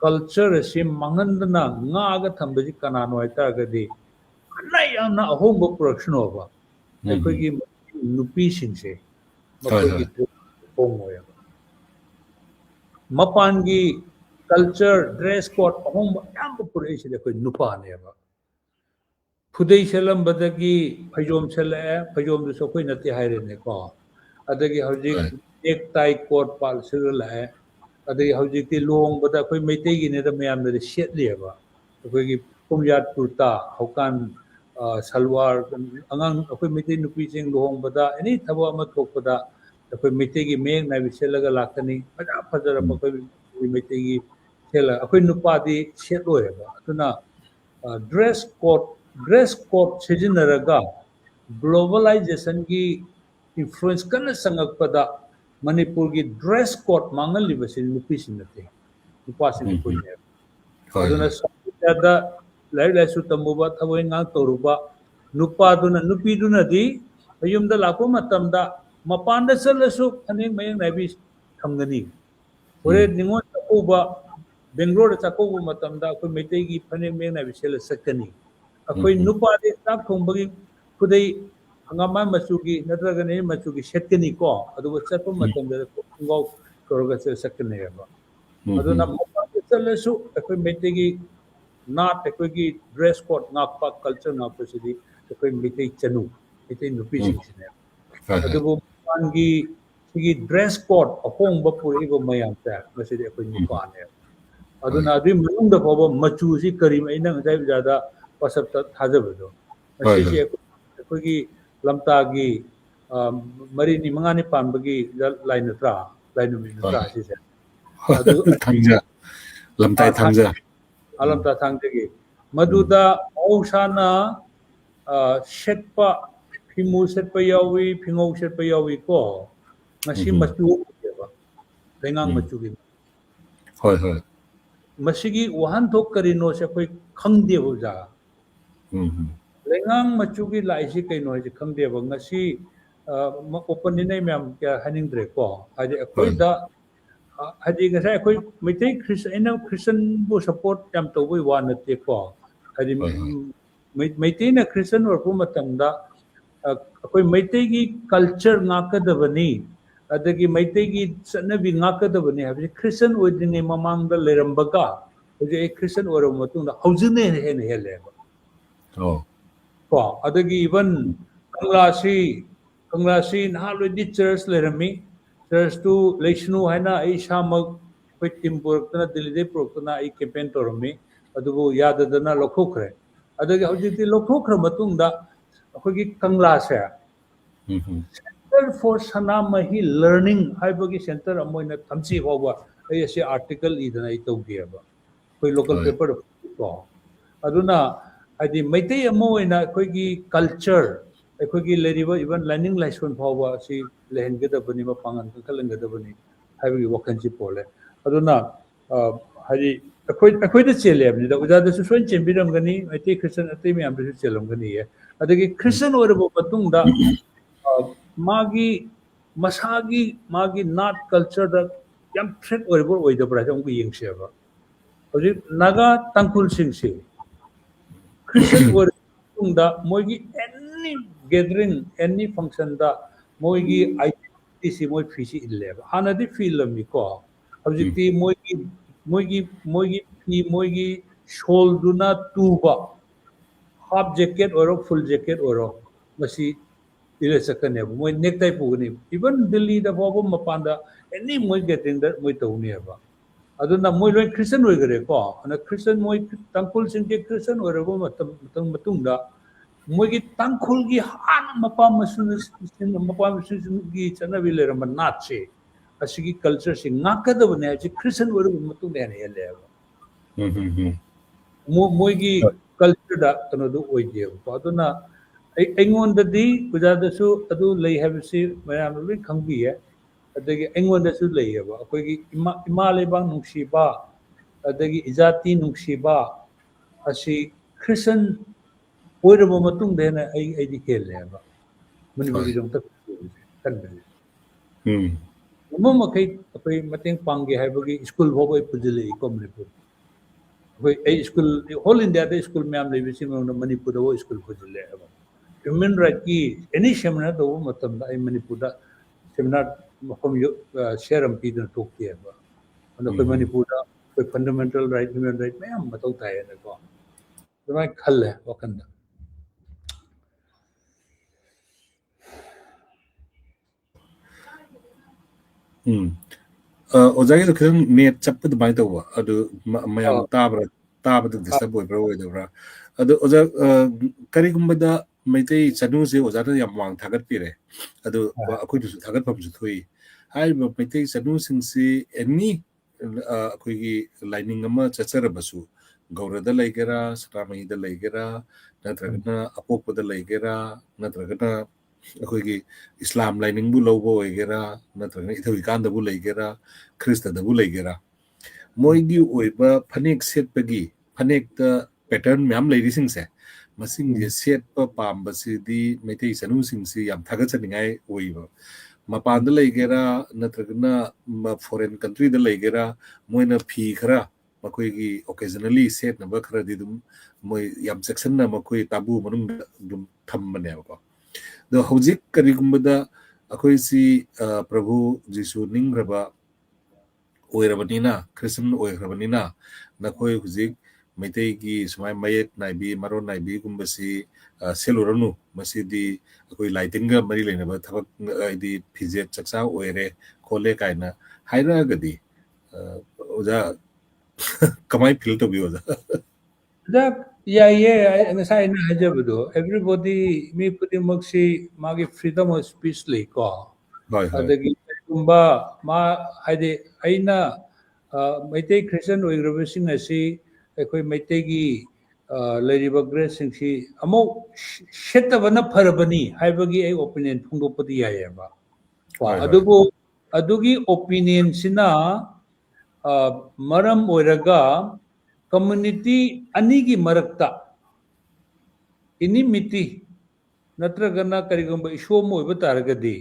ꯀꯜꯆꯔ ꯑꯁꯤ ꯃꯥꯡꯍꯟꯗꯅ ꯉꯥꯛꯑꯒ ꯊꯝꯕꯁꯤ ꯀꯅꯥꯅꯣ ꯍꯥꯏꯇꯥꯔꯒꯗꯤ ꯐꯅ ꯌꯥꯝꯅ ꯑꯍꯣꯡꯕ ꯄꯨꯔꯛꯁꯅꯣꯕ ꯑꯩꯈꯣꯏꯒꯤ ꯅꯨꯄꯤꯁꯤꯡꯁꯦ ꯃꯈꯣꯏꯒꯤ ꯍꯣꯡꯉꯣꯏꯕ ꯃꯄꯥꯟꯒꯤ ꯀꯜꯆꯔ ꯗ꯭ꯔꯦꯁ ꯀꯣꯗ ꯑꯍꯣꯡꯕ ꯑꯌꯥꯝꯕ ꯄꯨꯔꯛꯏꯁꯤꯗꯤ ꯑꯩꯈꯣꯏ ꯅꯨꯄꯥꯅꯦꯕ ꯈꯨꯗꯩ ꯁꯦꯠꯂꯝꯕꯗꯒꯤ ꯐꯩꯖꯣꯝ ꯁꯦꯠꯂꯛꯑꯦ ꯐꯩꯖꯣꯝꯗꯨꯁꯨ ꯑꯩꯈꯣꯏ ꯅꯠꯇꯦ ꯍꯥꯏꯔꯦꯅꯦꯀꯣ ꯑꯗꯒꯤ ꯍꯧꯖꯤꯛ ꯅꯦꯛ ꯇꯥꯏ ꯀꯣꯠ ꯄꯥꯜ ꯁꯦꯠꯂꯛꯑꯦ ꯑꯗꯒꯤ ꯍꯧꯖꯤꯛꯇꯤ ꯂꯨꯍꯣꯡꯕꯗ ꯑꯩꯈꯣꯏ ꯃꯩꯇꯩꯒꯤꯅꯦꯗ ꯃꯌꯥꯝꯅꯗꯤ ꯁꯦꯠꯂꯤꯑꯕ ꯑꯩꯈꯣꯏꯒꯤ ꯄꯨꯝꯌꯥꯠ ꯀꯨꯔꯇꯥ ꯍꯧꯀꯥꯟ ꯁꯜꯋꯥꯔ ꯑꯉꯥꯡ ꯑꯩꯈꯣꯏ ꯃꯩꯇꯩ ꯅꯨꯄꯤꯁꯤꯡ ꯂꯨꯍꯣꯡꯕꯗ ꯑꯦꯅꯤ ꯊꯕꯛ ꯑꯃ ꯊꯣꯛꯄꯗ ꯑꯩꯈꯣꯏ ꯃꯩꯇꯩꯒꯤ ꯃꯌꯦꯛ ꯅꯥꯏꯕꯤ ꯁꯦꯠꯂꯒ ꯂꯥꯛꯀꯅꯤ ꯐꯖꯔꯕ ꯑꯩꯈꯣꯏ ꯃꯩꯇꯩꯒꯤ ꯁꯦꯠꯂꯒ ꯑꯩꯈꯣꯏ ꯅꯨꯄꯥꯗꯤ ꯁꯦꯠꯂꯣꯏꯑꯕ ꯑꯗꯨꯅ ꯗ꯭ꯔꯦꯁ ꯀꯣꯗ ꯁꯤꯖꯤꯟꯅꯔꯒ ꯒ꯭ꯂꯣꯕꯦꯂꯥꯏꯖꯦꯁꯟꯒꯤ ꯏꯟꯐ꯭ꯂꯨꯌꯦꯟꯁ ꯀꯟꯅ ꯆꯪꯉꯛꯄꯗ ꯃꯅꯤꯄꯨꯔꯒꯤ ꯗ꯭ꯔꯦꯁ ꯀꯣꯗ ꯃꯥꯡꯍꯜꯂꯤꯕꯁꯤ ꯅꯨꯄꯤꯁꯤꯡ ꯅꯠꯇꯦ ꯅꯨꯄꯥꯁꯤꯡ ꯑꯩꯈꯣꯏꯅꯦꯕ ꯑꯗꯨꯅ ꯁꯃꯥꯖꯗ ꯂꯥꯏꯔꯤꯛ ꯂꯥꯏꯁꯨ ꯇꯝꯃꯨꯕ ꯊꯕꯛ ꯏꯟꯈꯥꯡ ꯇꯧꯔꯨꯕ ꯅꯨꯄꯤꯗꯨꯅꯗꯤ ꯌꯨꯝꯗ ꯂꯥꯛꯄ ꯃꯇꯝꯗ ꯃꯄꯥꯟꯗ ꯆꯠꯂꯁꯨ ꯐꯅꯦꯛ ꯃꯌꯦꯛ ꯅꯥꯏꯕꯤ ꯊꯝꯒꯅꯤ ꯍꯣꯔꯦꯟ ꯅꯤꯉꯣꯜ ꯆꯥꯛꯀꯧꯕ ꯕꯦꯡꯒ꯭ꯂꯣꯔꯗ ꯆꯥꯛꯀꯧꯕ ꯃꯇꯝꯗ ꯑꯩꯈꯣꯏ ꯃꯩꯇꯩꯒꯤ ꯐꯅꯦꯛ ꯃꯌꯦꯛ ꯅꯥꯏꯕꯤ ꯁꯦꯠꯂ ꯆꯠꯀꯅꯤ ꯑꯩꯈꯣꯏ ꯅꯨꯄꯥꯗꯤ ꯆꯥꯛ ꯊꯣꯡꯕꯒꯤ ꯈꯨꯗꯩ ꯍꯪꯒꯥꯝꯄꯥꯟ ꯃꯆꯨꯒꯤ ꯅꯠꯇ꯭ꯔꯒꯅ ꯃꯆꯨꯒꯤ ꯁꯦꯠꯀꯅꯤꯀꯣ ꯑꯗꯨꯒ ꯆꯠꯄ ꯃꯇꯝꯗ ꯈꯣꯡꯒꯥꯎ ꯇꯧꯔꯒ ꯆꯠꯀꯅꯦꯕ ꯑꯗꯨꯅ ꯃꯄꯥꯟꯗ ꯆꯠꯂꯁꯨ ꯑꯩꯈꯣꯏ ꯃꯩꯇꯩꯒꯤ ꯅꯥꯠ ꯑꯩꯈꯣꯏꯒꯤ ꯗ꯭ꯔꯦꯁ ꯀꯣꯗ ꯉꯥꯛꯄ ꯀꯜꯆꯔ ꯉꯥꯛꯄꯁꯤꯗꯤ ꯑꯩꯈꯣꯏ ꯃꯩꯇꯩ ꯆꯅꯨ ꯃꯩꯇꯩ ꯅꯨꯄꯤꯁꯤꯡꯁꯤꯅꯦꯕ ꯑꯗꯨꯕꯨ ꯃꯄꯥꯟꯒꯤ ꯁꯤꯒꯤ ꯗ꯭ꯔꯦꯁ ꯀꯣꯗ ꯑꯍꯣꯡꯕ ꯄꯨꯔꯛꯏꯕ ꯃꯌꯥꯝꯁꯦ ꯃꯁꯤꯗꯤ ꯑꯩꯈꯣꯏ ꯅꯨꯄꯥꯅꯦꯕ ꯑꯗꯨꯅ ꯑꯗꯨꯒꯤ ꯃꯅꯨꯡꯗ ꯐꯥꯎꯕ ꯃꯆꯨꯁꯤ ꯀꯔꯤ ꯑꯩꯅ ꯉꯁꯥꯏ ꯑꯣꯖꯥꯗ ꯋꯥꯆꯞꯇ ꯊꯥꯖꯕꯗꯣ ꯃꯁꯤꯁꯦ ꯑꯩꯈꯣꯏꯒꯤ ꯂꯝꯇꯥꯒꯤ ꯃꯔꯤꯅꯤ ꯃꯉꯥꯅꯤ ꯄꯥꯟꯕꯒꯤ ꯂꯥꯏ ꯅꯠꯇ꯭ꯔꯥ ꯂꯥꯏ ꯅꯨꯃꯤꯠ ꯅꯠꯇ꯭ꯔꯥ ꯁꯤꯁꯦ ꯑꯗꯨ ꯊꯥꯡꯖ ꯂꯝꯇꯥꯏ ꯊꯥꯡꯖ ꯂꯝꯇꯥ ꯊꯥꯡꯖꯒꯤ ꯃꯗꯨꯗ ꯃꯍꯧꯁꯥꯅ ꯁꯦꯠꯄ ꯐꯤꯃꯨ ꯁꯦꯠꯄ ꯌꯥꯎꯏ ꯐꯤꯉꯧ ꯁꯦꯠꯄ ꯌꯥꯎꯏ ꯀꯣ ꯉꯁꯤ ꯃꯆꯨ ꯑꯣꯏꯌꯦꯕ ꯂꯩꯉꯥꯡ ꯃꯆꯨꯒꯤ ꯃꯁꯤꯒꯤ ꯋꯥꯍꯟꯊꯣꯛ ꯀꯔꯤꯅꯣꯁꯦ ꯑꯩꯈꯣꯏ ꯈꯪꯗꯦꯕ ꯑꯣꯖꯥ ꯂꯩꯉꯥꯡ ꯃꯆꯨꯒꯤ ꯂꯥꯏꯁꯤ ꯀꯩꯅꯣ ꯍꯥꯏꯁꯦ ꯈꯪꯗꯦꯕ ꯉꯁꯤ ꯑꯣꯄꯟꯅꯤꯅ ꯑꯩ ꯃꯌꯥꯝ ꯀꯌꯥ ꯍꯥꯏꯅꯤꯡꯗ꯭ꯔꯦꯀꯣ ꯍꯥꯏꯗꯤ ꯑꯩꯈꯣꯏꯗ ꯍꯥꯏꯗꯤ ꯉꯁꯥꯏ ꯑꯩꯈꯣꯏ ꯃꯩꯇꯩ ꯑꯩꯅ ꯈ꯭ꯔꯤꯁꯇꯟꯕꯨ ꯁꯞꯄꯣꯔꯠ ꯌꯥꯝ ꯇꯧꯕꯒꯤ ꯋꯥ ꯅꯠꯇꯦꯀꯣ ꯍꯥꯏꯗꯤ ꯃꯩꯇꯩꯅ ꯈ꯭ꯔꯤꯁꯇꯟ ꯑꯣꯏꯔꯛꯄ ꯃꯇꯝꯗ ꯑꯩꯈꯣꯏ ꯃꯩꯇꯩꯒꯤ ꯀꯜꯆꯔ ꯉꯥꯛꯀꯗꯕꯅꯤ ꯑꯗꯒꯤ ꯃꯩꯇꯩꯒꯤ ꯆꯠꯅꯕꯤ ꯉꯥꯛꯀꯗꯕꯅꯤ ꯍꯥꯏꯕꯁꯤ ꯈ꯭ꯔꯤꯁꯇꯟ ꯑꯣꯏꯗ꯭ꯔꯤꯉꯩ ꯃꯃꯥꯡꯗ ꯂꯩꯔꯝꯕꯒ ꯍꯧꯖꯤꯛ ꯑꯩ ꯈ꯭ꯔꯤꯁꯇꯟ ꯑꯣꯏꯔꯕ ꯃꯇꯨꯡꯗ ꯍꯧꯖꯤꯛꯅ ꯍꯦꯟꯅ ꯍꯦꯜꯂꯦꯕ ꯀꯣ ꯑꯗꯒꯤ ꯏꯚꯟ ꯀꯪꯂꯥꯁꯤ ꯅꯍꯥꯟꯋꯥꯏꯗꯤ ꯆꯔꯆ ꯂꯩꯔꯝꯃꯤ ꯆꯔꯆꯇꯨ ꯂꯩꯁꯅꯨ ꯍꯥꯏꯅ ꯑꯩ ꯏꯁꯥꯃꯛ ꯑꯩꯈꯣই ꯇꯤꯝ ꯄꯨꯔꯛꯇꯅ ꯗꯦꯜꯂꯤꯗꯩ ꯄꯨꯔꯛꯇꯅ ꯑꯩ ꯀꯦꯝꯄꯦꯟ ꯇꯧꯔꯝꯃꯤ ꯑꯗꯨꯕꯨ ꯌꯥꯗꯗꯅ ꯂꯧꯊꯣꯛꯈ꯭ꯔꯦ ꯑꯗꯒꯤ ꯍꯧꯖꯤꯛꯇꯤ ꯂꯧꯊꯣꯛꯈ꯭ꯔ ꯃꯇꯨꯡꯗ ꯑꯩꯈꯣꯏꯒꯤ ꯀꯪꯂꯥꯁꯦ ꯁꯦꯟꯇꯔ ꯐꯣꯔ ꯁꯅꯥꯃꯍꯤ ꯂꯔꯅꯤꯡ ꯍꯥꯏꯕꯒꯤ ꯁꯦꯟꯇꯔ ꯑꯃ ꯑꯣꯏꯅ ꯊꯝꯁꯤ ꯐꯥꯎꯕ ꯑꯩ ꯑꯁꯤ ꯑꯥꯔꯇꯤꯀꯜ ꯏꯗꯅ ꯑꯩ ꯇꯧꯒꯦꯕ ꯑꯩꯈꯣꯏ ꯂꯣꯀꯦꯜ ꯄꯦꯄꯔꯗ ꯀꯣ ꯑꯗꯨꯅ ꯍꯥꯏꯗꯤ ꯃꯩꯇꯩ ꯑꯃ ꯑꯣꯏꯅ ꯑꯩꯈꯣꯏꯒꯤ ꯀꯜꯆꯔ ꯑꯩꯈꯣꯏꯒꯤ ꯂꯩꯔꯤꯕ ꯏꯚꯟ ꯂꯥꯏꯅꯤꯡ ꯂꯥꯏꯁꯣꯟ ꯐꯥꯎꯕ ꯑꯁꯤ ꯂꯩꯍꯟꯒꯗꯕꯅꯤ ꯃꯄꯥꯡꯒꯜ ꯀꯟꯈꯠꯍꯟꯒꯗꯕꯅꯤ ꯍꯥꯏꯕꯒꯤ ꯋꯥꯈꯜꯁꯤ ꯄꯣꯜꯂꯦ ꯑꯗꯨꯅ ꯍꯥꯏꯗꯤ ꯑꯩꯈꯣꯏꯗ ꯆꯦꯜꯂꯦ ꯍꯥꯏꯕꯅꯤꯗ ꯑꯣꯖꯥꯗꯁꯨ ꯁꯣꯏꯅ ꯆꯦꯟꯕꯤꯔꯝꯒꯅꯤ ꯃꯩꯇꯩ ꯈ꯭ꯔꯤꯁꯇꯟ ꯑꯇꯩ ꯃꯌꯥꯝꯗꯁꯨ ꯆꯦꯜꯂꯝꯒꯅꯤꯌꯦ ꯑꯗꯒꯤ ꯈ꯭ꯔꯤꯁꯇꯟ ꯑꯣꯏꯔꯕ ꯃꯇꯨꯡꯗ मागी मसागी मागी नाट कल्चर यम थ्रेट ओइबो ओइदबरा जोंबो यंगसेबा हजि नागा तंकुल सिंसे क्रिश्चियन ओर तुंगदा मोगी एनी गैदरिंग एनी फंक्शन दा मोगी आइडेंटिटी से मोय फिसी इल्लेबा हानादि फिलमि को हजिति मोगी फी मोगी शोल दुना तुबा हाफ जैकेट और फुल जैकेट और मसी इले सकने मोय नेकटाई पुगनी इवन दिल्ली दा बाबो मपांदा एनी मोय गेटिंग दा मोय तौनीबा अदुना मोय लोय क्रिश्चियन ओइगरे को अना क्रिश्चियन मोय तंकुल सिंगे क्रिश्चियन ओइरबो मतुंगदा मोयगी तंकुलगी हान मपा मसुनगी चनबि लेरम नाचे असिगी कल्चर से नाकदबने जे क्रिश्चियन ओइरबो मतुंगने हेलेबा मोयगी कल्चर दा तनदु ओइदेबा अदुना ꯑꯩꯉꯣꯟꯗꯗꯤ ꯄꯨꯖꯥꯗꯁꯨ ꯑꯗꯨ ꯂꯩ ꯍꯥꯏꯕꯁꯤ ꯃꯌꯥꯝꯅ ꯂꯣꯏ ꯈꯪꯕꯤꯌꯦ ꯑꯗꯒꯤ ꯑꯩꯉꯣꯟꯗꯁꯨ ꯂꯩꯌꯦꯕ ꯑꯩꯈꯣꯏꯒꯤ ꯏꯃꯥ ꯂꯩꯕꯥꯛ ꯅꯨꯡꯁꯤꯕ ꯑꯗꯒꯤ ꯏꯖꯥꯇꯤ ꯅꯨꯡꯁꯤꯕ ꯑꯁꯤ ꯈ꯭ꯔꯤꯁꯇꯟ ꯑꯣꯏꯔꯕ ꯃꯇꯨꯡꯗ ꯍꯦꯟꯅ ꯑꯩꯗꯤ ꯍꯦꯜꯂꯦꯕ ꯃꯅꯤꯄꯨꯔꯒꯤꯗꯃꯛꯇ ꯈꯟꯕꯁꯦ ꯃꯈꯩ ꯑꯩꯈꯣꯏ ꯃꯇꯦꯡ ꯄꯥꯡꯒꯦ ꯍꯥꯏꯕꯒꯤ ꯁ꯭ꯀꯨꯜ ꯐꯥꯎꯕ ꯑꯩ ꯄꯨꯁꯤꯜꯂꯛꯏꯀꯣ ꯃꯅꯤꯄꯨꯔ ꯑꯩꯈꯣꯏ ꯑꯩ ꯁ꯭ꯀꯨꯜ ꯍꯣꯜ ꯏꯟꯗꯤꯌꯥꯗ ꯁ꯭ꯀꯨꯜ ꯃꯌꯥꯝ ꯂꯩꯕꯁꯤ ꯃꯅꯨꯡꯗ ꯃꯅꯤꯄꯨꯔꯗ ꯁ꯭ꯀꯨल ꯄꯨꯁꯤꯜꯂꯛꯑꯦꯕ ह्यूमन राइट की एनी सेमिनार तो वो मतलब आई मणिपुर सेमिनार मफम शेयर हम पीदन टोकती है कोई मणिपुर कोई फंडामेंटल राइट ह्यूमन राइट में हम बताता है ना को तो मैं खल है वकंदा ओजागी तो खिदन नेट चप्पद बाय तो वा अदु मयाम ताबद डिस्टर्ब ओइब्रा ओइदब्रा अदु ओजा करिगुम्बदा मैतै चनुसे ओजादा याम वांग थागत पिरे अदु अखोइदुसु थागत फमसु थोइ हाइबा मैतै चनुसिंगसि एनी अखोइगी लाइनिंग अमा चचरबसु गौरदा लैगेरा सरामैदा लैगेरा नत्रगना अपोपदा लैगेरा नत्रगना अखोइगी इस्लाम लाइनिंगबु लौबो ओइगेरा नत्रगना इथविकांदबु लैगेरा ख्रिस्टदबु लैगेरा मोइगी ओइबा फनेक सेटपगी फनेकता पैटर्न म्याम लैरिसिंगसे मसिंगे सेटपा पामबसिदी मैतै सनुसिंगसि याम थागचनिंगाय ओइबा मपांदा लैगेरा नत्रगना फॉरेन कंट्री दा लैगेरा मोइना फी खरा मखोइगी ओकेजनली सेट नबा खरादि दुम मोइ याम सेक्शन ना मखोइ ताबु मनुंग दुम थम्बनेबा द हौजिक करिगुम्बदा अखोइसी प्रभु जिसु निंग्रबा ओइरबनिना क्रिश्चियन ओइरबनिना नखोइ हुजिक मैतैगी सुमाय मयेक नाइबी मरो नाइबी गुम्बसी सेलुरनु मसीदी अखोइ लाइटिंगा मरि लेनबा थबक आइदी फिजेट चक्सा ओइरे खोले काइना हाइरागदी ओजा कमाई फील तो भी ओजा everybody me pretty much magi freedom of speech ko adagi kumba ma haide aina maitai christian oigrabasing asi ekoi maitai gi leriba grace singsi amo shetabana pharabani haibagi ai opinion phungdopadi yayeba adugi opinion sina maram oiraga community anigi marakta inimity natragana karigumba ishom oiba taragadi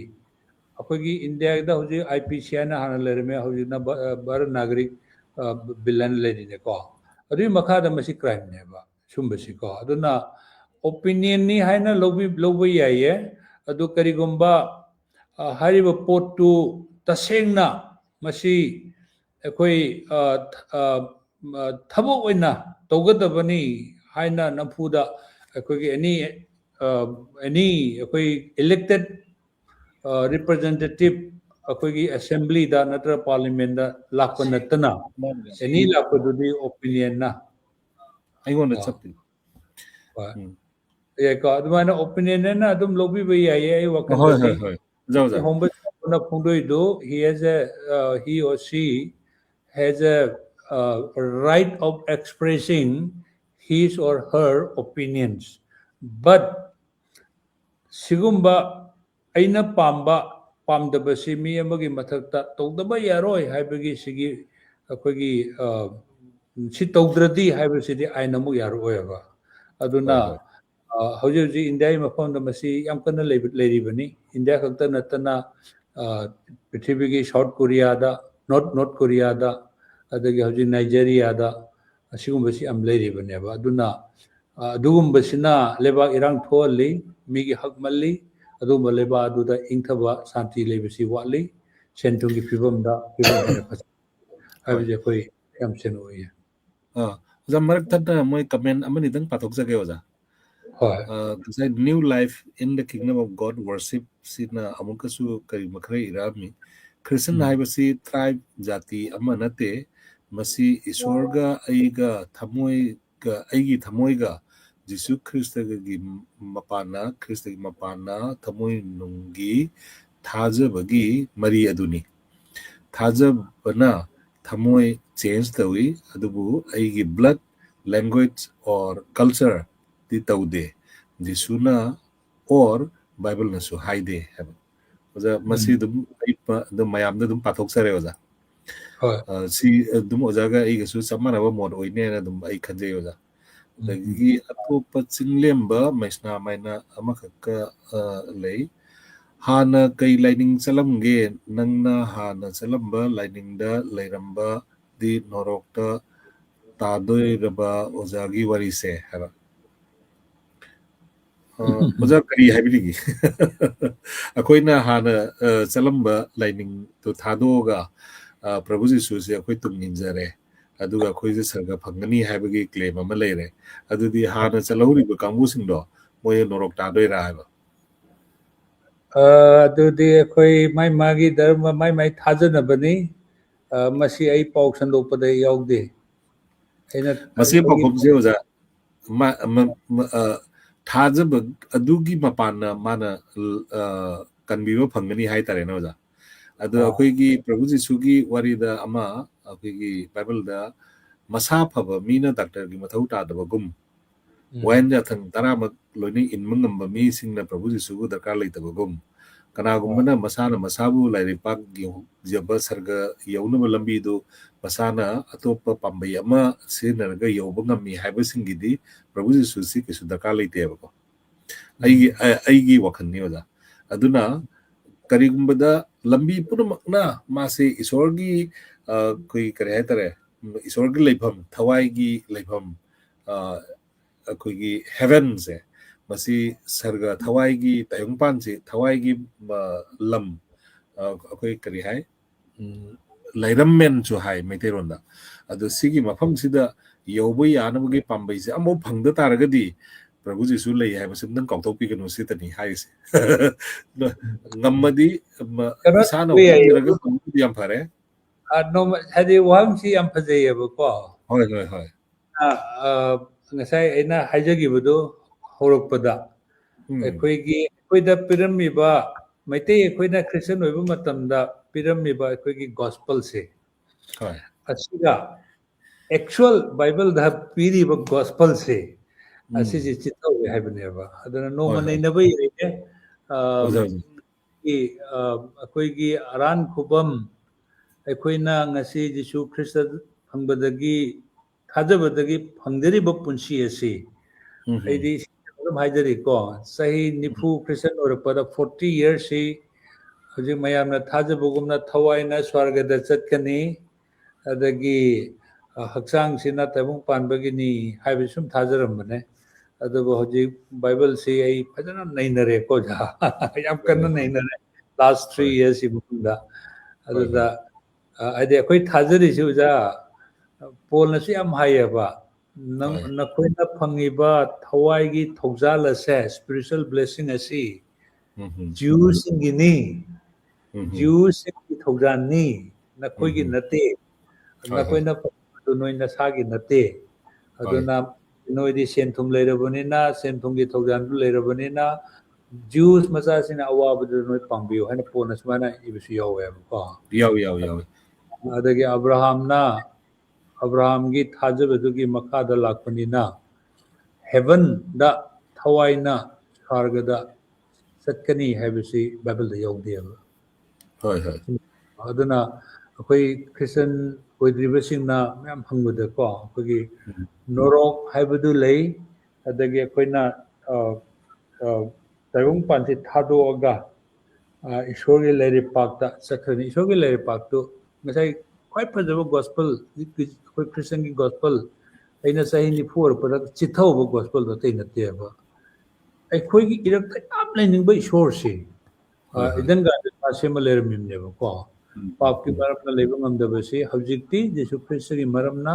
akogi india da hoji ipc na hana lerme hoji na bar nagarik bilan ledine ko adu makhada masi crime ne ba sumbasi ko aduna opinion ni haina lobi yaye adu karigumba hariba potu tasengna masi ekoi thabo oina togadabani haina nafuda ekoi any ekoi elected representative ekoi assembly da natra parliament da lakpanatana any lakpadudi opinion na I want to chapti ye ka adumana opinion na adum lobi bai ai wakati homba na phundoi do he or she has a right of expressing his or her opinions but sigumba aina pamba pamdabasi mi amagi mathakta togdaba yaroi haibagi sigi akogi ꯁꯤ ꯇꯧꯗ꯭ꯔꯗꯤ ꯍꯥꯏꯕꯁꯤꯗꯤ ꯑꯥꯏꯟ ꯑꯃꯨꯛ ꯌꯥꯔꯛꯑꯣꯏꯕ ꯑꯗꯨꯅ ꯍꯣꯏ ꯍꯣꯏ ꯍꯧꯖꯤꯛ ꯍꯧꯖꯤꯛ ꯏꯟꯗꯤꯌꯥꯒꯤ ꯃꯐꯝꯗ ꯃꯁꯤ ꯌꯥꯝ ꯀꯟꯅ ꯂꯩꯔꯤꯕꯅꯤ ꯏꯟꯗꯤꯌꯥ ꯈꯛꯇ ꯅꯠꯇꯅ ꯄ꯭ꯔꯤꯊꯤꯕꯤꯒꯤ ꯁꯥꯎꯠ ꯀꯣꯔꯤꯌꯥꯗ ꯅꯣꯔꯠ ꯀꯣꯔꯤꯌꯥꯗ ꯑꯗꯒꯤ ꯍꯧꯖꯤꯛ ꯅꯥꯏꯖꯦꯔꯤꯌꯥꯗ ꯑꯁꯤꯒꯨꯝꯕꯁꯤ ꯌꯥꯝ ꯂꯩꯔꯤꯕꯅꯦꯕ ꯑꯗꯨꯅ ꯑꯗꯨꯒꯨꯝꯕꯁꯤꯅ ꯂꯩꯕꯥꯛ ꯏꯔꯥꯡ ꯊꯣꯛꯍꯜꯂꯤ ꯃꯤꯒꯤ ꯍꯛ ꯃꯜꯂꯤ ꯑꯗꯨꯒꯨꯝꯕ ꯂꯩꯕꯥꯛ ꯑꯗꯨꯗ ꯏꯪꯊꯕ ꯁꯥꯟꯇꯤ ꯂꯩꯕꯁꯤ ꯋꯥꯠꯂꯤ ꯁꯦꯟ ꯊꯨꯝꯒꯤ ꯐꯤꯕꯝ ꯍꯦꯟꯅ ꯐꯖꯩ ꯍꯣꯏ ꯍꯥꯏꯕꯁꯦ ꯑꯩꯈꯣꯏ ꯌꯥꯝ ꯁꯦꯡꯅ ꯎꯏꯌꯦ ꯑꯣꯖꯥ ꯃꯔꯛ ꯊꯠꯅ ꯃꯣꯏ ꯀꯃꯦꯟ ꯑꯃꯅꯤꯗꯪ ꯄꯥꯊꯣꯛꯆꯒꯦ ꯑꯣꯖꯥ ꯍꯣꯏ ꯉꯁꯥꯏ new life in the kingdom of God worship ꯁꯤꯅ ꯑꯃꯨꯛꯀꯁꯨ ꯀꯔꯤ ꯈꯔ ꯏꯔꯛꯑꯝꯃꯤ ꯈ꯭ꯔꯤꯁꯇꯟ ꯍꯥꯏꯕꯁꯤ ꯇ꯭ꯔꯥꯏꯕ ꯖꯥꯇꯤ ꯑꯃ ꯅꯠꯇꯦ ꯃꯁꯤ ꯏꯁꯣꯔꯒ ꯑꯩꯒꯤ ꯊꯃꯣꯏꯒ ꯖꯤꯁꯨ ꯈ꯭ꯔꯤꯁꯇꯒꯤ ꯃꯄꯥꯟꯅ ꯊꯃꯣꯏ ꯅꯨꯡꯒꯤ ꯊꯥꯖꯕꯒꯤ ꯃꯔꯤ ꯑꯗꯨꯅꯤ ꯊꯥꯖꯕꯅ ꯊꯃꯣꯏ ꯆꯦꯟꯖ ꯇꯧꯏ ꯑꯗꯨꯕꯨ ꯑꯩꯒꯤ ꯕ꯭ꯂꯗ ꯂꯦꯡꯒ꯭ꯋꯦꯖ ꯑꯣꯔ ꯀꯜꯆꯔ ꯗꯤ ꯇꯧꯗꯦ ꯖꯤꯁꯨꯅ ꯑꯣꯔ ꯕꯥꯏꯕꯜꯅꯁꯨ ꯍꯥꯏꯗꯦ ꯍꯥꯏꯕ ꯑꯣꯖꯥ ꯃꯁꯤ ꯑꯗꯨꯝ ꯃꯌꯥꯝꯗ ꯑꯗꯨꯝ ꯄꯥꯊꯣꯛꯆꯔꯦ ꯑꯣꯖꯥ ꯍꯣꯏ ꯁꯤ ꯑꯗꯨꯝ ꯑꯣꯖꯥꯒ ꯑꯩꯒꯁꯨ ꯆꯞ ꯃꯥꯟꯅꯕ ꯃꯣꯠ ꯑꯣꯏꯅꯦꯅ ꯑꯗꯨꯝ ꯑꯩ ꯈꯟꯖꯩ ꯑꯣꯖꯥ ꯑꯗꯒꯤ ꯑꯇꯣꯞꯄ ꯆꯤꯡꯂꯦꯝꯕ ꯃꯩꯁꯅꯥ ꯃꯥꯏꯅ ꯑꯃꯈꯛꯀ ꯂꯩ ꯍꯥꯟꯅ ꯀꯩ ꯂꯥꯏꯅꯤꯡ ꯆꯠꯂꯝꯒꯦ ꯅꯪꯅ ꯍꯥꯟꯅ ꯆꯠꯂꯝꯕ ꯂꯥꯏꯅꯤꯡꯗ ꯂꯩꯔꯝꯕꯗꯤ ꯅꯣꯔꯣꯛꯇ ꯇꯥꯗꯣꯏꯔꯕ ꯑꯣꯖꯥꯒꯤ ꯋꯥꯔꯤꯁꯦ ꯍꯥꯏꯕ ꯑꯣꯖꯥ ꯀꯔꯤ ꯍꯥꯏꯕꯤꯔꯤꯒꯦ ꯑꯩꯈꯣꯏꯅ ꯍꯥꯟꯅ ꯆꯠꯂꯝꯕ ꯂꯥꯏꯅꯤꯡꯗꯣ ꯊꯥꯗꯣꯛꯑꯒ ꯄ꯭ꯔꯚꯨ ꯖꯤꯁꯨꯁꯦ ꯑꯩꯈꯣꯏ ꯇꯨꯡ ꯏꯟꯖꯔꯦ ꯑꯗꯨꯒ ꯑꯩꯈꯣꯏꯁꯦ ꯁꯔꯒ ꯐꯪꯒꯅꯤ ꯍꯥꯏꯕꯒꯤ ꯀ꯭ꯂꯦꯝ ꯑꯃ ꯂꯩꯔꯦ ꯑꯗꯨꯗꯤ ꯍꯥꯟꯅ ꯆꯠꯍꯧꯔꯤꯕ ꯀꯥꯡꯕꯨꯁꯤꯡꯗꯣ ꯃꯣꯏ ꯅꯣꯔꯣꯛ ꯇꯥꯗꯣꯏꯔꯥ ꯍꯥꯏꯕ ꯑꯗꯨꯗꯤ ꯑꯩꯈꯣꯏ ꯃꯥꯒꯤ ꯙꯔꯃ ꯃꯥꯏ ꯊꯥꯖꯅꯕꯅꯤ ꯃꯁꯤ ꯑꯩ ꯄꯥꯎ ꯁꯟꯗꯣꯛꯄꯗ ꯌꯥꯎꯗꯦ ꯑꯩꯅ ꯃꯁꯤ ꯄꯥꯎꯈꯨꯝꯁꯦ ꯑꯣꯖꯥ ꯊꯥꯖꯕ ꯑꯗꯨꯒꯤ ꯃꯄꯥꯟꯅ ꯃꯥꯅ ꯀꯟꯕꯤꯕ ꯐꯪꯒꯅꯤ ꯍꯥꯏꯇꯥꯔꯦꯅꯦ ꯑꯣꯖꯥ ꯑꯗꯣ ꯑꯩꯈꯣꯏꯒꯤ ꯄ꯭ꯔꯚꯨ ꯖꯤꯁꯨꯒꯤ ꯋꯥꯔꯤꯗ ꯑꯃ ꯑꯩꯈꯣꯏꯒꯤ ꯕꯥꯏꯕꯜꯗ ꯃꯁꯥ ꯐꯕ ꯃꯤꯅ ꯗꯥꯛꯇꯔꯒꯤ ꯃꯊꯧ ꯇꯥꯗꯕꯒꯨꯝ ꯋꯥꯌꯦꯟ ꯌꯥꯊꯪ 10ꯃꯛ ꯂꯣꯏꯅ ꯏꯟꯕ ꯉꯝꯕ ꯃꯤꯁꯤꯡꯅ ꯄ꯭ꯔꯚꯨ ꯖꯤꯁꯨꯕꯨ ꯗꯔꯀꯥꯔ ꯂꯩꯇꯕꯒꯨꯝ ꯀꯅꯥꯒꯨꯝꯕꯅ ꯃꯁꯥꯅ ꯃꯁꯥꯕꯨ ꯂꯥꯏꯔꯩꯄꯥꯛ ꯌꯧꯖꯕ ꯁꯔꯒ ꯌꯧꯅꯕ ꯂꯝꯕꯤꯗꯨ ꯃꯁꯥꯅ ꯑꯇꯣꯞꯄ ꯄꯥꯝꯕꯩ ꯑꯃ ꯁꯤꯖꯤꯟꯅꯔꯒ ꯌꯧꯕ ꯉꯝꯃꯤ ꯍꯥꯏꯕꯁꯤꯡꯒꯤꯗꯤ ꯄ꯭ꯔꯚꯨ ꯖꯤꯁꯨꯁꯤ ꯀꯩꯁꯨ ꯗꯔꯀꯥꯔ ꯂꯩꯇꯦꯕꯀꯣ ꯑꯩꯒꯤ ꯋꯥꯈꯜꯅꯤ ꯑꯣꯖꯥ ꯑꯗꯨꯅ ꯀꯔꯤꯒꯨꯝꯕꯗ ꯂꯝꯕꯤ ꯄꯨꯝꯅꯃꯛꯅ ꯃꯥꯁꯦ ꯏꯁꯣꯔꯒꯤ ꯑꯩꯈꯣꯏ ꯀꯔꯤ ꯍꯥꯏꯇꯥꯔꯦ ꯏꯁꯣꯔꯒꯤ ꯂꯩꯐꯝ ꯊꯋꯥꯏꯒꯤ ꯂꯩꯐꯝ ꯑꯩꯈꯣꯏꯒꯤ ꯍꯦꯚꯦꯟꯁꯦ ꯃꯁꯤ ꯁꯔꯒ ꯊꯋꯥꯏꯒꯤ ꯇꯥꯏꯕꯪꯄꯥꯟꯁꯤ ꯊꯋꯥꯏꯒꯤ ꯂꯝ ꯑꯩꯈꯣꯏ ꯀꯔꯤ ꯍꯥꯏ ꯂꯩꯔꯝꯃꯦꯟꯁꯨ ꯍꯥꯏ ꯃꯩꯇꯩꯔꯣꯟꯗ ꯑꯗꯣ ꯁꯤꯒꯤ ꯃꯐꯝꯁꯤꯗ ꯌꯧꯕ ꯌꯥꯅꯕꯒꯤ ꯄꯥꯝꯕꯩꯁꯦ ꯑꯃꯐꯥꯎ ꯐꯪꯗ ꯇꯥꯔꯒꯗꯤ ꯄ꯭ꯔꯚꯨ ꯖꯤꯁꯨ ꯂꯩ ꯍꯥꯏꯕꯁꯤ ꯑꯝꯇꯪ ꯀꯥꯎꯊꯣꯛꯄꯤꯒꯅꯨ ꯁꯤꯇꯅꯤ ꯍꯥꯏꯔꯤꯁꯦ ꯉꯝꯃꯗꯤ ꯏꯁꯥꯅ ꯍꯣꯠꯅꯖꯔꯒ ꯐꯪꯕꯗꯤ ꯌꯥꯝ ꯐꯔꯦ ꯍꯥꯏꯗꯤ ꯋꯥꯍꯪꯁꯤ ꯌꯥꯝ ꯐꯖꯩꯌꯦꯕꯀꯣ ꯍꯣꯏ ꯉꯁꯥꯏ ꯑꯩꯅ ꯍꯥꯏꯖꯈꯤꯕꯗꯨ ꯍꯧꯔꯛꯄꯗ ꯑꯩꯈꯣꯏꯗ ꯄꯤꯔꯝꯃꯤꯕ ꯃꯩꯇꯩ ꯑꯩꯈꯣꯏꯅ ꯈ꯭ꯔꯤꯁꯇꯟ ꯑꯣꯏꯕ ꯃꯇꯝꯗ ꯄꯤꯔꯝꯃꯤꯕ ꯑꯩꯈꯣꯏꯒꯤ ꯒꯣꯁꯄꯜꯁꯦ ꯑꯁꯤꯒ ꯑꯦꯛꯆꯨअल ꯕꯥꯏꯕꯜꯗ ꯄꯤꯔꯤꯕ ꯒꯣꯁꯄꯜꯁꯦ ꯑꯁꯤꯁꯦ ꯆꯤꯠꯇꯧꯋꯦ ꯍꯥꯏꯕꯅꯦꯕ ꯑꯗꯨꯅ ꯅꯣꯡꯃ ꯅꯩꯅꯕ ꯌꯥꯏꯌꯦ ꯑꯩꯈꯣꯏꯒꯤ ꯑꯔꯥꯟ ꯈꯨꯕꯝ ꯑꯩꯈꯣꯏꯅ ꯉꯁꯤ ꯖꯤꯁꯨ ꯈ꯭ꯔꯤꯁꯇ ꯐꯪꯕꯗꯒꯤ ꯊꯥꯖꯕꯗꯒꯤ ꯐꯪꯖꯔꯤꯕ ꯄꯨꯟꯁꯤ ꯑꯁꯤ ꯑꯩꯗꯤ ꯑꯗꯨꯝ ꯍꯥꯏꯖꯔꯤꯀꯣ ꯆꯍꯤ 90 ꯈ꯭ꯔꯤꯁꯇꯟ ꯑꯣꯏꯔꯛꯄꯗ 40 yearsꯁꯤ ꯍꯧꯖꯤꯛ ꯃꯌꯥꯝꯅ ꯊꯥꯖꯕꯒꯨꯝꯅ ꯊꯋꯥꯏꯅ ꯁ꯭ꯋꯔꯒꯗ ꯆꯠꯀꯅꯤ ꯑꯗꯒꯤ ꯍꯛꯆꯥꯡꯁꯤꯅ ꯇꯥꯏꯕꯪ ꯄꯥꯟꯕꯒꯤꯅꯤ ꯍꯥꯏꯕꯁꯤ ꯁꯨꯝ ꯊꯥꯖꯔꯝꯕꯅꯦ ꯑꯗꯨꯕꯨ ꯍꯧꯖꯤꯛ ꯕꯥꯏꯕꯜꯁꯤ ꯑꯩ ꯐꯖꯅ ꯅꯩꯅꯔꯦꯀꯣ ꯌꯥꯝ ꯀꯟꯅ ꯅꯩꯅꯔꯦ ꯂꯥꯁ 3 yearsꯁꯤ ꯃꯇꯨꯡꯗ ꯑꯗꯨꯗ ꯍꯥꯏꯗꯤ ꯑꯩꯈꯣꯏ ꯊꯥꯖꯔꯤꯁꯤ ꯑꯣꯖꯥ ꯄꯣꯜꯅꯁꯨ ꯌꯥꯝ ꯍꯥꯏꯌꯦꯕ ꯅꯈꯣꯏꯅ ꯐꯪꯉꯤꯕ ꯊꯋꯥꯏꯒꯤ ꯊꯧꯖꯥꯜ ꯑꯁꯦ ꯁ꯭ꯄꯤꯔꯤꯆꯨꯋꯦꯜ ꯕ꯭ꯂꯦꯁꯤꯡ ꯑꯁꯤ ꯖ꯭ꯌꯨꯁꯤꯡꯒꯤꯅꯤ ꯖ꯭ꯌꯨꯁꯤꯡꯒꯤ ꯊꯧꯖꯥꯜꯅꯤ ꯅꯈꯣꯏꯒꯤ ꯅꯠꯇꯦ ꯅꯈꯣꯏꯅ ꯐꯪꯕꯗꯨ ꯅꯣꯏ ꯅꯁꯥꯒꯤ ꯅꯠꯇꯦ ꯑꯗꯨꯅ ꯅꯣꯏꯗꯤ ꯁꯦꯟ ꯊꯨꯝ ꯂꯩꯔꯕꯅꯤꯅ ꯁꯦꯟ ꯊꯨꯝꯒꯤ ꯊꯧꯖꯥꯜꯗꯨ ꯂꯩꯔꯕꯅꯤna ꯖ꯭ꯌꯨꯁ ꯃꯆꯥꯁꯤꯡꯅ ꯑꯋꯥꯕꯗꯨ ꯅꯣꯏ ꯄꯥꯡꯕꯤꯌꯨ ꯍꯥꯏꯅ ꯄꯣꯜꯅ ꯁꯨꯃꯥꯏꯅ ꯏꯕꯁꯨ ꯌꯥꯎꯋꯦꯕꯀꯣ ꯌꯥꯎꯏ ꯑꯗꯒꯤ ꯑꯕ꯭ꯔꯥꯍꯥꯝꯒꯤ ꯊꯥꯖꯕꯗꯨꯒꯤ ꯃꯈꯥꯗ ꯂꯥꯛꯄꯅꯤꯅ ꯍꯦꯚꯟꯗ ꯊꯋꯥꯏꯅ ꯁ꯭ꯋꯔꯒꯗ ꯆꯠꯀꯅꯤ ꯍꯥꯏꯕꯁꯤ ꯕꯥꯏꯕꯜꯗ ꯌꯥꯎꯗꯦꯕ ꯍꯣꯏ ꯑꯗꯨꯅ ꯑꯩꯈꯣꯏ ꯈ꯭ꯔꯤꯁꯇꯟ ꯑꯣꯏꯗ꯭ꯔꯤꯕꯁꯤꯡꯅ ꯃꯌꯥꯝ ꯍꯪꯕꯗꯀꯣ ꯑꯩꯈꯣꯏꯒꯤ ꯅꯣꯔꯣꯛ ꯍꯥꯏꯕꯗꯨ ꯂꯩ ꯑꯗꯒꯤ ꯑꯩꯈꯣꯏꯅ ꯇꯥꯏꯕꯪꯄꯥꯟꯁꯤ ꯊꯥꯗꯣꯛꯑꯒ ꯏꯁꯣꯔꯒꯤ ꯂꯩꯔꯤꯄꯥꯛꯇ ꯆꯠꯈ꯭ꯔꯅꯤ ꯏꯁꯣꯔꯒꯤ ꯂꯩꯔꯤꯄꯥꯛꯇꯨ ꯉꯁꯥꯏ ꯈ꯭ꯋꯥꯏ ꯐꯖꯕ ꯒꯣꯁꯄꯜ ꯑꯩꯈꯣꯏ ꯈ꯭ꯔꯤꯁꯇꯟꯒꯤ ꯒꯣꯁꯄꯜ ꯑꯩꯅ ꯆꯍꯤ 90 ꯑꯣꯏꯔꯛꯄꯗ ꯆꯤꯊꯍꯧꯕ ꯒꯣꯁꯄꯜꯗꯣ ꯑꯇꯩ ꯅꯠꯇꯦꯕ ꯑꯩꯈꯣꯏꯒꯤ ꯏꯔꯛꯇ ꯌꯥꯝ ꯂꯩꯅꯤꯡꯕ ꯏꯁꯣꯔꯁꯤ ꯏꯗꯟ ꯒꯥꯔꯗꯦꯟ ꯁꯦꯝꯕ ꯂꯩꯔꯝꯃꯤꯕꯅꯦꯕꯀꯣ ꯄꯥꯞꯀꯤ ꯃꯔꯝꯅ ꯂꯩꯕ ꯉꯝꯗꯕꯁꯤ ꯍꯧꯖꯤꯛꯇꯤ ꯖꯤꯁꯨ ꯈ꯭ꯔꯤꯁꯇꯒꯤ ꯃꯔꯝꯅ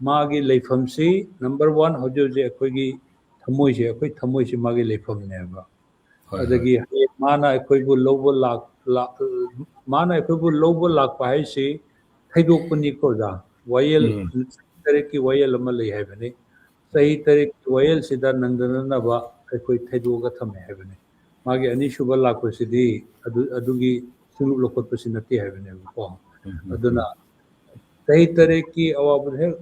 ꯃꯥꯒꯤ ꯂꯩꯐꯝꯁꯤ ꯅꯝꯕꯔ 1 ꯍꯧꯖꯤꯛ ꯍꯧꯖꯤꯛ ꯑꯩꯈꯣꯏꯒꯤ ꯊꯃꯣꯏꯁꯤ ꯑꯩꯈꯣꯏ ꯊꯃꯣꯏꯁꯤ ꯃꯥꯒꯤ ꯂꯩꯐꯝꯅꯦꯕ ꯑꯗꯒꯤ ꯃꯥꯅ ꯑꯩꯈꯣꯏꯕꯨ ꯂꯧꯕ ꯂꯥꯛꯄ ꯍꯥꯏꯁꯤ ꯊꯩꯗꯣꯛꯄꯅꯤꯀꯣ ꯑꯣꯖꯥ ꯋꯥꯌꯦꯜ ꯇꯔꯦꯠꯀꯤ ꯋꯥꯌꯦꯜ ꯑꯃ ꯂꯩ ꯍꯥꯏꯕꯅꯤ ꯆꯍꯤ ꯇꯔꯦꯠꯀꯤ ꯋꯥꯌꯦꯜꯁꯤꯗ ꯅꯪꯗꯅꯅꯕ ꯑꯩꯈꯣꯏ ꯊꯩꯗꯣꯛꯑꯒ ꯊꯝꯃꯦ ꯍꯥꯏꯕꯅꯤ ꯃꯥꯒꯤ ꯑꯅꯤꯁꯨꯕ ꯂꯥꯛꯄꯁꯤꯗꯤ ꯑꯗꯨꯒꯤ ꯁꯨꯡꯂꯨꯞ ꯂꯧꯈꯠꯄꯁꯤ ꯅꯠꯇꯦ ꯍꯥꯏꯕꯅꯦꯕꯀꯣ ꯑꯗꯨꯅ ꯆꯍꯤ ꯇꯔꯦꯠꯀꯤ ꯑꯋꯥꯕꯗꯨ ꯍꯦꯛ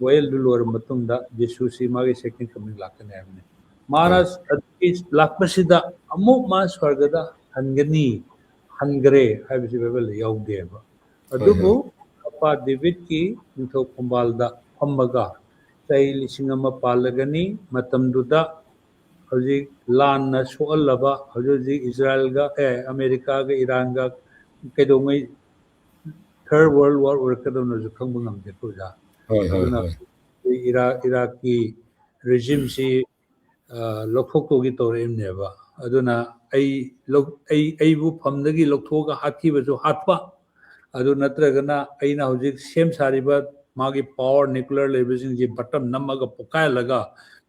ꯋꯥꯌꯦꯜꯗꯨ ꯂꯣꯏꯔꯕ ꯃꯇꯨꯡꯗ ꯖꯤꯁꯨꯁꯤ ꯃꯥꯒꯤ ꯁꯦꯀꯦꯟ ꯀꯃꯤꯡ ꯂꯥꯛꯀꯅꯤ ꯍꯥꯏꯕꯅꯤ ꯃꯥꯅ ꯂꯥꯛꯄꯁꯤꯗ ꯑꯃꯨꯛ ꯃꯥ ꯁ꯭ꯋꯔꯒꯗ ꯍꯟꯒꯅꯤ ꯍꯟꯈ꯭ꯔꯦ ꯍꯥꯏꯕꯁꯤ ꯕꯥꯏꯕꯜꯗ ꯌꯥꯎꯗꯦꯕ ꯑꯗꯨꯕꯨ ꯃꯄꯥ ꯗꯦꯕꯤꯠꯀꯤ ꯅꯤꯡꯊꯧ ꯐꯝꯕꯥꯜꯗ ꯐꯝꯃꯒ ꯆꯍꯤ 1,000 ꯄꯥꯜꯂꯒꯅꯤ ꯃꯇꯝꯗꯨꯗ ꯍꯧꯖꯤꯛ ꯂꯥꯟꯅ ꯁꯣꯛꯍꯜꯂꯕ ꯍꯧꯖꯤꯛ ꯏꯖ꯭ꯔꯥꯏꯜꯒ ꯑꯃꯦꯔꯤꯀꯥꯒ ꯏꯔꯥꯟꯒ ꯀꯩꯗꯧꯉꯩ ꯊꯔꯗ ꯋꯥꯔꯜ ꯋꯥꯔ ꯑꯣꯏꯔꯛꯀꯗꯕꯅꯁꯨ ꯈꯪꯕ ꯉꯝꯗꯦ ꯑꯣꯖꯥ ꯑꯗꯨꯅ ꯏꯔꯥꯛꯀꯤ ꯔꯦꯖꯤꯝꯁꯤ ꯂꯧꯊꯣꯛꯇꯧꯒꯤ ꯇꯧꯔꯛꯏꯕꯅꯦꯕ ꯑꯗꯨꯅ ꯑꯩꯕꯨ ꯐꯝꯗꯒꯤ ꯂꯧꯊꯣꯛꯑꯒ ꯍꯥꯠꯈꯤꯕꯁꯨ ꯍꯥꯠꯄ ꯑꯗꯨ ꯅꯠꯇ꯭ꯔꯒꯅ ꯑꯩꯅ ꯍꯧꯖꯤꯛ ꯁꯦꯝ ꯁꯥꯔꯤꯕ ꯃꯥꯒꯤ ꯄꯥꯋꯔ ꯅ꯭ꯌꯨꯀ꯭ꯂꯤꯌꯔ ꯂꯩꯕꯁꯤꯡꯁꯤ ꯕꯇꯟ ꯅꯝꯃꯒ ꯄꯣꯛꯈꯥꯏꯍꯜꯂꯒ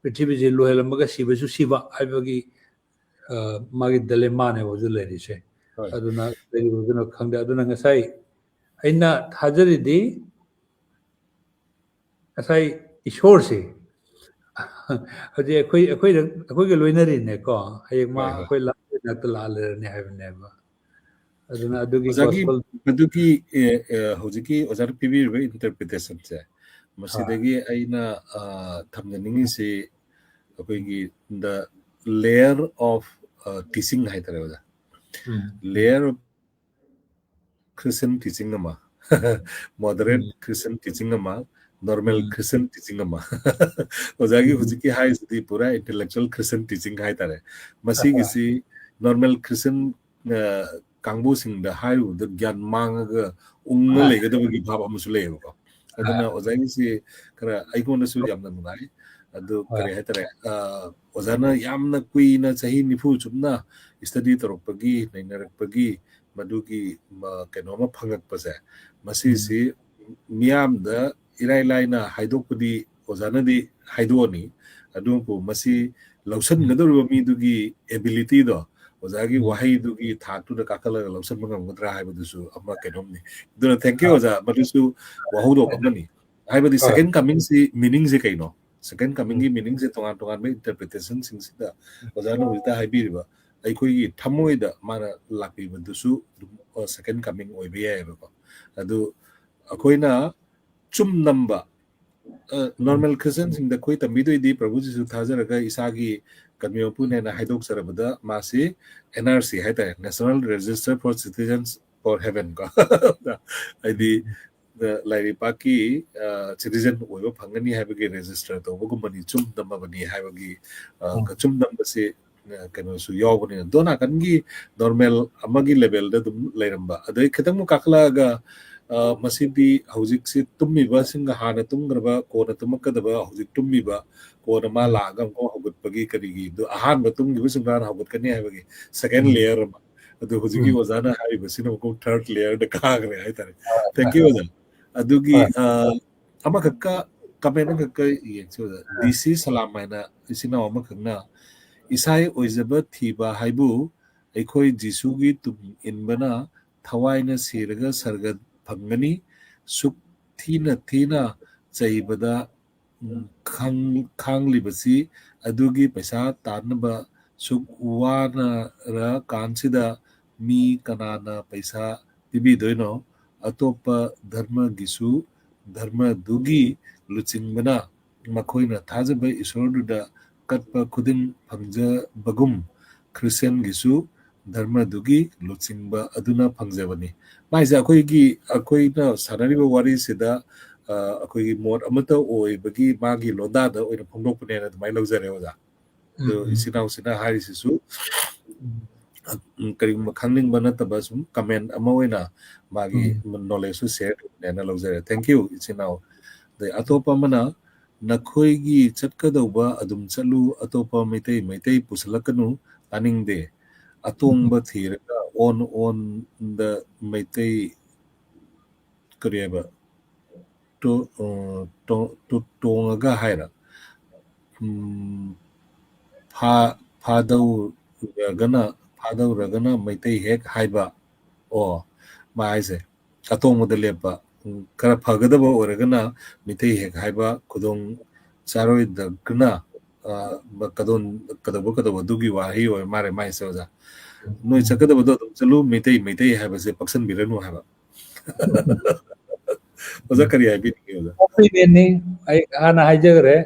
ꯄ꯭ꯔꯤꯊꯤꯕꯤꯁꯤ ꯂꯣꯏꯍꯜꯂꯝꯃꯒ ꯁꯤꯕꯁꯨ ꯁꯤꯕ ꯍꯥꯏꯕꯒꯤ ꯃꯥꯒꯤ ꯗꯤꯂꯦꯃꯥꯅꯦꯕ ꯍꯧꯖꯤꯛ ꯂꯩꯔꯤꯁꯦ ꯑꯗꯨꯅ ꯂꯩꯔꯤꯕꯗꯨꯅ ꯈꯪꯗꯦ ꯑꯗꯨꯅ ꯉꯁꯥꯏ ꯑꯩꯅ ꯊꯥꯖꯔꯤꯗꯤ ꯉꯁꯥꯏ ꯏꯁꯣꯔꯁꯤ ꯍꯧꯖꯤꯛ ꯑꯩꯈꯣꯏꯒ ꯂꯣꯏꯅꯔꯤꯅꯦꯀꯣ ꯍꯌꯦꯡ ꯃꯥ ꯑꯩꯈꯣꯏ ꯂꯥꯛꯇ ꯂꯥꯛꯑ ꯂꯩꯔꯅꯤ ꯍꯥꯏꯕꯅꯦꯕ ꯑꯗꯨꯅ ꯑꯗꯨꯒꯤ ꯒꯣꯁꯄꯜ ꯃꯗꯨꯒꯤ ꯍꯧꯖꯤꯛꯀꯤ ꯑꯣꯖꯥꯅ ꯄꯤꯕꯤꯔꯤꯕ ꯏꯟꯇꯔꯄ꯭ꯔꯤꯇꯦꯁꯟꯁꯦ ꯃꯁꯤꯗꯒꯤ ꯑꯩꯅ ꯊꯝꯖꯅꯤꯡꯉꯤꯁꯤ ꯑꯩꯈꯣꯏꯒꯤ ꯗ ꯂꯦꯌꯔ ꯑꯣꯐ ꯇꯤꯆꯤꯡ ꯍꯥꯏꯇꯥꯔꯦ ꯑꯣꯖꯥ ꯂꯦꯌꯔ ꯑꯣꯐ ꯈ꯭ꯔꯤꯁꯇꯟ ꯇꯤꯆꯤꯡ ꯑꯃ ꯃꯣꯗꯔꯦꯠ ꯈ꯭ꯔꯤꯁꯇꯟ ꯇꯤꯆꯤꯡ ꯑꯃ ꯅꯣꯔꯃꯦꯜ ꯈ꯭ꯔꯤꯁꯇꯟ ꯇꯤꯆꯤꯡ ꯑꯃ ꯑꯣꯖꯥꯒꯤ ꯍꯧꯖꯤꯛꯀꯤ ꯍꯥꯏꯔꯤꯁꯤꯗꯤ ꯄꯨꯔꯥ ꯏꯟꯇꯦꯂꯦꯛꯆꯨꯋꯦꯜ ꯈ꯭ꯔꯤꯁꯇꯟ ꯇꯤꯆꯤꯡ ꯍꯥꯏꯇꯥꯔꯦ ꯃꯁꯤꯒꯤꯁꯤ ꯅꯣꯔꯃꯦꯜ ꯈ꯭ꯔꯤꯁꯇꯟ ꯀꯥꯡꯕꯨꯁꯤꯡꯗ ꯍꯥꯏꯔꯨꯕꯗ ꯒ꯭ꯌꯥꯟ ꯃꯥꯡꯉꯒ ꯎꯪꯉ ꯂꯩꯒꯗꯕꯒꯤ ꯚꯥꯕ ꯑꯃꯁꯨ ꯂꯩꯌꯦꯕꯀꯣ ꯑꯗꯨꯅ ꯑꯣꯖꯥꯒꯤꯁꯤ ꯈꯔ ꯑꯩꯉꯣꯟꯗꯁꯨ ꯌꯥꯝꯅ ꯅꯨꯡꯉꯥꯏ ꯑꯗꯨ ꯀꯔꯤ ꯍꯥꯏꯇꯥꯔꯦ ꯑꯣꯖꯥꯅ ꯌꯥꯝꯅ ꯀꯨꯏꯅ ꯆꯍꯤ 90 ꯆꯨꯞꯅ ꯁ꯭ꯇꯗꯤ ꯇꯧꯔꯛꯄꯒꯤ ꯅꯩꯅꯔꯛꯄꯒꯤ ꯃꯗꯨꯒꯤ ꯀꯩꯅꯣꯃ ꯐꯪꯉꯛꯄꯁꯦ ꯃꯁꯤꯁꯤ ꯃꯤꯌꯥꯝꯗ ꯏꯔꯥꯏ ꯂꯥꯏꯅ ꯍꯥꯏꯗꯣꯛꯄꯗꯤ ꯑꯣꯖꯥꯅꯗꯤ ꯍꯥꯏꯗꯣꯛꯑꯅꯤ ꯑꯗꯨꯕꯨ ꯃꯁꯤ ꯂꯧꯁꯤꯟꯒꯗꯧꯔꯤꯕ ꯃꯤꯗꯨꯒꯤ ꯑꯦꯕꯤꯂꯤꯇꯤꯗꯣ ꯑꯣꯖꯥꯒꯤ ꯋꯥꯍꯩꯗꯨꯒꯤ ꯊꯥꯛꯇꯨꯗ ꯀꯥꯈꯠꯂꯒ ꯂꯧꯁꯤꯟꯕ ꯉꯝꯒꯗ꯭ꯔꯥ ꯍꯥꯏꯕꯗꯨꯁꯨ ꯑꯃ ꯀꯩꯅꯣꯝꯅꯤ ꯑꯗꯨꯅ ꯊꯦꯡꯛ ꯌꯨ ꯑꯣꯖꯥ ꯃꯗꯨꯁꯨ ꯋꯥꯍꯧꯗꯣꯛ ꯑꯃꯅꯤ ꯍꯥꯏꯕꯗꯤ ꯁꯦꯀꯦꯟ ꯀꯃꯤꯡꯁꯤ ꯃꯤꯅꯤꯡꯁꯦ ꯀꯩꯅꯣ ꯁꯦꯀꯦꯟ ꯀꯃꯤꯡꯒꯤ ꯃꯤꯅꯤꯡꯁꯦ ꯇꯣꯉꯥꯟ ꯇꯣꯉꯥꯟꯕ ꯏꯟꯇꯔꯄ꯭ꯔꯤꯇꯦꯁꯟꯁꯤꯡꯁꯤꯗ ꯑꯣꯖꯥꯅ ꯍꯧꯖꯤꯛꯇ ꯍꯥꯏꯕꯤꯔꯤꯕ ꯑꯩꯈꯣꯏꯒꯤ ꯊꯃꯣꯏꯗ ꯃꯥꯅ ꯂꯥꯛꯄꯤꯕꯗꯨꯁꯨ ꯑꯗꯨꯝ ꯁꯦꯀꯦꯟ ꯀꯃꯤꯡ ꯑꯣꯏꯕ ꯌꯥꯏꯑꯕꯀꯣ ꯑꯗꯨ ꯑꯩꯈꯣꯏꯅ ꯆꯨꯝ ꯅꯝꯕ ꯅꯣꯔꯃꯦꯜ ꯈ꯭ꯔꯤꯁꯇꯟꯁꯤꯡꯗ ꯑꯩꯈꯣꯏ ꯇꯝꯕꯤꯗꯣꯏꯗꯤ ꯄ꯭ꯔꯚꯨ ꯖꯤꯁꯨ ꯊꯥꯖꯔꯒ ꯏꯁꯥꯒꯤ ꯀꯟꯃꯤ ꯃꯄꯨꯅꯦꯅ ꯍꯥꯏꯗꯣꯛꯆꯔꯕꯗ ꯃꯥꯁꯤ NRC ꯍꯥꯏꯇꯥꯔꯦ national register for citizens for heaven ꯀꯣ ꯍꯥꯏꯗꯤ ꯂꯥꯏꯔꯤꯛꯄꯥꯛꯀꯤ ꯁꯤꯇꯤꯖꯟ ꯑꯣꯏꯕ ꯐꯪꯒꯅꯤ ꯍꯥꯏꯕꯒꯤ ꯔꯦꯖꯤꯁꯇꯔ ꯇꯧꯕꯒꯨꯝꯕꯅꯤ ꯆꯨꯝ ꯅꯝꯃꯕꯅꯤ ꯍꯥꯏꯕꯒꯤ ꯆꯨꯝ ꯅꯝꯕꯁꯤ ꯀꯩꯅꯣꯁꯨ ꯌꯥꯎꯕꯅꯤꯅ ꯗꯣ ꯅꯥꯀꯟꯒꯤ ꯅꯣꯔꯃꯦꯜ ꯑꯃꯒꯤ ꯂꯦꯚꯦꯜꯗ ꯑꯗꯨꯝ ꯂꯩꯔꯝꯕ ꯑꯗꯩ ꯈꯤꯇꯪꯃꯨꯛ ꯀꯥꯈꯠꯂꯛꯑꯒ ꯃꯁꯤꯗꯤ ꯍꯧꯖꯤꯛꯁꯤ ꯇꯨꯝꯃꯤꯕꯁꯤꯡꯒ ꯍꯥꯟꯅ ꯇꯨꯝꯈ꯭ꯔꯕ ꯀꯣꯟꯅ ꯇꯨꯝꯃꯛꯀꯗꯕ ꯍꯧꯖꯤꯛ ꯇꯨꯝꯃꯤꯕ ꯀꯣꯟꯅ ꯃꯥ ꯂꯥꯛꯑꯒ ꯑꯃꯨꯛ ꯍꯧꯒꯠꯄꯒꯤ ꯀꯔꯤꯒꯤ ꯑꯍꯥꯟꯕ ꯇꯨꯝꯈꯤꯕꯁꯤꯡꯒ ꯍꯥꯟꯅ ꯍꯧꯒꯠꯀꯅꯤ ꯍꯥꯏꯕꯒꯤ ꯁꯦꯀꯦꯟ ꯂꯦꯌꯔ ꯑꯃ ꯑꯗꯨ ꯍꯧꯖꯤꯛꯀꯤ ꯑꯣꯖꯥꯅ ꯍꯥꯏꯔꯤꯕꯁꯤꯅ ꯑꯃꯨꯛ ꯊꯔꯗ ꯂꯦꯌꯔꯗ ꯀꯥꯈ꯭ꯔꯦ ꯍꯥꯏꯇꯥꯔꯦ ꯊꯦꯡꯛ ꯌꯨ ꯑꯣꯖꯥ ꯑꯗꯨꯒꯤ ꯑꯃꯈꯛꯀ ꯀꯃꯦꯟ ꯑꯃꯈꯛꯀ ꯌꯦꯡꯁꯤ ꯑꯣꯖꯥ DC ꯁꯂꯥꯝ ꯍꯥꯏꯅ ꯏꯆꯤꯟ ꯏꯅꯥꯎ ꯑꯃꯈꯛꯅ ꯏꯁꯥꯒꯤ ꯑꯣꯏꯖꯕ ꯊꯤꯕ ꯍꯥꯏꯕꯨ ꯑꯩꯈꯣꯏ ꯖꯤꯁꯨꯒꯤ ꯇꯨꯡ ꯏꯟꯕꯅ ꯊꯋꯥꯏꯅ ꯁꯤꯔꯒ ꯁꯔꯒ ꯐꯪꯒꯅꯤ ꯁꯨꯛ ꯊꯤꯅ ꯊꯤꯅ ꯆꯩꯕꯗ ꯈꯥꯡꯂꯤꯕꯁꯤ ꯑꯗꯨꯒꯤ ꯄꯩꯁꯥ ꯇꯥꯟꯅꯕ ꯁꯨꯛ ꯋꯥꯅꯔ ꯀꯥꯟꯁꯤꯗ ꯃꯤ ꯀꯅꯥꯅ ꯄꯩꯁꯥ ꯄꯤꯕꯤꯗꯣꯏꯅꯣ ꯑꯇꯣꯞꯄ ꯙꯔꯃꯒꯤꯁꯨ ꯙꯔꯃꯗꯨꯒꯤ ꯂꯨꯆꯤꯡꯕꯅ ꯃꯈꯣꯏꯅ ꯊꯥꯖꯕ ꯏꯁꯣꯔꯗꯨꯗ ꯀꯠꯄ ꯈꯨꯗꯤꯡ ꯐꯪꯖꯕꯒꯨꯝ ꯈ꯭ꯔꯤꯁꯇꯤꯌꯟꯒꯤꯁꯨ धर्मदुगी लुचिंबा अदुना फंगजबनी माइसे अखोइना सानरिबा वारीसिदा अखोइगी मोड अमता ओइबगी मागी लोदादा ओइना फंगदोकपनेना दुमाइ लौजरे ओजा दो इसिनाउसिना हारिसिसु करीम खंगनिंग बनतबा सुम कमेंट अमा ओइना मागी नॉलेज शेयर नेना लौजरे थैंक यू इसिनाउ द अतोपा मना नखोइगी चटकदौबा अदुम चलु अतोपा मैतै पुसलकनु तानिंगदे अतोंबा थीरगा ऑन द मैतै करियबा तो टोंगा हायरा फादौरगना मैतै हेक हाइबा ओ माइसे अतोंबदा लेपा खरा फगदबा ओरगना मैतै हेक हाइबा खुदोंग चारोइदगना कदबो दुगी वाही ओय मारे माइसे ओजा नोई चकदबदो चलु मैतै हाइबसे पक्सन बिरनु हाइबा ओजा करी हाइबि ओजा ओपिनियन नि आई हाना हाइजगरे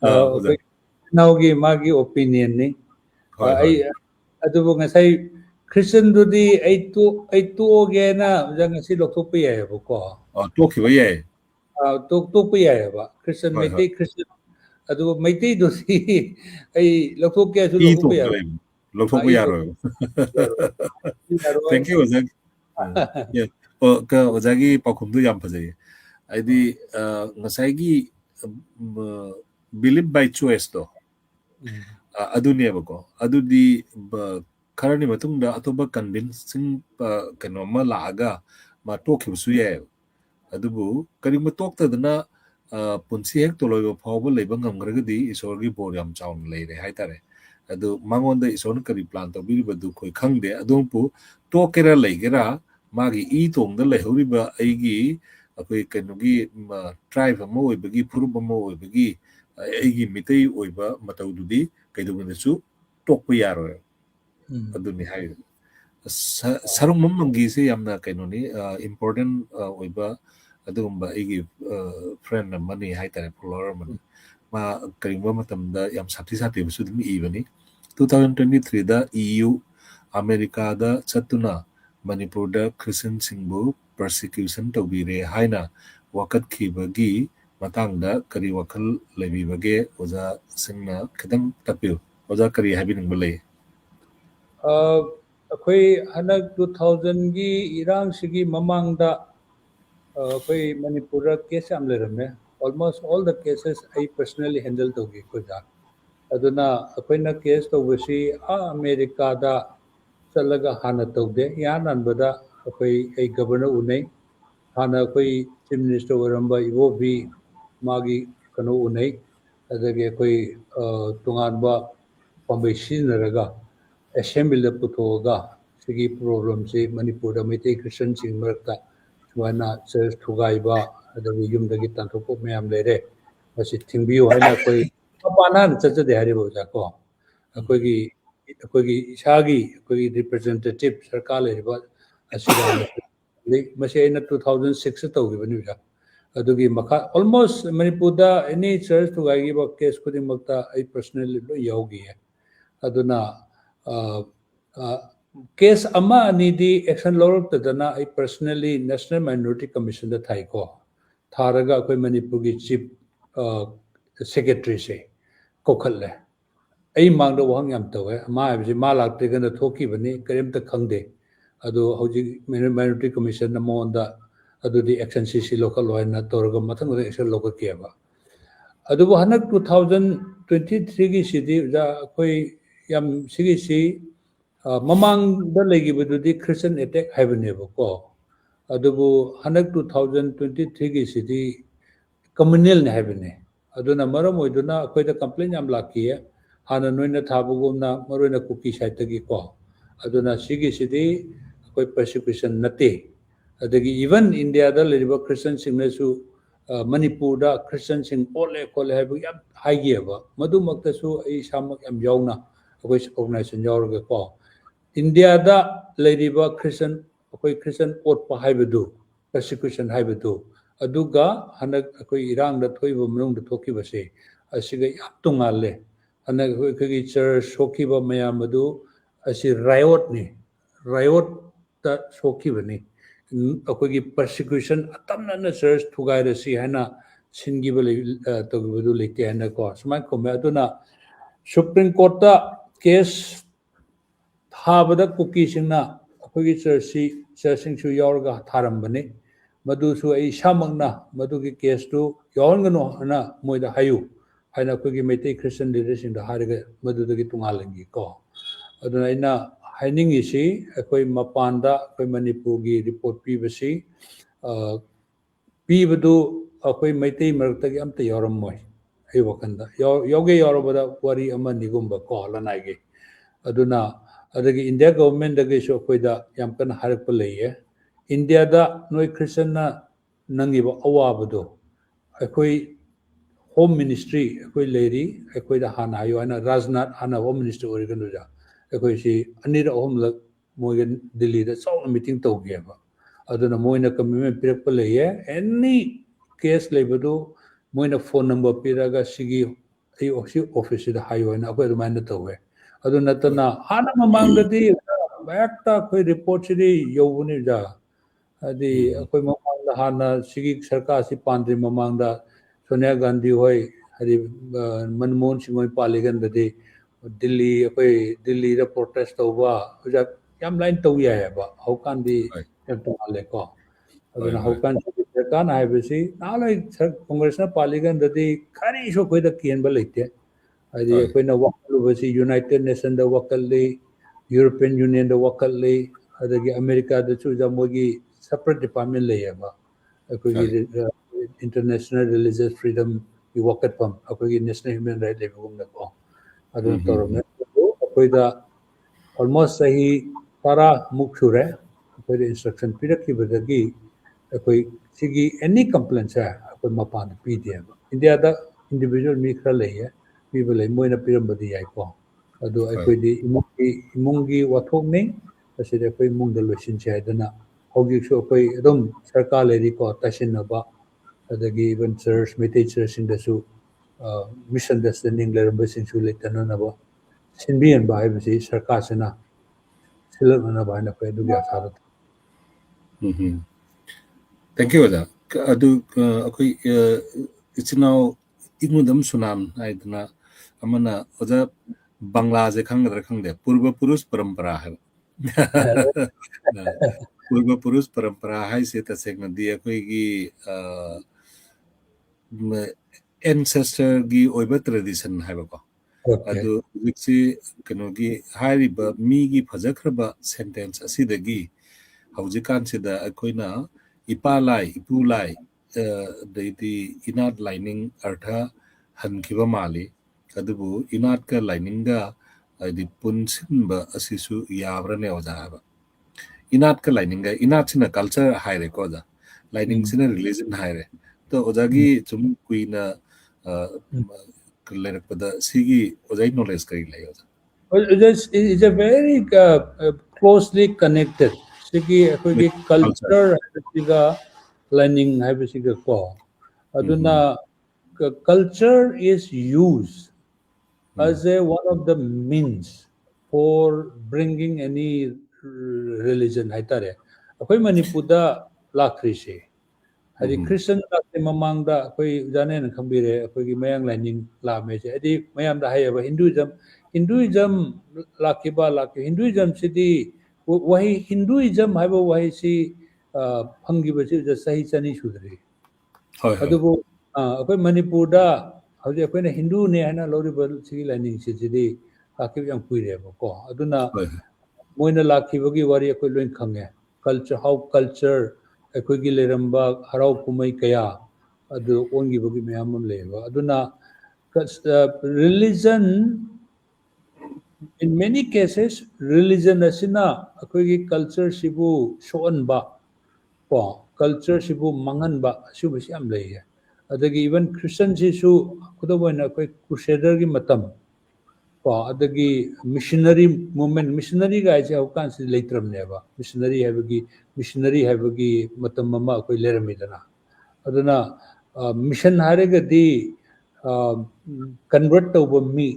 ओजा नाउगी मागी ओपिनियन नि होय आई होय अदुबो ngasai Christian dudi ai tu ge na jang ngasi lokthokpa yaebako टोखिबा याय tokpa yaeba Christian होय होय maitai Christian adu maitai dudi ai lokthokya su 이 lokthokpa 동그래 yaeba lokthokba ai yaroy yaroi thank you ओजा yeah का ओजागी पाखुमदु याम फजै आइदि ngसाइगी believe by choice to अदुनेबको अदुदि खरनि मतुंगदा अतोबा convincing कनोमा लागा मा टोखिबसु याय अदुबु करिम टोक्तदना पुंसी हेक तोलोइबो फावबो लेबा ngamgragadi इशोरगी बोर याम चाउन लेरे हाइतारे अदु मांगोंदा इशोरन करि प्लान तबिरिबदु खोइ खंगदे अदुंपु टोकेरा लेगेरा मागी ई तोंगदा लेहौरिबा आइगी अखोइ कनुगी ट्राइब अमा ओइबगी फुरुब अमा ओइबगी आइगी मितै ओइबा मतौदुदी कैदुगनसु टोकपा यारोय अदुनि high सरung mammangi se yamna kainoni important oiba adugumba igi friend mani haitare follower mani ma karimba matamda yam sati busudum ibani 2023 da EU America da chatuna Manipur da Christian singbu persecution tobire haina wakat khibagi matangda kari wakal lebibage oza singna khadam tapil oza kari habin balai अखोई हनक 2000 की इरांग सिगी ममांगदा अखोई Manipur case याम लेरमे almost all the cases I personally handle तोगी खुदा अदुना अखोइना केस तोबसी अमेरिका दा चलगा हाना तोदे यान अनबदा अखोई ए गवर्नर उनै हाना अखोई चीफ मिनिस्टर वरंबा इवोबी मागी कनो उनै अदगे अखोई तुंगानबा पम्बैसी नरगा assembly पुथोगा सिगी प्रॉब्लम से मणिपुर मैतै क्रिश्चियन सिंग मरक्ता सुमाना चर्च थुगाइबा अदगी युमदगी तांथोपो मयाम लेरे मसि थिंबियो हाइना कोई पाना चचदे हारिबो जाको अखोगी इसागी अखोगी रिप्रेजेंटेटिव सरकार लेरिबा असिदा मसि आइना 2006 तौगिबनि जा अदुगी मखा ऑलमोस्ट मणिपुरदा एनी चर्च थुगाइबा केस खुदिमक्ता आई पर्सनली लो याउगी है अदुना केस अमा अनिदी एक्शन लौरक्तदना I personally national minority commission दा थाइको थारगा अखोई मणिपुर की चीफ सेक्रेटरी से कोखले आई मांगदो वहंग याम तवे मा हाबजे मा लाक्तगना थोकीबनी करेमता खंगदे अदो हौजी माइनॉरिटी कमीशन न मोंदा अदुदी एक्शन सीसी लोकल होइना तोरगा मथंग एक्शन लोकल केबा अदुबो हनक 2023 की सिदी जा अखोई याम सिगी ममांगदा लेगिबदुदी क्रिश्चियन अटैक हाइबनेबको अदुबो हनक 2023 की सिदी कम्युनल ने हाइबने अदुना मरम ओइदुना अखोइदा कंप्लेन याम लाकिए हाना नोइना थाबगुमना मरोइना कुकी साइटगी को अदुना सिगी सिदी अखोइ परसिक्यूशन नते अदगी इवन इंडिया दा लेरिबा क्रिश्चियन सिंगनेसु मणिपुर दा क्रिश्चियन सिंग ओले कोले हाइबु याम हाइगेबा मदुमक्तसु आई सामक याम यावना अखोइ ऑर्गेनाइजेशन यावरगे को इंडिया दा लेरिबा क्रिश्चियन अखोइ क्रिश्चियन ओटपा हाइबदु परसिक्यूशन हाइबदु अदुगा हनक अखोइ इरांग दा थोइबो मनुंग दा थोकिबसे असिगा याम तुंगाले हनक अखोइ चर्च सोकिबा मयाम अदु ꯑꯁꯤ ꯔꯥꯏꯑꯣꯠꯅꯤ ꯔꯥꯏꯑꯣꯠꯇ ꯁꯣꯛꯈꯤꯕꯅꯤ ꯑꯩꯈꯣꯏꯒꯤ ꯄꯔꯁꯤꯀ꯭ꯌꯨꯁꯟ ꯑꯇꯝꯅꯅ ꯆꯔꯆ ꯊꯨꯒꯥꯏꯔꯁꯤ ꯍꯥꯏꯅ ꯁꯤꯟꯈꯤꯕ ꯇꯧꯈꯤꯕꯗꯨ ꯂꯩꯇꯦ ꯍꯥꯏꯅꯀꯣ ꯁꯨꯃꯥꯏꯅ ꯈꯨꯝꯃꯦ ꯑꯗꯨꯅ ꯁꯨꯄ꯭ꯔꯤꯝ ꯀꯣꯔꯠꯇ ꯀꯦꯁ ꯊꯥꯕꯗ ꯀꯨꯀꯤꯁꯤꯡꯅ ꯑꯩꯈꯣꯏꯒꯤ ꯆꯔꯆꯁꯤꯡꯁꯨ ꯌꯥꯎꯔꯒ ꯊꯥꯔꯝꯕꯅꯤ ꯃꯗꯨꯁꯨ ꯑꯩ ꯏꯁꯥꯃꯛꯅ ꯃꯗꯨꯒꯤ ꯀꯦꯁꯇꯨ ꯌꯥꯎꯍꯟꯒꯅꯨ ꯍꯥꯏꯅ ꯃꯣꯏꯗ ꯍꯥꯏꯌꯨ ꯍꯥꯏꯅ ꯑꯩꯈꯣꯏꯒꯤ ꯃꯩꯇꯩ ꯈ꯭ꯔꯤꯁꯇꯤꯌꯟ ꯂꯤꯗꯔꯁꯤꯡꯗ ꯍꯥꯏꯔꯒ ꯃꯗꯨꯗꯒꯤ ꯇꯣꯉꯥꯟꯍꯟꯈꯤꯀꯣ ꯑꯗꯨꯅ ꯑꯩꯅ ꯍꯥꯏꯅꯤꯡꯉꯤꯁꯤ ꯑꯩꯈꯣꯏ ꯃꯄꯥꯟꯗ ꯑꯩꯈꯣꯏ ꯃꯅꯤꯄꯨꯔꯒꯤ ꯔꯤꯄꯣꯔꯠ ꯄꯤꯕꯁꯤ ꯄꯤꯕꯗꯨ ꯑꯩꯈꯣꯏ ꯃꯩꯇꯩ ꯃꯔꯛꯇꯒꯤ ꯑꯝꯇ ꯌꯥꯎꯔꯝꯃꯣꯏ ꯑꯩ ꯋꯥꯈꯜꯗ ꯌꯥꯎꯒꯦ ꯌꯥꯎꯔꯕꯗ ꯋꯥꯔꯤ ꯑꯃꯅꯤꯒꯨꯝꯕ ꯀꯣ ꯂꯅꯥꯏꯒꯤ ꯑꯗꯨꯅ ꯑꯗꯒꯤ ꯏꯟꯗꯤꯌꯥ ꯒꯣꯚꯔꯟꯃꯦꯟꯇꯗꯒꯤꯁꯨ ꯑꯩꯈꯣꯏꯗ ꯌꯥꯝ ꯀꯟꯅ ꯍꯥꯏꯔꯛꯄ ꯂꯩꯌꯦ ꯏꯟꯗꯤꯌꯥꯗ ꯅꯣꯏ ꯈ꯭ꯔꯤꯁꯇꯟꯅ ꯅꯪꯒꯤꯕ ꯑꯋꯥꯕꯗꯣ ꯑꯩꯈꯣꯏ ꯍꯣꯝ ꯃꯤꯅꯤꯁꯇ꯭ꯔꯤ ꯑꯩꯈꯣꯏ ꯂꯩꯔꯤ ꯑꯩꯈꯣꯏꯗ ꯍꯥꯟꯅ ꯍꯥꯏꯌꯨ ꯍꯥꯏꯅ ꯔꯥꯖꯅꯥꯊ ꯍꯥꯟꯅ ꯍꯣꯝ ꯃꯤꯅꯤꯁꯇꯔ ꯑꯣꯏꯔꯤꯀꯥꯟꯗꯨꯗ ꯑꯩꯈꯣꯏꯁꯤ ꯑꯅꯤꯔꯛ ꯑꯍꯨꯝꯂꯛ ꯃꯣꯏꯒ ꯗꯤꯜꯂꯤꯗ ꯆꯥꯎꯅ ꯃꯤꯇꯤꯡ ꯇꯧꯒꯦꯕ ꯑꯗꯨꯅ ꯃꯣꯏꯅ ꯀꯃꯤꯠꯃꯦꯟ ꯄꯤꯔꯛꯄ ꯂꯩꯌꯦ ꯑꯦꯅꯤ ꯀꯦꯁ ꯂꯩꯕꯗꯨ ꯃꯣꯏꯅ ꯐꯣꯟ ꯅꯝꯕꯔ ꯄꯤꯔꯒ ꯁꯤꯒꯤ ꯑꯩ ꯁꯤ ꯑꯣꯐꯤꯁꯁꯤꯗ ꯍꯥꯏꯌꯨ ꯍꯥꯏꯅ ꯑꯩꯈꯣꯏ ꯑꯗꯨꯃꯥꯏꯅ ꯇꯧꯋꯦ ꯑꯗꯨ ꯅꯠꯇꯅ ꯍꯥꯟꯅ ꯃꯃꯥꯡꯗꯗꯤ ꯍꯦꯛꯇ ꯑꯩꯈꯣꯏ ꯔꯤꯄꯣꯔꯠꯁꯤꯗꯤ ꯌꯧꯕꯅꯤꯗ ꯍꯥꯏꯗꯤ ꯑꯩꯈꯣꯏ ꯃꯃꯥꯡꯗ ꯍꯥꯟꯅ ꯁꯤꯒꯤ ꯁꯔꯀꯥꯔꯁꯤ ꯄꯥꯟꯗ꯭ꯔꯤ ꯃꯃꯥꯡꯗ ꯁꯣꯅꯤꯌꯥ ꯒꯥꯟꯙꯤ ꯍꯣꯏ ꯍꯥꯏꯗꯤ ꯃꯟꯃꯣꯍꯟ ꯁꯤꯡ ꯍꯣꯏ ꯄꯥꯜꯂꯤꯀꯥꯟꯗꯗꯤ ꯗꯤꯜꯂꯤ ꯑꯩꯈꯣꯏ ꯗꯤꯜꯂꯤꯗ ꯄ꯭ꯔꯣꯇꯦꯁ ꯇꯧꯕ ꯍꯧꯖꯤꯛ ꯌꯥꯝ ꯂꯥꯏꯅ ꯇꯧ ꯌꯥꯏꯑꯕ ꯍꯧꯀꯥꯟꯗꯤ ꯌꯥꯝ ꯇꯣꯡꯉꯥꯜꯂꯦꯀꯣ ꯑꯗꯨꯅ ꯍꯧꯀꯥꯟ ꯁꯔꯀꯥꯔꯅ ꯍꯥꯏꯕꯁꯤ ꯅꯍꯥꯟꯋꯥꯏ ꯀꯣꯡꯒ꯭ꯔꯦꯁꯅ ꯄꯥꯜꯂꯤꯀꯥꯟꯗꯗꯤ ꯀꯔꯤꯁꯨ ꯑꯩꯈꯣꯏꯗ ꯀꯦꯟꯕ ꯂꯩꯇꯦ ꯍꯥꯏꯗꯤ ꯑꯩꯈꯣꯏꯅ ꯋꯥꯀꯠꯂꯨꯕꯁꯤ ꯌꯨꯅꯥꯏꯇꯦꯠ ꯅꯦꯁꯟꯗ ꯋꯥꯀꯠꯂꯤ ꯌꯨꯔꯣꯄꯤꯌꯟ ꯌꯨꯅꯤꯌꯟꯗ ꯋꯥꯀꯠꯂꯤ ꯑꯗꯒꯤ ꯑꯃꯦꯔꯤꯀꯥꯗꯁꯨ ꯃꯣꯏꯒꯤ ꯁꯦꯄꯔꯦꯠ ꯗꯤꯄꯥꯔꯠꯃꯦꯟ ꯂꯩꯌꯦꯕ ꯑꯩꯈꯣꯏꯒꯤ ꯏꯟꯇꯔꯅꯦꯁꯅꯦꯜ ꯔꯤꯂꯤꯖꯤꯌꯁ ꯐ꯭रीडꯝꯒꯤ ꯋꯥꯀꯠꯐꯝ ꯑꯩꯈꯣꯏꯒꯤ ꯅꯦꯁꯅꯦꯜ ꯍ꯭ꯌꯨꯃꯦꯟ ꯔꯥꯏꯠ ꯂꯩꯕꯒꯨꯝꯅꯀꯣ ꯑꯗꯨꯅ ꯇꯧꯔꯝꯃꯦ ꯑꯗꯨ ꯑꯩꯈꯣꯏꯗ ꯑꯣꯜꯃꯣꯁ ꯆꯍꯤ 10ꯃꯨꯛ ꯁꯨꯔꯦ ꯑꯩꯈꯣꯏꯗ ꯏꯟꯁꯇ꯭ꯔꯛꯁꯟ ꯄꯤꯔꯛꯈꯤꯕꯗꯒꯤ ꯑꯩꯈꯣꯏ ꯁꯤꯒꯤ ꯑꯦꯅꯤ ꯀꯝꯄ꯭ꯂꯦꯟꯁꯦ ꯑꯩꯈꯣꯏ ꯃꯄꯥꯟꯗ ꯄꯤꯗꯦꯕ ꯏꯟꯗꯤꯌꯥꯗ ꯏꯟꯗꯤꯕꯤꯖꯨꯋꯦꯜ ꯃꯤ ꯈꯔ ꯂꯩꯌꯦ ꯄꯤꯕ ꯂꯩ ꯃꯣꯏꯅ ꯄꯤꯔꯝꯕꯗꯤ ꯌꯥꯏꯀꯣ ꯑꯗꯨ ꯑꯩꯈꯣꯏꯗꯤ ꯏꯃꯨꯡꯒꯤ ꯋꯥꯊꯣꯛꯅꯤ ꯑꯁꯤꯗꯤ ꯑꯩꯈꯣꯏ ꯏꯃꯨꯡꯗ ꯂꯣꯏꯁꯤꯟꯁꯦ ꯍꯥꯏꯗꯅ ꯍꯧꯖꯤꯛꯁꯨ ꯑꯩꯈꯣꯏ ꯑꯗꯨꯝ ꯁꯔꯀꯥꯔ ꯂꯩꯔꯤꯀꯣ ꯇꯥꯏꯁꯤꯟꯅꯕ ꯑꯗꯒꯤ ꯏꯚꯟ ꯆꯔꯆ ꯃꯩꯇꯩ ꯆꯔꯆꯁꯤꯡꯗꯁꯨ ꯃꯤꯁꯑꯟꯗꯔꯁꯇꯦꯟꯗꯤꯡ ꯂꯩꯔꯝꯕꯁꯤꯡꯁꯨ ꯂꯩꯇꯅꯅꯕ ꯁꯤꯟꯕꯤꯍꯟꯕ ꯍꯥꯏꯕꯁꯤ ꯁꯔꯀꯥꯔꯁꯤꯅ ꯁꯤꯜꯂꯛꯅꯅꯕ ꯍꯥꯏꯅ ꯑꯩꯈꯣꯏ ꯑꯗꯨꯒꯤ ꯑꯁꯥꯗ Thank you, Oda. Adu akoi ichinaw ingudam sunam aidna amana oda Bangla je khangdra khangde purva purush parampara hai. Purva purush parampara hai se tasengna di akoi gi ancestor gi oiba tradition hai ba ko. Adu wiksi kano gi hairiba mi gi phajakraba sentence asidagi haujikan sida akoina ipalai ipulai deiti inat lining artha hankiba mali adubu inat ka lining da di punsinba asisu yabrane ojaba inat ka lining ga inat sina culture haire ko da lining sina religion haire to ojagi chum kuina lerakpada sigi ojai knowledge kari lai oja it's a very closely connected sigi akoigi culture siga learning haibasiga ko aduna culture is used as one of the means for bringing any religion haitare akoi manipurda lakhrisi hadi Christian lakti mamangda akoi janen khambire akoi mayang lining la me se adi mayam da hayaba Hinduism Hinduism sidi wahi Hinduism haiba wahi si phangibasi ja sahi chani sudri adubu akoi manipurda hauji akoi na Hindu ne haina loriba sigi lining sidi lakib yang kuire ba ko aduna moina lakibagi wari akoi loin khange culture akoi gi leramba harau kumai kaya adu ongi bagi mayam leba aduna religion in many cases religion asina akoi culture sibu shoanba ko culture sibu manganba sibu siam leye adagi even Christian sisu kudaboina akoi crusader gi matam ko adagi missionary movement missionary ga ise haukan si leitram neba missionary habagi matam mama akoi leramidana aduna mission haragadi convert tauba mi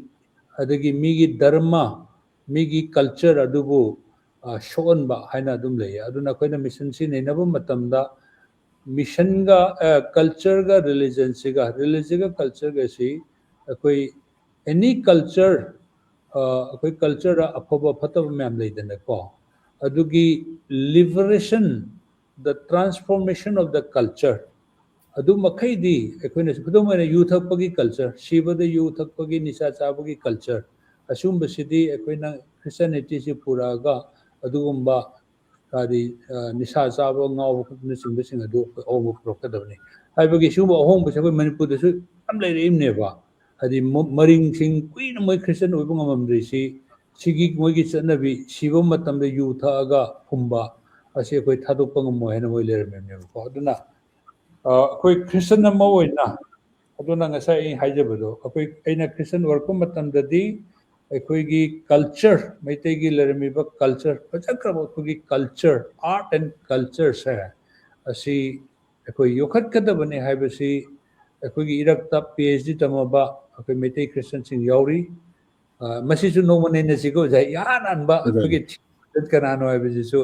adagi migi dharma ꯃꯤꯒꯤ culture ꯑꯗꯨꯕꯨ ꯁꯣꯛꯍꯟꯕ ꯍꯥꯏꯅ ꯑꯗꯨꯝ ꯂꯩꯌꯦ ꯑꯗꯨꯅ ꯑꯩꯈꯣꯏꯅ ꯃꯤꯁꯟꯁꯤ ꯅꯩꯅꯕ ꯃꯇꯝꯗ ꯃꯤꯁꯟꯒ ꯀꯜꯆꯔꯒ ꯔꯤꯂꯤꯖꯟꯁꯤꯒ ꯀꯜꯆꯔꯒꯁꯤ ꯑꯩꯈꯣꯏ ꯑꯦꯅꯤ ꯀꯜꯆꯔ ꯑꯩꯈꯣꯏ ꯀꯜꯆꯔꯗ ꯑꯐꯕ ꯐꯠꯇꯕ ꯃꯌꯥꯝ ꯂꯩꯗꯅꯀꯣ ꯑꯗꯨꯒꯤ liberation the transformation of the culture ꯑꯗꯨ ꯃꯈꯩꯗꯤ ꯑꯩꯈꯣꯏꯅ ꯈꯨꯗꯝ ꯑꯣꯏꯅ ꯌꯨ ꯊꯛꯄꯒꯤ ꯀꯜꯆꯔ ꯁꯤꯕꯗ ꯌꯨ ꯊꯛꯄꯒꯤ ꯅꯤꯁꯥ ꯆꯥꯕꯒꯤ ꯀꯜꯆꯔ ꯑꯁꯤꯒꯨꯝꯕꯁꯤꯗꯤ ꯑꯩꯈꯣꯏꯅ ꯈ꯭ꯔꯤꯁꯇꯤꯌꯥꯅꯤꯇꯤꯁꯤ ꯄꯨꯔꯛꯑꯒ ꯑꯗꯨꯒꯨꯝꯕ ꯍꯥꯏꯗꯤ ꯅꯤꯁꯥ ꯆꯥꯕ ꯉꯥꯎꯕ ꯈꯣꯠꯄꯅꯆꯤꯡꯕꯁꯤꯡ ꯑꯗꯨ ꯑꯩꯈꯣꯏ ꯑꯍꯣꯡꯕ ꯄꯨꯔꯛꯀꯗꯕꯅꯤ ꯍꯥꯏꯕꯒꯤ ꯁꯤꯒꯨꯝꯕ ꯑꯍꯣꯡꯕꯁꯦ ꯑꯩꯈꯣꯏ ꯃꯅꯤꯄꯨꯔꯗꯁꯨ ꯌꯥꯝ ꯂꯩꯔꯛꯏꯕꯅꯦꯕ ꯍꯥꯏꯗꯤ ꯃꯔꯤꯡꯁꯤꯡ ꯀꯨꯏꯅ ꯃꯣꯏ ꯈ꯭ꯔꯤꯁꯇꯤꯌꯟ ꯑꯣꯏꯕ ꯉꯝꯃꯝꯗ꯭ꯔꯤꯁꯤ ꯁꯤꯒꯤ ꯃꯣꯏꯒꯤ ꯆꯠꯅꯕꯤ ꯁꯤꯕ ꯃꯇꯝꯗ ꯌꯨ ꯊꯛꯑꯒ ꯐꯨꯝꯕ ꯑꯁꯤ ꯑꯩꯈꯣꯏ ꯊꯥꯗꯣꯛꯄ ꯉꯝꯃꯣꯏ ꯍꯥꯏꯅ ꯃꯣꯏ ꯂꯩꯔꯝꯃꯤꯕꯅꯦꯕꯀꯣ ꯑꯗꯨꯅ ꯑꯩꯈꯣꯏ ꯈ꯭ꯔꯤꯁꯇꯟ ꯑꯃ ꯑꯣꯏꯅ ꯑꯗꯨꯅ ꯉꯁꯥꯏ ꯑꯩ ꯍꯥꯏꯖꯕꯗꯣ ꯑꯩꯅ ꯈ꯭ꯔꯤꯁꯇꯟ ꯑꯣꯏꯔꯛꯄ ꯃꯇꯝꯗꯗꯤ ꯑꯩꯈꯣꯏꯒꯤ ꯀꯜꯆꯔ ꯃꯩꯇꯩꯒꯤ ꯂꯩꯔꯝꯃꯤꯕ ꯀꯜꯆꯔ ꯐꯖꯈ꯭ꯔꯕ ꯑꯩꯈꯣꯏꯒꯤ ꯀꯜꯆꯔ ꯑꯥꯔꯠ ꯑꯦꯟ ꯀꯜꯆꯔꯁꯦ ꯑꯁꯤ ꯑꯩꯈꯣꯏ ꯌꯣꯛꯈꯠꯀꯗꯕꯅꯤ ꯍꯥꯏꯕꯁꯤ ꯑꯩꯈꯣꯏꯒꯤ ꯏꯔꯛꯇ PhD ꯇꯝꯃꯕ ꯑꯩꯈꯣꯏ ꯃꯩꯇꯩ ꯈ꯭ꯔꯤꯁꯇꯟꯁꯤꯡ ꯌꯥꯎꯔꯤ ꯃꯁꯤꯁꯨ ꯅꯣꯡꯃ ꯅꯩꯅꯁꯤꯀꯣ ꯑꯣꯖꯥ ꯏꯍꯥꯟ ꯍꯥꯟꯕ ꯑꯩꯈꯣꯏꯒꯤ ꯀꯅꯥꯅꯣ ꯍꯥꯏꯕꯁꯤꯁꯨ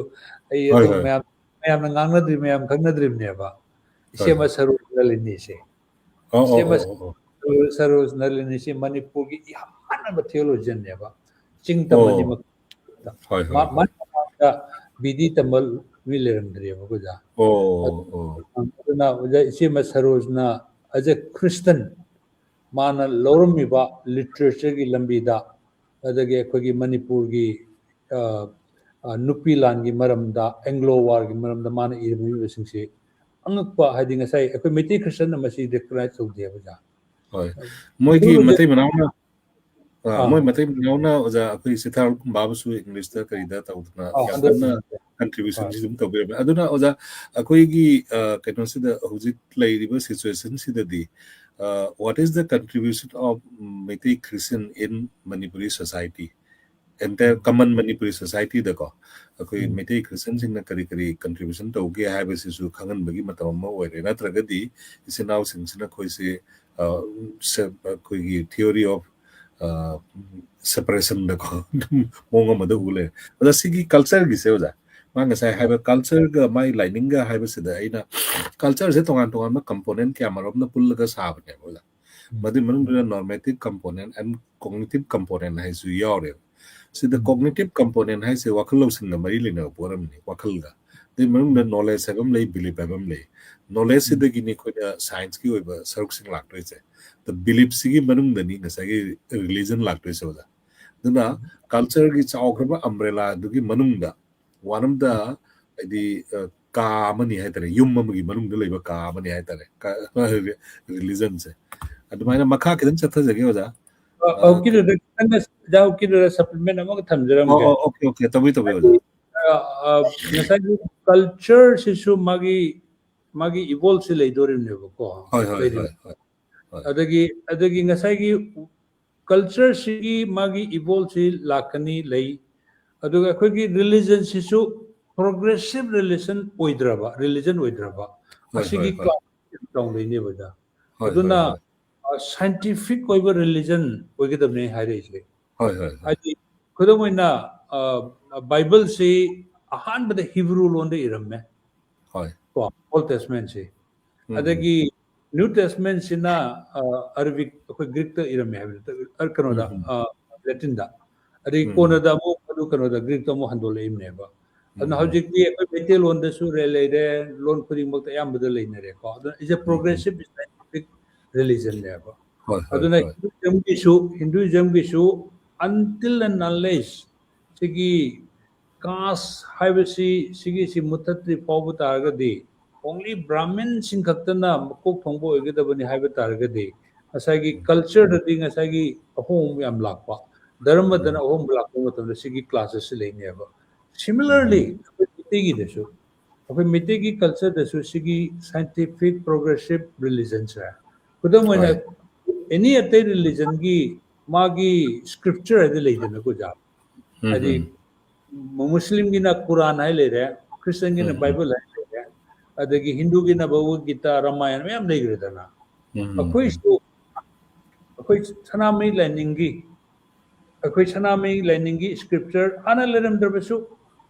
ꯑꯩ ꯑꯗꯨꯝ ꯃꯌꯥꯝꯅ ꯉꯥꯡꯅꯗ꯭ꯔꯤ ꯃꯌꯥꯝ ꯈꯪꯅꯗ꯭ꯔꯤꯕꯅꯦꯕ ꯏꯆꯦꯃ ꯁꯔꯣꯖ ꯅꯂꯤꯅꯤꯁꯦ ꯏꯆꯦꯃ ꯁꯔꯣꯖ ꯅꯂꯤꯅꯤꯁꯤ ꯃꯅꯤꯄꯨꯔꯒꯤ ꯏꯍꯥꯟ ꯍꯥꯟꯕ ꯊꯤꯑꯣꯂꯣꯖꯤꯌꯟꯅꯦꯕ ꯆꯤꯡ ꯇꯝꯕꯅꯤ ꯃꯃꯥꯡꯗ BD ꯇꯝꯕ ꯃꯤ ꯂꯩꯔꯝꯗ꯭ꯔꯤꯑꯕ ꯑꯣꯖꯥ ꯑꯗꯨꯅ ꯑꯣꯖꯥ ꯏꯆꯦꯃ ꯁꯔꯣꯖꯅ ꯑꯦꯖ ꯑꯦ ꯈ꯭ꯔꯤꯁꯇꯟ ꯃꯥꯅ ꯂꯧꯔꯝꯃꯤꯕ ꯂꯤꯇꯔꯦꯆꯔꯒꯤ ꯂꯝꯕꯤꯗ ꯑꯗꯒꯤ ꯑꯩꯈꯣꯏꯒꯤ ꯃꯅꯤꯄꯨꯔꯒꯤ ꯅꯨꯄꯤ ꯂꯥꯟꯒꯤ ꯃꯔꯝꯗ ꯑꯦꯡꯒ꯭ꯂꯣ ꯋꯥꯔꯒꯤ ꯃꯔꯝꯗ ꯃꯥꯅ ꯏꯔꯝꯃꯤꯕꯁꯤꯡꯁꯤ ꯑꯉꯛꯄ ꯍꯥꯏꯗꯤ ꯉꯁꯥꯏ ꯑꯩꯈꯣꯏ ꯃꯩꯇꯩ ꯈ꯭ꯔꯤꯁꯇꯟꯅ ꯃꯁꯤ ꯔꯦꯀꯒꯅꯥꯏꯖ ꯇꯧꯗꯦꯕ ꯑꯣꯖꯥ ꯃꯣꯏꯒꯤ ꯃꯇꯩ ꯃꯅꯥꯎꯅ ꯃꯣꯏ ꯃꯇꯩ ꯃꯅꯥꯎꯅ ꯑꯣꯖꯥ ꯑꯩꯈꯣꯏ ꯁꯤꯊꯥꯔ ꯀꯨꯝꯕꯥꯕꯨꯁꯨ ꯏꯪꯂꯤꯁꯇ ꯀꯔꯤꯗ ꯇꯧꯗꯅ ꯌꯥꯝ ꯀꯟꯅ ꯀꯟꯇ꯭ꯔꯤꯕ꯭ꯌꯨꯁꯟꯁꯤ ꯑꯗꯨꯝ ꯇꯧꯕꯤꯔꯝꯃꯦ ꯑꯗꯨꯅ ꯑꯣꯖꯥ ꯑꯩꯈꯣꯏꯒꯤ ꯀꯩꯅꯣꯁꯤꯗ ꯍꯧꯖꯤꯛ ꯂꯩꯔꯤꯕ ꯁꯤꯆꯨꯋꯦꯁꯟꯁꯤꯗꯗꯤ what is the contribution of Meitei Christian in Manipuri society entire common Manipuri society dako akoi Meitei Christian singna kari kari contribution tauge haibasisu khanganbagi matam ama oire natragadi isinau singsina khoise koigi theory of separation dako monga madu ule oda sigi culture gi se oja manga sai haiba culture ga mai lining ga haiba sida aina culture se tongan tongan ma component kya marom na pull ga sabne oja madu manung normative component and cognitive component hai su yore so the cognitive component hai se wakal lo sing na mari le na poram ni wakal ga the manung na knowledge sabam lei belief abam lei knowledge se de gini ko science ki oiba saruk sing lak toi se the belief sigi manung da ni ngasa gi religion lak toi se oja duna culture gi chawgraba umbrella du gi manung da one of the the ka mani hai tare yum gi manung da leiba ka mani hai tare religion se adumai na makha kidan chatha jage oja supplement among thamjaramge okay tabi ngasai culture sisu magi evolve si leidorimneba ko adagi ngasai gi culture sigi magi evolve si lakani lei aduga akhoi gi religion sisu progressive religion oidraba asigi class leine bada aduna scientific oiba religion oigedabne haire hadi khudamoina Bible si ahan bada Hebrew londe iramme Old Testament si adagi New Testament sina Arabic akhoi Greek ta iramme habi kanoda Latin da adagi kona da mo adu kanoda Greek ta mo handole imneba adna hojikti akhoi Meitei lon da su leire lon khudingmak ta ayambada leinare ko aduna is a progressive scientific religion neba aduna Hinduism gisu until and unless sigi caste haibasi sigi si mutatri pawbu taragadi only Brahmin sing khaktana makok thongbo oigedabani haiba taragadi asagi culture dadi ngasagi ahom yam lakpa dharma dana ahom lakpa matamda sigi classes leineba similarly mitegi desu mitegi culture desu sigi scientific progressive religion sa kudamoina any other religion gi magi scripture adi leidana ko ja adi Muslim gi na Quran hai le re Christian gi na Bible hai le re adagi Hindu gi na Bhagavad Gita Ramayana meyam leigre dana akhoi sanamai learning gi ꯑꯩꯈꯣꯏ ꯁꯅꯥꯃꯍꯤ ꯂꯥꯏꯅꯤꯡꯒꯤ ꯁ꯭ꯀ꯭ꯔꯤꯞꯆꯔ ꯍꯥꯟꯅ ꯂꯩꯔꯝꯗ꯭ꯔꯕꯁꯨ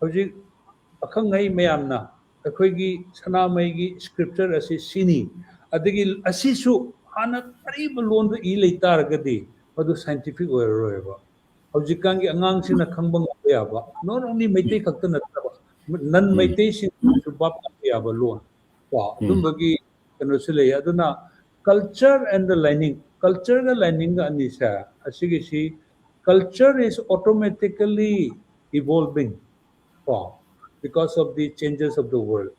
ꯍꯧꯖꯤꯛ ꯑꯈꯪ-ꯑꯍꯩ ꯃꯌꯥꯝꯅ ꯑꯩꯈꯣꯏꯒꯤ ꯁꯅꯥꯃꯍꯤꯒꯤ ꯁ꯭ꯀ꯭ꯔꯤꯞꯆꯔ ꯑꯁꯤ ꯁꯤꯅꯤ ꯑꯗꯒꯤ ꯑꯁꯤꯁꯨ ꯍꯥꯟꯅ ꯑꯔꯤꯕ ꯂꯣꯟꯗ ꯏ ꯂꯩꯇꯥꯔꯒꯗꯤ ꯃꯗꯨ ꯁꯥꯏꯟꯇꯤꯐꯤꯛ ꯑꯣꯏꯔꯔꯣꯏꯕ ꯍꯧꯖꯤꯛꯀꯥꯟꯒꯤ ꯑꯉꯥꯡꯁꯤꯡꯅ ꯈꯪꯕ ꯉꯝꯕ ꯌꯥꯕ ꯅꯣꯠ ꯑꯣꯟꯂꯤ ꯃꯩꯇꯩ ꯈꯛꯇ ꯅꯠꯇꯕ ꯅꯟ ꯃꯩꯇꯩꯁꯤꯡꯁꯨ ꯚꯥꯞ ꯇꯥꯕ ꯌꯥꯕ ꯂꯣꯟ ꯀꯣ ꯑꯗꯨꯝꯕꯒꯤ ꯀꯩꯅꯣꯁꯨ ꯂꯩ ꯑꯗꯨꯅ ꯀꯜꯆꯔ ꯑꯦꯟ ꯗ ꯂꯥꯏꯅꯤꯡ ꯀꯜꯆꯔꯒ ꯂꯥꯏꯅꯤꯡꯒ ꯑꯅꯤꯁꯦ ꯑꯁꯤꯒꯤꯁꯤ culture is automatically evolving because of the changes of the world.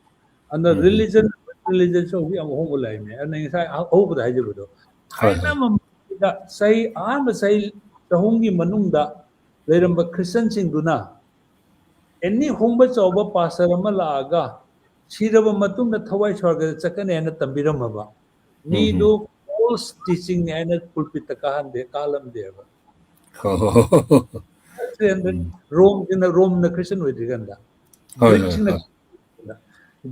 And the religion so we am home line and I hope the hajabudo. Haina mamda say am say tahungi manungda leramba Christian singduna any homba choba pasarama laga siraba matungda thawai sorga chakane na tambiramaba ni do false teaching and pulpit kahande kalam deva Rome in the Rome the Christian with Uganda.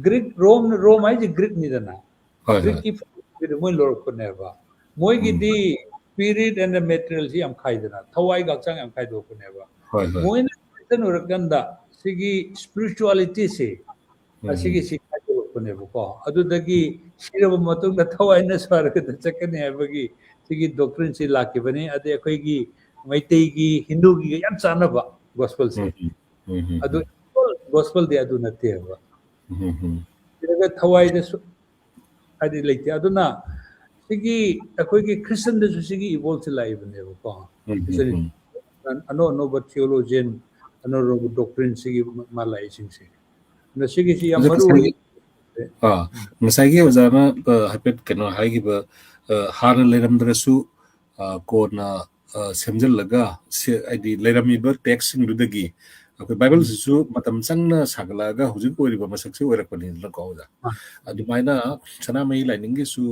Greek Rome I Greek nidana. Greek if with the Lord Kuneva. Moigi di spirit and the material he am kaidana. Tawai Gaksang am kaido Kuneva. Moin Uganda, Sigi spirituality say a Sigi Sikato Kunevo. Adudagi Shirava Matung the Tawai Nasar the second Evagi Sigi doctrine si Lakivani at the Akwegi. Maitegi Hindugi yam chanaba gospel se adu gospel de adu natte ba iraga thawai de adi leite aduna sigi akoigi Christian de sigi evolve se live ne ba ano but theologian ano doctrine sigi malai sing se na sigi si yam maru masagi wazana hapet keno haigi ba hana leramdrasu kona ꯁꯦꯝꯖꯤꯜꯂꯒ ꯍꯥꯏꯗꯤ ꯂꯩꯔꯝꯃꯤꯕ ꯇꯦꯛꯁꯁꯤꯡꯗꯨꯗꯒꯤ ꯑꯩꯈꯣꯏ ꯕꯥꯏꯕꯜꯁꯤꯁꯨ ꯃꯇꯝ ꯆꯪꯅ ꯁꯥꯒꯠꯂꯛꯑꯒ ꯍꯧꯖꯤꯛ ꯑꯣꯏꯔꯤꯕ ꯃꯁꯛꯁꯦ ꯑꯣꯏꯔꯛꯄꯅꯤꯗꯅꯀꯣ ꯑꯣꯖꯥ ꯑꯗꯨꯃꯥꯏꯅ ꯁꯅꯥꯃꯍꯤ ꯂꯥꯏꯅꯤꯡꯒꯤꯁꯨ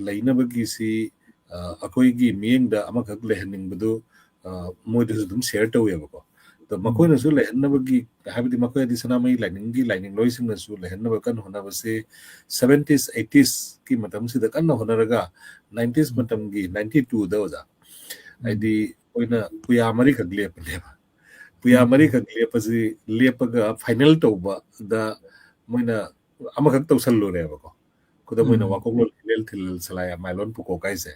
ꯂꯩꯅꯕꯒꯤꯁꯤ ꯑꯩꯈꯣꯏꯒꯤ ꯃꯤꯠꯌꯦꯡꯗ ꯑꯃꯈꯛ ꯂꯩꯍꯟꯅꯤꯡꯕꯗꯨ ꯃꯣꯏꯗꯁꯨ ꯑꯗꯨꯝ ꯁꯦꯌꯔ ꯇꯧꯋꯦꯕꯀꯣ ꯑꯗꯣ ꯃꯈꯣꯏꯅꯁꯨ ꯂꯩꯍꯟꯅꯕꯒꯤ ꯍꯥꯏꯕꯗꯤ ꯃꯈꯣꯏꯗꯤ ꯁꯅꯥꯃꯍꯤ ꯂꯥꯏꯅꯤꯡꯒꯤ ꯂꯥꯏꯅꯤꯡꯂꯣꯏꯁꯤꯡꯅꯁꯨ ꯂꯩꯍꯟꯅꯕ ꯀꯟꯅ ꯍꯣꯠꯅꯕꯁꯦ 70s 80sꯀꯤ ꯃꯇꯝꯁꯤꯗ ꯀꯟꯅ ꯍꯣꯠꯅꯔꯒ 90s ꯃꯇꯝꯒꯤ 92ꯗ ꯑꯣꯖꯥ ꯍꯥꯏꯗꯤ ꯑꯩꯈꯣꯏꯅ ꯄꯨꯌꯥ ꯃꯔꯤꯈꯛ ꯂꯦꯞꯄꯅꯦꯕ ꯄꯨꯌꯥ ꯃꯔꯤꯈꯛ ꯂꯦꯞꯄꯁꯤ ꯂꯦꯞꯄꯒ ꯐꯥꯏꯅꯦꯜ ꯇꯧꯕꯗ ꯃꯣꯏꯅ ꯑꯃꯈꯛ ꯇꯧꯁꯜꯂꯨꯔꯦꯕꯀꯣ ꯈꯨꯗꯝ ꯑꯣꯏꯅ ꯋꯥꯀꯣꯛꯂꯣꯟ ꯍꯤꯂꯦꯜ ꯊꯤꯂꯦꯜ ꯁꯂꯥꯏ ꯑꯃꯥꯏꯂꯣꯟ ꯄꯨꯀꯣꯛ ꯍꯥꯏꯁꯦ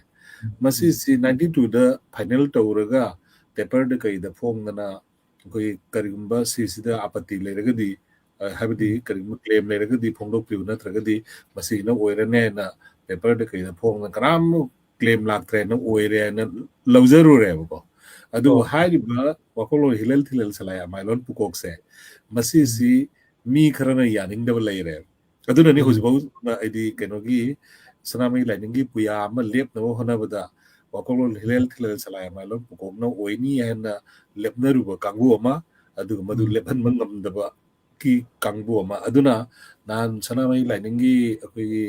ꯃꯁꯤꯁꯤ 92ꯗ ꯐꯥꯏꯅꯦꯜ ꯇꯧꯔꯒ ꯄꯦꯄꯔꯗ ꯀꯩꯗ ꯐꯣꯡꯗꯅ ꯑꯩꯈꯣꯏ ꯀꯔꯤꯒꯨꯝꯕ ꯁꯤꯁꯤꯗ ꯑꯄꯠꯇꯤ ꯂꯩꯔꯒꯗꯤ ꯍꯥꯏꯕꯗꯤ ꯀꯔꯤꯒꯨꯝꯕ ꯀ꯭ꯂꯦꯝ ꯂꯩꯔꯒꯗꯤ ꯐꯣꯡꯗꯣꯛꯄꯤꯌꯨ ꯅꯠꯇ꯭ꯔꯒꯗꯤ ꯃꯁꯤꯅ ꯑꯣꯏꯔꯅꯦꯅ ꯄꯦꯄꯔꯗ ꯀꯩꯗ ꯐꯣꯡꯗꯅ ꯀꯅꯥꯝ क्लेम लाक्ट्रेन ओइरेन लौजरुरेबको अदुबो हाइरिबा वाकोलो हिलेल थिलेल सलाय माइलोन पुकोकसे मसीसी मी खरना यानिंगदब लैरे अदुननि हुजबौ आइदि केनोगी सनामि लाइनिंगी पुया अमा लेपनबो होनबदा वाकोलो हिलेल थिलेल सलाय माइलोन पुकोकनो ओइनी हेना लेपनरुबो कांगु अमा अदुग मदु लेपन मंगमदबा की कांगु अमा अदुना नान सनामि लाइनिंगी अखोगी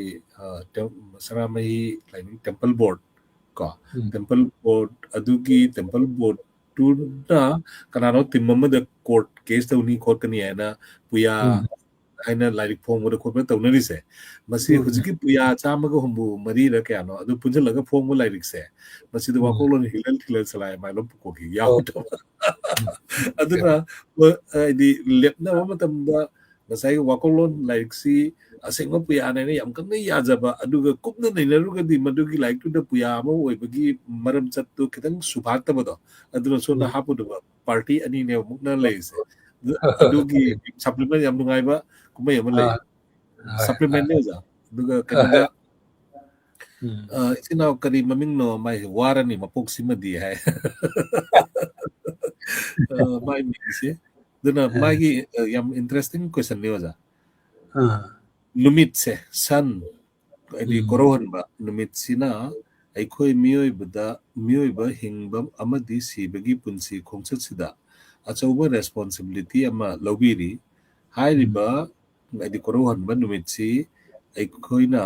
सनामहि लाइनिंग टेंपल बोर्ड को टेंपल बोर्ड अदुगी टेंपल बोर्ड टूना कनानो तिम्ममद कोर्ट केस तौनी कोर्ट कनी हैना पुया हैना लाइक फोंगबद खोब तौनरिसे मसी हुजिकी पुया चामग हुंबु मरी र क्यानो अदु पुंजलगा फोंगबो लाइरिकसे मसी द वाकोलोन हिलल थिलल सलाय माइलो पुकोगी याउट अदुना आइदि लेपना मतमदा मसाई वाकोलोन लाइक्सी असेंग पुया ने यम कंग याजबा अदुगा कुपना नैनरुगदि मदुगी लाइक टू द पुया अमो ओइबगी मरम चत्तु खितंग सुभातबदो अदुना सोना हापुदबा पार्टी अनि ने मुकना लेसे अदुगी सप्लीमेंट यम नुगाइबा कुमै यम ले सप्लीमेंट ने जा अदुगा कनदा इसिना करी ममिंग नो माइ वारनी मपोक सिमदी है माइ मिसे दुना मागी यम इंटरेस्टिंग क्वेश्चन ने जा नुमित से सन आदि कोरोहनबा नुमित सिना अखोई मियोइबा हिंगबम अमदि सिबगी पुंसी खोंगससिदा अचौबा रेस्पॉन्सिबिलिटी अमा लौबिरी हाइरिबा आदि कोरोहनबा नुमितसी अखोइना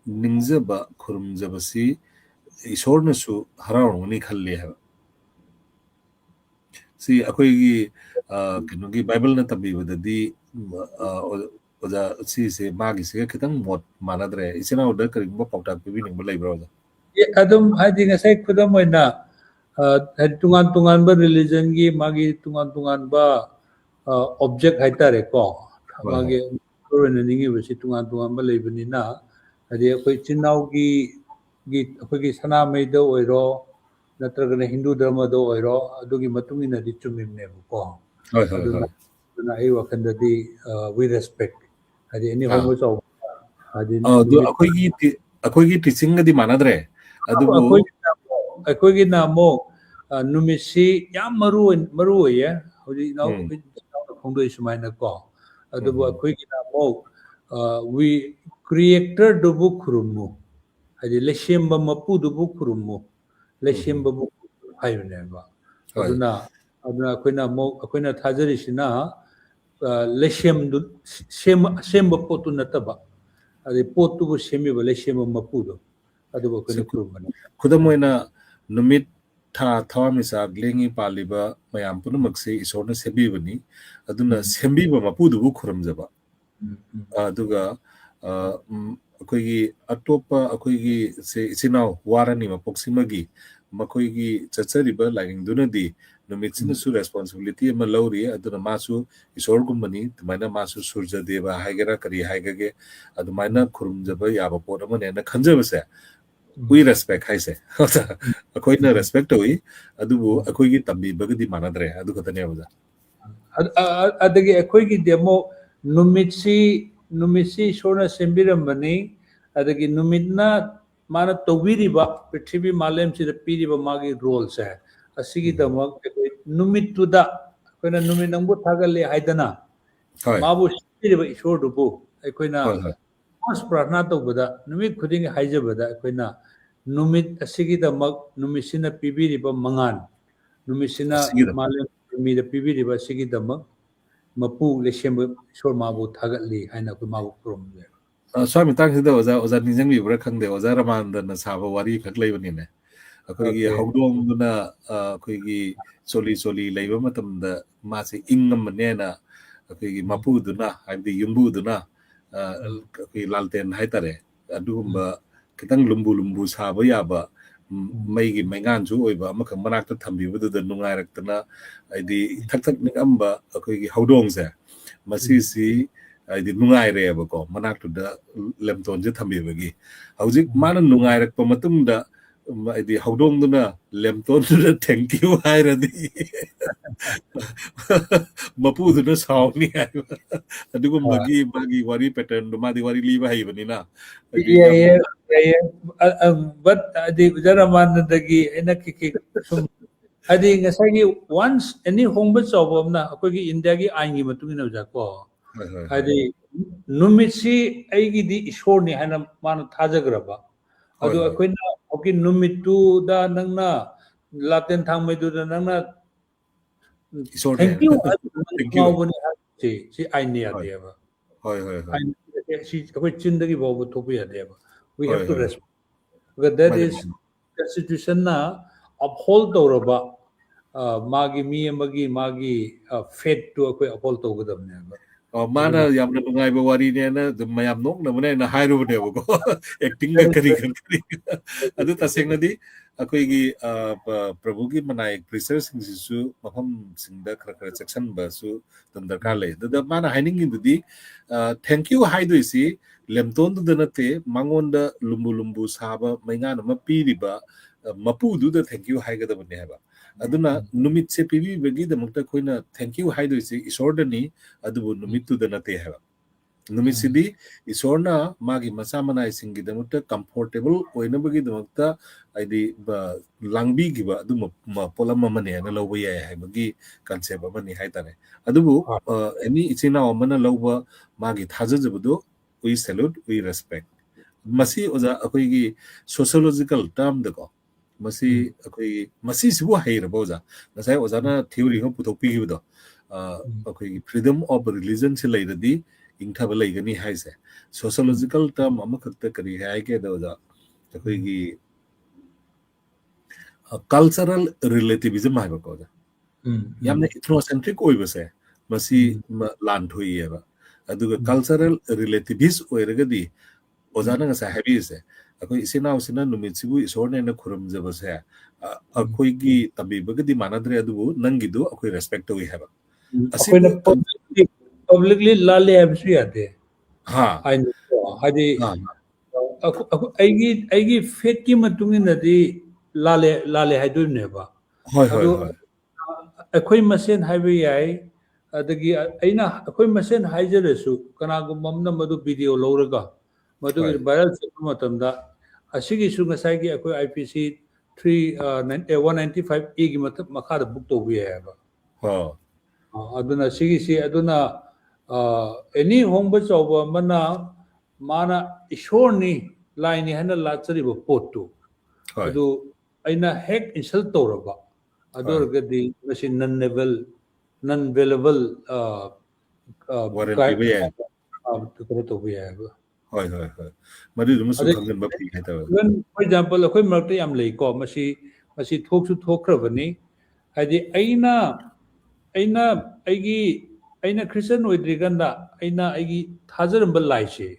निंगजबा खुरुमजबसी ईश्वरनसु हरावंगनी खल्ले है सी अखोइगी कनोगी बाइबल न तबीबददी ओजा से मागी से खितंग मोट मानद्रे इसेना उदर करिंगबा पाउटा पिबि निंगबा लैब्रा ओजा ये अदम हादि ngasai khudam oina tungan tungan ba religion gi magi tungan tungan ba object haitare ko magi korean ningi basi tungan tungan ba lebani na adi akoi chinau gi akoi gi sana mai do oiro natragana hindu dharma do oiro adugi matungi na di chumimne ko aduna ai wakandadi we respect adi any homo so adi akoigi teaching di manadre adubu akoigi na mo numisi yam maru ye hodi no khongdoi sumaina ko adubu akoigi na mo we creator dubu khurumu adi leshemba mapu dubu khurumu leshemba bu hayune ba aduna akoina thajari sina leshem du semba potu nataba adi potu bu semi ba leshem mapu do adubu akoina khurumani kudamoina numit tha thawamisa glengi paliba mayam punumakse isorna sebibani aduna sembiba mapudu bu khuramjaba aduga akoigi atopa akoigi se isinau warani mapoksimagi makoigi chachariba laing dunadi numitsina su responsibility ama lawri aduna masu isor gumbani tumaina masu surja deva haigera kari haigage adumaina khurumjaba yaba pot amane na khanjabase we respect haise akoina respect oi adubu akoigi tambi bagadi manadre adu khatane abuda adagi akoigi demo numisi shona sembirambani adagi numitna mana tobiriba prithvi malem sida piriba magi roles hai asigi damak numituda akoina numit nangbu thagalle haidana mabu siriba ishor dubu akoina mas prarthna tobada numit khuding haijabada akoina numit asigi damak numisina pibiriba mangan numisina malem mida pibiriba asigi damak mapu leshemba ishor mabu thagalle haina ko mabu prom swami tangsida oza nijangbi bra khangde oza ramandana saba wari khaklei ne akoigi hawdong duna akoigi choli leiba matamda mase ingam nena akoigi mapu duna haibdi yumbu duna akoigi lalten haitare adugumba kitang lumbu saba yaba maigi maingan ju oiba amakang manakta thambibudu da nungairakna aidi thak nikamba akoigi hawdong se masisi aidi nungaire abako manaktu da lemton je thambibagi hawjik mana nungairakpa matungda aidi hawdong duna lemton da thank you hairadi mapu duna sauni haiba adugumagi bagi wari pattern madi wari liba haibanina but adi jaraman dagi enaki sum adi ngasagi once any hongba chawbamna akogi india gi aingi matungina jako adi numisi aigi di ishorni hana mana thajagraba adu akoina oki numitu da nangna laten thangmaidu da nangna thank you si aini adeba hoi si akoi chindagi babu topi adeba we have to respect because that is constitution na uphold tawraba magi magi faith to akoi uphold tawgadamne mana yamna nungaiba wari ne na mayam nok na mane na hairu ne ko acting ga kari adu tasengnadi akoigi prabhu gi manai preacher sing su mafam singda khara section ba su darkar le da mana haining indudi thank you haidu isi lemton du danate mangonda lumbu saba mainga na mapiriba mapu du da thank you haiga da bane haba aduna numit se pibi bagi da mukta koina thank you haidu isi isordani adubu numit tu danate haba numit sidi isorna magi masamanai singi da mukta comfortable oina bagi da mukta aidi langbi giba adu ma polam mane na lobo ya haibagi concept amani haitare adubu any ichina omana lobo magi thajajabudu we salute we respect masi oza akoigi sociological term dako masi akoi masi sibu haira boza nasai oza na theory ho putopi gido akoigi freedom of religion se laidadi ingthaba laigani haise sociological term amakhakta kari haige da oza akoigi cultural relativism haiba ko oza yamna ethnocentric oibase masi lan thoiyeba aduga cultural relativist oiragadi ozana nga sa habise ꯑꯩꯈꯣꯏ ꯏꯆꯤꯟ ꯏꯅꯥꯎꯁꯤꯅ ꯅꯨꯃꯤꯠꯁꯤꯕꯨ ꯏꯁꯣꯔꯅꯦꯅ ꯈꯨꯔꯨꯝꯖꯕꯁꯦ ꯑꯩꯈꯣꯏꯒꯤ ꯇꯝꯕꯤꯕꯒꯗꯤ ꯃꯥꯟꯅꯗ꯭रे ꯑꯗꯨꯕꯨ ꯅꯪꯒꯤꯗꯨ ꯑꯩꯈꯣꯏ respect ꯇꯧꯏ ꯍꯥꯏꯕ ꯑꯁꯤꯕꯨ ꯑꯩꯈꯣꯏꯅ publicly ꯂꯥꯜꯂꯦ ꯍꯥꯏꯕꯁꯨ ꯌꯥꯗꯦ ꯍꯥ ꯍꯥꯏꯗꯤ ꯍꯥ ꯑꯩꯒꯤ ꯐꯦꯠꯀꯤ ꯃꯇꯨꯡ ꯏꯟꯅꯗꯤ ꯂꯥꯜꯂꯦ ꯍꯥꯏꯗꯣꯏꯅꯦꯕ ꯍꯣꯏ ꯍꯣꯏ ꯑꯗꯨ ꯍꯣꯏ ꯑꯩꯈꯣꯏ ꯃꯁꯦꯟ ꯍꯥꯏꯕ ꯌꯥꯏ ꯑꯗꯒꯤ ꯑꯩꯅ ꯑꯩꯈꯣꯏ ꯃꯁꯦꯟ ꯍꯥꯏꯖꯔꯁꯨ ꯀꯅꯥꯒꯨꯝꯕ ꯑꯃꯅ ꯃꯗꯨ ꯚꯤꯗꯤꯑꯣ ꯂꯧꯔꯒ ꯃꯗꯨꯒꯤ ꯍꯣꯏ ꯚꯥꯏꯔꯦꯜ ꯆꯠꯄ ꯃꯇꯝꯗ ꯑꯁꯤꯒꯤꯁꯨ ꯉꯁꯥꯏꯒꯤ ꯑꯩꯈꯣꯏ IPC 195A ꯒꯤ ꯃꯈꯥꯗ ꯕꯨꯛ ꯇꯧꯕ ꯌꯥꯏꯑꯕ ꯍꯣ ꯑꯗꯨꯅ ꯁꯤꯒꯤꯁꯤ ꯑꯗꯨꯅ ꯑꯦꯅꯤ ꯍꯣꯡꯕ ꯆꯥꯎꯕ ꯑꯃꯅ ꯃꯥꯅ ꯏꯁꯣꯔꯅꯤ ꯂꯥꯏꯅꯤ ꯍꯥꯏꯅ ꯂꯥꯠꯆꯔꯤꯕ ꯄꯣꯠꯇꯨ ꯍꯣꯏ ꯑꯗꯨ ꯑꯩꯅ ꯍꯦꯛ ꯏꯟꯁꯜ ꯇꯧꯔꯕ ꯑꯗꯨ ꯍꯣꯏ ꯑꯣꯏꯔꯒꯗꯤ ꯃꯁꯤ ꯅꯟ ꯚꯦꯂꯦꯕꯜ ꯋꯥꯔꯦꯟ ꯄꯤꯕ ꯌꯥꯏ ꯀꯩꯅꯣ ꯇꯧꯕ ꯌꯥꯏꯑꯕ ꯍꯣꯏ ꯍꯣꯏ ꯍꯣꯏ ꯃꯗꯨꯗꯨꯃꯁꯨ ꯑꯗꯩ ꯈꯪꯖꯤꯟꯕ ꯐꯩ ꯍꯥꯏꯇꯥꯔꯦ ꯏꯚꯟ ꯐꯣꯔ ꯑꯦꯛꯖꯥꯝꯄꯜ ꯑꯩꯈꯣꯏ ꯃꯔꯛꯇ ꯌꯥꯝ ꯂꯩꯀꯣ ꯃꯁꯤ ꯊꯣꯛꯁꯨ ꯊꯣꯛꯈ꯭ꯔꯕꯅꯤ ꯍꯥꯏꯗꯤ ꯑꯩꯅ ꯈ꯭ꯔꯤꯁꯇꯟ ꯑꯣꯏꯗ꯭ꯔꯤꯀꯥꯟꯗ ꯑꯩꯒꯤ ꯊꯥꯖꯔꯝꯕ ꯂꯥꯏꯁꯦ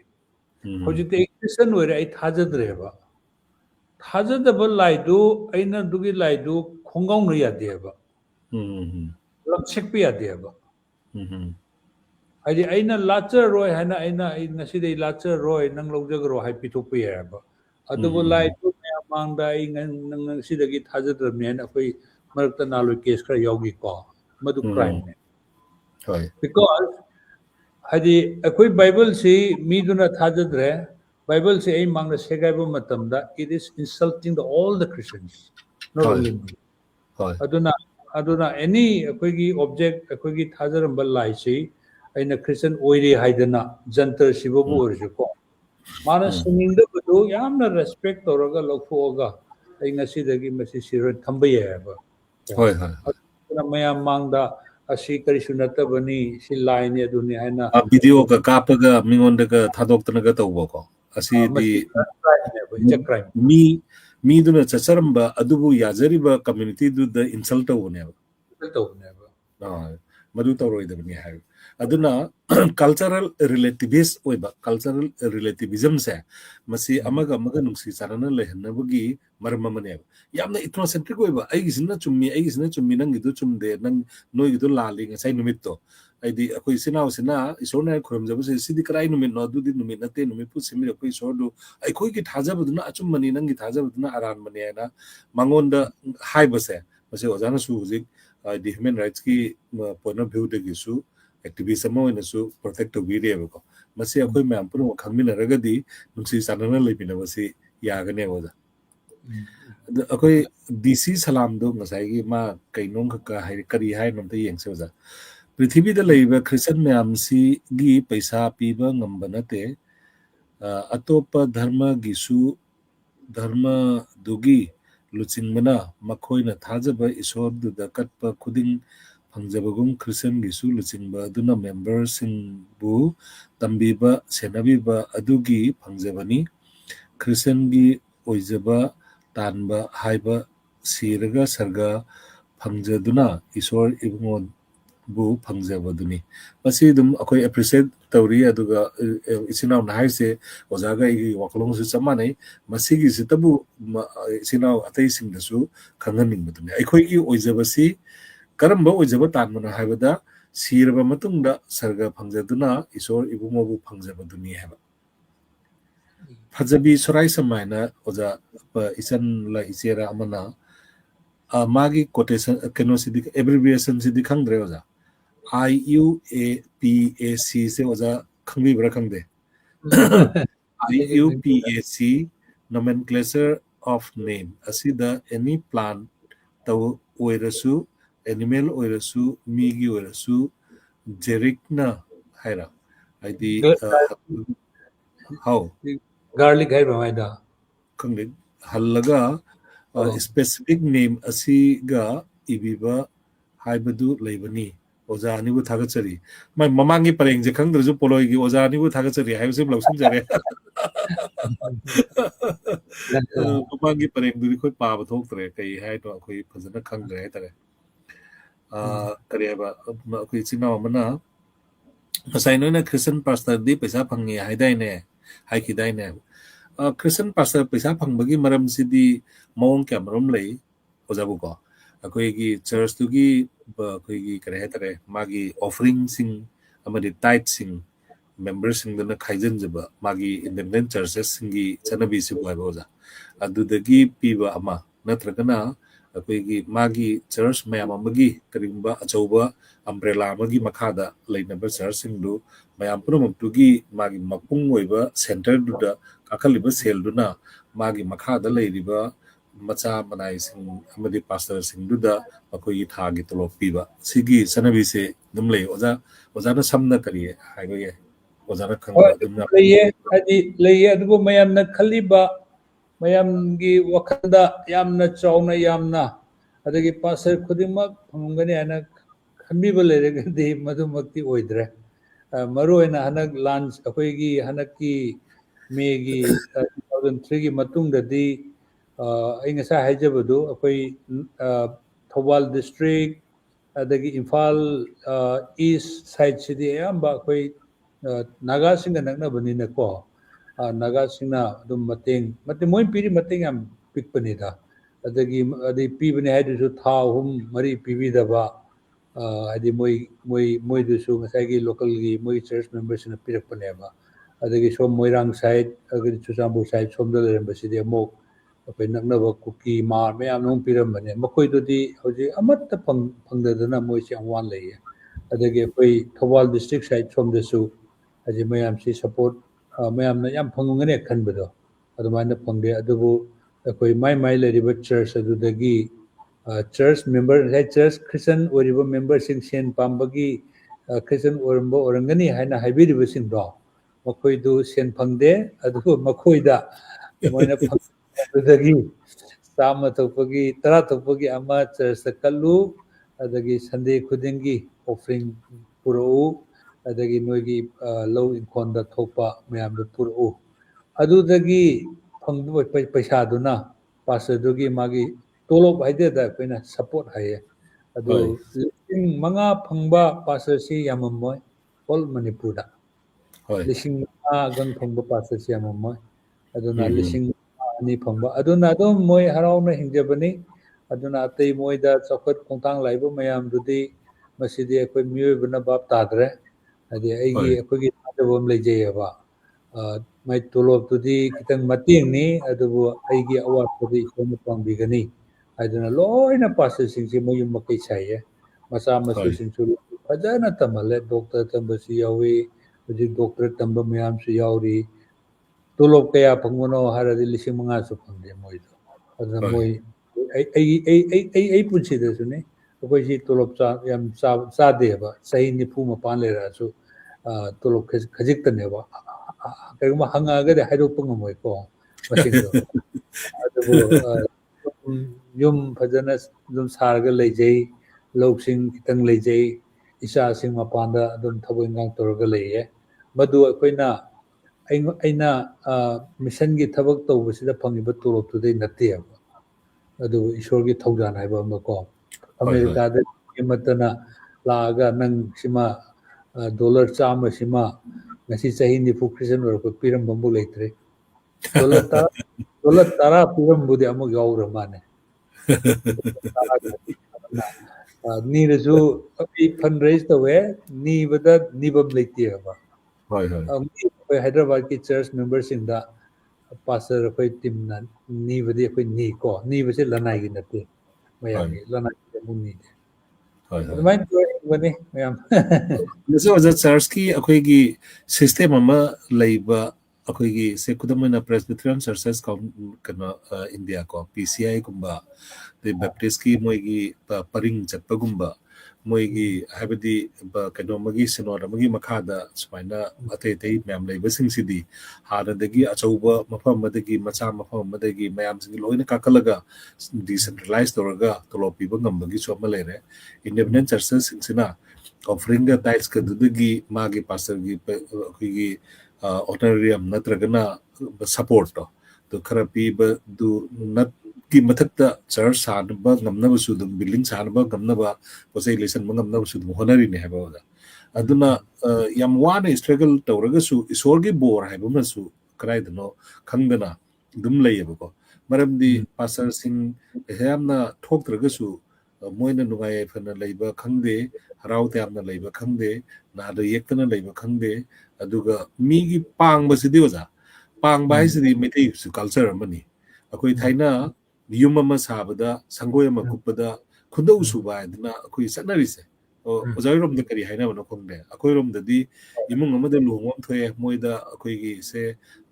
ꯍꯧꯖꯤꯛꯇꯤ ꯑꯩ ꯈ꯭ꯔꯤꯁꯇꯟ ꯑꯣꯏꯔꯦ ꯑꯩ ꯊꯥꯖꯗ꯭ꯔꯦꯕ ꯊꯥꯖꯗꯕ ꯂꯥꯏꯗꯨ ꯑꯩꯅ ꯑꯗꯨꯒꯤ ꯂꯥꯏꯗꯨ ꯈꯣꯡꯒꯥꯎꯅ ꯌꯥꯗꯦꯕ ꯂꯝꯁꯦꯛꯄ ꯌꯥꯗꯦꯕ ꯍꯥꯏꯗꯤ ꯑꯩꯅ ꯂꯥꯠꯆꯔꯔꯣꯏ ꯍꯥꯏꯅ ꯑꯩ ꯉꯁꯤꯗꯩ ꯂꯥꯠꯆꯔꯔꯣꯏ ꯅꯪ ꯂꯧꯖꯈ꯭ꯔꯣ ꯍꯥꯏ ꯄꯤꯊꯣꯛꯄ ꯌꯥꯏꯑꯕ ꯑꯗꯨꯕꯨ ꯂꯥꯏꯗꯨ ꯃꯌꯥꯝ ꯃꯥꯡꯗ ꯑꯩ ꯅꯪ ꯉꯁꯤꯗꯒꯤ ꯊꯥꯖꯗ꯭ꯔꯕꯅꯤ ꯍꯥꯏꯅ ꯑꯩꯈꯣꯏ ꯃꯔꯛꯇ ꯅꯍꯥꯟꯋꯥꯏ ꯀꯦꯁ ꯈꯔ ꯌꯥꯎꯈꯤꯀꯣ ꯃꯗꯨ ꯀ꯭ꯔꯥꯏꯝꯅꯦ ꯍꯣꯏ ꯕꯤꯀꯣꯖ ꯍꯥꯏꯗꯤ ꯑꯩꯈꯣꯏ ꯕꯥꯏꯕꯜꯁꯤ ꯃꯤꯗꯨꯅ ꯊꯥꯖꯗ꯭ꯔꯦ ꯕꯥꯏꯕꯜꯁꯤ ꯑꯩ ꯃꯥꯡꯗ ꯁꯦꯒꯥꯏꯕ ꯃꯇꯝꯗ it is insulting the all the Christians not ꯍꯣꯏ ꯑꯣꯟꯂꯤ ꯃꯤ ꯍꯣꯏ ꯑꯗꯨꯅ ꯑꯦꯅꯤ ꯑꯩꯈꯣꯏꯒꯤ ꯑꯣꯕꯖꯦꯛ ꯑꯩꯈꯣꯏꯒꯤ ꯊꯥꯖꯔꯝꯕ ꯂꯥꯏꯁꯤ ꯑꯩꯅ ꯈ꯭ꯔꯤꯁꯇꯟ ꯑꯣꯏꯔꯦ ꯍꯥꯏꯗꯅ ꯖꯟꯇꯔ ꯁꯤꯕꯕꯨ ꯑꯣꯏꯔꯁꯨꯀꯣ ꯃꯥꯅ ꯁꯤꯅꯤꯡꯗꯕꯗꯨ ꯌꯥꯝꯅ ꯔꯦꯁꯄꯦꯛ ꯇꯧꯔꯒ ꯂꯧꯊꯣꯛꯑꯒ ꯑꯩ ꯉꯁꯤꯗꯒꯤ ꯃꯁꯤ ꯁꯤꯔꯣꯏ ꯊꯝꯕ ꯌꯥꯏꯑꯕ ꯍꯣꯏ ꯍꯣꯏ ꯑꯗꯨꯅ ꯃꯌꯥꯝ ꯃꯥꯡꯗ ꯑꯁꯤ ꯀꯔꯤꯁꯨ ꯅꯠꯇꯕꯅꯤ ꯁꯤ ꯂꯥꯏꯅꯤ ꯑꯗꯨꯅꯤ ꯍꯥꯏꯅ ꯚꯤꯗꯤꯑꯣꯒ ꯀꯥꯞꯄꯒ ꯃꯤꯉꯣꯟꯗꯒ ꯊꯥꯗꯣꯛꯇꯅꯒ ꯇꯧꯕꯀꯣ ꯑꯁꯤꯗꯤ ꯃꯁꯤ ꯀ꯭ꯔꯥꯏꯝꯅꯦꯕ ꯏꯠꯁ ꯑ ꯀ꯭ꯔꯥꯏꯝ ꯃꯤꯗꯨꯅ ꯆꯠꯆꯔꯝꯕ ꯑꯗꯨꯕꯨ ꯌꯥꯖꯔꯤꯕ ꯀꯝꯃ꯭ꯌꯨꯅꯤꯇꯤꯗꯨꯗ ꯏꯟꯁꯜ ꯇꯧꯕꯅꯦꯕ ꯇꯧꯕꯅꯦꯕ ꯃꯗꯨ ꯇꯧꯔꯣꯏꯗꯕꯅꯤ ꯍꯥꯏꯕ ꯑꯗꯨꯅ ꯀꯜꯆꯔꯦꯜ ꯔꯤꯂꯦꯇꯤꯚꯤꯁ ꯑꯣꯏꯕ ꯀꯜꯆꯔꯦꯜ ꯔꯤꯂꯦꯇꯤꯚꯤꯖꯝꯁꯦ ꯃꯁꯤ ꯑꯃꯒ ꯅꯨꯡꯁꯤ ꯆꯥꯟꯅꯅ ꯂꯩꯍꯟꯅꯕꯒꯤ ꯃꯔꯝ ꯑꯃꯅꯦꯕ ꯌꯥꯝꯅ ꯏꯊ꯭ꯅꯣꯁꯦꯟꯇ꯭ꯔꯤꯛ ꯑꯣꯏꯕ ꯑꯩꯒꯤꯁꯤꯅ ꯆꯨꯝꯃꯤ ꯅꯪꯒꯤꯗꯨ ꯆꯨꯝꯗꯦ ꯅꯣꯏꯒꯤꯗꯨ ꯂꯥꯜꯂꯤ ꯉꯁꯥꯏ ꯅꯨꯃꯤꯠꯇꯣ ꯍꯥꯏꯗꯤ ꯑꯩꯈꯣꯏ ꯏꯆꯤꯟ ꯏꯅꯥꯎꯁꯤꯅ ꯏꯁꯣꯔꯅ ꯈꯨꯔꯨꯝꯖꯕꯁꯦ ꯁꯤꯗꯤ ꯀꯗꯥꯏ ꯅꯨꯃꯤꯠꯅꯣ ꯑꯗꯨꯗꯤ ꯅꯨꯃꯤꯠ ꯅꯠꯇꯦ ꯅꯨꯃꯤꯠꯄꯨ ꯁꯦꯝꯕꯤꯔꯛꯄ ꯏꯁꯣꯔꯗꯨ ꯑꯩꯈꯣꯏꯒꯤ ꯊꯥꯖꯕꯗꯨꯅ ꯑꯆꯨꯝꯕꯅꯤ ꯅꯪꯒꯤ ꯊꯥꯖꯕꯗꯨꯅ ꯑꯔꯥꯟꯕꯅꯤ ꯍꯥꯏꯅ ꯃꯉꯣꯟꯗ ꯍꯥꯏꯕꯁꯦ ꯃꯁꯤ ꯑꯣꯖꯥꯅꯁꯨ ꯍꯧꯖꯤꯛ ꯍꯥꯏꯗꯤ ꯍ꯭ꯌꯨꯃꯦꯟ ꯔꯥꯏꯠꯁꯀꯤ ꯄꯣꯏꯟ ꯑꯣꯐ ꯚ꯭ꯌꯨꯗꯒꯤꯁꯨ ꯑꯦꯛꯇꯤꯚꯤꯁ ꯑꯃ ꯑꯣꯏꯅꯁꯨ ꯄ꯭ꯔꯣꯇꯦꯛ ꯇꯧꯕꯤꯔꯤꯑꯕꯀꯣ ꯃꯁꯤ ꯑꯩꯈꯣই ꯃꯌꯥꯝ ꯄꯨꯝꯅꯃꯛ ꯈꯪꯃꯤꯟꯅꯔꯒꯗꯤ ꯅꯨꯡꯁꯤ ꯆꯥꯟꯅꯅ ꯂꯩꯃꯤꯟꯅꯕꯁꯤ ꯌꯥꯒꯅꯦꯕ ꯑꯣꯖꯥ ꯑꯗ ꯑꯩꯈꯣꯏ DC ꯁꯂꯥꯝꯗꯣ ꯉꯁꯥꯏꯒꯤ ꯃꯥ ꯀꯩꯅꯣꯝ ꯈꯛꯀ ꯍꯥꯏ ꯀꯔꯤ ꯍꯥꯏꯅꯣ ꯑꯝꯇ ꯌꯦꯡꯁꯦ ꯑꯣꯖꯥ ꯄ꯭ꯔꯤꯊꯤꯕꯤꯗ ꯂꯩꯔꯤꯕ ꯈ꯭ꯔꯤꯁꯇꯟ ꯃꯌꯥꯝꯁꯤꯒꯤ ꯄꯩꯁꯥ ꯄꯤꯕ ꯉꯝꯕ ꯅꯠꯇꯦ ꯑꯇꯣꯞꯄ ꯙꯔꯃꯗꯨꯒꯤ ꯂꯨꯆꯤꯡꯕꯅ ꯃꯈꯣꯏꯅ ꯊꯥꯖꯕ ꯏꯁꯣꯔꯗꯨꯗ ꯀꯠꯄ ꯈꯨꯗꯤꯡ ꯐꯪꯖꯕꯒꯨꯝ ꯈ꯭ꯔꯤꯁꯇꯟꯒꯤꯁꯨ ꯂꯨꯆꯤꯡꯕ ꯑꯗꯨꯅ ꯃꯦꯝꯕꯔꯁꯤꯡꯕꯨ ꯇꯝꯕꯤꯕ ꯁꯦꯟꯅꯕꯤꯕ ꯑꯗꯨꯒꯤ ꯐꯪꯖꯕꯅꯤ ꯈ꯭ꯔꯤꯁꯇꯟꯒꯤ ꯑꯣꯏꯖꯕ ꯇꯥꯟꯕ ꯍꯥꯏꯕ ꯁꯤꯔꯒ ꯁꯔꯒ ꯐꯪꯖꯗꯨꯅ ꯏꯁꯣꯔ ꯏꯕꯨꯡꯉꯣꯕꯨ ꯐꯪꯖꯕꯗꯨꯅꯤ ꯃꯁꯤ ꯑꯗꯨꯝ ꯑꯩꯈꯣꯏ ꯑꯦꯄ꯭ꯔꯤꯁꯤꯌꯦꯠ ꯇꯧꯔꯤ ꯑꯗꯨꯒ ꯏꯆꯤꯟ ꯏꯅꯥꯎꯅ ꯍꯥꯏꯔꯤꯁꯦ ꯑꯣꯖꯥꯒ ꯑꯩꯒꯤ ꯋꯥꯈꯜꯂꯣꯟꯁꯨ ꯆꯞ ꯃꯥꯟꯅꯩ ꯃꯁꯤꯒꯤꯁꯤꯇꯕꯨ ꯏꯆꯤꯟ ꯏꯅꯥꯎ ꯑꯇꯩꯁꯤꯡꯗꯁꯨ ꯈꯪꯍꯟꯅꯤꯡꯕꯗꯨꯅꯤ ꯑꯩꯈꯣꯏꯒꯤ ꯑꯣꯏꯖꯕꯁꯤ ꯀꯔꯝꯕ ꯑꯣꯏꯖꯕ ꯇꯥꯟꯕꯅꯣ ꯍꯥꯏꯕꯗ ꯁꯤꯔꯕ ꯃꯇꯨꯡꯗ ꯁꯔꯒ ꯐꯪꯖꯗꯨꯅ ꯏꯁꯣꯔ ꯏꯕꯨꯡꯉꯣꯕꯨ ꯐꯪꯖꯕꯗꯨꯅꯤ ꯍꯥꯏꯕ ꯐꯖꯕꯤ ꯁꯣꯔꯥꯏ ꯁꯝ ꯍꯥꯏꯅ ꯑꯣꯖꯥ ꯏꯆꯟꯂ ꯏꯆꯦꯔ ꯑꯃꯅ ꯃꯥꯒꯤ ꯀꯣꯇꯦꯁꯟ ꯀꯩꯅꯣꯁꯤꯗꯤ ꯑꯦꯕ꯭रिꯚꯤꯌꯦꯁꯟꯁꯤꯗꯤ ꯈꯪꯗ꯭ꯔꯦ ꯑꯣꯖꯥ IUPAC ꯁꯦ ꯑꯣꯖꯥ ꯈꯪꯕꯤꯕ꯭ꯔꯥ ꯈꯪꯗꯦ IUPAC nomenclature of name ꯑꯁꯤꯗ ꯑꯦꯅꯤ ꯄ꯭ꯂꯥꯟ ꯑꯣꯏꯔꯁꯨ ꯑꯦꯅꯤꯃꯦꯜ ꯑꯣꯏꯔꯁꯨ ꯃꯤꯒꯤ ꯑꯣꯏꯔꯁꯨ ꯖꯦꯔꯤꯛꯅ ꯍꯥꯏꯔ ꯍꯥꯏꯗꯤ ꯍꯥꯎ ꯒꯥꯔꯂꯤꯛ ꯍꯥꯏꯕ ꯃꯥꯏꯗ ꯈꯪꯗꯦ ꯍꯜꯂꯒ ꯁ꯭ꯄꯦꯁꯤꯐꯤꯛ ꯅꯦꯝ ꯑꯁꯤꯒ ꯏꯕꯤꯕ ꯍꯥꯏꯕꯗꯨ ꯂꯩꯕꯅꯤ ꯑꯣꯖꯥ ꯑꯅꯤꯕꯨ ꯊꯥꯒꯠꯆꯔꯤ ꯃꯃꯥꯡꯒꯤ ꯄꯔꯦꯡꯁꯦ ꯈꯪꯗ꯭ꯔꯁꯨ ꯄꯣꯂꯣꯏꯒꯤ ꯑꯣꯖꯥ ꯑꯅꯤꯕꯨ ꯊꯥꯒꯠꯆꯔꯤ ꯍꯥꯏꯕꯁꯤ ꯂꯧꯁꯤꯟꯖꯔꯦ ꯃꯃꯥꯡꯒꯤ ꯄꯔꯦꯡꯗꯨꯗꯤ ꯑꯩꯈꯣꯏ ꯄꯥꯕ ꯊꯣꯛꯇ꯭ꯔꯦ ꯀꯩ ꯍꯥꯏꯅꯣ ꯑꯩꯈꯣꯏ ꯐꯖꯅ ꯈꯪꯗ꯭ꯔꯦ ꯍꯥꯏꯇꯥꯔꯦ ꯀꯔꯤ ꯍꯥꯏꯕ ꯑꯩꯈꯣꯏ ꯏꯆꯤꯟ ꯏꯅꯥꯎ ꯑꯃꯅ ꯉꯁꯥꯏ ꯅꯣꯏꯅ ꯈ꯭ꯔꯤꯁꯇꯟ ꯄꯥꯁꯇꯔꯗꯤ ꯄꯩꯁꯥ ꯐꯪꯉꯦ ꯍꯥꯏꯈꯤꯗꯥꯏꯅꯦ Christian pastor paisa phangba gi maram sidi mawng kya maram lei ojabu ko akoi gi church tu gi koi gi kare hetare magi offering sing amadi tithe sing members sing dana khaijan jaba magi independent churches singi chanabi si boi boja adu dagi piba ama natragana akoi gi magi church mayam amagi karimba achauba umbrella amagi makhada leinaba church singdu mayam puramuk tugi magi mapung oiba center duda kakaliba sel duna magi makhada leiriba macha manai sing amadi pastor sing duda akoi thagi tolo piba sigi chanabi se dumle oja na samna kari haiba ye oja na khangba dumna leye adi leye adugo mayamna khaliba mayamgi wakanda yamna chauna yamna adagi pastor khudimak phangungani ana khambiba leregadi madumakti oidre maroina hanak lunch akoigi hanaki megi 2003 gi matungdadi ai ngasa haijabadu akoi Thobal district adagi Imphal east side sidi ayamba akoi naga singa naknabani na ko naga singna dum mateng moi piri mateng am pikpani da adagi adi pibani haidu tha hum mari pibi daba adi moi du su ngasai gi local gi moi church members na pirakpane ba adagi som moirang side agadi Chusambu side somda leramba sidi amok akoi naknaba kuki mar mayam nong pirambane makoi dudi hoji amatta phangdadana moi si angwan leye adagi akoi Thobal district side somda su aji mayam si support mayam na yam phangungane khanbado adumaina phangde adubu akoi mai leriba church adudagi church member church Christian oriba member sing sen pambagi Christian oramba orangani haina haibiriba sing do makoi du sen phangde adubu makoi da moina phangdagi sama thokpagi tara thokpagi ama church kallu adagi Sunday khudingi offering purau adagi noigi low income da thopa mayam da purau adudagi phangdu paisa duna pastor dugi magi tolop haide da koina support haye adu lising manga phangba pastor si yamamoy all Manipur da lising gang phangba pastor si yamamoy aduna lising ani phangba aduna adum moi harauna hingjabani aduna atei moida chokot khongtang laiba mayam dudi masidi akoi miyoy bana bab tadre adi aigi akogi tadabam leijayaba mai tolop tudi kitang mating ni adubu aigi awat tudi isona pangbigani aduna loina pastor singsi moyum makai saye masa masu singsu fajana tamale doctor tambasi yawi udi doctor tamba mayam su yawri tolop kaya pangmono haradi lising mga su pangde moido aduna moi ai punsida sune akoi si tolop yam sa deba sahi nipu mapan lera su tolop khajik taneba kaguma hangaga de haidokpa ngamoy ko masingdo adubu yum fajana dum sarga leijai loksing kitang leijai isa sing mapanda dum thabo ingang torga leiye madu akoina aina mission gi thabak tawbasida phangiba tolop tudai natte adu ishorgi thaujan haiba amako America da kimatana laaga nang sima dollar chama sima ngasi chahi nifu Christian orko piram bambu leitre dollar tara piram budi amuk yaura mane ni resu api fundraise tawe ni bada nibam leiti ba Hyderabad ki church members in da pastor koi team na ni badi koi ni ko ni base lanai gi nate mayam lanai gi muni main bani mayam so as a church ki akoi gi system ama leiba akoi gi se kudamana Presbyterian churches kana India ko PCI kumba the Baptist ki moi gi paring chatpa gumba moi gi habadi kano magi sinor magi makhada sumaina atei mem leiba sing sidi hada dagi achauba mafam madagi macha mafam madagi mayam sing loina kakalaga decentralized toraga tolopi bangam bagi choma lere independent churches sing offering the tithes ka dudagi magi pastor gi honorarium natragana support to kharapi du nat ki mathakta church sanba ngamna basu dum building sanba ngamna ba posai lesson ngamna basu dum honori ne haba da aduna yam wana struggle tawraga su isorgi bor haiba masu ꯀꯗꯥꯏꯗꯅꯣ ꯈꯪꯗꯅ ꯑꯗꯨꯝ ꯂꯩꯌꯦꯕꯀꯣ ꯃꯔꯝꯗꯤ ꯄꯥꯁꯇꯔꯁꯤꯡ ꯌꯥꯝꯅ ꯊꯣꯛꯇ꯭ꯔꯒꯁꯨ ꯃꯣꯏꯅ ꯅꯨꯡꯉꯥꯏ ꯌꯥꯏꯐꯅ ꯂꯩꯕ ꯈꯪꯗꯦ ꯍꯔꯥꯎ ꯇꯌꯥꯝꯅ ꯂꯩꯕ ꯈꯪꯗꯦ ꯅꯥꯗ ꯌꯦꯛꯇꯅ ꯂꯩꯕ ꯈꯪꯗꯦ ꯑꯗꯨꯒ ꯃꯤꯒꯤ ꯄꯥꯡꯕꯁꯤꯗꯤ ꯑꯣꯖꯥ ꯄꯥꯡꯕ ꯍꯥꯏꯁꯤꯗꯤ ꯃꯩꯇꯩꯒꯤꯁꯨ ꯀꯜꯆꯔ ꯑꯃꯅꯤ ꯑꯩꯈꯣꯏ ꯊꯥꯏꯅ ꯌꯨꯝ ꯑꯃ ꯁꯥꯕꯗ ꯁꯪꯒꯣꯏ ꯑꯃ ꯀꯨꯞꯄꯗ ꯈꯨꯟꯗꯧ ꯁꯨꯕ ꯍꯥꯏꯗꯅ ꯑꯩꯈꯣꯏ ꯆꯠꯅꯔꯤꯁꯦ ꯑꯣꯖꯥꯒꯤꯔꯣꯝꯗ ꯀꯔꯤ ꯍꯥꯏꯅꯕꯅꯣ ꯈꯪꯗꯦ ꯑꯩꯈꯣꯏꯔꯣꯝꯗꯗꯤ ꯏꯃꯨꯡ ꯑꯃꯗ ꯂꯨꯍꯣꯡꯕ ꯑꯃ ꯊꯣꯛꯑꯦ ꯃꯣꯏꯗ ꯑꯩꯈꯣꯏꯒꯤꯁꯦ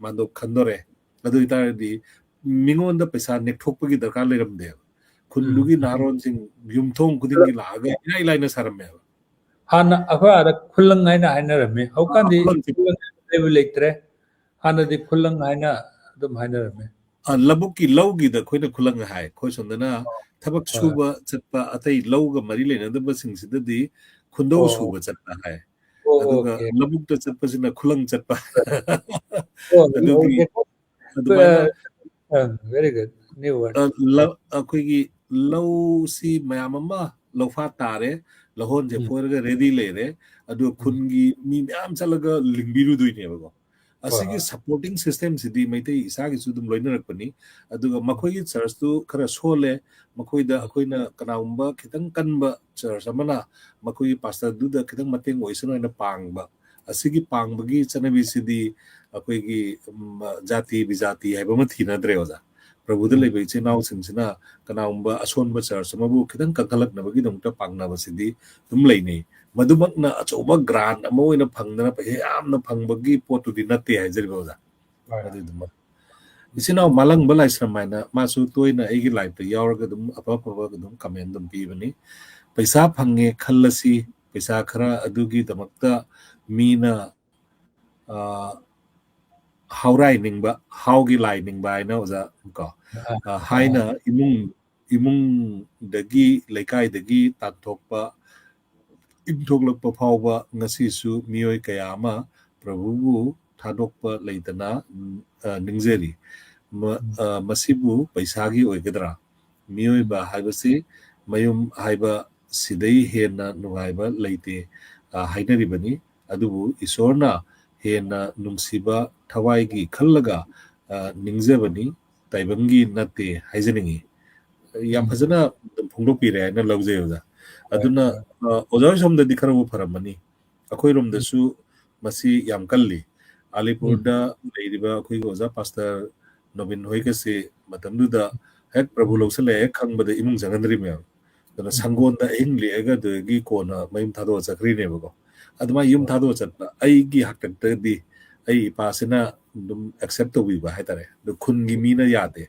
ꯃꯥꯟꯗꯣꯞ ꯈꯟꯗꯣꯔꯦ ꯑꯗꯨ ꯑꯣꯏꯇꯥꯔꯗꯤ ꯃꯤꯉꯣꯟꯗ ꯄꯩꯁꯥ ꯅꯦꯛꯊꯣꯛꯄꯒꯤ ꯗꯔꯀꯥꯔ ꯂꯩꯔꯝꯗꯦꯕ ꯈꯨꯟꯗꯨꯒꯤ ꯅꯍꯥꯔꯣꯟꯁꯤꯡ ꯌꯨꯝꯊꯣꯡ ꯈꯨꯗꯤꯡꯒꯤ ꯂꯥꯛꯑꯒ ꯏꯂꯥꯏ ꯂꯥꯏꯅ ꯁꯥꯔꯝꯃꯦꯕ ꯍꯥꯟꯅ ꯑꯩꯈꯣꯏ ꯑꯥꯗ ꯈꯨꯜꯂꯪ ꯍꯥꯏꯅ ꯍꯥꯏꯅꯔꯝꯃꯤ ꯍꯧꯖꯤꯛꯀꯥꯟꯗꯤ ꯈꯨꯂꯪꯁꯦ ꯈꯨꯜꯂꯪ ꯂꯩꯕ ꯂꯩꯇ꯭ꯔꯦ ꯍꯥꯟꯅꯗꯤ ꯈꯨꯜꯂꯪ ꯍꯥꯏꯅ ꯑꯗꯨꯝ ꯍꯥꯏꯅꯔꯝꯃꯤ ꯂꯧꯕꯨꯛꯀꯤ ꯂꯧꯒꯤꯗ ꯑꯩꯈꯣꯏꯅ ꯈꯨꯂꯪ ꯍꯥꯏ ꯑꯩꯈꯣꯏ ꯁꯣꯝꯗꯅ ꯊꯕꯛ ꯍꯣꯏ ꯁꯨꯕ ꯆꯠꯄ ꯑꯇꯩ ꯂꯧꯒ ꯃꯔꯤ ꯂꯩꯅꯗꯕꯁꯤꯡꯁꯤꯗꯗꯤ ꯈꯨꯟꯗꯧ ꯑꯣ ꯁꯨꯕ ꯆꯠꯄ ꯍꯥꯏ ꯑꯣ ꯑꯗꯨꯒ ꯑꯣꯀꯦ ꯂꯧꯕꯨꯛꯇ ꯆꯠꯄꯁꯤꯅ ꯈꯨꯂꯪ ꯆꯠꯄ ꯑꯣ ꯑꯗꯨꯒꯤ ꯑꯗꯨꯃꯥꯏꯅ ꯚꯦꯔꯤ ꯒꯨꯗ ꯅ꯭ꯌꯨ ꯋꯥꯔꯗ ꯑꯩꯈꯣꯏꯒꯤ ꯂꯧꯁꯤ ꯃꯌꯥꯝ ꯑꯃ ꯂꯧꯐꯥꯠ ꯇꯥꯔꯦ ꯂꯧꯍꯣꯟꯁꯦ ꯐꯣꯏꯔꯒ ꯔꯦꯗꯤ ꯂꯩꯔꯦ ꯑꯗꯨꯒ ꯈꯨꯟꯒꯤ ꯃꯤ ꯃꯌꯥꯝ ꯆꯠꯂꯒ ꯂꯤꯡꯕꯤꯔꯨꯗꯣꯏꯅꯦꯕꯀꯣ ꯍꯣꯏ ꯑꯁꯤꯒꯤ ꯍꯣꯏ ꯁꯄꯣꯔꯇꯤꯡ ꯁꯤꯁꯇꯦꯝꯁꯤꯗꯤ ꯃꯩꯇꯩ ꯏꯁꯥꯒꯤꯁꯨ ꯑꯗꯨꯝ ꯂꯣꯏꯅꯔꯛꯄꯅꯤ ꯑꯗꯨꯒ ꯃꯈꯣꯏꯒꯤ ꯆꯔꯆꯇꯨ ꯈꯔ ꯁꯣꯜꯂꯦ ꯃꯈꯣꯏꯗ ꯑꯩꯈꯣꯏꯅ ꯀꯅꯥꯒꯨꯝꯕ ꯈꯤꯇꯪ ꯀꯟꯕ ꯆꯔꯆ ꯑꯃꯅ ꯃꯈꯣꯏꯒꯤ ꯄꯥꯁꯇꯔꯗꯨꯗ ꯈꯤꯇꯪ ꯃꯇꯦꯡ ꯑꯣꯏꯁꯅꯨ ꯍꯥꯏꯅ ꯄꯥꯡꯕ ꯑꯁꯤꯒꯤ ꯄꯥꯡꯕꯒꯤ ꯆꯠꯅꯕꯤꯁꯤꯗꯤ ꯑꯩꯈꯣꯏꯒꯤ ꯖꯥꯇꯤ ꯕꯤꯖꯥꯇꯤ ꯍꯥꯏꯕ ꯑꯃ ꯊꯤꯅꯗ꯭ꯔꯦ ꯑꯣꯖꯥ ꯄ꯭ꯔꯚꯨꯗ ꯂꯩꯕ ꯏꯆꯤꯜ ꯏꯅꯥꯎꯁꯤꯡꯁꯤꯅ ꯀꯅꯥꯒꯨꯝꯕ ꯑꯁꯣꯟꯕ ꯆꯔꯆ ꯑꯃꯕꯨ ꯈꯤꯇꯪ ꯀꯟꯈꯠꯂꯛꯅꯕꯒꯤꯗꯃꯛꯇ ꯄꯥꯡꯅꯕꯁꯤꯗꯤ ꯑꯗꯨꯝ ꯂꯩꯅꯩ ꯃꯗꯨꯃꯛꯅ ꯑꯆꯧꯕ ꯒ꯭ꯔꯥꯟ ꯑꯃ ꯑꯣꯏꯅ ꯐꯪꯗꯅ ꯄꯩꯁꯥ ꯌꯥꯝꯅ ꯐꯪꯕꯒꯤ ꯄꯣꯠꯇꯨꯗꯤ ꯅꯠꯇꯦ ꯍꯥꯏꯖꯔꯤꯕ ꯑꯣꯖꯥ ꯑꯗꯨꯗꯨꯃ ꯏꯆꯤꯟ ꯏꯅꯥꯎ ꯃꯥꯂꯪꯕ ꯂꯥꯏꯁ꯭ꯔꯝ ꯍꯥꯏꯅ ꯃꯥꯁꯨ ꯇꯣꯏꯅ ꯑꯩꯒꯤ ꯂꯥꯏꯐꯇ ꯌꯥꯎꯔꯒ ꯑꯗꯨꯝ ꯑꯐ ꯑꯐꯕ ꯑꯗꯨꯝ ꯀꯃꯦꯟ ꯑꯗꯨꯝ ꯄꯤꯕꯅꯤ ꯄꯩꯁꯥ ꯐꯪꯉꯦ ꯈꯜꯂꯁꯤ ꯄꯩꯁꯥ ꯈꯔ ꯑꯗꯨꯒꯤꯗꯃꯛꯇ ꯃꯤꯅ ꯍꯥꯎꯔꯥꯏꯅꯤꯡꯕ ꯍꯥꯎꯒꯤ ꯂꯥꯏ ꯅꯤꯡꯕ ꯍꯥꯏꯅ ꯑꯣꯖꯥ ꯀꯣ ꯍꯥꯏꯅ ꯏꯃꯨꯡꯗꯒꯤ ꯂꯩꯀꯥꯏꯗꯒꯤ ꯇꯥꯟꯊꯣꯛꯄ ꯏꯟꯊꯣꯛꯂꯛꯄ ꯐꯥꯎꯕ ꯉꯁꯤꯁꯨ ꯃꯤꯑꯣꯏ ꯀꯌꯥ ꯑꯃ ꯄ꯭ꯔꯚꯨꯕꯨ ꯊꯥꯗꯣꯛꯄ ꯂꯩꯇꯅ ꯅꯤꯡꯖꯔꯤ ꯃꯁꯤꯕꯨ ꯄꯩꯁꯥꯒꯤ ꯑꯣꯏꯒꯗ꯭ꯔꯥ ꯃꯤꯑꯣꯏꯕ ꯍꯥꯏꯕꯁꯤ ꯃꯌꯨꯝ ꯍꯥꯏꯕ ꯁꯤꯗꯩ ꯍꯦꯟꯅ ꯅꯨꯡꯉꯥꯏꯕ ꯂꯩꯇꯦ ꯍꯥꯏꯅꯔꯤꯕꯅꯤ ꯑꯗꯨꯕꯨ ꯏꯁꯣꯔꯅ ꯍꯦꯟꯅ ꯅꯨꯡꯁꯤꯕ ꯊꯋꯥꯏꯒꯤ ꯈꯜꯂꯒ ꯅꯤꯡꯖꯕꯅꯤ ꯇꯥꯏꯕꯪꯒꯤ ꯅꯠꯇꯦ ꯍꯥꯏꯖꯅꯤꯡꯉꯤ ꯌꯥꯝ ꯐꯖꯅ ꯐꯣꯡꯗꯣꯛꯄꯤꯔꯦ ꯍꯥꯏꯅ ꯂꯧꯖꯩ ꯑꯣꯖꯥ ꯑꯗꯨꯅ ꯑꯣꯖꯥ ꯁꯣꯝꯗꯗꯤ ꯈꯔꯕꯨ ꯐꯔꯝꯃꯅꯤ ꯑꯩꯈꯣꯏꯔꯣꯝꯗꯁꯨ ꯃꯁꯤ ꯌꯥꯝ ꯀꯜꯂꯤ ꯑꯂꯤꯄꯨꯔꯗ ꯂꯩꯔꯤꯕ ꯑꯩꯈꯣꯏꯒꯤ ꯑꯣꯖꯥ ꯄꯥꯁꯇꯔ ꯅꯣꯕꯤꯟ ꯍꯣꯏꯒꯁꯤ ꯃꯇꯝꯗꯨꯗ ꯍꯦꯛ ꯄ꯭ꯔꯚꯨ ꯂꯧꯁꯜꯂꯛꯑꯦ ꯍꯦꯛ ꯈꯪꯕꯗ ꯏꯃꯨꯡ ꯆꯪꯍꯟꯗ꯭ꯔꯤꯃꯦꯕ ꯑꯗꯨꯅ ꯁꯪꯒꯣꯜꯗ ꯑꯍꯤꯡ ꯂꯦꯛꯑꯒ ꯑꯗꯨꯗꯒꯤ ꯀꯣꯟꯅ ꯃꯌꯨꯝ ꯊꯥꯗꯣꯛꯑ ꯆꯠꯈ꯭ꯔꯤꯅꯦꯕꯀோ ꯑꯗꯨꯃꯥꯏꯅ ꯌꯨꯝ ꯊꯥꯗꯣꯛꯑ ꯆꯠꯄ ꯑꯩꯒꯤ ꯍꯥꯛꯇꯛꯇꯗꯤ ꯑꯩ ꯏꯄꯥꯁꯤꯅ ꯑꯗꯨꯝ ꯑꯦꯛꯁꯦꯞ ꯇꯧꯕꯤꯕ ꯍꯥꯏꯇꯥꯔꯦ ꯑꯗꯣ ꯈꯨꯟꯒꯤ ꯃꯤꯅ ꯌꯥꯗꯦ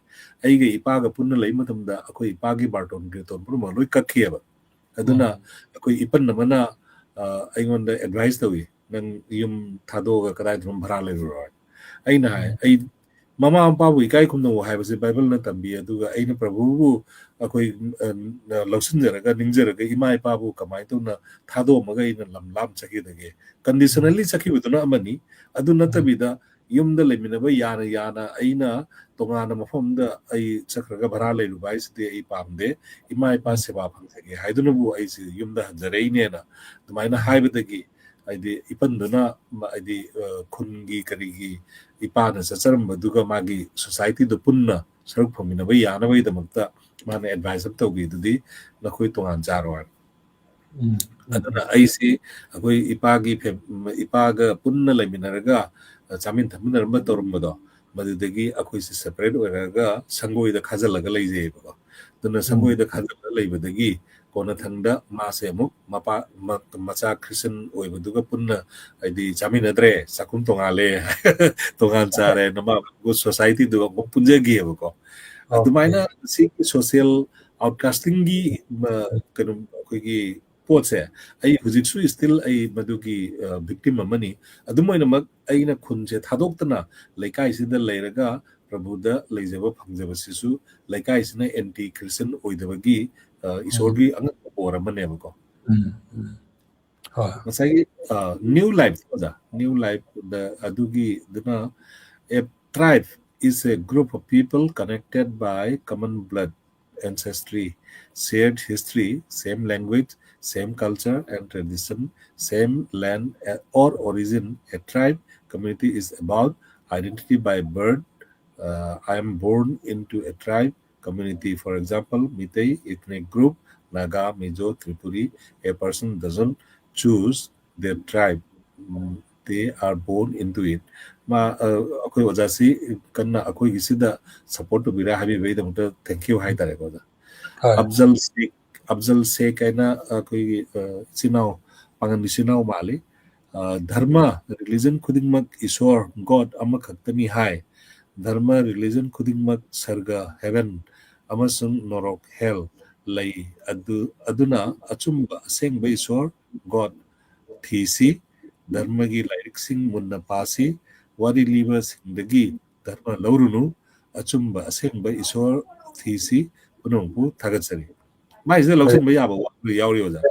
ꯑꯩꯒ ꯏꯄꯥꯒ ꯄꯨꯟꯅ ꯂꯩ ꯃꯇꯝꯗ ꯑꯩꯈꯣꯏ ꯏꯄꯥꯒꯤ ꯕꯥꯔꯇꯣꯟ ꯒ꯭ꯔꯦꯇꯣꯟ ꯄꯨꯝꯅꯃꯛ ꯂꯣꯏ ꯀꯛꯈꯤꯑꯕ ꯑꯗꯨꯅ ꯑꯩꯈꯣꯏ ꯏꯄꯟ ꯑꯃꯅ ꯑꯩꯉꯣꯟꯗ ꯑꯦꯗꯚꯥꯏꯁ ꯇꯧꯏ ꯅꯪ ꯌꯨꯝ ꯊꯥꯗꯣꯛꯑꯒ ꯀꯗꯥꯏꯗꯅꯣ ꯚꯔꯥ ꯂꯩꯔꯨꯔꯣꯏ ꯑꯩꯅ ꯍꯥꯏ ꯑꯩ ꯃꯃꯥ ꯃꯄꯥꯕꯨ ꯏꯀꯥꯏ ꯈꯨꯝꯅꯧ ꯍꯥꯏꯕꯁꯦ ꯕꯥꯏꯕꯜꯅ ꯇꯝꯕꯤ ꯑꯗꯨꯒ ꯑꯩꯅ ꯄ꯭ꯔꯚꯨꯕꯨ ꯑꯩꯈꯣꯏ ꯂꯧꯁꯤꯟꯖꯔꯒ ꯅꯤꯡꯖꯔꯒ ꯏꯃꯥ ꯏꯄꯥꯕꯨ ꯀꯃꯥꯏꯅ ꯇꯧꯅ ꯊꯥꯗꯣꯛꯑꯝꯃꯒ ꯑꯩꯅ ꯂꯝ ꯂꯥꯞ ꯆꯠꯈꯤꯗꯒꯦ ꯀꯟꯗꯤꯁꯅꯦꯜꯂꯤ ꯆꯠꯈꯤꯕꯗꯨꯅ ꯑꯃꯅꯤ ꯑꯗꯨ ꯅꯠꯇꯕꯤꯗ ꯌꯨꯝꯗ ꯂꯩꯃꯤꯟꯅꯕ ꯌꯥꯅ ꯌꯥꯅ ꯑꯩꯅ ꯇꯣꯉꯥꯟꯅ ꯃꯐꯝꯗ ꯑꯩ ꯆꯠꯈ꯭ꯔꯒ ꯚꯔꯥ ꯂꯩꯔꯨꯕ ꯍꯥꯏꯁꯤꯗꯤ ꯑꯩ ꯄꯥꯝꯗꯦ ꯏꯃꯥ ꯏꯄꯥ ꯁꯦꯕꯥ ꯐꯪꯖꯒꯦ ꯍꯥꯏꯗꯨꯅꯕꯨ ꯑꯩꯁꯤ ꯌꯨꯝꯗ ꯍꯟꯖꯔꯛꯏꯅꯦꯅ ꯑꯗꯨꯃꯥꯏꯅ ꯍꯥꯏꯕꯗꯒꯤ ꯍꯥꯏꯗꯤ ꯏꯄꯟꯗꯨꯅ ꯍꯥꯏꯗꯤ ꯈꯨꯟꯒꯤ ꯀꯔꯤꯒꯤ ꯏꯄꯥꯅ ꯆꯠꯆꯔꯝꯕꯗꯨꯒ ꯃꯥꯒꯤ ꯁꯣꯁꯥꯏꯇꯤꯗꯨ ꯄꯨꯟꯅ ꯁꯔꯨꯛ ꯐꯪꯃꯤꯟꯅꯕ ꯌꯥꯅꯕꯒꯤꯗꯃꯛꯇ ꯃꯥꯅ ꯑꯦꯗꯚꯥꯏꯁ ꯑꯃ ꯇꯧꯕꯤꯗꯨꯗꯤ ꯅꯈꯣꯏ ꯇꯣꯉꯥꯟ ꯆꯥꯔꯣꯏ ꯑꯗꯨꯅ ꯑꯩꯁꯤ ꯑꯩꯈꯣꯏ ꯏꯄꯥꯒ ꯄꯨꯟꯅ ꯂꯩꯃꯤꯟꯅꯔꯒ ꯆꯥꯃꯤꯟ ꯊꯛꯃꯤꯟꯅꯔꯝꯕ ꯇꯧꯔꯝꯕꯗꯣ ꯃꯗꯨꯗꯒꯤ ꯑꯩꯈꯣꯏꯁꯤ ꯁꯦꯄꯔꯦꯠ ꯑꯣꯏꯔꯒ ꯁꯪꯒꯣꯏꯗ ꯈꯥꯖꯤꯜꯂꯒ ꯂꯩꯖꯩꯑꯕꯀꯣ ꯑꯗꯨꯅ ꯁꯪꯒꯣꯏꯗ ꯈꯥꯖꯤꯜꯂꯒ ꯂꯩꯕꯗꯒꯤ ꯀꯣꯟꯅꯊꯪꯗ ꯃꯥꯁꯦ ꯑꯃꯨꯛ ꯃꯆꯥ ꯈ꯭ꯔꯤꯁꯇꯟ ꯑꯣꯏꯕꯗꯨꯒ ꯄꯨꯟꯅ ꯍꯥꯏꯗꯤ ꯆꯥꯃꯤꯟꯅꯗ꯭ꯔꯦ ꯆꯥꯛꯈꯨꯝ ꯇꯣꯡꯉꯥꯜꯂꯦ ꯇꯣꯉꯥꯟ ꯆꯥꯔꯦ ꯁꯣꯁꯥꯏꯇꯤꯗꯨꯒ ꯑꯃꯨꯛ ꯄꯨꯟꯖꯈꯤꯑꯕꯀꯣ ꯑꯗꯨꯃꯥꯏꯅ ꯁꯤꯒꯤ ꯁꯣꯁꯤꯌꯦꯜ ꯑꯥꯎꯠꯀꯥꯁꯇꯤꯡꯒꯤ ꯀꯩꯅꯣ ꯑꯩꯈꯣꯏꯒꯤ ꯄꯣꯠꯁꯦ ꯑꯩ ꯍꯧꯖꯤꯛꯁꯨ ꯁ꯭ꯇꯤꯜ ꯑꯩ ꯃꯗꯨꯒꯤ ꯚꯤꯛꯇꯤꯝ ꯑꯃꯅꯤ ꯑꯗꯨꯝ ꯑꯣꯏꯅꯃꯛ ꯑꯩꯅ ꯈꯨꯟꯁꯦ ꯊꯥꯗꯣꯛꯇꯅ ꯂꯩꯀꯥꯏꯁꯤꯗ ꯂꯩꯔꯒ ꯄ꯭ꯔꯚꯨꯗ ꯂꯩꯖꯕ ꯐꯪꯖꯕꯁꯤꯁꯨ ꯂꯩꯀꯥꯏꯁꯤꯅ ꯑꯦꯟꯇꯤ ꯈ꯭ꯔꯤꯁꯇꯟ ꯑꯣꯏꯗꯕꯒꯤ ꯏꯁꯣꯔꯒꯤ ꯑꯉꯛꯄ ꯑꯣꯔ ꯑꯃꯅꯦꯕꯀꯣ ꯉꯁꯥꯏꯒꯤ ꯅ꯭ꯌꯨ ꯂꯥꯏꯐ ꯑꯣꯖꯥ new ꯂꯥꯏꯐꯗ ꯑꯗꯨꯒꯤꯗꯨꯅ a tribe is a group of people connected by common blood ancestry, shared history, same language, same culture and tradition, same land or origin. A tribe community is about identity by birth. I am born into a tribe, community. For example, Meitei ethnic group, Naga, Mizo, Tripuri. A person doesn't choose their tribe. They are born into it. Ma akoi ojasi kanna akoi gisida support to bira habi bei damta thank you hai tare ko da. Abzal se kaina akoi sinau pangan sinau mali. Dharma religion khudingmak Ishwar God amakhaktani hai. Dharma religion khudingmak sarga heaven amasung norok hell lay aduna achumba asengba Ishwar God thisi dharma gi lairik sing munna pasi wari liba singdagi dharma laurunu achumba asengba Ishwar thisi punongpu thagatsari mai se loksin ba yaba wa yauri oja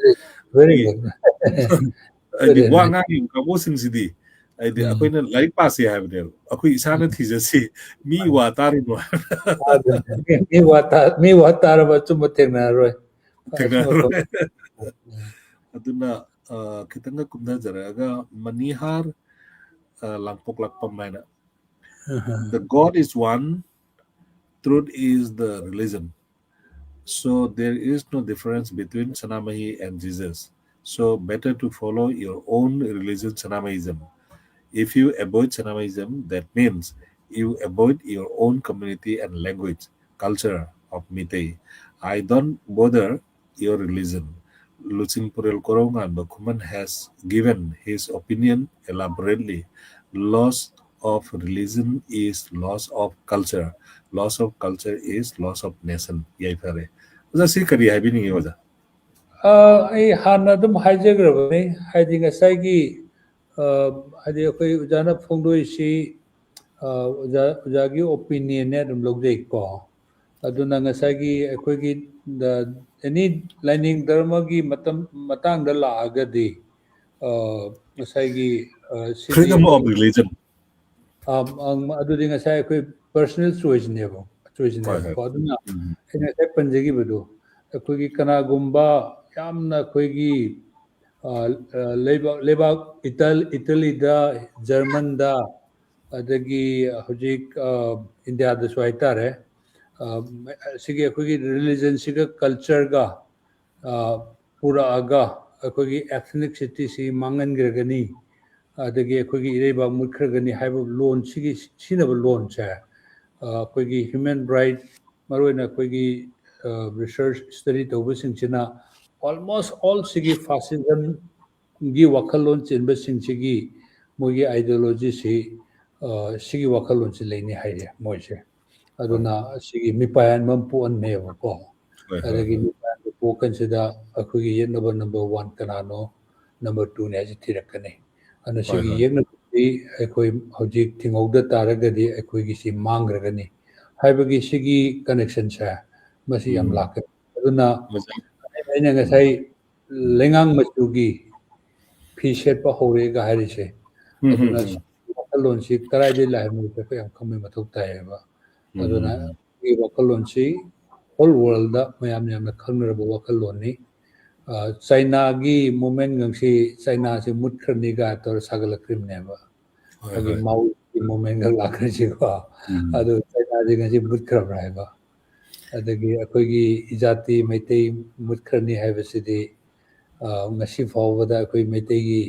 very good. adi wa nga gi kabo singsidi adi akoina laik pasi habne akoi isana thijasi mi wa taru no mi wata ra chum thengna roi aduna kitanga kumda jaraga manihar langpok lakpam maina the God is one, truth is the religion. So there is no difference between Sanamahi and Jesus. So better to follow your own religion, Sanamahism. If you avoid Sanamahism, that means you avoid your own community and language, culture of Meitei. I don't bother your religion. Lucin Purel Korongan Bakuman has given his opinion elaborately. Loss of religion is loss of culture. Loss of culture is loss of nation. Yai pare. Oza si kari hai bini oza. ai hana dum haijagrabani haidi ngasai hadi akoi ujana phongdoi si ujagi opinion ne dum logjai ko aduna ngasai akoi gi the any lining dharma gi matang da la agadi ngasai gi Freedom of religion. adudi ngasai akoi personal choice ne bo ko aduna ina sai panjagi badu akoi gi kana gumba yamna akoi gi lebak Italy da German da adagi hojik India da swaitare sige akoi religion siga culture ga pura aga akoi ethnicity si mangan gragani adagi akoi lebak mutkragani haiba loan sige sinaba loan cha akoi human right maroina akoi research study tobusing china almost all sigi fascism gi wakalon chenba singchigi mogi ideology si sigi wakalon chi leini haire moise aduna sigi mipayan mampu an neba ko adagi mipayan po kansida akhugi yenaba number 1 kanano number 2 ne ji thirakane ana sigi yegna di akoi hojik thingogda taragadi akoi gi si mangragani haibagi sigi connection cha masi yam lak aduna aina ngasai lengang machugi fi shetpa horega harise aduna wakalon si karai lai mu pe yam khamai mathuk tai ba aduna i wakalon si whole world da mayam yam na khangraba wakalon ni China gi movement ngang si China si mutkrani ga tor sagalakrim ne ba agi mau gi movement ga lakri si ko adu China ji ngang si mutkram rai ba adagi akoi gi ijati Meitei mutkrani haibasidi ngasi fawbada akoi Meitei gi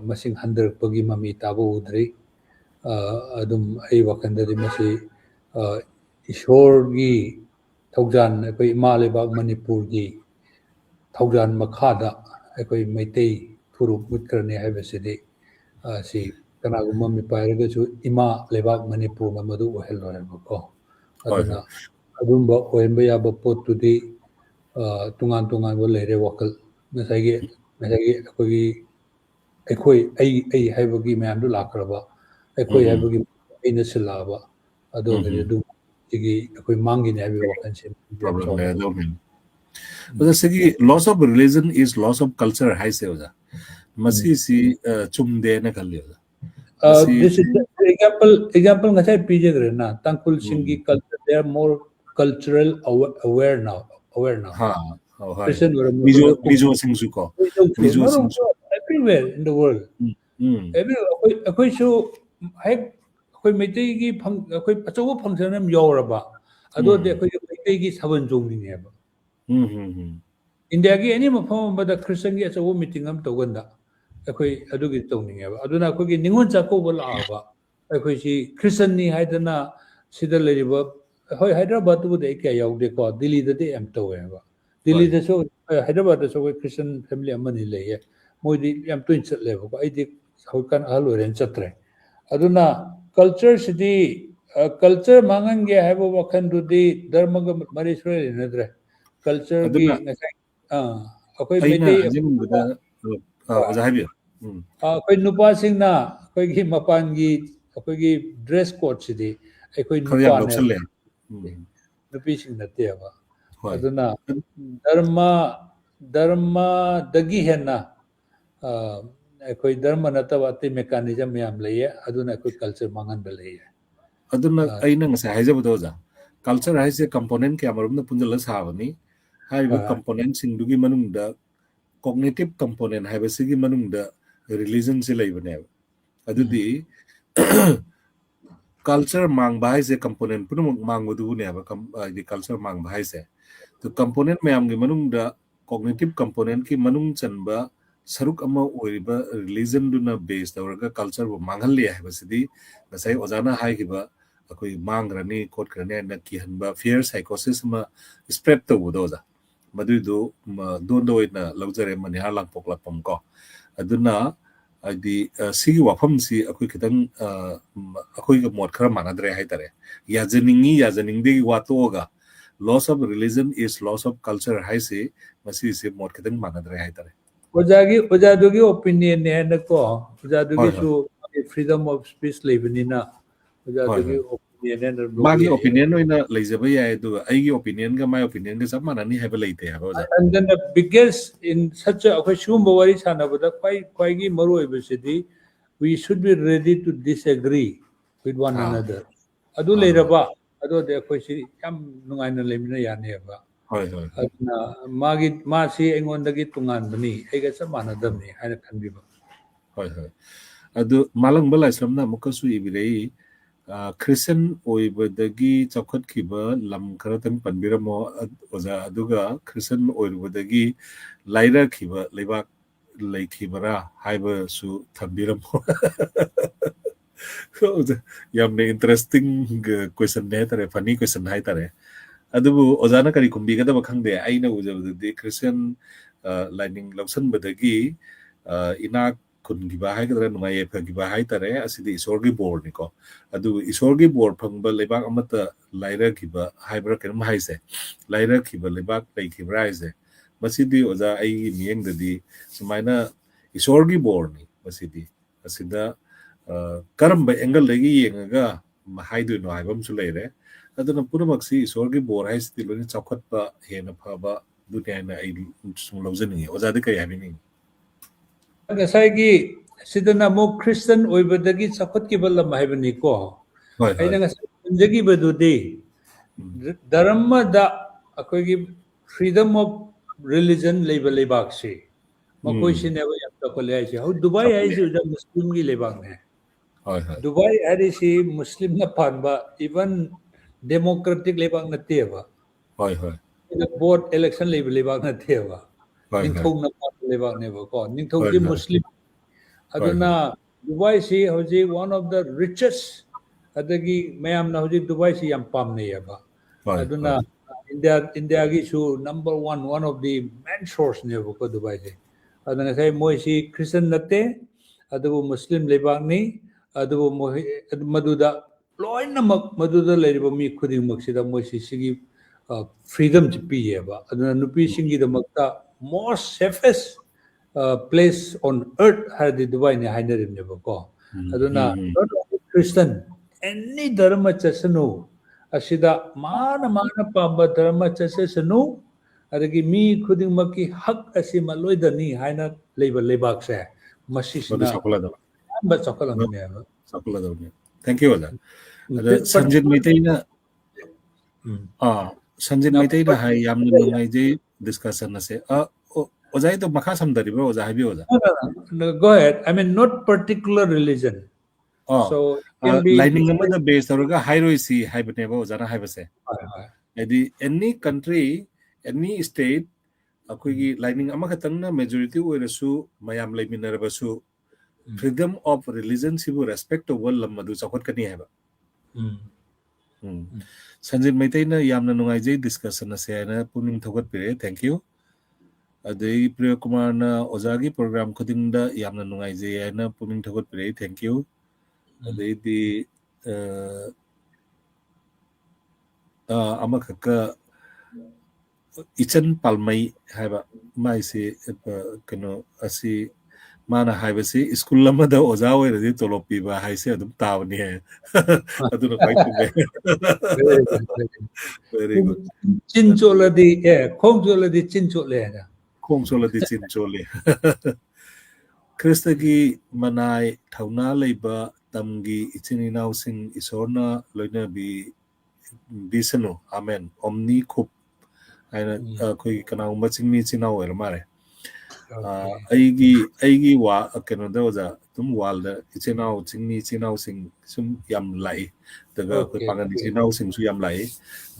masing handarakpagi mami taba udri adum ai wakandadi masi Ishwar gi thaujan akoi ima lebak Manipur gi thaujan makhada akoi Meitei thurup mutkrani haibasidi si kanaguma mi pairaga chu ima lebak Manipur na madu ohel ko aduna adumba oemba yaba potudi tungan bo leire wakal ngasai akoi haibagi mayam du lakraba akoi haibagi aina silaba ado gari du sigi akoi mangi ne habi wakan sin problem ne do min but sigi loss of religion is loss of culture hai se oja masi si chumde na khalli oja this is example ngasai pije gre na tangkul singi culture they are more cultural aware now ha Mizo Singsu ko everywhere in the world everywhere akoi so hai ꯑꯩꯈꯣꯏ ꯃꯩꯇꯩꯒꯤ ꯑꯩꯈꯣꯏ ꯑꯆꯧꯕ ꯐꯪꯁꯟ ꯑꯃ ꯌꯥꯎꯔꯕ ꯑꯗꯨꯗꯤ ꯑꯩꯈꯣꯏꯒꯤ ꯃꯩꯇꯩꯒꯤ ꯊꯥꯕꯜ ꯆꯣꯡꯅꯤꯡꯉꯦꯕ ꯏꯟꯗꯤꯌꯥꯒꯤ ꯑꯦꯅꯤ ꯃꯐꯝ ꯑꯃꯗ ꯈ꯭ꯔꯤꯁꯇꯟꯒꯤ ꯑꯆꯧꯕ ꯃꯤꯇꯤꯡ ꯑꯃ ꯇꯧꯒꯟꯗ ꯑꯩꯈꯣꯏ ꯑꯗꯨꯒꯤ ꯇꯧꯅꯤꯡꯉꯦꯕ ꯑꯗꯨꯅ ꯑꯩꯈꯣꯏꯒꯤ ꯅꯤꯉꯣꯜ ꯆꯥꯛꯀꯧꯕ ꯂꯥꯛꯑꯕ ꯑꯩꯈꯣꯏꯁꯤ ꯈ꯭ꯔꯤꯁꯇꯟꯅꯤ ꯍꯥꯏꯗꯅ ꯁꯤꯗ ꯂꯩꯔꯤꯕ ꯍꯣꯏ ꯍꯥꯏꯗ꯭ꯔꯕꯥꯗꯇꯕꯨꯗꯤ ꯑꯩ ꯀꯌꯥ ꯌꯥꯎꯗꯦꯀꯣ ꯗꯤꯜꯂꯤꯗꯗꯤ ꯌꯥꯝ ꯇꯧꯋꯦꯕ ꯗꯤꯜꯂꯤꯗꯁꯨ ꯍꯥꯏꯗ꯭ꯔꯕꯥꯗꯇꯁꯨ ꯑꯩꯈꯣꯏ ꯈ꯭ꯔꯤꯁꯇꯟ ꯐꯦꯃꯤꯂꯤ ꯑꯃꯅꯤ ꯂꯩꯌꯦ ꯃꯣꯏꯗꯤ ꯌꯥꯝ ꯇꯣꯏꯅ ꯆꯠꯂꯦꯕꯀꯣ ꯑꯩꯗꯤ ꯍꯧꯖꯤꯛꯀꯥꯟ ꯑꯍꯜ ꯑꯣꯏꯔꯦꯅ ꯆꯠꯇ꯭ꯔꯦ ꯑꯗꯨꯅ ꯀꯜꯆꯔꯁꯤꯗꯤ ꯀꯜꯆꯔ ꯃꯥꯡꯍꯟꯒꯦ ꯍꯥꯏꯕ ꯋꯥꯈꯜꯗꯨꯗꯤ ꯙꯔꯃꯒ ꯃꯔꯤ ꯁꯨꯡꯂꯩ ꯂꯩꯅꯗ꯭ꯔꯦ ꯀꯜꯆꯔꯒꯤ ꯉꯁꯥꯏ ꯑꯩꯈꯣꯏ ꯃꯩꯇꯩ ꯑꯣꯖꯥ ꯍꯥꯏꯕꯤꯌꯨ ꯑꯩꯈꯣꯏ ꯅꯨꯄꯥꯁꯤꯡꯅ ꯑꯩꯈꯣꯏꯒꯤ ꯃꯄꯥꯟꯒꯤ ꯑꯩꯈꯣꯏꯒꯤ ꯗ꯭ꯔꯦꯁ ꯀꯣꯗꯁꯤꯗꯤ ꯑꯩꯈꯣꯏ ꯈꯔ ꯌꯥꯝ ꯅꯨꯄꯥꯅꯦꯕ ꯂꯧꯁꯜꯂꯦ ꯅꯨꯄꯤꯁꯤꯡ ꯅꯠꯇꯦꯕ ꯍꯣꯏ ꯑꯗꯨꯅ ꯙꯔꯃꯗꯒꯤ ꯍꯦꯟꯅ ꯑꯩꯈꯣꯏ ꯙꯔꯃ ꯅꯠꯇꯕ ꯑꯇꯩ ꯃꯦꯀꯥꯅꯤꯖꯝ ꯃꯌꯥꯝ ꯂꯩꯌꯦ ꯑꯗꯨꯅ ꯑꯩꯈꯣꯏ ꯀꯜꯆꯔ ꯃꯥꯡꯍꯟꯕ ꯂꯩꯌꯦ ꯑꯗꯨꯅ ꯑꯩꯅ ꯉꯁꯥꯏ ꯍꯥꯏꯖꯕꯗꯣ ꯑꯣꯖꯥ ꯀꯜꯆꯔ ꯍꯥꯏꯁꯦ ꯀꯝꯄꯣꯅꯦꯟ ꯀꯌꯥꯃꯔꯣꯝꯅ ꯄꯨꯟꯁꯤꯜꯂ ꯁꯥꯕꯅꯤ ꯍꯥꯏꯔꯤꯕ ꯀꯝꯄꯣꯅꯦꯟꯁꯤꯡꯗꯨꯒꯤ ꯃꯅꯨꯡꯗ ꯀꯣꯒꯅꯤꯇꯤቭ ꯀꯝꯄꯣꯅꯦꯟ ꯍꯥꯏꯕꯁꯤꯒꯤ ꯃꯅꯨꯡꯗ ꯔꯤꯂꯤꯖꯟꯁꯤ ꯂꯩꯕꯅꯦꯕ ꯑꯗꯨꯗꯤ ꯀꯜꯆꯔ ꯃꯥꯡꯕ ꯍꯥꯏꯁꯦ ꯀꯝꯄꯣꯅꯦꯟ ꯄꯨꯝꯅꯃꯛ ꯃꯥꯡꯕꯗꯨꯕꯨꯅꯦꯕ ꯍꯥꯏꯗꯤ ꯀꯜꯆꯔ ꯃꯥꯡꯕ ꯍꯥꯏꯁꯦ ꯀꯝꯄꯣꯅꯦꯟ ꯃꯌꯥꯝꯒꯤ ꯃꯅꯨꯡꯗ ꯀꯣꯒꯅꯤꯇꯤቭ ꯀꯝꯄꯣꯅꯦꯟꯠꯀꯤ ꯃꯅꯨꯡ ꯆꯟꯕ ꯁꯔꯨꯛ ꯑꯃ ꯑꯣꯏꯔꯤꯕ ꯔꯤꯂꯤꯖꯟꯗꯨꯅ ꯕꯦꯁ ꯇꯧꯔꯒ ꯀꯜꯆꯔꯕꯨ ꯃꯥꯡꯍꯜꯂꯤ ꯍꯥꯏꯕꯁꯤꯗꯤ ꯉꯁꯥꯏ ꯑꯣꯖꯥꯅ ꯍꯥꯏꯈꯤꯕ ꯑꯩꯈꯣꯏ ꯃꯥꯡꯈ꯭ꯔꯅꯤ ꯈꯣꯠꯈ꯭ꯔꯅꯤ ꯍꯥꯏꯅ ꯀꯤꯍꯟꯕ ꯐꯤꯌꯔ ꯁꯥꯏꯀꯣꯁꯤꯁ ꯑꯃ ꯁ꯭ꯄ꯭ꯔꯦꯗ ꯇꯧꯕꯗꯣ ꯑꯣꯖꯥ ꯃꯗꯨꯏꯗꯨ ꯗꯣꯟꯗ ꯑꯣꯏꯅ ꯂꯧꯖꯔꯦ ꯃꯅꯤꯍꯥꯔ ꯂꯥꯡꯄꯣꯛꯂꯥꯛꯄꯝ ꯀꯣ ꯑꯗꯨꯅ ꯍꯥꯏꯗꯤ ꯁꯤꯒꯤ ꯋꯥꯐꯝꯁꯤ ꯑꯩꯈꯣꯏ ꯈꯤꯇꯪ ꯑꯩꯈꯣꯏꯒ ꯃꯣꯠ ꯈꯔ ꯃꯥꯟꯅꯗ꯭ꯔꯦ ꯍꯥꯏꯇꯥꯔꯦ ꯌꯥꯖꯅꯤꯡꯉꯤ ꯌꯥꯖꯅꯤꯡꯗꯦꯒꯤ ꯋꯥꯇꯣꯛꯑꯒ loss of religion is loss of culture ꯍꯥꯏꯁꯤ ꯃꯁꯤꯁꯦ ꯃꯣꯠ ꯈꯤꯇꯪ ꯃꯥꯟꯅꯗ꯭ꯔꯦ ꯍꯥꯏꯇꯥꯔꯦ ꯑꯣꯖꯥꯗꯨꯒꯤ ꯑꯣꯄꯤꯅꯤꯌꯟꯅꯦ ꯍꯥꯏꯅꯀꯣ ꯍꯣꯏ ꯍꯣꯏ ꯑꯣꯖꯥꯗꯨꯒꯤꯁꯨ ꯐ꯭रीडम ऑफ स्पीच ꯂꯩꯕꯅꯤꯅ ꯍꯣꯏ ꯑꯣꯖꯥꯗꯨꯒꯤ ꯍꯣꯏ ꯑꯣꯄꯤꯅꯤꯌꯟ ꯍꯥꯏꯅ ꯂꯧꯕ ꯃꯥꯒꯤ ꯌꯥꯏ ꯑꯣꯄꯤꯅꯤꯌꯟ ꯑꯣꯏꯅ ꯂꯩꯖꯕ ꯌꯥꯏ ꯑꯗꯨꯒ ꯑꯩꯒꯤ ꯑꯣꯄꯤꯅꯤꯌꯟꯒ ꯃꯥꯏ ꯑꯣꯄꯤꯅꯤꯌꯟꯒ ꯆꯞ ꯃꯥꯟꯅꯅꯤ ꯍꯥꯏꯕ ꯂꯩꯇꯦ ꯍꯥꯏꯕ ꯑꯣꯖꯥ and then the biggest in such a ꯑꯩꯈꯣꯏ ꯁꯤꯒꯨꯝꯕ ꯋꯥꯔꯤ ꯁꯥꯟꯅꯕꯗ ꯈ꯭ꯋꯥꯏꯒꯤ ꯃꯔꯨꯑꯣꯏꯕꯁꯤꯗꯤ we should be ready to disagree with one another ꯑꯗꯨ ꯍꯣꯏ ꯍꯣꯏ ꯂꯩꯔꯕ ꯑꯗꯨꯗꯤ ꯑꯩꯈꯣꯏꯁꯤ ꯌꯥꯝ ꯅꯨꯡꯉꯥꯏꯅ ꯂꯩꯃꯤꯟꯅ ꯌꯥꯅꯦꯕ ꯍꯣꯏ ꯍꯣꯏ ꯑꯗꯨꯅ ꯃꯥꯁꯤ ꯑꯩꯉꯣꯟꯗꯒꯤ ꯇꯣꯉꯥꯟꯕꯅꯤ ꯑꯩꯒ ꯆꯞ ꯃꯥꯟꯅꯗꯕꯅꯤ ꯍꯥꯏꯅ ꯈꯟꯕꯤꯕ ꯍꯣꯏ ꯍꯣꯏ ꯑꯗꯨ ꯃꯥꯂꯪꯕ ꯂꯥꯏꯁ꯭ꯔꯝꯅ ꯑꯃꯨꯛꯀꯁꯨ ꯏꯕꯤꯔꯛꯏ ꯈ꯭ꯔꯤꯁꯇꯟ ꯑꯣꯏꯕꯗꯒꯤ ꯆꯥꯎꯈꯠꯈꯤꯕ ꯂꯝ ꯈꯔꯇꯪ ꯄꯟꯕꯤꯔꯝꯃꯣ ꯑꯣꯖꯥ ꯑꯗꯨꯒ ꯈ꯭ꯔꯤꯁꯇꯟ ꯑꯣꯏꯔꯨꯕꯗꯒꯤ ꯂꯥꯏꯔꯈꯤꯕ ꯂꯩꯕꯥꯛ ꯂꯩꯈꯤꯕꯔꯥ ꯍꯥꯏꯕꯁꯨ ꯊꯝꯕꯤꯔꯝꯃꯣ ꯌꯥꯝꯅ ꯏꯟꯇꯔꯦꯁꯇꯤꯡ ꯀ꯭ꯋꯦꯁꯟꯅꯦ ꯍꯥꯏꯇꯥꯔꯦ ꯐꯅꯤ ꯀ꯭ꯋꯦꯁꯟ ꯍꯥꯏꯇꯥꯔꯦ ꯑꯗꯨꯕꯨ ꯑꯣꯖꯥꯅ ꯀꯔꯤ ꯈꯨꯝꯕꯤꯒꯗꯕ ꯈꯪꯗꯦ ꯑꯩꯅ ꯎꯖꯕꯗꯗꯤ ꯈ꯭ꯔꯤꯁꯇꯟ ꯂꯥꯏꯅꯤꯡ ꯂꯧꯁꯟꯕꯗꯒꯤ ꯏꯅꯥꯛ ꯈꯨꯟꯈꯤꯕ ꯍꯥꯏꯒꯗ꯭ꯔꯥ ꯅꯨꯡꯉꯥꯏ ꯌꯥꯏꯐꯈꯤꯕ ꯍꯥꯏꯇꯥꯔꯦ ꯑꯁꯤꯗꯤ ꯏꯁꯣꯔꯒꯤ ꯕꯣꯔꯅꯤꯀꯣ ꯑꯗꯨꯒ ꯏꯁꯣꯔꯒꯤ ꯕꯣꯔ ꯐꯪꯕ ꯂꯩꯕꯥꯛ ꯑꯃꯠꯇ ꯂꯥꯏꯔꯈꯤꯕ ꯍꯥꯏꯕ꯭ꯔꯥ ꯀꯩꯅꯣꯝ ꯍꯥꯏꯁꯦ ꯂꯥꯏꯔꯈꯤꯕ ꯂꯩꯕꯥꯛ ꯂꯩꯈꯤꯕ꯭ꯔꯥ ꯍꯥꯏꯁꯦ ꯃꯁꯤꯗꯤ ꯑꯣꯖꯥ ꯑꯩꯒꯤ ꯃꯤꯠꯌꯦꯡꯗꯗꯤ ꯁꯨꯃꯥꯏꯅ ꯏꯁꯣꯔꯒꯤ ꯕꯣꯔꯅꯤ ꯃꯁꯤꯗꯤ ꯑꯁꯤꯗ ꯀꯔꯝꯕ ꯑꯦꯡꯒꯜꯗꯒꯤ ꯌꯦꯡꯉꯒ ꯍꯥꯏꯗꯣꯏꯅꯣ ꯍꯥꯏꯕ ꯑꯃꯁꯨ ꯂꯩꯔꯦ ꯑꯗꯨꯅ ꯄꯨꯝꯅꯃꯛꯁꯤ ꯏꯁꯣꯔꯒꯤ ꯕꯣꯔ ꯍꯥꯏꯁꯤꯗꯤ ꯂꯣꯏꯅ ꯆꯥꯎꯈꯠꯄ ꯍꯦꯟꯅ ꯐꯕ ꯑꯗꯨꯅꯤ ꯍꯥꯏꯅ ꯑꯩ ꯁꯨꯝ ꯂꯧꯖꯅꯤꯡꯉꯤ ꯑꯣꯖꯥꯗꯤ ꯀꯔꯤ ꯍꯥꯏꯕꯤꯅꯤꯡꯉꯤ ꯉꯁꯥꯏꯒꯤ ꯁꯤꯗꯅ ꯑꯃꯨꯛ ꯈ꯭ꯔꯤꯁꯇꯟ ꯑꯣꯏꯕꯗꯒꯤ ꯆꯥꯎꯈꯠꯈꯤꯕ ꯂꯝ ꯍꯥꯏꯕꯅꯤꯀꯣ ꯍꯣꯏ ꯑꯩꯅ ꯍꯣꯏ ꯉꯁꯥꯏ ꯄꯟꯖꯈꯤꯕꯗꯨꯗꯤ ꯙꯔꯃꯗ ꯑꯩꯈꯣꯏꯒꯤ ꯐ꯭रीडम ꯑꯣꯐ ꯔꯤꯂꯤꯖꯟ ꯂꯩꯕ ꯂꯩꯕꯥꯛꯁꯤ ꯃꯈꯣꯏꯁꯤꯅꯦꯕ ꯌꯥꯝ ꯆꯥꯎꯈꯠꯂꯦ ꯍꯥꯏꯁꯦ ꯍꯧꯖꯤꯛ ꯗꯨꯕꯥꯏ ꯆꯥꯎꯈꯠꯂꯦ ꯍꯥꯏꯁꯤ ꯍꯧꯖꯤꯛ ꯃꯨꯁꯂꯤꯝꯒꯤ ꯂꯩꯕꯥꯛꯅꯦ ꯍꯣꯏ ꯍꯣꯏ ꯗꯨꯕꯥꯏ ꯍꯥꯏꯔꯤꯁꯤ ꯃꯨꯁꯂꯤꯝꯅ ꯄꯥꯟꯕ ꯏꯚꯟ ꯗꯦꯃꯣꯀ꯭ꯔꯦꯇꯤꯛ ꯂꯩꯕꯥꯛ ꯅꯠꯇꯦꯕ ꯍꯣꯏ ꯍꯣꯏ ꯚꯣꯠ ꯑꯦꯂꯦꯛꯁꯟ ꯂꯩꯕ ꯂꯩꯕꯥꯛ ꯅꯠꯇꯦꯕ ꯍꯣꯏ ꯍꯣꯏ ꯅꯤꯡꯊꯧꯅ ꯄꯥꯟꯕ ꯂꯩꯕꯥꯛꯅꯦꯕꯀꯣ ꯍꯣꯏ ꯅꯤꯡꯊꯧꯗꯤ ꯍꯣꯏ ꯃꯨꯁꯂꯤꯝ ꯍꯣꯏ ꯍꯣꯏ ꯑꯗꯨꯅ ꯗꯨꯕꯥꯏꯁꯤ ꯍꯧꯖꯤꯛ ꯋꯥꯟ ꯑꯣꯐ ꯗ ꯔꯤꯆꯦꯁ ꯑꯗꯒꯤ ꯃꯌꯥꯝꯅ ꯍꯧꯖꯤꯛ ꯗꯨꯕꯥꯏꯁꯤ ꯌꯥꯝ ꯄꯥꯝꯅꯩꯌꯦꯕ ꯍꯣꯏ ꯑꯗꯨꯅ ꯍꯣꯏ ꯏꯟꯗꯤꯌꯥꯒꯤꯁꯨ ꯅꯝꯕꯔ ꯋꯥꯟ ꯑꯣꯐ ꯗꯤ ꯃꯦꯟ ꯁꯣꯔꯁꯅꯦꯕꯀꯣ ꯗꯨꯕꯥꯏꯁꯦ ꯑꯗꯨꯅ ꯉꯁꯥꯏ ꯃꯣꯏꯁꯤ ꯈ꯭ꯔꯤꯁꯇꯟ ꯅꯠꯇꯦ ꯑꯗꯨꯕꯨ ꯃꯨꯁꯂꯤꯝ ꯂꯩꯕꯥꯛꯅꯤ ꯑꯗꯨꯕꯨ ꯃꯗꯨꯗ ꯂꯣꯏꯅꯃꯛ ꯃꯗꯨꯗ ꯂꯩꯔꯤꯕ ꯃꯤ ꯈꯨꯗꯤꯡꯃꯛꯁꯤꯗ ꯃꯣꯏꯁꯤ ꯁꯤꯒꯤ ꯐ꯭रीडꯝꯁꯤ ꯄꯤꯌꯦꯕ ꯑꯗꯨꯅ ꯅꯨꯄꯤꯁꯤꯡꯒꯤꯗꯃꯛꯇ ꯃꯣꯁ ꯁꯦꯐꯦꯁ ꯄ꯭ꯂꯦꯁ ꯑꯣꯟ ꯑꯔꯠ ꯍꯥꯏꯔꯗꯤ ꯗꯨꯕꯥꯏꯅꯤ ꯍꯥꯏꯅꯔꯤꯕꯅꯦꯕꯀꯣ ꯑꯗꯨꯅ ꯅꯣꯠ ꯑꯣꯟꯂꯤ ꯈ꯭ꯔꯤꯁꯇꯟ ꯑꯦꯅꯤ ꯙꯔꯃ ꯆꯠꯁꯅꯨ ꯑꯁꯤꯗ ꯃꯥꯅ ꯄꯥꯝꯕ ꯙꯔꯃ ꯆꯠꯁꯅꯨ ꯑꯗꯒꯤ ꯃꯤ ꯈꯨꯗꯤꯡꯃꯛꯀꯤ ꯍꯛ ꯑꯁꯤ ꯃꯜꯂꯣꯏꯗꯅꯤ ꯍꯥꯏꯅ ꯂꯩꯕ ꯂꯩꯕꯥꯛꯁꯦ ꯃꯗꯨ ꯃꯁꯤꯁꯤꯅ ꯆꯥꯎꯈꯠꯂꯗꯕ ꯑꯌꯥꯝꯕ ꯆꯥꯎꯈꯠꯂꯝꯒꯅꯦꯕ ꯆꯥꯎꯈꯠꯂꯗꯕꯅꯤ ꯊꯦꯡꯛ ꯌꯨ ꯑꯣꯖꯥ ꯑꯗ ꯁꯟꯖꯤꯠ ꯃꯩꯇꯩꯅ ꯁꯟꯖꯤꯠ ꯃꯩꯇꯩꯅ ꯍꯥꯏ ꯌꯥꯝꯅ ꯅꯨꯡꯉꯥꯏꯖꯩ ꯗꯤꯁꯀꯁꯟ ꯑꯁꯦ ꯑꯣꯖꯥꯒꯤꯗꯣ ꯃꯈꯥ ꯁꯝꯊꯔꯤꯕ꯭ꯔꯣ ꯑꯣꯖꯥ ꯍꯥꯏꯕꯤꯌꯨ ꯑꯣꯖꯥ No, go ahead. I mean, not particular religion. So it can be lining amada based auraga hairoisi haibneba ojana haibase edi any country any state akoigi lining ama khatangna majority oirasu mayam leiminarabasu freedom of religion sibu respect to wall lamadu chakot kani haiba Sanjit Maitayna yamna nungaijay discussion na siya na puning thogat pire thank you adai Priya Kumar na ozagi program khudingda yamna nungaijay na puning thogat pire thank you adai di amakaka ichan palmai haiba mai se kano asi mana haiba se school lamada oza oiradi tolopi ba haise adum tawni hai aduna quite very good Chincoladi khongcoladi chinchole khongsoladi chinchole Kristagi manai thauna leiba tamgi ichininaw sing isorna loina bi bisano amen omni khup aina koi kanau machingni chinaw ermare aigi wa kenoda oja tum walda ichinaw chingni chinaw sing sum yam lai daga koi pangan chinaw sing su yam lai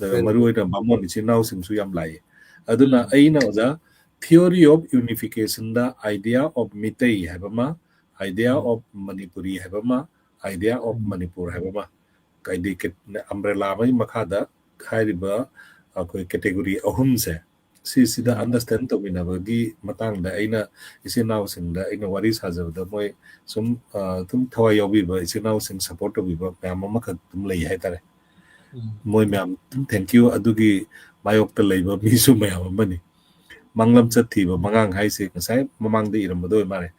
daga maru oida bamon chinaw sing su yam lai aduna aina oja theory of unification the idea of Mitai habama idea of Manipuri habama idea of Manipur habama kaidi ke umbrella mai makhada khairiba akoi category ahum se si da understand to bina bagi matang da aina isinaw sing da aina wari sajaw da moi sum tum thawai yobi ba isinaw sing support to biba pam makha tum lei hai tare moi myam thank you adugi mayok ta leiba mi su mayam mani manglam chathiba mangang haise ngasai mamang de iramado mare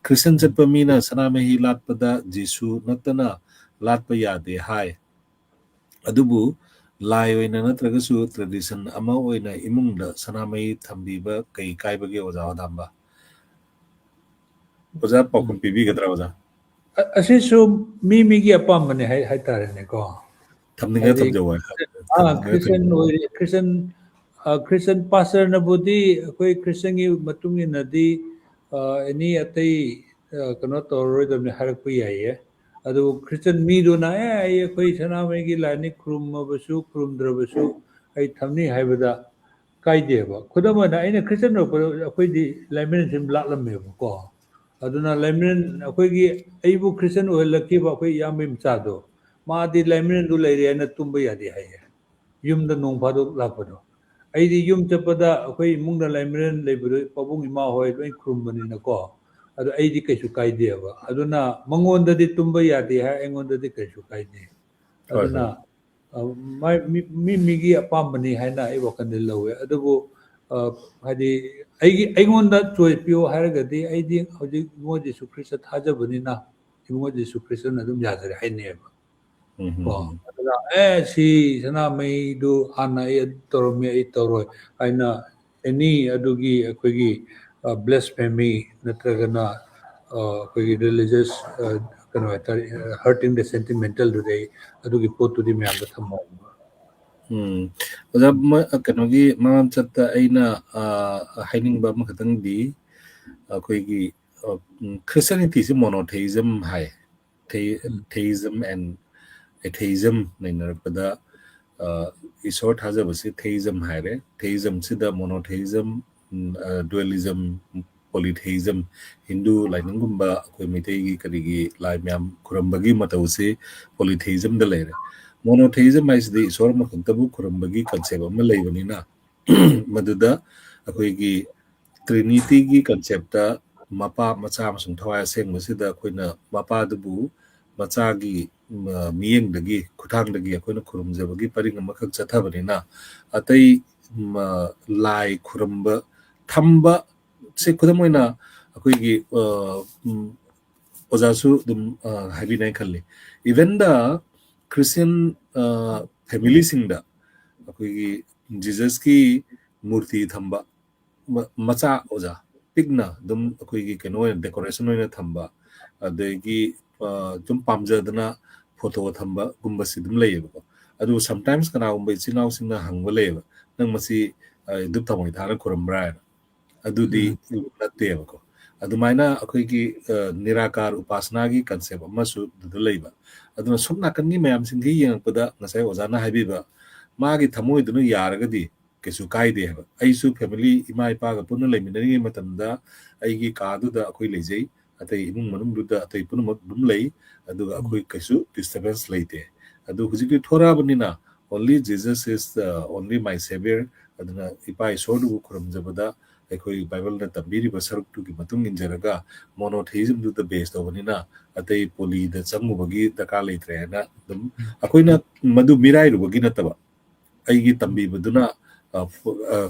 Christian chatpa mina sanamahi latpada Jesu natana latpa yade hai adubu lai oina natragasu tradition ama oina imungda sanamahi thambiba kai kaibage oja odamba oja pakum pibi gadra oja asisu migi apamane hai tarane ko thamninga thamjawa Christian pastor na budi koi Christian gi matungi nadi any atai kano toroi damne harak pi ai adu Christian mi do na ai koi sana me gi lani krum basu krum dra basu ai thamni haibada kai deba khudama na aina Christian ro koi di laimen sim latlam me ko aduna laimen koi gi aibu Christian oi lakki ba koi yamim cha do ma di laimen du leire na tumba yadi hai yumda nong phado lakpado aidi yum chapada akoi mungda laimen leibudu pabung ima hoi loi khrumbani na ko adu aidi kaisu kaide ba aduna mangonda di tumba yadi ha engonda di kaisu kaide aduna migi apambani haina ai wakande lawe adubu hadi aingonda choi pio haragadi aidi hoji moji sukrista thajabani na moji sukrista na dum yajare haine ba si sana mai do ana toromi ai toroi aina any adugi akogi blasphemy natragana akogi religious kana hurting the sentimental today adugi potu di myam da thamo oja kanogi mamam chatta aina haining ba makatang di akogi Christianity is monotheism hai theism and atheism nainarpada isor thajabasi theism haire theism sida monotheism dualism polytheism Hindu lainingumba akoi mitegi karigi lai myam kurambagi matausi polytheism da leire monotheism is the isor makantabu kurambagi concept ama leibanina maduda akoi gi trinity gi concept ta mapa macha masung thawai sengmasida akoina mapa dubu machagi miyeng dagi khutang dagi akoina khurumjabagi paring amakak chathabanina atai lai khuramba thamba se khudamoina akoigi ojasu dum habi nai khalli even the Christian family singda akoigi Jesus ki murti thamba macha oja pigna dum akoigi keno decoration oina thamba adegi dum pamjadana photo thamba gumbasi dum leyeba adu sometimes kana umbai chinaw singna hangba leyeba nang masi dup thamoi thara kurambra adu di nateba ko ꯑꯗꯨꯃꯥꯏꯅ ꯑꯩꯈꯣꯏꯒꯤ ꯅꯤꯔꯥꯀꯥꯔ ꯎꯄꯥꯁꯅꯥꯒꯤ concept ꯑꯃꯁꯨ ꯑꯗꯨꯗ ꯂꯩꯕ ꯑꯗꯨꯅ ꯁꯨꯝ ꯅꯥꯀꯟꯒꯤ ꯃꯌꯥꯝꯁꯤꯡꯒꯤ ꯌꯦꯡꯉꯛꯄꯗ ꯉꯁꯥꯏ ꯑꯣꯖꯥꯅ ꯍꯥꯏꯕꯤꯕ ꯃꯥꯒꯤ ꯊꯃꯣꯏꯗꯨꯅ ꯌꯥꯔꯒꯗꯤ ꯀꯩꯁꯨ ꯀꯥꯏꯗꯦ ꯍꯥꯏꯕ ꯑꯩꯁꯨ ꯐꯦꯃꯤꯂꯤ ꯏꯃꯥ ꯏꯄꯥꯒ ꯄꯨꯟꯅ ꯂꯩꯃꯤꯟꯅꯔꯤꯉꯩ ꯃꯇꯝꯗ ꯑꯩꯒꯤ ꯀꯥꯗꯨꯗ ꯑꯩꯈꯣꯏ ꯂꯩꯖꯩ ꯑꯇꯩ ꯏꯃꯨꯡ ꯃꯅꯨꯡꯗꯨꯗ ꯑꯇꯩ ꯄꯨꯝꯅꯃꯛ ꯑꯗꯨꯝ ꯂꯩ ꯑꯗꯨꯒ ꯑꯩꯈꯣꯏ ꯀꯩꯁꯨ ꯗꯤꯁꯇꯔꯕꯦꯟꯁ ꯂꯩꯇꯦ ꯑꯗꯨ ꯍꯧꯖꯤꯛꯇꯤ ꯊꯣꯔꯛꯑꯕꯅꯤꯅ ꯑꯣꯟꯂꯤ ꯖꯤꯖꯁ ꯏꯁ ꯑꯣꯟꯂꯤ ꯃꯥꯏ ꯁꯦꯚꯤꯌꯔ ꯑꯗꯨꯅ ꯏꯄꯥ ꯏꯁꯣꯔꯗꯨꯕꯨ ꯈꯨꯔꯨꯝꯖꯕꯗ ꯑꯩꯈꯣꯏ ꯕꯥꯏꯕꯜꯅ ꯇꯝꯕꯤꯔꯤꯕ ꯁꯔꯨꯛꯇꯨꯒꯤ ꯃꯇꯨꯡ ꯏꯟꯖꯔꯒ ꯃꯣꯅꯣꯊꯦꯏꯖꯝꯗꯨꯗ ꯕꯦꯁ ꯇꯧꯕꯅꯤꯅ ꯑꯇꯩ ꯄꯣꯂꯤꯗ ꯆꯪꯉꯨꯕꯒꯤ ꯗꯔꯀꯥꯔ ꯂꯩꯇ꯭ꯔꯦ ꯍꯥꯏꯅ ꯑꯗꯨꯝ ꯑꯩꯈꯣꯏꯅ ꯃꯗꯨ ꯃꯤꯔꯥꯏꯔꯨꯕꯒꯤ ꯅꯠꯇꯕ ꯑꯩꯒꯤ ꯇꯝꯕꯤꯕꯗꯨꯅ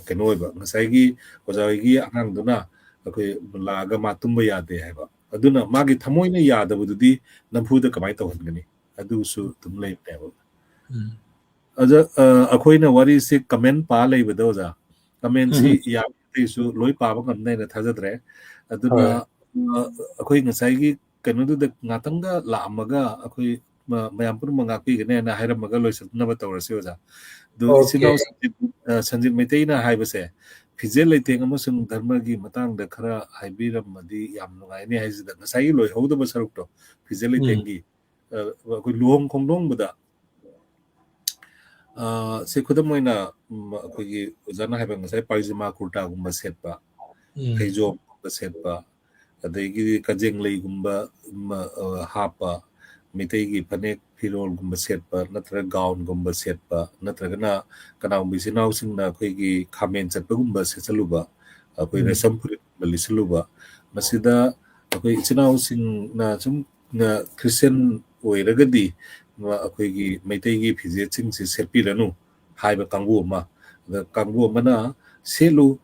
ꯀꯩꯅꯣ ꯑꯣꯏꯕ ꯉꯁꯥꯏꯒꯤ ꯑꯣꯖꯥ ꯍꯣꯏꯒꯤ ꯑꯉꯥꯡꯗꯨꯅ ꯑꯩꯈꯣꯏ ꯂꯥꯛꯑꯒ ꯃꯥ ꯇꯨꯝꯕ ꯌꯥꯗꯦ ꯍꯥꯏꯕ ꯑꯗꯨꯅ ꯃꯥꯒꯤ ꯊꯃꯣꯏꯅ ꯌꯥꯗꯕꯗꯨꯗꯤ ꯅꯝꯐꯨꯗ ꯀꯃꯥꯏꯅ ꯇꯧꯍꯟꯒꯅꯤ ꯑꯗꯨꯁꯨ ꯑꯗꯨꯝ ꯂꯩꯕꯅꯦꯕ ꯑꯗ ꯑꯩꯈꯣꯏꯅ ꯋꯥꯔꯤꯁꯦ ꯀꯃꯦꯟ ꯄꯥ ꯂꯩꯕꯗ ꯑꯣꯖꯥ ꯀꯃꯦꯟꯁꯤ ꯌꯥꯝꯇꯩꯁꯨ ꯂꯣꯏ ꯄꯥꯕ ꯉꯝꯅꯦꯅ ꯊꯥꯖꯗ꯭ꯔꯦ ꯑꯗꯨꯅ ꯑꯩꯈꯣꯏ ꯉꯁꯥꯏꯒꯤ ꯀꯩꯅꯣꯗꯨꯗ ꯉꯥꯛꯇꯪꯒ ꯂꯥꯛꯑꯝꯃꯒ ꯑꯩꯈꯣꯏ ꯃꯌꯥꯝ ꯄꯨꯝꯅꯃꯛ ꯉꯥꯛꯄꯤꯒꯅꯦꯅ ꯍꯥꯏꯔꯝꯃꯒ ꯂꯣꯏꯁꯤꯟꯅꯕ ꯇꯧꯔꯁꯤ ꯑꯣꯖꯥ ꯑꯗꯨ ꯏꯆꯤꯟ ꯏꯅꯥꯎ ꯁꯟꯖꯤꯠ ꯃꯩꯇꯩꯅ ꯍꯥꯏꯕꯁꯦ ꯐꯤꯖꯦꯜ ꯂꯩꯇꯦꯡ ꯑꯃꯁꯨꯡ ꯙꯔꯃꯒꯤ ꯃꯇꯥꯡꯗ ꯈꯔ ꯍꯥꯏꯕꯤꯔꯝꯃꯗꯤ ꯌꯥꯝ ꯅꯨꯡꯉꯥꯏꯅꯤ ꯍꯥꯏꯁꯤꯗ ꯉꯁꯥꯏꯒꯤ ꯂꯣꯏꯍꯧꯗꯕ ꯁꯔꯨꯛꯇꯣ ꯐꯤꯖꯦꯜ ꯂꯩꯇꯦꯡꯒꯤ ꯑꯩꯈꯣꯏ ꯂꯨꯍꯣꯡ ꯈꯣꯡꯗꯣꯡꯕꯗ ꯁꯤ ꯈꯨꯗꯝ ꯑꯣꯏꯅ ꯑꯩꯈꯣꯏꯒꯤ ꯑꯣꯖꯥꯅ ꯍꯥꯏꯕ ꯉꯁꯥꯏ ꯄꯥꯏꯖꯃꯥ ꯀꯨꯔꯇꯥꯒꯨꯝꯕ ꯁꯦꯠꯄ ꯐꯩꯖꯣꯝꯒꯨꯝꯕ ꯁꯦꯠꯄ ꯑꯗꯒꯤꯗꯤ ꯀꯖꯦꯡꯂꯩꯒꯨꯝꯕ ꯍꯥꯞꯄ ꯃꯩꯇꯩꯒꯤ ꯐꯅꯦꯛ ꯐꯤꯔꯣꯜꯒꯨꯝꯕ ꯁꯦꯠꯄ ꯅꯠꯇ꯭ꯔꯒ ꯒꯥꯎꯟꯒꯨꯝꯕ ꯁꯦꯠꯄ ꯅꯠꯇ꯭ꯔꯒꯅ ꯀꯅꯥꯒꯨꯝꯕ ꯏꯆꯤꯟ ꯏꯅꯥꯎꯁꯤꯡꯅ ꯑꯩꯈꯣꯏꯒꯤ ꯈꯥꯃꯦꯟ ꯆꯠꯄꯒꯨꯝꯕ ꯁꯦꯠꯆꯜꯂꯨꯕ ꯑꯩꯈꯣꯏ ꯔꯦꯁꯝ ꯐꯨꯔꯤꯠꯀꯨꯝꯕ ꯂꯤꯠꯁꯜꯂꯨꯕ ꯃꯁꯤꯗ ꯑꯩꯈꯣꯏ ꯏꯆꯤꯟ ꯏꯅꯥꯎꯁꯤꯡꯅ ꯁꯨꯝ ꯈ꯭ꯔꯤꯁꯇꯦꯟ ꯑꯣꯏꯔꯒꯗꯤ ꯑꯩꯈꯣꯏꯒꯤ ꯃꯩꯇꯩꯒꯤ ꯐꯤꯖꯦꯠꯁꯤꯡꯁꯤ ꯁꯦꯠꯄꯤꯔꯅꯨ ꯍꯥꯏꯕ ꯀꯥꯡꯕꯨ ꯑꯃ ꯑꯗ ꯀꯥꯡꯕꯨ ꯑꯃꯅ ꯁꯦꯠꯂꯨ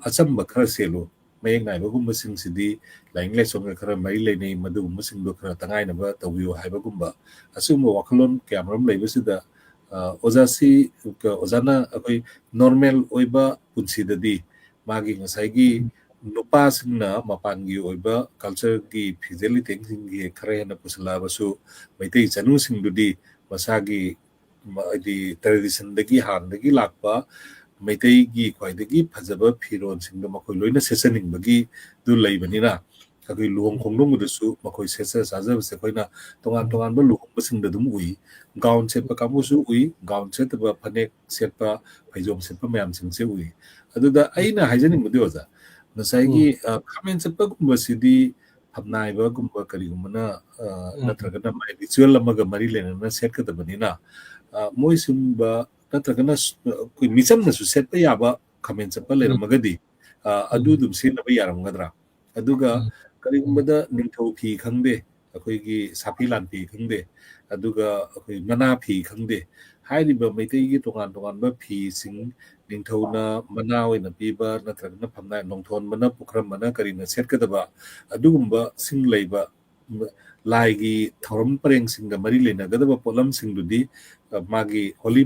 ꯑꯆꯝꯕ ꯈꯔ ꯁꯦꯠꯂꯨ ꯃꯌꯦꯛ ꯅꯥꯏꯕꯒꯨꯝꯕꯁꯤꯡꯁꯤꯗꯤ ꯂꯥꯏꯅꯤꯡ ꯂꯥꯏꯁꯣꯟꯒ ꯈꯔ ꯃꯔꯤ ꯂꯩꯅꯩ ꯃꯗꯨꯒꯨꯝꯕꯁꯤꯡꯗꯣ ꯈꯔ ꯇꯉꯥꯏꯅꯕ ꯇꯧꯕꯤꯌꯨ ꯍꯥꯏꯕꯒꯨꯝꯕ ꯑꯁꯤꯒꯨꯝꯕ ꯋꯥꯈꯜꯂꯣꯟ ꯀꯌꯥꯃꯔꯨꯝ ꯂꯩꯕꯁꯤꯗ ꯑꯣꯖꯥꯁꯤ ꯑꯣꯖꯥꯅ ꯑꯩꯈꯣꯏ ꯅꯣꯔꯃꯦꯜ ꯑꯣꯏꯕ ꯄꯨꯟꯁꯤꯗꯗꯤ ꯃꯥꯒꯤ ꯉꯁꯥꯏꯒꯤ ꯅꯨꯄꯥꯁꯤꯡꯅ ꯃꯄꯥꯟꯒꯤ ꯑꯣꯏꯕ ꯀꯜꯆꯔꯒꯤ ꯐꯤꯖꯦꯜ ꯂꯩꯇꯦꯡꯁꯤꯡꯒꯤ ꯈꯔ ꯍꯦꯟꯅ ꯄꯨꯁꯤꯜꯂꯛꯑꯕꯁꯨ ꯃꯩꯇꯩ ꯆꯅꯨꯁꯤꯡꯗꯨꯗꯤ ꯃꯁꯥꯒꯤ ꯍꯥꯏꯗꯤ ꯇ꯭ꯔꯦꯗꯤꯁꯟꯗꯒꯤ ꯍꯥꯟꯅꯗꯒꯤ ꯂꯥꯛꯄ ꯃꯩꯇꯩꯒꯤ ꯈ꯭ꯋꯥꯏꯗꯒꯤ ꯐꯖꯕ ꯐꯤꯔꯣꯜꯁꯤꯡꯗꯣ ꯃꯈꯣꯏ ꯂꯣꯏꯅ ꯁꯦꯠꯆꯅꯤꯡꯕꯒꯤꯗꯨ ꯂꯩꯕꯅꯤꯅ ꯑꯩꯈꯣꯏ ꯂꯨꯍꯣꯡ ꯈꯣꯡꯗꯣꯡꯕꯗꯁꯨ ꯃꯈꯣꯏ ꯁꯦꯠꯆ ꯆꯥꯖꯕꯁꯦ ꯑꯩꯈꯣꯏꯅ ꯇꯣꯉꯥꯟ ꯇꯣꯉꯥꯟꯕ ꯂꯨꯍꯣꯡꯕꯁꯤꯡꯗ ꯑꯗꯨꯝ ꯎꯏ ꯒꯥꯎꯟ ꯁꯦꯠꯄ ꯀꯥꯡꯕꯨꯁꯨ ꯎꯏ ꯒꯥꯎꯟ ꯁꯦꯠꯇꯕ ꯐꯅꯦꯛ ꯁꯦꯠꯄ ꯐꯩꯖꯣꯝ ꯁꯦꯠꯄ ꯃꯌꯥꯝꯁꯤꯡꯁꯦ ꯎꯏ ꯑꯗꯨꯗ ꯑꯩꯅ ꯍꯥꯏꯖꯅꯤꯡꯕꯗꯤ ꯑꯣꯖꯥ ꯉꯁꯥꯏꯒꯤ ꯈꯥꯃꯦꯟ ꯆꯠꯄꯒꯨꯝꯕꯁꯤꯗꯤ ꯐꯝꯅꯥꯏꯕꯒꯨꯝꯕ ꯀꯔꯤꯒꯨꯝꯕꯅ ꯅꯠꯇ꯭ꯔꯒꯅ ꯃꯥꯏ ꯔꯤꯆꯨꯋꯦꯜ ꯑꯃꯒ ꯃꯔꯤ ꯂꯩꯅꯅ ꯁꯦꯠꯀꯗꯕꯅꯤ나 ꯃꯣꯏꯁꯤꯡꯕ ꯅꯠꯇ꯭ꯔꯒꯅ ꯑꯩꯈꯣꯏ ꯃꯤꯆꯝꯅꯁꯨ ꯁꯦꯠꯄ ꯌꯥꯕ ꯈꯥꯃꯦꯟ ꯆꯠꯄ ꯂꯩꯔꯝꯃꯒꯗꯤ ꯑꯗꯨ ꯑꯗꯨꯝ ꯁꯤꯖꯤꯟꯅꯕ ꯌꯥꯔꯝꯒꯗ꯭ꯔꯥ ꯑꯗꯨꯒ ꯀꯔꯤꯒꯨꯝꯕꯗ ꯅꯤꯡꯊꯧ ꯐꯤ ꯈꯪꯗꯦ ꯑꯩꯈꯣꯏꯒꯤ ꯁꯥꯐꯤ ꯂꯥꯟꯐꯤ ꯈꯪꯗꯦ ꯑꯗꯨꯒ ꯑꯩꯈꯣꯏ ꯃꯅꯥ ꯐꯤ ꯈꯪꯗꯦ ꯍꯥꯏꯔꯤꯕ ꯃꯩꯇꯩꯒꯤ ꯇꯣꯉꯥꯟ ꯇꯣꯉꯥꯟꯕ ꯐꯤꯁꯤꯡ ꯅꯤꯡꯊꯧꯅ ꯃꯅꯥ ꯑꯣꯏꯅ ꯄꯤꯕ ꯅꯠꯇ꯭ꯔꯒꯅ ꯐꯝꯅꯥꯏ ꯅꯣꯡꯊꯣꯟꯕꯅ ꯄꯨꯈ꯭ꯔꯝꯕꯅ ꯀꯔꯤꯅ ꯁꯦꯠꯀꯗꯕ ꯑꯗꯨꯒꯨꯝꯕꯁꯤꯡ ꯂꯩꯕ ꯂꯥꯏꯒꯤ ꯊꯧꯔꯝ ꯄꯔꯦꯡꯁꯤꯡꯒ ꯃꯔꯤ ꯂꯩꯅꯒꯗꯕ ꯄꯣꯠꯂꯝꯁꯤꯡꯗꯨꯗꯤ ꯃꯥꯒꯤ ꯍꯣꯂꯤ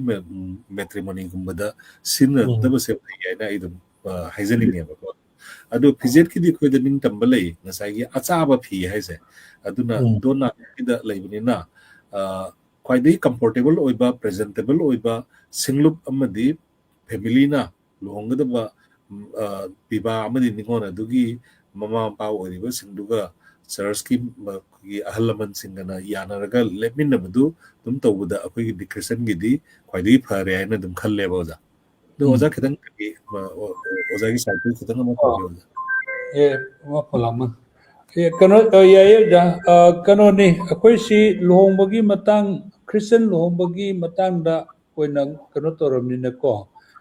ꯃꯦꯇ꯭ꯔꯤꯃꯣꯅꯤꯒꯨꯝꯕꯗ ꯁꯤꯖꯤꯟꯅꯗꯕꯁꯦ ꯐꯩ ꯍꯥꯏꯅ ꯑꯩ ꯑꯗꯨꯝ ꯍꯥꯏꯖꯅꯤꯡꯉꯦꯕꯀꯣ ꯑꯗꯣ ꯐꯤꯖꯦꯠꯀꯤꯗꯤ ꯑꯩꯈꯣꯏꯗ ꯅꯤꯡꯇꯝꯕ ꯂꯩ ꯉꯁꯥꯏꯒꯤ ꯑꯆꯥꯕ ꯐꯤ ꯍꯥꯏꯁꯦ ꯑꯗꯨꯅ ꯗꯣꯅꯥꯠꯀꯤꯗ ꯂꯩꯕꯅꯤꯅ ꯈ꯭ꯋꯥꯏꯗꯒꯤ ꯀꯝꯐꯣꯔꯇꯦꯕꯜ ꯑꯣꯏꯕ ꯄ꯭ꯔꯦꯖꯦꯟꯇꯦꯕꯜ ꯑꯣꯏꯕ ꯁꯤꯡꯂꯨꯞ ꯑꯃꯗꯤ ꯐꯦꯃꯤꯂꯤꯅ ꯂꯨꯍꯣꯡꯒꯗꯕ ꯄꯤꯕꯥ ꯑꯃꯗꯤ ꯅꯤꯉꯣꯜ ꯑꯗꯨꯒꯤ ꯃꯃꯥ ꯃꯄꯥ ꯑꯣꯏꯔꯤꯕꯁꯤꯡꯗꯨꯒ ꯆꯔꯆꯀꯤ ꯑꯩꯈꯣꯏꯒꯤ ꯑꯍꯜ ꯂꯃꯟꯁꯤꯡꯒꯅ ꯌꯥꯅꯔꯒ ꯂꯦꯞꯃꯤꯟꯅꯕꯗꯨ ꯑꯗꯨꯝ ꯇꯧꯕꯗ ꯑꯩꯈꯣꯏꯒꯤꯗꯤ ꯈ꯭ꯔꯤꯁꯇꯟꯒꯤꯗꯤ ꯈ꯭ꯋꯥꯏꯗꯒꯤ ꯐꯔꯦ ꯍꯥꯏꯅ ꯑꯗꯨꯝ ꯈꯜꯂꯦꯕ ꯑꯣꯖꯥ ꯑꯗꯣ ꯑꯣꯖꯥ ꯈꯤꯇꯪ ꯑꯣꯖꯥꯒꯤ ꯁꯥꯏꯠꯇꯒꯤ ꯈꯤꯇꯪ ꯑꯃ ꯇꯧꯕꯤꯌꯨ ꯑꯣꯖꯥ ꯐꯣꯂꯥꯃꯟ ꯀꯩꯅꯣ ꯌꯥꯏꯌꯦ ꯀꯩꯅꯣꯅꯤ ꯑꯩꯈꯣꯏꯁꯤ ꯂꯨꯍꯣꯡꯕꯒꯤ ꯃꯇꯥꯡ ꯈ꯭ꯔꯤꯁꯇꯟ ꯂꯨꯍꯣꯡꯕꯒꯤ ꯃꯇꯥꯡꯗ ꯑꯣꯏꯅ ꯀꯩꯅꯣ ꯇꯧꯔꯕꯅꯤꯅꯀꯣ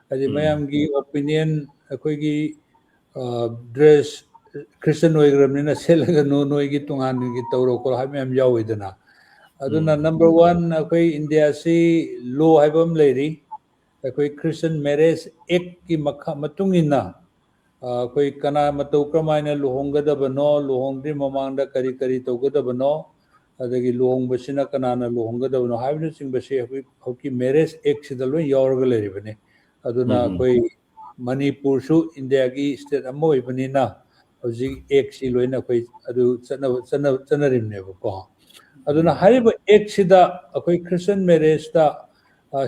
ꯍꯥꯏꯗꯤ ꯃꯌꯥꯝꯒꯤ ꯑꯣꯄꯤꯅꯤꯌꯟ ꯑꯩꯈꯣꯏꯒꯤ ꯗ꯭ꯔꯦꯁ ꯈ꯭ꯔꯤꯁꯇꯟ ꯑꯣꯏꯈ꯭ꯔꯕꯅꯤ나 ꯁꯦꯠꯂꯒꯅꯨ ꯅꯣꯏꯒꯤ ꯇꯣꯉꯥꯟꯒꯤ ꯇꯧꯔꯣ ꯈꯣꯠꯂꯣ ꯍꯥꯏꯕ ꯃꯌꯥꯝ ꯌꯥꯎꯋꯤꯗꯅ ꯑꯗꯨꯅ ꯅꯝꯕꯔ ꯋꯥꯟ ꯑꯩꯈꯣꯏ ꯏꯟꯗꯤꯌꯥꯁꯤ ꯂꯣ ꯍꯥꯏꯕ ꯑꯃ ꯂꯩꯔꯤ ꯑꯩꯈꯣꯏ ꯈ꯭ꯔꯤꯁꯇꯟ ꯃꯦꯔꯦꯖ ꯑꯦꯛꯀꯤ ꯃꯇꯨꯡ ꯏꯟꯅ ꯑꯩꯈꯣꯏ ꯀꯅꯥ ꯃꯇꯧ ꯀꯔꯝꯍꯥꯏꯅ ꯂꯨꯍꯣꯡꯒꯗꯕꯅꯣ ꯂꯨꯍꯣꯡꯗ꯭ꯔꯤ ꯃꯃꯥꯡꯗ ꯀꯔꯤ ꯀꯔꯤ ꯇꯧꯒꯗꯕꯅꯣ ꯑꯗꯒꯤ ꯂꯨꯍꯣꯡꯕꯁꯤꯅ ꯀꯅꯥꯅ ꯂꯨꯍꯣꯡꯒꯗꯕꯅꯣ ꯍꯥꯏꯕꯅꯆꯤꯡꯕꯁꯤ ꯍꯧꯖꯤꯛꯀꯤ ꯃꯦꯔꯦꯖ ꯑꯦꯛꯁꯤꯗ ꯂꯣꯏ ꯌꯥꯎꯔꯒ ꯂꯩꯔꯤꯕꯅꯤ ꯑꯗꯨꯅ ꯑꯩꯈꯣꯏ ꯃꯅꯤꯄꯨꯔꯁꯨ ꯏꯟꯗꯤꯌꯥꯒꯤ ꯏꯁꯇꯦꯠ ꯑꯃ ꯑꯣꯏꯕꯅꯤꯅ ꯍꯧꯖꯤꯛ ꯑꯦꯛꯁꯤ ꯂꯣꯏꯅ ꯑꯩꯈꯣꯏ ꯑꯗꯨ ꯆꯠꯅꯔꯤꯕꯅꯦꯕꯀꯣ ꯑꯗꯨꯅ ꯍꯥꯏꯔꯤꯕ ꯑꯦꯛꯁꯤꯗ ꯑꯩꯈꯣꯏ ꯈ꯭ꯔꯤꯁꯇꯟ ꯃꯦꯔꯦꯖꯇ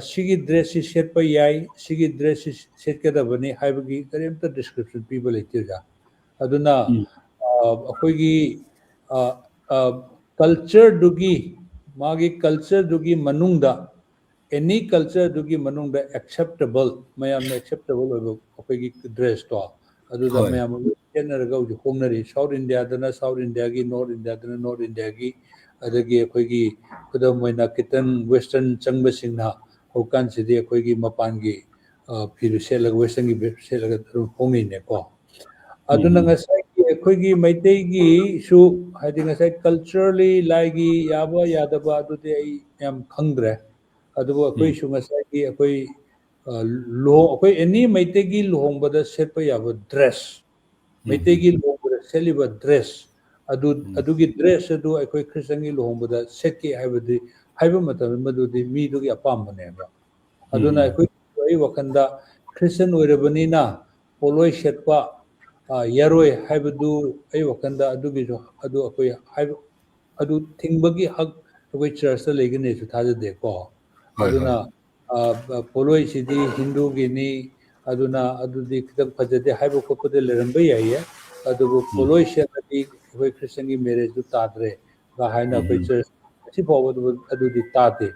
ꯁꯤꯒꯤ ꯗ꯭ꯔꯦꯁꯁꯤ ꯁꯦꯠꯄ ꯌꯥꯏ ꯁꯤꯒꯤ ꯗ꯭ꯔꯦꯁꯁꯤ ꯁꯦꯠꯀꯗꯕꯅꯤ ꯍꯥꯏꯕꯒꯤ ꯀꯔꯤꯝꯇ ꯗꯤꯁꯀ꯭ꯔꯤꯞꯁꯟ ꯄꯤꯕ ꯂꯩꯇꯦ ꯑꯣꯖꯥ ꯑꯗꯨꯅ ꯑꯩꯈꯣꯏꯒꯤ ꯀꯜꯆꯔꯗꯨꯒꯤ ꯃꯥꯒꯤ ꯀꯜꯆꯔꯗꯨꯒꯤ ꯃꯅꯨꯡꯗ ꯑꯦꯅꯤ ꯀꯜꯆꯔꯗꯨꯒꯤ ꯃꯅꯨꯡꯗ ꯑꯦꯛꯁꯦꯞꯇꯦꯕꯜ ꯃꯌꯥꯝꯅ ꯑꯦꯛꯁꯦꯞꯇꯦꯕꯜ ꯑꯣꯏꯕ ꯑꯩꯈꯣꯏꯒꯤ ꯗ꯭ꯔꯦꯁꯇꯣ ꯑꯗꯨꯗ ꯍꯣꯏ ꯃꯌꯥꯝ ꯈꯦꯠꯅꯔꯒ ꯍꯧꯖꯤꯛ ꯍꯣꯡꯅꯔꯤ ꯁꯥꯎꯠ ꯏꯟꯗꯤꯌꯥꯗꯅ ꯁꯥꯎꯠ ꯏꯟꯗꯤꯌꯥꯒꯤ ꯅꯣꯔꯠ ꯏꯟꯗꯤꯌꯥꯗꯅ ꯅꯣꯔꯠ ꯏꯟꯗꯤꯌꯥꯒꯤ ꯑꯗꯒꯤ ꯑꯩꯈꯣꯏꯒꯤ ꯈꯨꯗꯝ ꯑꯣꯏꯅ ꯈꯤꯇꯪ ꯋꯦꯁꯇꯔꯟ ꯆꯪꯕꯁꯤꯡꯅ ꯍꯧꯖꯤꯛꯀꯥꯟꯁꯤꯗꯤ ꯑꯩꯈꯣꯏꯒꯤ ꯃꯄꯥꯟꯒꯤ ꯐꯤꯗꯨ ꯁꯦꯠꯂꯒ ꯋꯦꯁꯇꯔꯟꯒꯤ ꯁꯦꯠꯂꯒ ꯑꯗꯨꯝ ꯍꯣꯡꯉꯤꯅꯦꯀꯣ ꯑꯗꯨꯅ ꯉꯁꯥꯏꯒꯤ ꯑꯩꯈꯣꯏꯒꯤ ꯃꯩꯇꯩꯒꯤꯁꯨ ꯍꯥꯏꯗꯤ ꯉꯁꯥꯏ ꯀꯜꯆꯔꯦꯜꯂꯤ ꯂꯥꯏꯒꯤ ꯌꯥꯕ ꯌꯥꯗꯕ ꯑꯗꯨꯗꯤ ꯑꯩ ꯌꯥꯝ ꯈꯪꯗ꯭ꯔꯦ ꯑꯗꯨꯕꯨ ꯑꯩꯈꯣꯏꯁꯨ ꯉꯁꯥꯏꯒꯤ ꯑꯩꯈꯣꯏ ꯑꯩꯈꯣꯏ ꯑꯦꯅꯤ ꯃꯩꯇꯩꯒꯤ ꯂꯨꯍꯣꯡꯕꯗ ꯁꯦꯠꯄ ꯌꯥꯕ ꯗ꯭ꯔꯦꯁ ꯃꯩꯇꯩꯒꯤ ꯂꯨꯍꯣꯡꯕꯗ ꯁꯦꯠꯂꯤꯕ ꯗ꯭ꯔꯦꯁ ꯑꯗꯨꯒꯤ ꯗ꯭ꯔꯦꯁ ꯑꯗꯨ ꯑꯩꯈꯣꯏ ꯈ꯭ꯔꯤꯁꯇꯟꯒꯤ ꯂꯨꯍꯣꯡꯕꯗ ꯁꯦꯠꯀꯦ ꯍꯥꯏꯕꯗꯤ ꯍꯥꯏꯕ ꯃꯇꯝꯗ ꯃꯗꯨꯗꯤ ꯃꯤꯗꯨꯒꯤ ꯑꯄꯥꯝꯕꯅꯦꯕ ꯑꯗꯨꯅ ꯑꯩꯈꯣꯏ ꯑꯩ ꯋꯥꯈꯜꯗ ꯈ꯭ꯔꯤꯁꯇꯟ ꯑꯣꯏꯔꯕꯅꯤꯅ ꯄꯣꯠꯂꯣꯏ ꯁꯦꯠꯄ ꯌꯥꯔꯣꯏ ꯍꯥꯏꯕꯗꯨ ꯑꯩ ꯋꯥꯈꯜꯗ ꯑꯗꯨꯒꯤꯁꯨ ꯑꯗꯨ ꯑꯩꯈꯣꯏ ꯍꯥꯏꯕ ꯑꯗꯨ ꯊꯤꯡꯕꯒꯤ ꯍꯛ ꯑꯩꯈꯣꯏ ꯆꯔꯆꯇ ꯂꯩꯒꯅꯤꯁꯨ ꯊꯥꯖꯗꯦꯀꯣ ꯑꯗꯨꯅ ꯄꯣꯠꯂꯣꯏꯁꯤꯗꯤ ꯍꯤꯟꯗꯨꯒꯤꯅꯤ ꯑꯗꯨꯅ ꯑꯗꯨꯗꯤ ꯈꯤꯇꯪ ꯐꯖꯗꯦ ꯍꯥꯏꯕ ꯈꯣꯠꯄꯗꯤ ꯂꯩꯔꯝꯕ ꯌꯥꯏꯌꯦ ꯑꯗꯨꯕꯨ ꯄꯣꯠꯂꯣꯏ ꯁꯦꯠꯂꯗꯤ ꯑꯩꯈꯣꯏ ꯈ꯭ꯔꯤꯁꯇꯟꯒꯤ ꯃꯦꯔꯦꯖꯇꯨ ꯇꯥꯗ꯭ꯔꯦ ꯍꯥꯏꯅ ꯑꯩꯈꯣꯏ ꯆꯔꯆ ꯉꯁꯤ ꯐꯥꯎꯕ ꯑꯗꯨꯗꯤ ꯇꯥꯗꯦ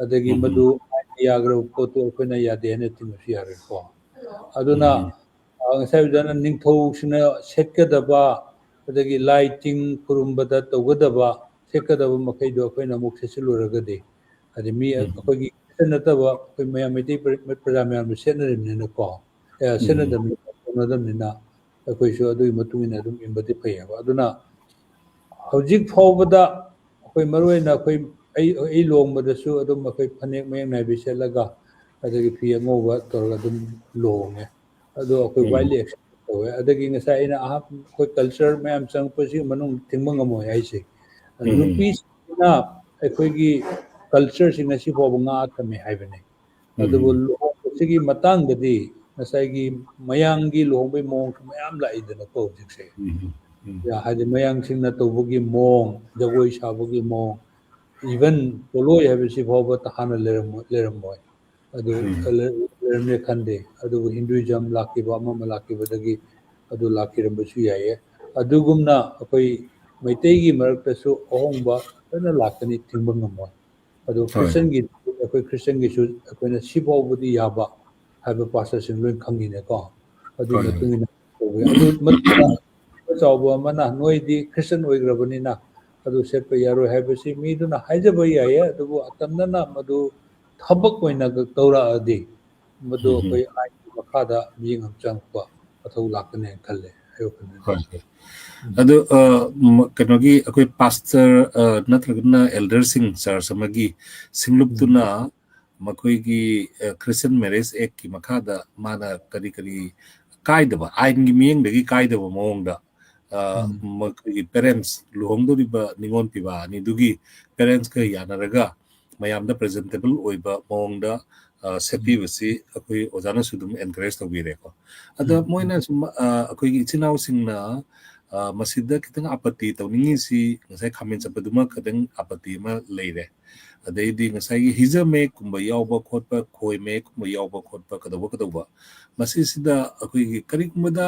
ꯑꯗꯒꯤ ꯃꯗꯨ ꯌꯥꯈ꯭ꯔꯕ ꯄꯣꯠꯇꯨ ꯑꯩꯈꯣꯏꯅ ꯌꯥꯗꯦ ꯍꯥꯏꯅ ꯊꯤꯡꯕꯁꯨ ꯌꯥꯔꯣꯏꯀꯣ ꯑꯗꯨꯅ ꯉꯁꯥꯏ ꯑꯣꯖꯥꯅ ꯅꯤꯡꯊꯧꯁꯤꯡꯅ ꯁꯦꯠꯀꯗꯕ ꯑꯗꯒꯤ ꯂꯥꯏ ꯇꯤꯡ ꯈꯨꯔꯨꯝꯕꯗ ꯇꯧꯒꯗꯕ ꯁꯦꯠꯀꯗꯕ ꯃꯈꯩꯗꯣ ꯑꯩꯈꯣꯏꯅ ꯑꯃꯨꯛ ꯁꯦꯠꯆꯤꯜꯂꯨꯔꯒꯗꯤ ꯍꯥꯏꯗꯤ ꯃꯤ ꯑꯩꯈꯣꯏꯒꯤ ꯅꯠꯇꯕ ꯑꯩꯈꯣꯏ ꯃꯌꯥꯝ ꯃꯩꯇꯩ ꯄ꯭ꯔꯖꯥ ꯃꯌꯥꯝꯁꯨ ꯁꯦꯠꯅꯔꯤꯕꯅꯤꯅꯀꯣ ꯁꯦꯠꯅꯗꯕꯅꯤꯅ ꯑꯩꯈꯣꯏꯁꯨ ꯑꯗꯨꯒꯤ ꯃꯇꯨꯡ ꯏꯟꯅ ꯑꯗꯨꯝ ꯏꯟꯕꯗꯤ ꯐꯩꯌꯦꯕ ꯑꯗꯨꯅ ꯍꯧꯖꯤꯛ ꯐꯥꯎꯕꯗ ꯑꯩꯈꯣꯏ ꯃꯔꯨ ꯑꯣꯏꯅ ꯑꯩꯈꯣꯏ ꯑꯩ ꯂꯨꯍꯣꯡꯕꯗꯁꯨ ꯑꯗꯨꯝ ꯑꯩꯈꯣꯏ ꯐꯅꯦꯛ ꯃꯌꯦꯛ ꯅꯥꯏꯕꯤ ꯁꯦꯠꯂꯒ ꯑꯗꯒꯤ ꯐꯤ ꯑꯉꯧꯕ ꯇꯧꯔꯒ ꯑꯗꯨꯝ ꯂꯨꯍꯣꯡꯉꯦ ꯑꯗꯣ ꯑꯩꯈꯣꯏ ꯋꯥꯏꯠꯂꯤ ꯑꯦꯛꯁꯦꯞ ꯇꯧꯋꯦ ꯑꯗꯒꯤ ꯉꯁꯥꯏ ꯑꯩꯅ ꯑꯩꯈꯣꯏ ꯀꯜꯆꯔ ꯃꯌꯥꯝ ꯆꯪꯉꯛꯄꯁꯤ ꯃꯅꯨꯡ ꯊꯤꯡꯕ ꯉꯝꯃꯣꯏ ꯍꯥꯏꯁꯦ ꯅꯨꯄꯤꯁꯤꯡꯅ ꯑꯩꯈꯣꯏꯒꯤ ꯀꯜꯆꯔꯁꯤ ꯉꯁꯤ ꯐꯥꯎꯕ ꯉꯥꯛꯑ ꯊꯝꯃꯦ ꯍꯥꯏꯕꯅꯤ ꯑꯗꯨꯕꯨ ꯂꯨꯍꯣꯡꯕꯁꯤꯒꯤ ꯃꯇꯥꯡꯗꯗꯤ ꯉꯁꯥꯏꯒꯤ ꯃꯌꯥꯡꯒꯤ ꯂꯨꯍꯣꯡꯕꯩ ꯃꯑꯣꯡꯁꯨ ꯃꯌꯥꯝ ꯂꯥꯛꯏꯗꯅꯀꯣ ꯍꯧꯖꯤꯛꯁꯦ ꯍꯥꯏꯗꯤ ꯃꯌꯥꯡꯁꯤꯡꯅ ꯇꯧꯕꯒꯤ ꯃꯑꯣꯡ ꯖꯒꯣꯏ ꯁꯥꯕꯒꯤ ꯃꯑꯣꯡ ꯏꯚꯟ ꯄꯣꯠꯂꯣꯏ ꯍꯥꯏꯕꯁꯤ ꯐꯥꯎꯕ ꯍꯥꯟꯅ ꯂꯩꯔꯝꯃꯣꯏ ꯑꯗꯨ ꯂꯩꯔꯝꯃꯦ ꯈꯟꯗꯦ ꯑꯗꯨꯕꯨ ꯍꯤꯟꯗꯨꯏꯖꯝ ꯂꯥꯛꯈꯤꯕ ꯑꯃ ꯂꯥꯛꯈꯤꯕꯗꯒꯤ ꯑꯗꯨ ꯂꯥꯛꯈꯤꯔꯝꯕꯁꯨ ꯌꯥꯏꯌꯦ ꯑꯗꯨꯒꯨꯝꯅ ꯑꯩꯈꯣꯏ ꯃꯩꯇꯩꯒꯤ ꯃꯔꯛꯇꯁꯨ ꯑꯍꯣꯡꯕ ꯐꯖꯅ ꯂꯥꯛꯀꯅꯤ ꯊꯤꯡꯕ ꯉꯝꯃꯣꯏ ꯑꯗꯨ ꯈ꯭ꯔꯤꯁꯇꯟꯒꯤ ꯑꯩꯈꯣꯏ ꯈ꯭ꯔꯤꯁꯇꯟꯒꯤꯁꯨ ꯑꯩꯈꯣꯏꯅ ꯁꯤꯐꯥꯎꯕꯗꯤ ꯌꯥꯕ ꯍꯥꯏꯕ ꯄꯥꯁꯇꯔꯁꯤꯡ ꯂꯣꯏ ꯈꯪꯉꯤꯅꯦꯀꯣ ꯑꯗꯨꯒꯤ ꯃꯇꯨꯡ ꯏꯟꯅ ꯇꯧꯕ ꯑꯗꯨ ꯆꯥꯎꯕ ꯑꯃꯅ ꯅꯣꯏꯗꯤ ꯈ꯭ꯔꯤꯁꯇꯟ ꯑꯣꯏꯈ꯭ꯔꯕꯅꯤꯅ ꯑꯗꯨ ꯁꯦꯠꯄ ꯌꯥꯔꯣꯏ ꯍꯥꯏꯕꯁꯤ ꯃꯤꯗꯨꯅ ꯍꯥꯏꯖꯕ ꯌꯥꯏꯌꯦ ꯑꯗꯨꯕꯨ ꯑꯇꯝꯅꯅ ꯃꯗꯨ ꯊꯕꯛ ꯑꯣꯏꯅ ꯇꯧꯔꯛꯑꯗꯤ ꯃꯗꯨ ꯑꯩꯈꯣꯏ ꯑꯥꯏꯟꯒꯤ ꯃꯈꯥꯗ ꯃꯤꯠꯌꯦꯡ ꯑꯃ ꯆꯪꯉꯛꯄ ꯃꯊꯧ ꯂꯥꯛꯀꯅꯤ ꯈꯜꯂꯦ ꯍꯣꯏ ꯑꯗꯨ ꯀꯩꯅꯣꯒꯤ ꯑꯩꯈꯣꯏ ꯄꯥꯁꯇꯔ ꯅꯠꯇ꯭ꯔꯒꯅ ꯑꯦꯜꯗꯔꯁꯤꯡ ꯆꯔꯆ ꯑꯃꯒꯤ ꯁꯤꯡꯂꯨꯞꯇꯨꯅ ꯃꯈꯣꯏꯒꯤ ꯈ꯭ꯔꯤꯁꯇꯟ ꯃꯦꯔꯦꯖ ꯑꯦꯛꯀꯤ ꯃꯈꯥꯗ ꯃꯥꯅ ꯀꯔꯤ ꯀꯥꯏꯗꯕ ꯑꯥꯏꯟꯒꯤ ꯃꯤꯠꯌꯦꯡꯗꯒꯤ ꯀꯥꯏꯗꯕ ꯃꯑꯣꯡꯗ ꯃꯈꯣꯏꯒꯤ ꯄꯦꯔꯦꯟꯁ ꯂꯨꯍꯣꯡꯗꯣꯔꯤꯕ ꯅꯤꯉꯣꯜ ꯄꯤꯕꯥ ꯑꯅꯤꯗꯨꯒꯤ ꯄꯦꯔꯦꯟꯁꯀ ꯌꯥꯅꯔꯒ ꯃꯌꯥꯝꯗ ꯄ꯭ꯔꯖꯦꯟꯇꯦꯕꯜ ꯑꯣꯏꯕ ꯃꯑꯣꯡꯗ ꯁꯦꯠꯄꯤꯕꯁꯤ ꯑꯩꯈꯣꯏ ꯑꯣꯖꯥꯅꯁꯨ ꯑꯗꯨꯝ ꯑꯦꯟꯀꯔꯦꯖ ꯇꯧꯕꯤꯔꯦꯀꯣ ꯑꯗ ꯃꯣꯏꯅ ꯁꯨꯝ ꯑꯩꯈꯣꯏꯒꯤ ꯏꯆꯤꯟ ꯏꯅꯥꯎꯁꯤꯡꯅ ꯃꯁꯤꯗ ꯈꯤꯇꯪ ꯑꯄꯠꯇꯤ ꯇꯧꯅꯤꯡꯉꯤꯁꯤ ꯉꯁꯥꯏ ꯈꯥꯃꯦꯟ ꯆꯠꯄꯗꯨꯃ ꯈꯤꯇꯪ ꯑꯄꯠꯇꯤ ꯑꯃ ꯂꯩꯔꯦ ꯑꯗꯩꯗꯤ ꯉꯁꯥꯏꯒꯤ ꯍꯤꯖ ꯃꯌꯦꯛꯀꯨꯝꯕ ꯌꯥꯎꯕ ꯈꯣꯠꯄ ꯈꯣꯏ ꯃꯌꯦꯛꯀꯨꯝꯕ ꯌꯥꯎꯕ ꯈꯣꯠꯄ ꯀꯩꯗꯧꯕ ꯃꯁꯤꯁꯤꯗ ꯑꯩꯈꯣꯏꯒꯤ ꯀꯔꯤꯒꯨꯝꯕꯗ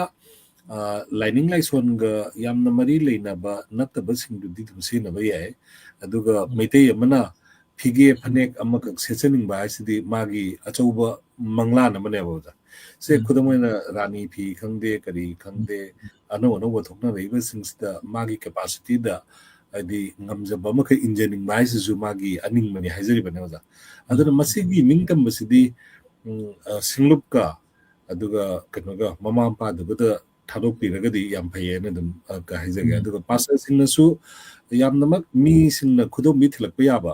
ꯂꯥꯏꯅꯤꯡ ꯂꯥꯏꯁꯣꯟꯒ ꯌꯥꯝꯅ ꯃꯔꯤ ꯂꯩꯅꯕ ꯅꯠꯇꯕꯁꯤꯡꯗꯨꯗꯤ ꯑꯗꯨꯝ ꯁꯤꯖꯤꯟꯅꯕ ꯌꯥꯏ ꯑꯗꯨꯒ ꯃꯩꯇꯩ ꯑꯃꯅ ꯐꯤꯒꯦ ꯐꯅꯦꯛ ꯑꯃꯈꯛ ꯁꯦꯠꯆꯅꯤꯡꯕ ꯍꯥꯏꯁꯤꯗꯤ ꯃꯥꯒꯤ ꯑꯆꯧꯕ ꯃꯪꯂꯥꯟ ꯑꯃꯅꯦꯕ ꯑꯣꯖꯥ ꯁꯦ ꯈꯨꯗꯝ ꯑꯣꯏꯅ ꯔꯥꯅꯤ ꯐꯤ ꯈꯪꯗꯦ ꯀꯔꯤ ꯈꯪꯗꯦ ꯑꯅꯧ ꯑꯅꯧꯕ ꯊꯣꯛꯅꯔꯛꯏꯕꯁꯤꯡꯁꯤꯗ ꯃꯥꯒꯤ ꯀꯦꯄꯥꯁꯤꯇꯤꯗ ꯍꯥꯏꯗꯤ ꯉꯝꯖꯕ ꯑꯃꯈꯛ ꯏꯟꯖꯅꯤꯡꯕ ꯍꯥꯏꯁꯤꯁꯨ ꯃꯥꯒꯤ ꯑꯅꯤꯡꯕꯅꯤ ꯍꯥꯏꯖꯔꯤꯕꯅꯦ ꯑꯣꯖꯥ ꯑꯗꯨꯅ ꯃꯁꯤꯒꯤ ꯅꯤꯡꯇꯝꯕꯁꯤꯗꯤ ꯁꯤꯡꯂꯨꯞꯀ ꯑꯗꯨꯒ ꯀꯩꯅꯣꯒ ꯃꯃꯥ ꯃꯄꯥꯗꯨꯒꯗ ꯊꯥꯗꯣꯛꯄꯤꯔꯒꯗꯤ ꯌꯥꯝ ꯐꯩꯌꯦꯅ ꯑꯗꯨꯝ ꯍꯥꯏꯖꯒꯦ ꯑꯗꯨꯒ ꯄꯥꯁꯇꯔꯁꯤꯡꯅꯁꯨ ꯌꯥꯝꯅꯃꯛ ꯃꯤꯁꯤꯡꯅ ꯈꯨꯗꯣꯝꯕꯤ ꯊꯤꯜꯂꯛꯄ ꯌꯥꯕ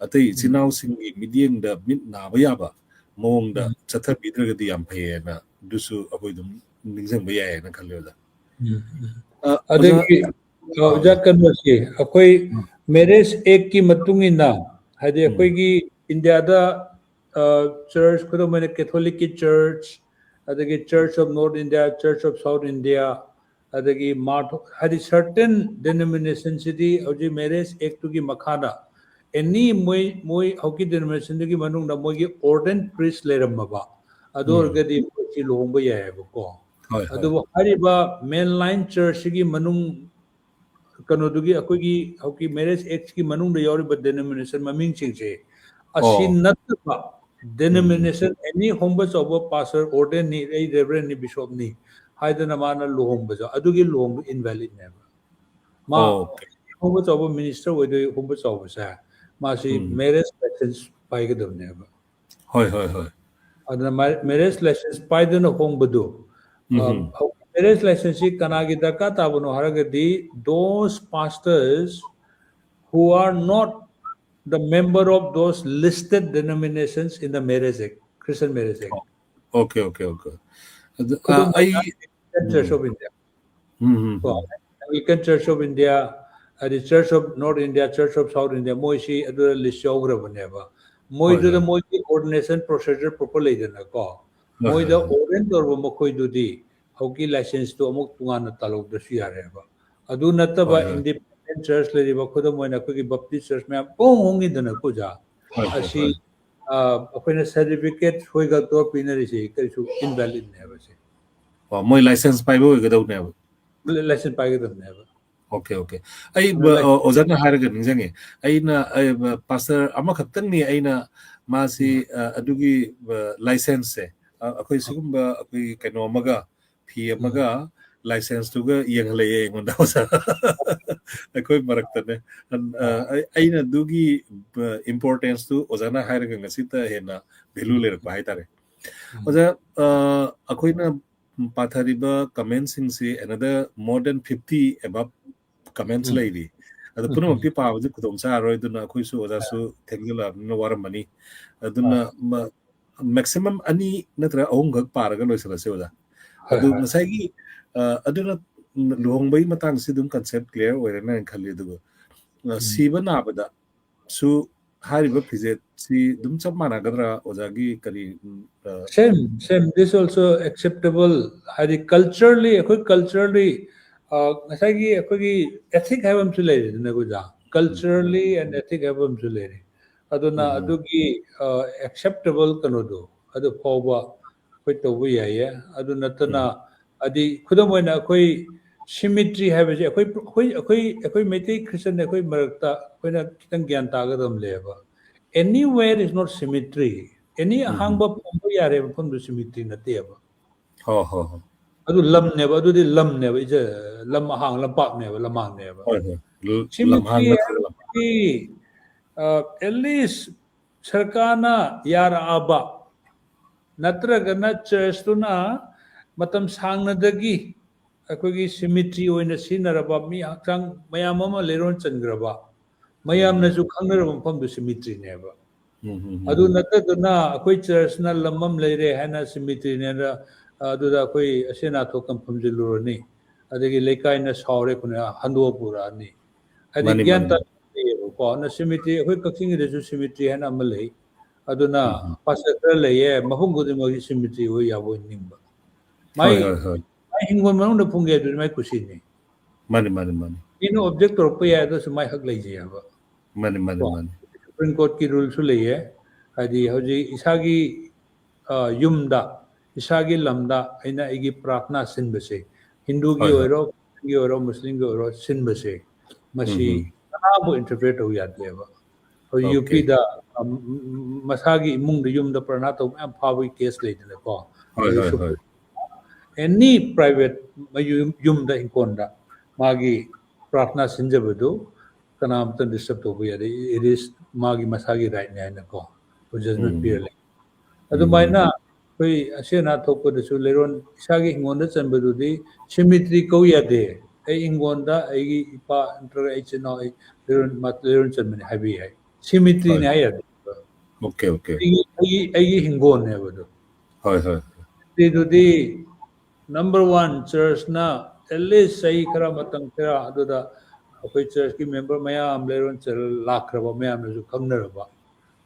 ꯑꯇꯩ ꯏꯆꯤꯜ ꯏꯅꯥꯎꯁꯤꯡꯒꯤ ꯃꯤꯠꯌꯦꯡꯗ ꯃꯤꯠ ꯅꯥꯕ ꯌꯥꯕ ꯃꯑꯣꯡꯗ ꯆꯠꯊꯕꯤꯗ꯭ꯔꯒꯗꯤ ꯌꯥꯝ ꯐꯩꯌꯦꯅ ꯑꯗꯨꯁꯨ ꯑꯩꯈꯣꯏ ꯑꯗꯨꯝ ꯅꯤꯡꯁꯤꯡꯕ ꯌꯥꯏꯌꯦꯅ ꯈꯜꯂꯦ ꯑꯣꯖꯥ ꯑꯗꯒꯤ ꯑꯣꯖꯥ ꯀꯩꯅꯣꯁꯤ ꯑꯩꯈꯣꯏ ꯃꯦꯔꯦꯖ ꯑꯦꯛꯀꯤ ꯃꯇꯨꯡ ꯏꯟꯅ ꯍꯥꯏꯗꯤ ꯑꯩꯈꯣꯏꯒꯤ ꯏꯟꯗꯤꯌꯥꯗ ꯆꯔꯆ ꯈꯨꯗꯝ ꯑꯣꯏꯅ ꯀꯦꯊꯣꯂꯤꯛꯀꯤ ꯆꯔꯆ ꯑꯗꯒꯤ church of north India church of south India ꯑꯗꯒꯤ ꯍꯥꯏꯗꯤ ꯁꯔꯇꯟ ꯗꯦꯅꯣꯃꯤꯅꯦꯁꯟꯁꯤꯗꯤ ꯍꯧꯖꯤꯛ ꯃꯦꯔꯦꯖ ꯑꯦꯛꯇꯨꯒꯤ ꯃꯈꯥꯗ ꯑꯦꯅꯤ ꯃꯣꯏ ꯍꯧꯖꯤꯛꯀꯤ ꯗꯦꯅꯣꯃꯤꯅꯦꯁꯟꯗꯨꯒꯤ ꯃꯅꯨꯡꯗ ꯃꯣꯏꯒꯤ ꯑꯣꯔꯗꯦꯟ ꯄ꯭ꯔꯤꯁ ꯂꯩꯔꯝꯃꯕ ꯑꯗꯨ ꯑꯣꯏꯔꯒꯗꯤ ꯃꯣꯏꯁꯤ ꯂꯨꯍꯣꯡꯕ ꯌꯥꯏꯑꯕꯀꯣ ꯑꯗꯨꯕꯨ ꯍꯥꯏꯔꯤꯕ ꯃꯦꯟ ꯂꯥꯏꯟ ꯆꯔꯆꯁꯤꯒꯤ ꯃꯅꯨꯡ ꯀꯩꯅꯣꯗꯨꯒꯤ ꯑꯩꯈꯣꯏꯒꯤ ꯍꯧꯖꯤꯛꯀꯤ ꯃꯦꯔꯦꯖ ꯑꯦꯛꯠꯀꯤ ꯃꯅꯨꯡꯗ ꯌꯥꯎꯔꯤꯕ ꯗꯦꯅꯣꯃꯤꯅꯦꯁꯟ ꯃꯃꯤꯡꯁꯤꯡꯁꯦ ꯑꯁꯤ ꯅꯠꯇꯕ ꯗꯦꯅꯣꯃꯤꯅꯦꯁꯟ ꯑꯦꯅꯤ ꯍꯣꯡꯕ ꯆꯥꯎꯕ ꯄꯥꯁꯇꯔ ꯑꯣꯔꯗꯦꯟꯅꯤ ꯑꯩ ꯔꯦꯚꯔꯦꯟꯅꯤ ꯕꯤꯁꯣꯞꯅꯤ ꯍꯥꯏꯗꯅ ꯃꯥꯅ ꯂꯨꯍꯣꯡꯕꯁꯨ ꯑꯗꯨꯒꯤ ꯂꯨꯍꯣꯡꯕ ꯏꯟꯚꯦꯂꯤꯗꯅꯦꯕ ꯃꯥ ꯍꯣꯡꯕ ꯆꯥꯎꯕ ꯃꯤꯅꯤꯁꯇꯔ ꯑꯣꯏꯗꯣꯏ ꯍꯣꯡꯕ ꯆꯥꯎꯕꯁꯦ ꯃꯥꯁꯤ ꯃꯦꯔꯦꯖ ꯂꯥꯏꯁꯦꯟꯁ ꯄꯥꯏꯒꯗꯕꯅꯦꯕ ꯍꯣꯏ ꯍꯣꯏ ꯍꯣꯏ aduna marriage license paidana hongbadu marriage license si kanagi darka tabano haragadi those pastors who are not the member of those listed denominations in the marriage act Christian marriage act okay okay okay I Church of India Anglican Church of India the Church of North India Church of South India moisi adu list yograbneba moidu the moisi ordination procedure properly dena ko moida ordain torbo mokoi dudi hoki license to amuk tungana talok da su yareba adu nataba independent church le riba khoda moina ko ki baptist church me pong hongi dena ko ja asi akoina certificate hoiga to pinari se kaisu invalid ne ba se moi license paibo gadau ne license paigadabneba okay okay ai ozana haraga ningjange aina pastor ama khaktang ni aina masi adugi license se akoi sigumba akoi kaino amaga phi amaga license tuga yengle ngonda osa akoi maraktane aina dugi importance tu ozana haraga ngasita hena value le rakba haitare oza akoina pathariba comments si another more than 50 above comments lady adu puno ti paawji kudom sa roi duna khoi su oza su thengila no waramani aduna maximum ani natra ahum gak paraga loisala se oza adu ngasai gi aduna luhongbai matang si dum concept clear oirena khali du siba nabada su hariba phije si dum chap mana gadra oza gi kari same this also acceptable hari culturally ngasagi akogi ethic habam su leire na go ja culturally and ethic habam su leire aduna adugi acceptable kanodo adu pawba koi tobu yaye adu natana adi khudamoina koi symmetry have je koi meti christian ne koi marakta koina kitang gyan tagadam leba anywhere is not symmetry any hangba pambu yare pham du symmetry na teba ho adu lam neba adu di lam neba ije lam hang lam pak neba lamang neba symmetry at least sarkana yara aba natraga na church tuna matam sangna dagi akogi symmetry oina sinaraba mi hakang mayam ama leron changraba mayam na ju khangraba pham du symmetry neba adu nataduna akoi church na lamam leire hana symmetry ne aduda akoi asena thokam phumjilurani adagi lekai na saure kuna hando purani adi gyan ta ko na symmetry akoi kaking de ju symmetry hana amalei aduna pastor leye mahum gudi mo symmetry ho yabo nimba mai hingon manung na phungge du mai kusini mani ino object tor pa ya do mai hak leije aba mani Supreme Court ki rule su leye adi hoji isagi yumda isagi lamda aina igi prarthna sinbase hindu gi oiro muslim gi oiro sinbase masi abo interpret ho yadleba hoji UP da masagi imung da yumda prarthna to am phawi case leidene ko any private yumda inkonda magi prarthna sinjabadu kanamta disturb to yade it is magi masagi right na ko judgment purely adumaina koi asena thokko desu leron isagi hingonda chanbadudi symmetry ko yade ai ingonda ai ipa inter ai chino ai leron chanmani habi hai symmetry ne ayade okay ai hingon ne bodo hoi dudi number 1 church na at least sai khara matang khara aduda akoi church ki member mayam leron chal lakraba mayam ju khamnaraba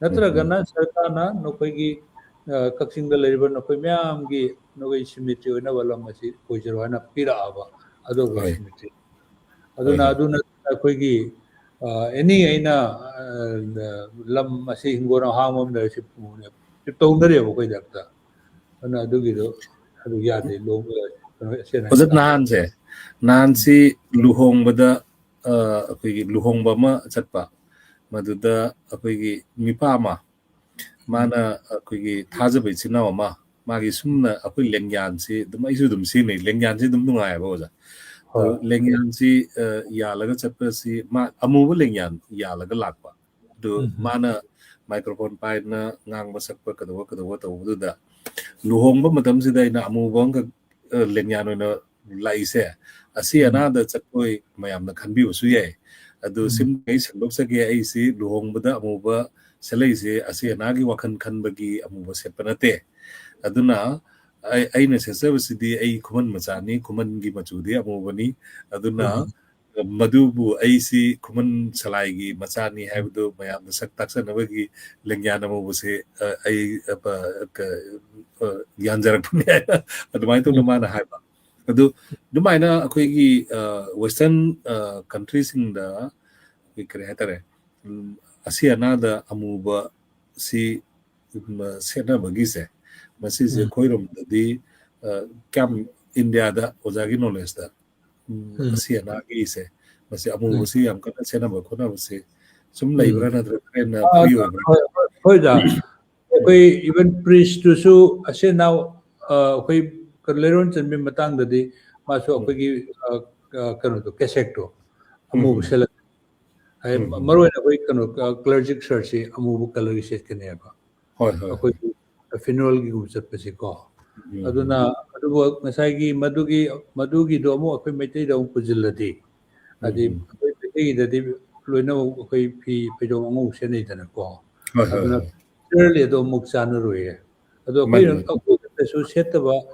natragana sarkana nokoi gi kaksingda leriba nokoi mayam gi nokoi symmetry oina wala masi koijarwana pira aba ado symmetry aduna akoi gi any aina lam masi hingora hamam da si pune tongdare ba koi dakta ana adugi do adu yade long sena ozat nan si luhong bada ꯑꯩꯈꯣꯏꯒꯤ ꯂꯨꯍꯣꯡꯕ ꯑꯃ ꯆꯠꯄ ꯃꯗꯨꯗ ꯑꯩꯈꯣꯏꯒꯤ ꯅꯨꯄꯥ ꯑꯃ ꯃꯥꯅ ꯑꯩꯈꯣꯏꯒꯤ ꯊꯥꯖꯕ ꯏꯆꯤꯟ ꯏꯅꯥꯎ ꯑꯃ ꯃꯥꯒꯤ ꯁꯨꯝꯅ ꯑꯩꯈꯣꯏ ꯂꯦꯡꯌꯥꯟꯁꯤ ꯑꯗꯨꯝ ꯑꯩꯁꯨ ꯑꯗꯨꯝ ꯁꯤꯖꯤꯟꯅꯩ ꯂꯦꯡꯌꯥꯟꯁꯤ ꯑꯗꯨꯝ ꯅꯨꯡꯉꯥꯏꯕ ꯑꯣꯖꯥ ꯍꯣꯏ ꯂꯦꯡꯌꯥꯟꯁꯤ ꯌꯥꯜꯂꯒ ꯆꯠꯄꯁꯤ ꯃꯥ ꯑꯃꯨꯕ ꯂꯦꯡꯌꯥꯟ ꯌꯥꯜꯂꯒ ꯂꯥꯛꯄ ꯑꯗꯨ ꯃꯥꯅ ꯃꯥꯏꯀ꯭ꯔꯣꯐꯣꯟ ꯄꯥꯏꯗꯅ ꯉꯥꯡꯕ ꯁꯛꯄ ꯀꯩꯗꯧꯕ ꯇꯧꯕꯗꯨꯗ ꯂꯨꯍꯣꯡꯕ ꯃꯇꯝꯁꯤꯗ ꯑꯩꯅ ꯑꯃꯨꯕ ꯑꯃꯈꯛ ꯂꯦꯡꯌꯥꯟ ꯑꯣꯏꯅ ꯂꯥꯛꯏꯁꯦ ꯑꯁꯤ ꯑꯅꯥꯗ ꯆꯠꯄꯣꯏ ꯃꯌꯥꯝꯅ ꯈꯟꯕꯤꯕꯁꯨ ꯌꯥꯏ ꯑꯗꯨ ꯁꯤꯃꯩ ꯁꯟꯗꯣꯛꯆꯒꯦ ꯑꯩꯁꯤ ꯂꯨꯍꯣꯡꯕꯗ ꯑꯃꯨꯕ ꯁꯦꯠꯂꯛꯏꯁꯦ ꯑꯁꯤ ꯑꯅꯥꯒꯤ ꯋꯥꯈꯜ ꯈꯟꯕꯒꯤ ꯑꯃꯨꯕ ꯁꯦꯠꯄ ꯅꯠꯇꯦ ꯑꯗꯨꯅ ꯑꯩꯅ ꯁꯦꯠꯆꯕꯁꯤꯗꯤ ꯑꯩ ꯈꯨꯃꯟ ꯃꯆꯥꯅꯤ ꯈꯨꯃꯟꯒꯤ ꯃꯆꯨꯗꯤ ꯑꯃꯨꯕꯅꯤ ꯑꯗꯨꯅ ꯃꯗꯨꯕꯨ ꯑꯩꯁꯤ ꯈꯨꯃꯟ ꯁꯂꯥꯏꯒꯤ ꯃꯆꯥꯅꯤ ꯍꯥꯏꯕꯗꯨ ꯃꯌꯥꯝꯅ ꯁꯛ ꯇꯥꯛꯆꯅꯕꯒꯤ ꯂꯦꯡꯌꯥꯟ ꯑꯃꯨꯕꯁꯦ ꯑꯩ ꯌꯥꯟꯖꯔꯛꯄꯅꯤ ꯍꯥꯏꯅ ꯑꯗꯨꯃꯥꯏꯅ ꯇꯧꯅ ꯃꯥꯅ ꯍꯥꯏꯕ ꯑꯗꯨ ꯑꯗꯨꯃꯥꯏꯅ ꯑꯩꯈꯣꯏꯒꯤ ꯋꯦꯁꯇꯔꯟ ꯀꯟꯇ꯭ꯔꯤꯁꯤꯡꯗ ꯀꯔꯤ ꯍꯥꯏꯇꯥꯔꯦ ꯑꯁꯤ ꯑꯅꯥꯗ ꯑꯃꯨꯕ ꯁꯤ ꯁꯦꯠꯅꯕꯒꯤꯁꯦ ꯃꯁꯤꯁꯦ ꯑꯩꯈꯣꯏꯔꯣꯝꯗꯗꯤ ꯀꯌꯥꯝ ꯏꯟꯗꯤꯌꯥꯗ ꯑꯣꯖꯥꯒꯤ ꯅꯣꯂꯦꯖꯇ ꯑꯁꯤ ꯑꯅꯥꯒꯤꯁꯦ ꯃꯁꯤ ꯑꯃꯨꯕꯁꯤ ꯌꯥꯝ ꯀꯟꯅ ꯁꯦꯠꯅꯕ ꯈꯣꯠꯅꯕꯁꯤ ꯁꯨꯝ ꯂꯩꯕ꯭ꯔꯥ ꯅꯠꯇ꯭ꯔꯒ ꯍꯦꯟꯅ ꯐ꯭ꯔꯤ ꯑꯣꯏꯕ꯭ꯔꯥ ꯍꯣꯏꯗ ꯑꯩꯈꯣꯏ ꯏꯚꯟ ꯄ꯭ꯔꯤꯁꯇꯨꯁꯨ ꯑꯁꯤꯅꯥꯎ ꯑꯩꯈꯣꯏ ꯂꯩꯔꯣꯟ ꯆꯟꯕꯒꯤ ꯃꯇꯥꯡꯗꯗꯤ ꯃꯥꯁꯨ ꯑꯩꯈꯣꯏꯒꯤ ꯀꯩꯅꯣꯗꯣ ꯀꯦꯁꯦꯛꯇꯣ ꯑꯃꯨꯕ ꯁꯦꯠꯂꯛ ꯃꯔꯨ ꯑꯣꯏꯅ ꯑꯩꯈꯣꯏ ꯀꯩꯅꯣ ꯀ꯭ꯂꯔꯖꯤꯛ ꯁꯔꯠꯁꯤ ꯑꯃꯨꯕ ꯀꯂꯔꯒꯤ ꯁꯦꯠꯀꯅꯦꯕ ꯍꯣꯏ ꯍꯣꯏ ꯑꯩꯈꯣꯏꯒꯤ ꯐꯤꯅꯣꯜꯒꯤꯒꯨꯝꯕ ꯆꯠꯄꯁꯤꯀꯣ ꯑꯗꯨꯅ ꯑꯗꯨꯕꯨ ꯉꯁꯥꯏꯒꯤ ꯃꯗꯨꯒꯤꯗꯣ ꯑꯃꯨꯛ ꯑꯩꯈꯣꯏ ꯃꯩꯇꯩꯗ ꯑꯃꯨꯛ ꯄꯨꯁꯤꯜꯂꯗꯤ ꯍꯥꯏꯗꯤ ꯑꯩꯈꯣꯏ ꯃꯩꯇꯩꯒꯤꯗꯗꯤ ꯂꯣꯏꯅꯃꯛ ꯑꯩꯈꯣꯏ ꯐꯤ ꯐꯩꯖꯣꯝ ꯑꯉꯧꯕ ꯁꯦꯠꯅꯩꯗꯅꯀꯣ ꯍꯣꯏ ꯍꯣꯏ ꯑꯗꯨꯅ ꯍꯣꯏ ꯀ꯭ꯂꯤꯌꯔꯂꯤ ꯑꯗꯣ ꯑꯃꯨꯛ ꯆꯥꯟꯅꯔꯣꯏꯌꯦ ꯑꯗꯣ ꯃꯥꯅꯤ ꯃꯥꯅꯤ ꯑꯩꯈꯣꯏꯗꯁꯨ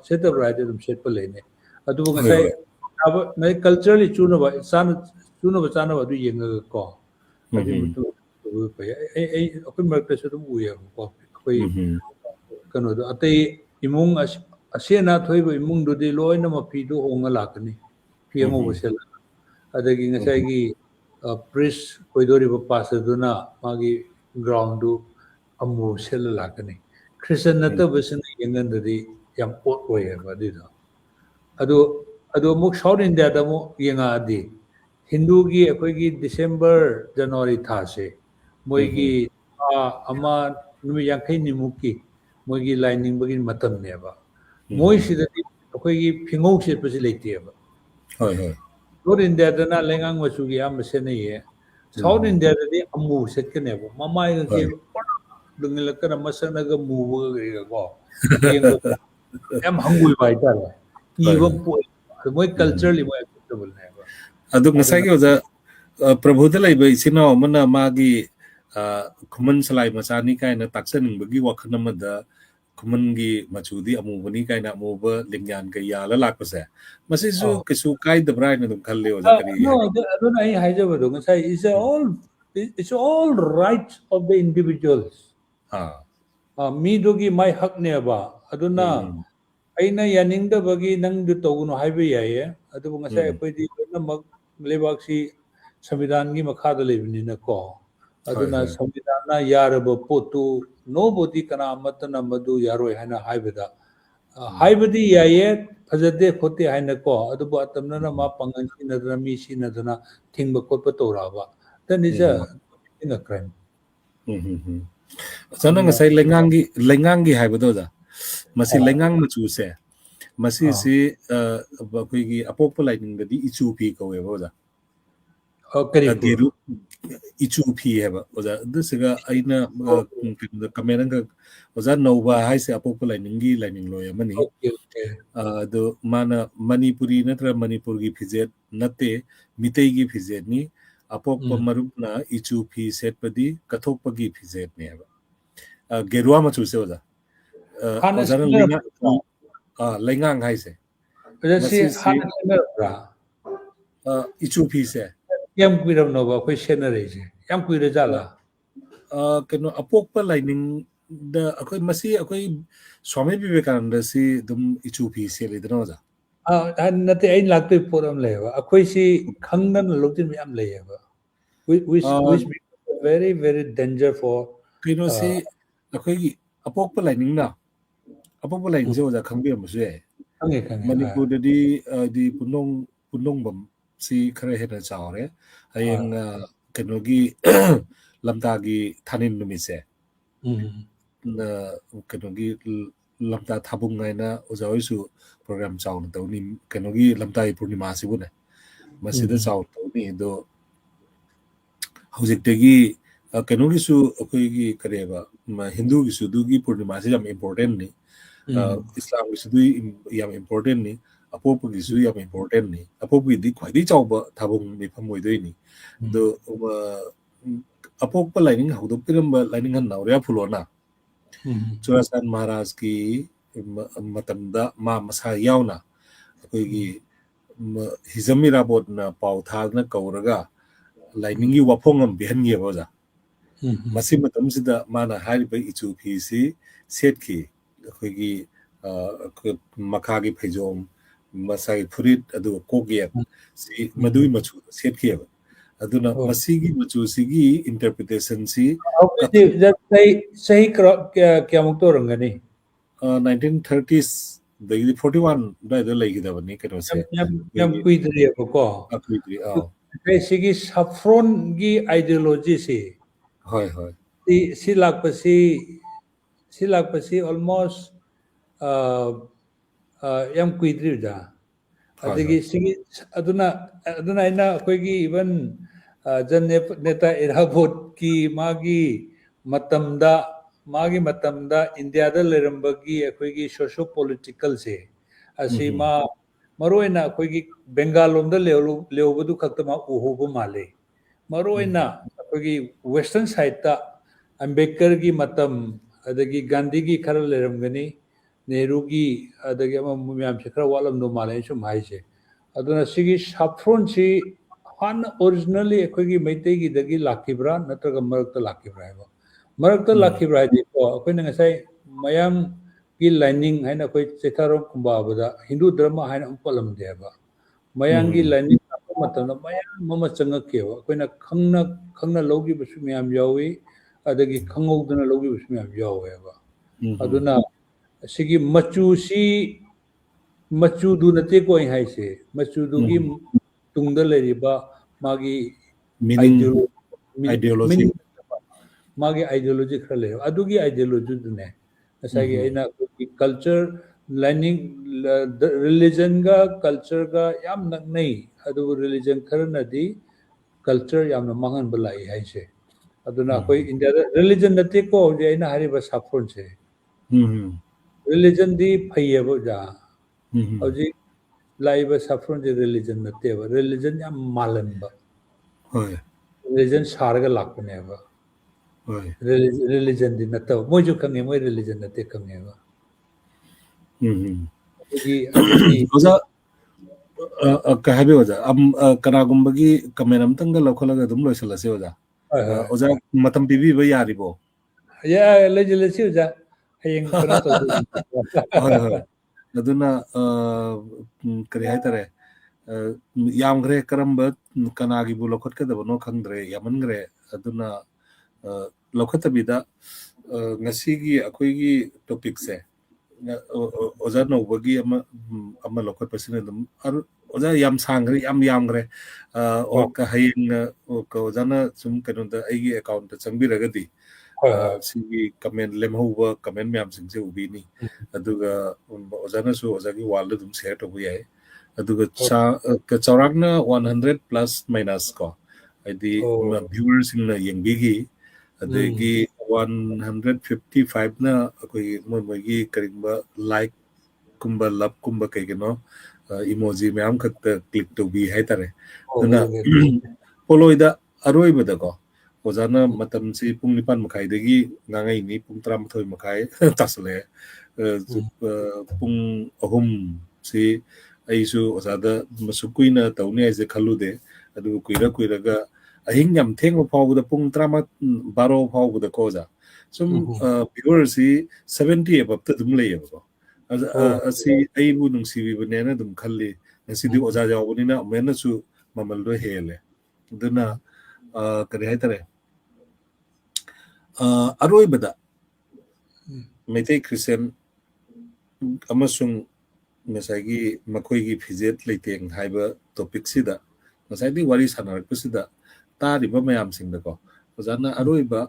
ꯁꯦꯠꯇꯕ꯭ꯔꯥ ꯍꯥꯏꯗꯤ ꯑꯗꯨꯝ ꯁꯦꯠꯄ ꯂꯩꯅꯤ ꯑꯗꯨꯕꯨ ꯍꯣꯏ ꯉꯁꯥꯏ ꯍꯣꯏ ꯀꯜꯆꯔꯦꯜꯂꯤ ꯆꯨꯅꯕ ꯆꯥꯅꯕ ꯑꯗꯨ ꯌꯦꯡꯉꯒ ꯀꯣ ꯑꯗꯨꯒꯤ ꯃꯇꯨꯡ ꯐꯩ ꯑꯩꯈꯣꯏ ꯃꯔꯛꯇꯁꯨ ꯑꯗꯨꯝ ꯎꯏꯌꯦꯕꯀꯣ ꯑꯩꯈꯣꯏ ꯀꯩꯅꯣꯗꯣ ꯑꯇꯩ ꯏꯃꯨꯡ ꯑꯁꯤ ꯑꯅꯥ ꯊꯣꯛꯏꯕ ꯏꯃꯨꯡꯗꯨꯗꯤ ꯂꯣꯏꯅꯃꯛ ꯐꯤꯗꯨ ꯍꯣꯡꯉ ꯂꯥꯛꯀꯅꯤ ꯐꯤ ꯑꯉꯧꯕ ꯁꯦꯠꯂꯒ ꯑꯗꯒꯤ ꯉꯁꯥꯏꯒꯤ ꯄ꯭ꯔꯤꯁ ꯑꯣꯏꯗꯣꯔꯤꯕ ꯄꯥꯁꯇꯔꯗꯨꯅ ꯃꯥꯒꯤ ꯒ꯭ꯔꯥꯎꯟꯗꯨ ꯑꯃꯨꯕ ꯁꯦꯠꯂ ꯂꯥꯛꯀꯅꯤ ꯈ꯭ꯔꯤꯁꯇꯟ ꯅꯠꯇꯕꯁꯤꯅ ꯌꯦꯡꯒꯟꯗꯗꯤ ꯌꯥꯝ ꯑꯣꯠ ꯑꯣꯏꯌꯦꯕ ꯑꯗꯨꯏꯗꯣ ꯑꯗꯨ ꯑꯃꯨꯛ ꯁꯥꯎꯠ ꯏꯟꯗꯤꯌꯥꯗ ꯑꯃꯨꯛ ꯌꯦꯡꯉꯛꯑꯗꯤ ꯍꯤꯟꯗꯨꯒꯤ ꯑꯩꯈꯣꯏꯒꯤ ꯗꯤꯁꯦꯝꯕꯔ ꯖꯅꯋꯥꯔꯤ ꯊꯥꯁꯦ ꯃꯣꯏꯒꯤ ꯊꯥ ꯑꯃ ꯅꯨꯃꯤꯠ 50ꯅꯤꯃꯨꯛꯀꯤ ꯃꯣꯏꯒꯤ ꯂꯥꯏꯅꯤꯡꯕꯒꯤ ꯃꯇꯝꯅꯦꯕ ꯃꯣꯏꯁꯤꯗꯗꯤ ꯑꯩꯈꯣꯏꯒꯤ ꯐꯤꯉꯧ ꯁꯦꯠꯄꯁꯤ ꯂꯩꯇꯦꯕ ꯍꯣꯏ ꯍꯣꯏ ꯅꯣꯔꯠ ꯏꯟꯗꯤꯌꯥꯗꯅ ꯂꯩꯉꯥꯡ ꯃꯆꯨꯒꯤ ꯑꯌꯥꯝꯕ ꯁꯦꯠꯅꯩꯌꯦ ꯁꯥꯎꯠ ꯏꯟꯗꯤꯌꯥꯗꯗꯤ ꯑꯃꯨꯕ ꯁꯦꯠꯀꯅꯦꯕ ꯃꯃꯥꯏꯒꯁꯦ ꯗꯨꯡꯏꯜꯂꯛꯀꯅ ꯃꯁꯛꯅꯒ ꯃꯨꯕꯒ ꯀꯩꯒꯀꯣ ꯌꯦꯡꯕꯗ ꯌꯥꯝ ꯍꯪꯒꯣꯏꯕ ꯍꯥꯏꯇꯥꯔꯦ ꯀꯤꯕ ꯑꯃ ꯄꯣꯛꯑꯦ ꯑꯗꯨ ꯃꯣꯏ ꯀꯜꯆꯔꯂꯤ ꯃꯣꯏ ꯑꯦꯛꯁꯦꯞꯇꯦꯕꯜꯅꯦꯕ ꯑꯗꯨ ꯑꯗꯨꯅ ꯉꯁꯥꯏꯒꯤ ꯑꯣꯖꯥ ꯄ꯭ꯔꯚꯨꯗ ꯂꯩꯕ ꯏꯆꯤꯟ ꯏꯅꯥꯎ ꯑꯃꯅ ꯃꯥꯒꯤ ꯈꯨꯃꯟ ꯁꯂꯥꯏ ꯃꯆꯥꯅꯤ ꯀꯥꯏꯅ ꯇꯥꯛꯆꯅꯤꯡꯕꯒꯤ ꯋꯥꯈꯜ ꯑꯃꯗ ꯈꯨꯃꯟꯒꯤ ꯃꯆꯨꯗꯤ ꯑꯃꯨꯕꯅꯤ ꯀꯥꯏꯅ ꯑꯃꯨꯕ ꯂꯦꯡꯌꯥꯟꯒ ꯌꯥꯜꯂ ꯂꯥꯛꯄꯁꯦ ꯃꯁꯤꯁꯨ ꯀꯩꯁꯨ ꯀꯥꯏꯗꯕ꯭ꯔꯥ ꯍꯥꯏꯅ ꯑꯗꯨꯝ ꯈꯜꯂꯦ ꯑꯣꯖꯥ ꯀꯔꯤ ꯑꯗꯨꯅ ꯑꯩ ꯍꯥꯏꯖꯕꯗꯣ ꯉꯁꯥꯏ it's all rights of the individuals ꯃꯤꯗꯨꯒꯤ ꯃꯥꯏ ꯍꯛꯅꯦꯕ ꯑꯗꯨꯅ ꯑꯩꯅ ꯌꯥꯅꯤꯡꯗꯕꯒꯤ ꯅꯪꯗꯨ ꯇꯧꯒꯅꯨ ꯍꯥꯏꯕ ꯌꯥꯏꯌꯦ ꯑꯗꯨꯕꯨ ꯉꯁꯥꯏ ꯑꯩꯈꯣꯏꯗꯤ ꯂꯣꯏꯅꯃꯛ ꯂꯩꯕꯥꯛꯁꯤ ꯁꯪꯕꯤꯙꯥꯟꯒꯤ ꯃꯈꯥꯗ ꯂꯩꯕꯅꯤꯅꯀꯣ ꯑꯗꯨꯅ ꯁꯪꯕꯤꯙꯥꯟꯅ ꯌꯥꯔꯕ ꯄꯣꯠꯇꯨ ꯅꯣꯕꯣꯗꯤ ꯀꯅꯥ ꯑꯃꯠꯇꯅ ꯃꯗꯨ ꯌꯥꯔꯣꯏ ꯍꯥꯏꯅ ꯍꯥꯏꯕꯗ ꯍꯥꯏꯕꯗꯤ ꯌꯥꯏꯌꯦ ꯐꯖꯗꯦ ꯈꯣꯠꯇꯦ ꯍꯥꯏꯅꯀꯣ ꯑꯗꯨꯕꯨ ꯑꯇꯝꯅꯅ ꯃꯥ ꯄꯥꯡꯒꯜ ꯁꯤꯟꯅꯗꯅ ꯃꯤ ꯁꯤꯟꯅꯗꯅ ꯊꯤꯡꯕ ꯈꯣꯠꯄ ꯇꯧꯔꯛꯑꯕ ꯗꯦꯠ ꯏꯁ ꯑ ꯀ꯭ꯔꯥꯏꯝ ꯑꯣꯖꯥꯅ ꯉꯁꯥꯏ ꯂꯩꯉꯥꯡꯒꯤ ꯍꯥꯏꯕꯗꯣ ꯑꯣꯖꯥ ꯃꯁꯤ ꯂꯩꯉꯥꯡ ꯃꯆꯨꯁꯦ ꯃꯁꯤꯁꯤ ꯑꯩꯈꯣꯏꯒꯤ ꯑꯄꯣꯛꯄ ꯂꯥꯏꯅꯤꯡꯗꯗꯤ ꯏꯆꯨ ꯐꯤ ꯀꯧꯋꯦꯕ ꯑꯣꯖꯥ ꯀꯔꯤꯄꯨꯔ ꯏꯆꯨ ꯐꯤ ꯍꯥꯏꯕ ꯑꯣꯖꯥ ꯑꯗꯨꯁꯤꯒ ꯑꯩꯅ ꯀꯃꯦꯟ ꯑꯃꯈꯛ ꯑꯣꯖꯥ ꯅꯧꯕ ꯍꯥꯏꯁꯦ ꯑꯄꯣꯛꯄ ꯂꯥꯏꯅꯤꯡꯒꯤ ꯂꯥꯏꯅꯤꯡꯂꯣꯏ ꯑꯃꯅꯤ ꯑꯗꯣ ꯃꯥꯅ ꯃꯅꯤꯄꯨꯔꯤ ꯅꯠꯇ꯭ꯔꯒ ꯃꯅꯤꯄꯨꯔꯒꯤ ꯐꯤꯖꯦꯠ ꯅꯠꯇꯦ ꯃꯤꯇꯩꯒꯤ ꯐꯤꯖꯦꯠꯅꯤ ꯑꯄꯣꯛꯄ ꯃꯔꯨꯞꯅ ꯏꯆꯨ ꯐꯤ ꯁꯦꯠꯄꯗꯤ ꯀꯠꯊꯣꯛꯄꯒꯤ ꯐꯤꯖꯦꯠꯅꯦꯕ ꯒꯦꯔꯨꯋꯥ ꯃꯆꯨꯁꯦ ꯑꯣꯖꯥ ꯑꯣꯖꯥꯅ ꯂꯩꯉꯥꯡ ꯍꯥꯏꯁꯦ ꯃꯁꯤꯁꯤ ꯏꯆꯨ ꯐꯤꯁꯦ ꯀꯌꯥꯝ ꯀꯨꯏꯔꯕꯅꯣꯕ ꯑꯩꯈꯣꯏ ꯁꯦꯠꯅꯔꯛꯏꯁꯦ ꯌꯥꯝ ꯀꯨꯏꯔ ꯖꯥꯠꯂꯥ ꯀꯩꯅꯣ ꯑꯄꯣꯛꯄ ꯂꯥꯏꯅꯤꯡꯗ ꯃꯁꯤ ꯑꯩꯈꯣꯏ ꯁ꯭ꯋꯥꯃꯤ ꯕꯤꯕꯦꯀꯥꯅꯟꯗꯁꯤ ꯑꯗꯨꯝ ꯏꯆꯨ ꯐꯤ ꯁꯦꯠꯂꯤꯗꯅ ꯑꯣꯖꯥ ꯅꯠꯇꯦ ꯑꯩꯅ ꯂꯥꯛꯇꯣꯏ ꯄꯣꯠ ꯑꯃ ꯂꯩꯌꯦꯕ ꯑꯩꯈꯣꯏꯁꯤ ꯈꯪꯗꯅ ꯂꯧꯁꯤꯟꯕ ꯌꯥꯝ ꯂꯩꯌꯦꯕ very very danger for ꯀꯩꯅꯣꯁꯤ ꯑꯩꯈꯣꯏꯒꯤ ꯑꯄꯣꯛꯄ ꯂꯥꯏꯅꯤꯡꯅ ꯑꯄꯣꯛꯄ ꯂꯥꯏꯅꯤꯡꯁꯦ ꯑꯣꯖꯥ ꯈꯪꯕꯤꯔꯝꯕꯁꯨ ꯌꯥꯏ ꯈꯪꯉꯦ ꯃꯅꯤꯄꯨꯔꯗꯗꯤ ꯍꯥꯏꯗꯤ ꯄꯨꯟꯗꯣꯡꯕꯝ सी खरे हेना Chaware हयेंग कनोगी लमदागी थानिन नुमिसे na kanogi lamta thabung ngai na ojawai su program chaw to ni kanogi lamta I purnima sibune masida chaw to ni do hojik tegi kanogi su akoi gi kareba hindu gi su du gi purnima se jam important ni islam gi su du yam important ni apop gi su yam important ni apop gi di khwai di chaw ba thabung mi phamoi doi ni do apop pa lining hawdo piram ba lining han nawria phulona Churasan Maharaj ki matamda ma masa yauna akoigi hizami rabot na pau thal na kauraga lainingi wafongam bihangi boja masi matam sida mana hariba ichu phi si setki akoigi makhagi phejom masai furit adu kogiyak si madui machu setki aduna masigi machu sigi interpretation si सही क्या मुक्तो रंगनी 1930s दगी 41 Dai the लैगिदबनि कनो से यम कुइद्रि को अकुइद्रि सिगी saffron गी ideology से होय होय सी लाकपसी almost यम कुइद्रि जा अदगी सिगी अदुना इना कोइगी इवन जन नेता इराबोट की मागी मतमदा इंडिया दा लेरंबगी अखोगी सोशो पॉलिटिकल से असी मरोइना अखोगी बेंगाल लोमदा लेवबदु खक्तमा उहोबो माले मरोइना अखोगी वेस्टर्न साइड ता अंबेडकर की मतम अदगी गांधी की खर लेरंगनी नेहरू की अदगी म्याम से खर वालम दो माले सु माइसे अदुना सिगी सफ्रोन सी हान ओरिजिनली अखोगी मैते की दगी लाखिब्रा नत्रग मरक्ता लाखिब्रा है मरक्ता लाखिब्रा है को अखोइना ngasai mayam की लाइनिंग है ना कोई चेथारो कुंबाबदा हिंदू धर्म है ना उपलम देबा mayam की लाइनिंग मतलब mayam मम चंगकेवा अखोइना खंगना लोगी बसु म्याम यावी अदगी खंगौदना लोगी बसु म्याम यावेबा अदुना सिगी मचुदु नते को हाइसे मचुदुगी तुंगदा लेरिबा मागी आइडियोलॉजी मागी आइडियोलॉजी खर ले अदुगी आइडियोलॉजी दुने असागी आइना कल्चर लाइनिंग रिलीजन गा कल्चर गा याम नकनै अदु रिलीजन खर नदी कल्चर याम मंगन बलाई हाइसे अदुना कोई इंडिया रिलीजन नते को जे आइना हरिबा साफोन से रिलीजन दी फैयबो जा हौजी लाइबा साफ्रोन जे रिलीजन नतेबा रिलीजन या मालनबा होय रिलीजन सारगा लापनेबा होय रिलीजन दी नतो मोजु खंगे मोय रिलीजन नते खंगेबा अदगी ओजा कहबे ओजा अब कनागुंबगी कमेन अमतंग लखलगा दुम लोइसलसे ओजा मतम पिबी बा यारिबो या लेजिलेसी ओजा हयेंग कना तो होय होय अदुना करी हाइतरे यामग्रे करंबा कनागी बु लखतकदबनो खंद्रे यामनग्रे अदुना लखतबिदा ngasiगी अखोइगी टॉपिक से ओजा नौबगी अमा लखत पसिन दम अर ओजा याम सांग्रे यामग्रे और का हयेंग ओजाना सुम कनुदा आइगी अकाउंट चंगबिरगदी सिगी कमेंट लेमहौबा कमेंट म्याम सिंगसे उबिनी अदुगा ओजाना सु ओजागी वाल दुम शेयर तो याय अदुगा चौरागना 100 प्लस माइनस को आइदी व्यूअर्स इन यंगबिगी अदगी 155 ना कोई मोगी करिंबा लाइक कुंबा लव कुंबा कइगनो इमोजी म्याम खक क्लिक तो बी है तरे ना पोलोइदा अरोइबदा को ओजाना मतम से पुंग 9 मखाइदगी ngangai ni पुंग 13 मखाइ तासले पुंग अहुम से आइसु ओजादा मसुकुइना तौने आइसे खलुदे अदु कुइरगा अहिंग यम थेंग फावबदा पुंग 12 फावबदा कोजा सुम व्यूअर्स 70 अब त दुम लेयबो असि आइबु नुंसिबि बनेना दुम खल्ली नसिदि ओजा जावबनिना मेनसु ममलदो हेले दुना करी हाइतरे अरोइबदा मेते Christian अमसुंग ngasagi makhoi gi fijet leiteng haiba topic sida ꯉꯁꯥꯏꯗꯤ ꯋꯥꯔꯤ ꯁꯥꯟꯅꯔꯛꯄꯁꯤꯗ ꯇꯥꯔꯤꯕ ꯃꯌꯥꯝꯁꯤꯡꯗꯀꯣ ꯑꯣꯖꯥꯅ ꯑꯔꯣꯏꯕ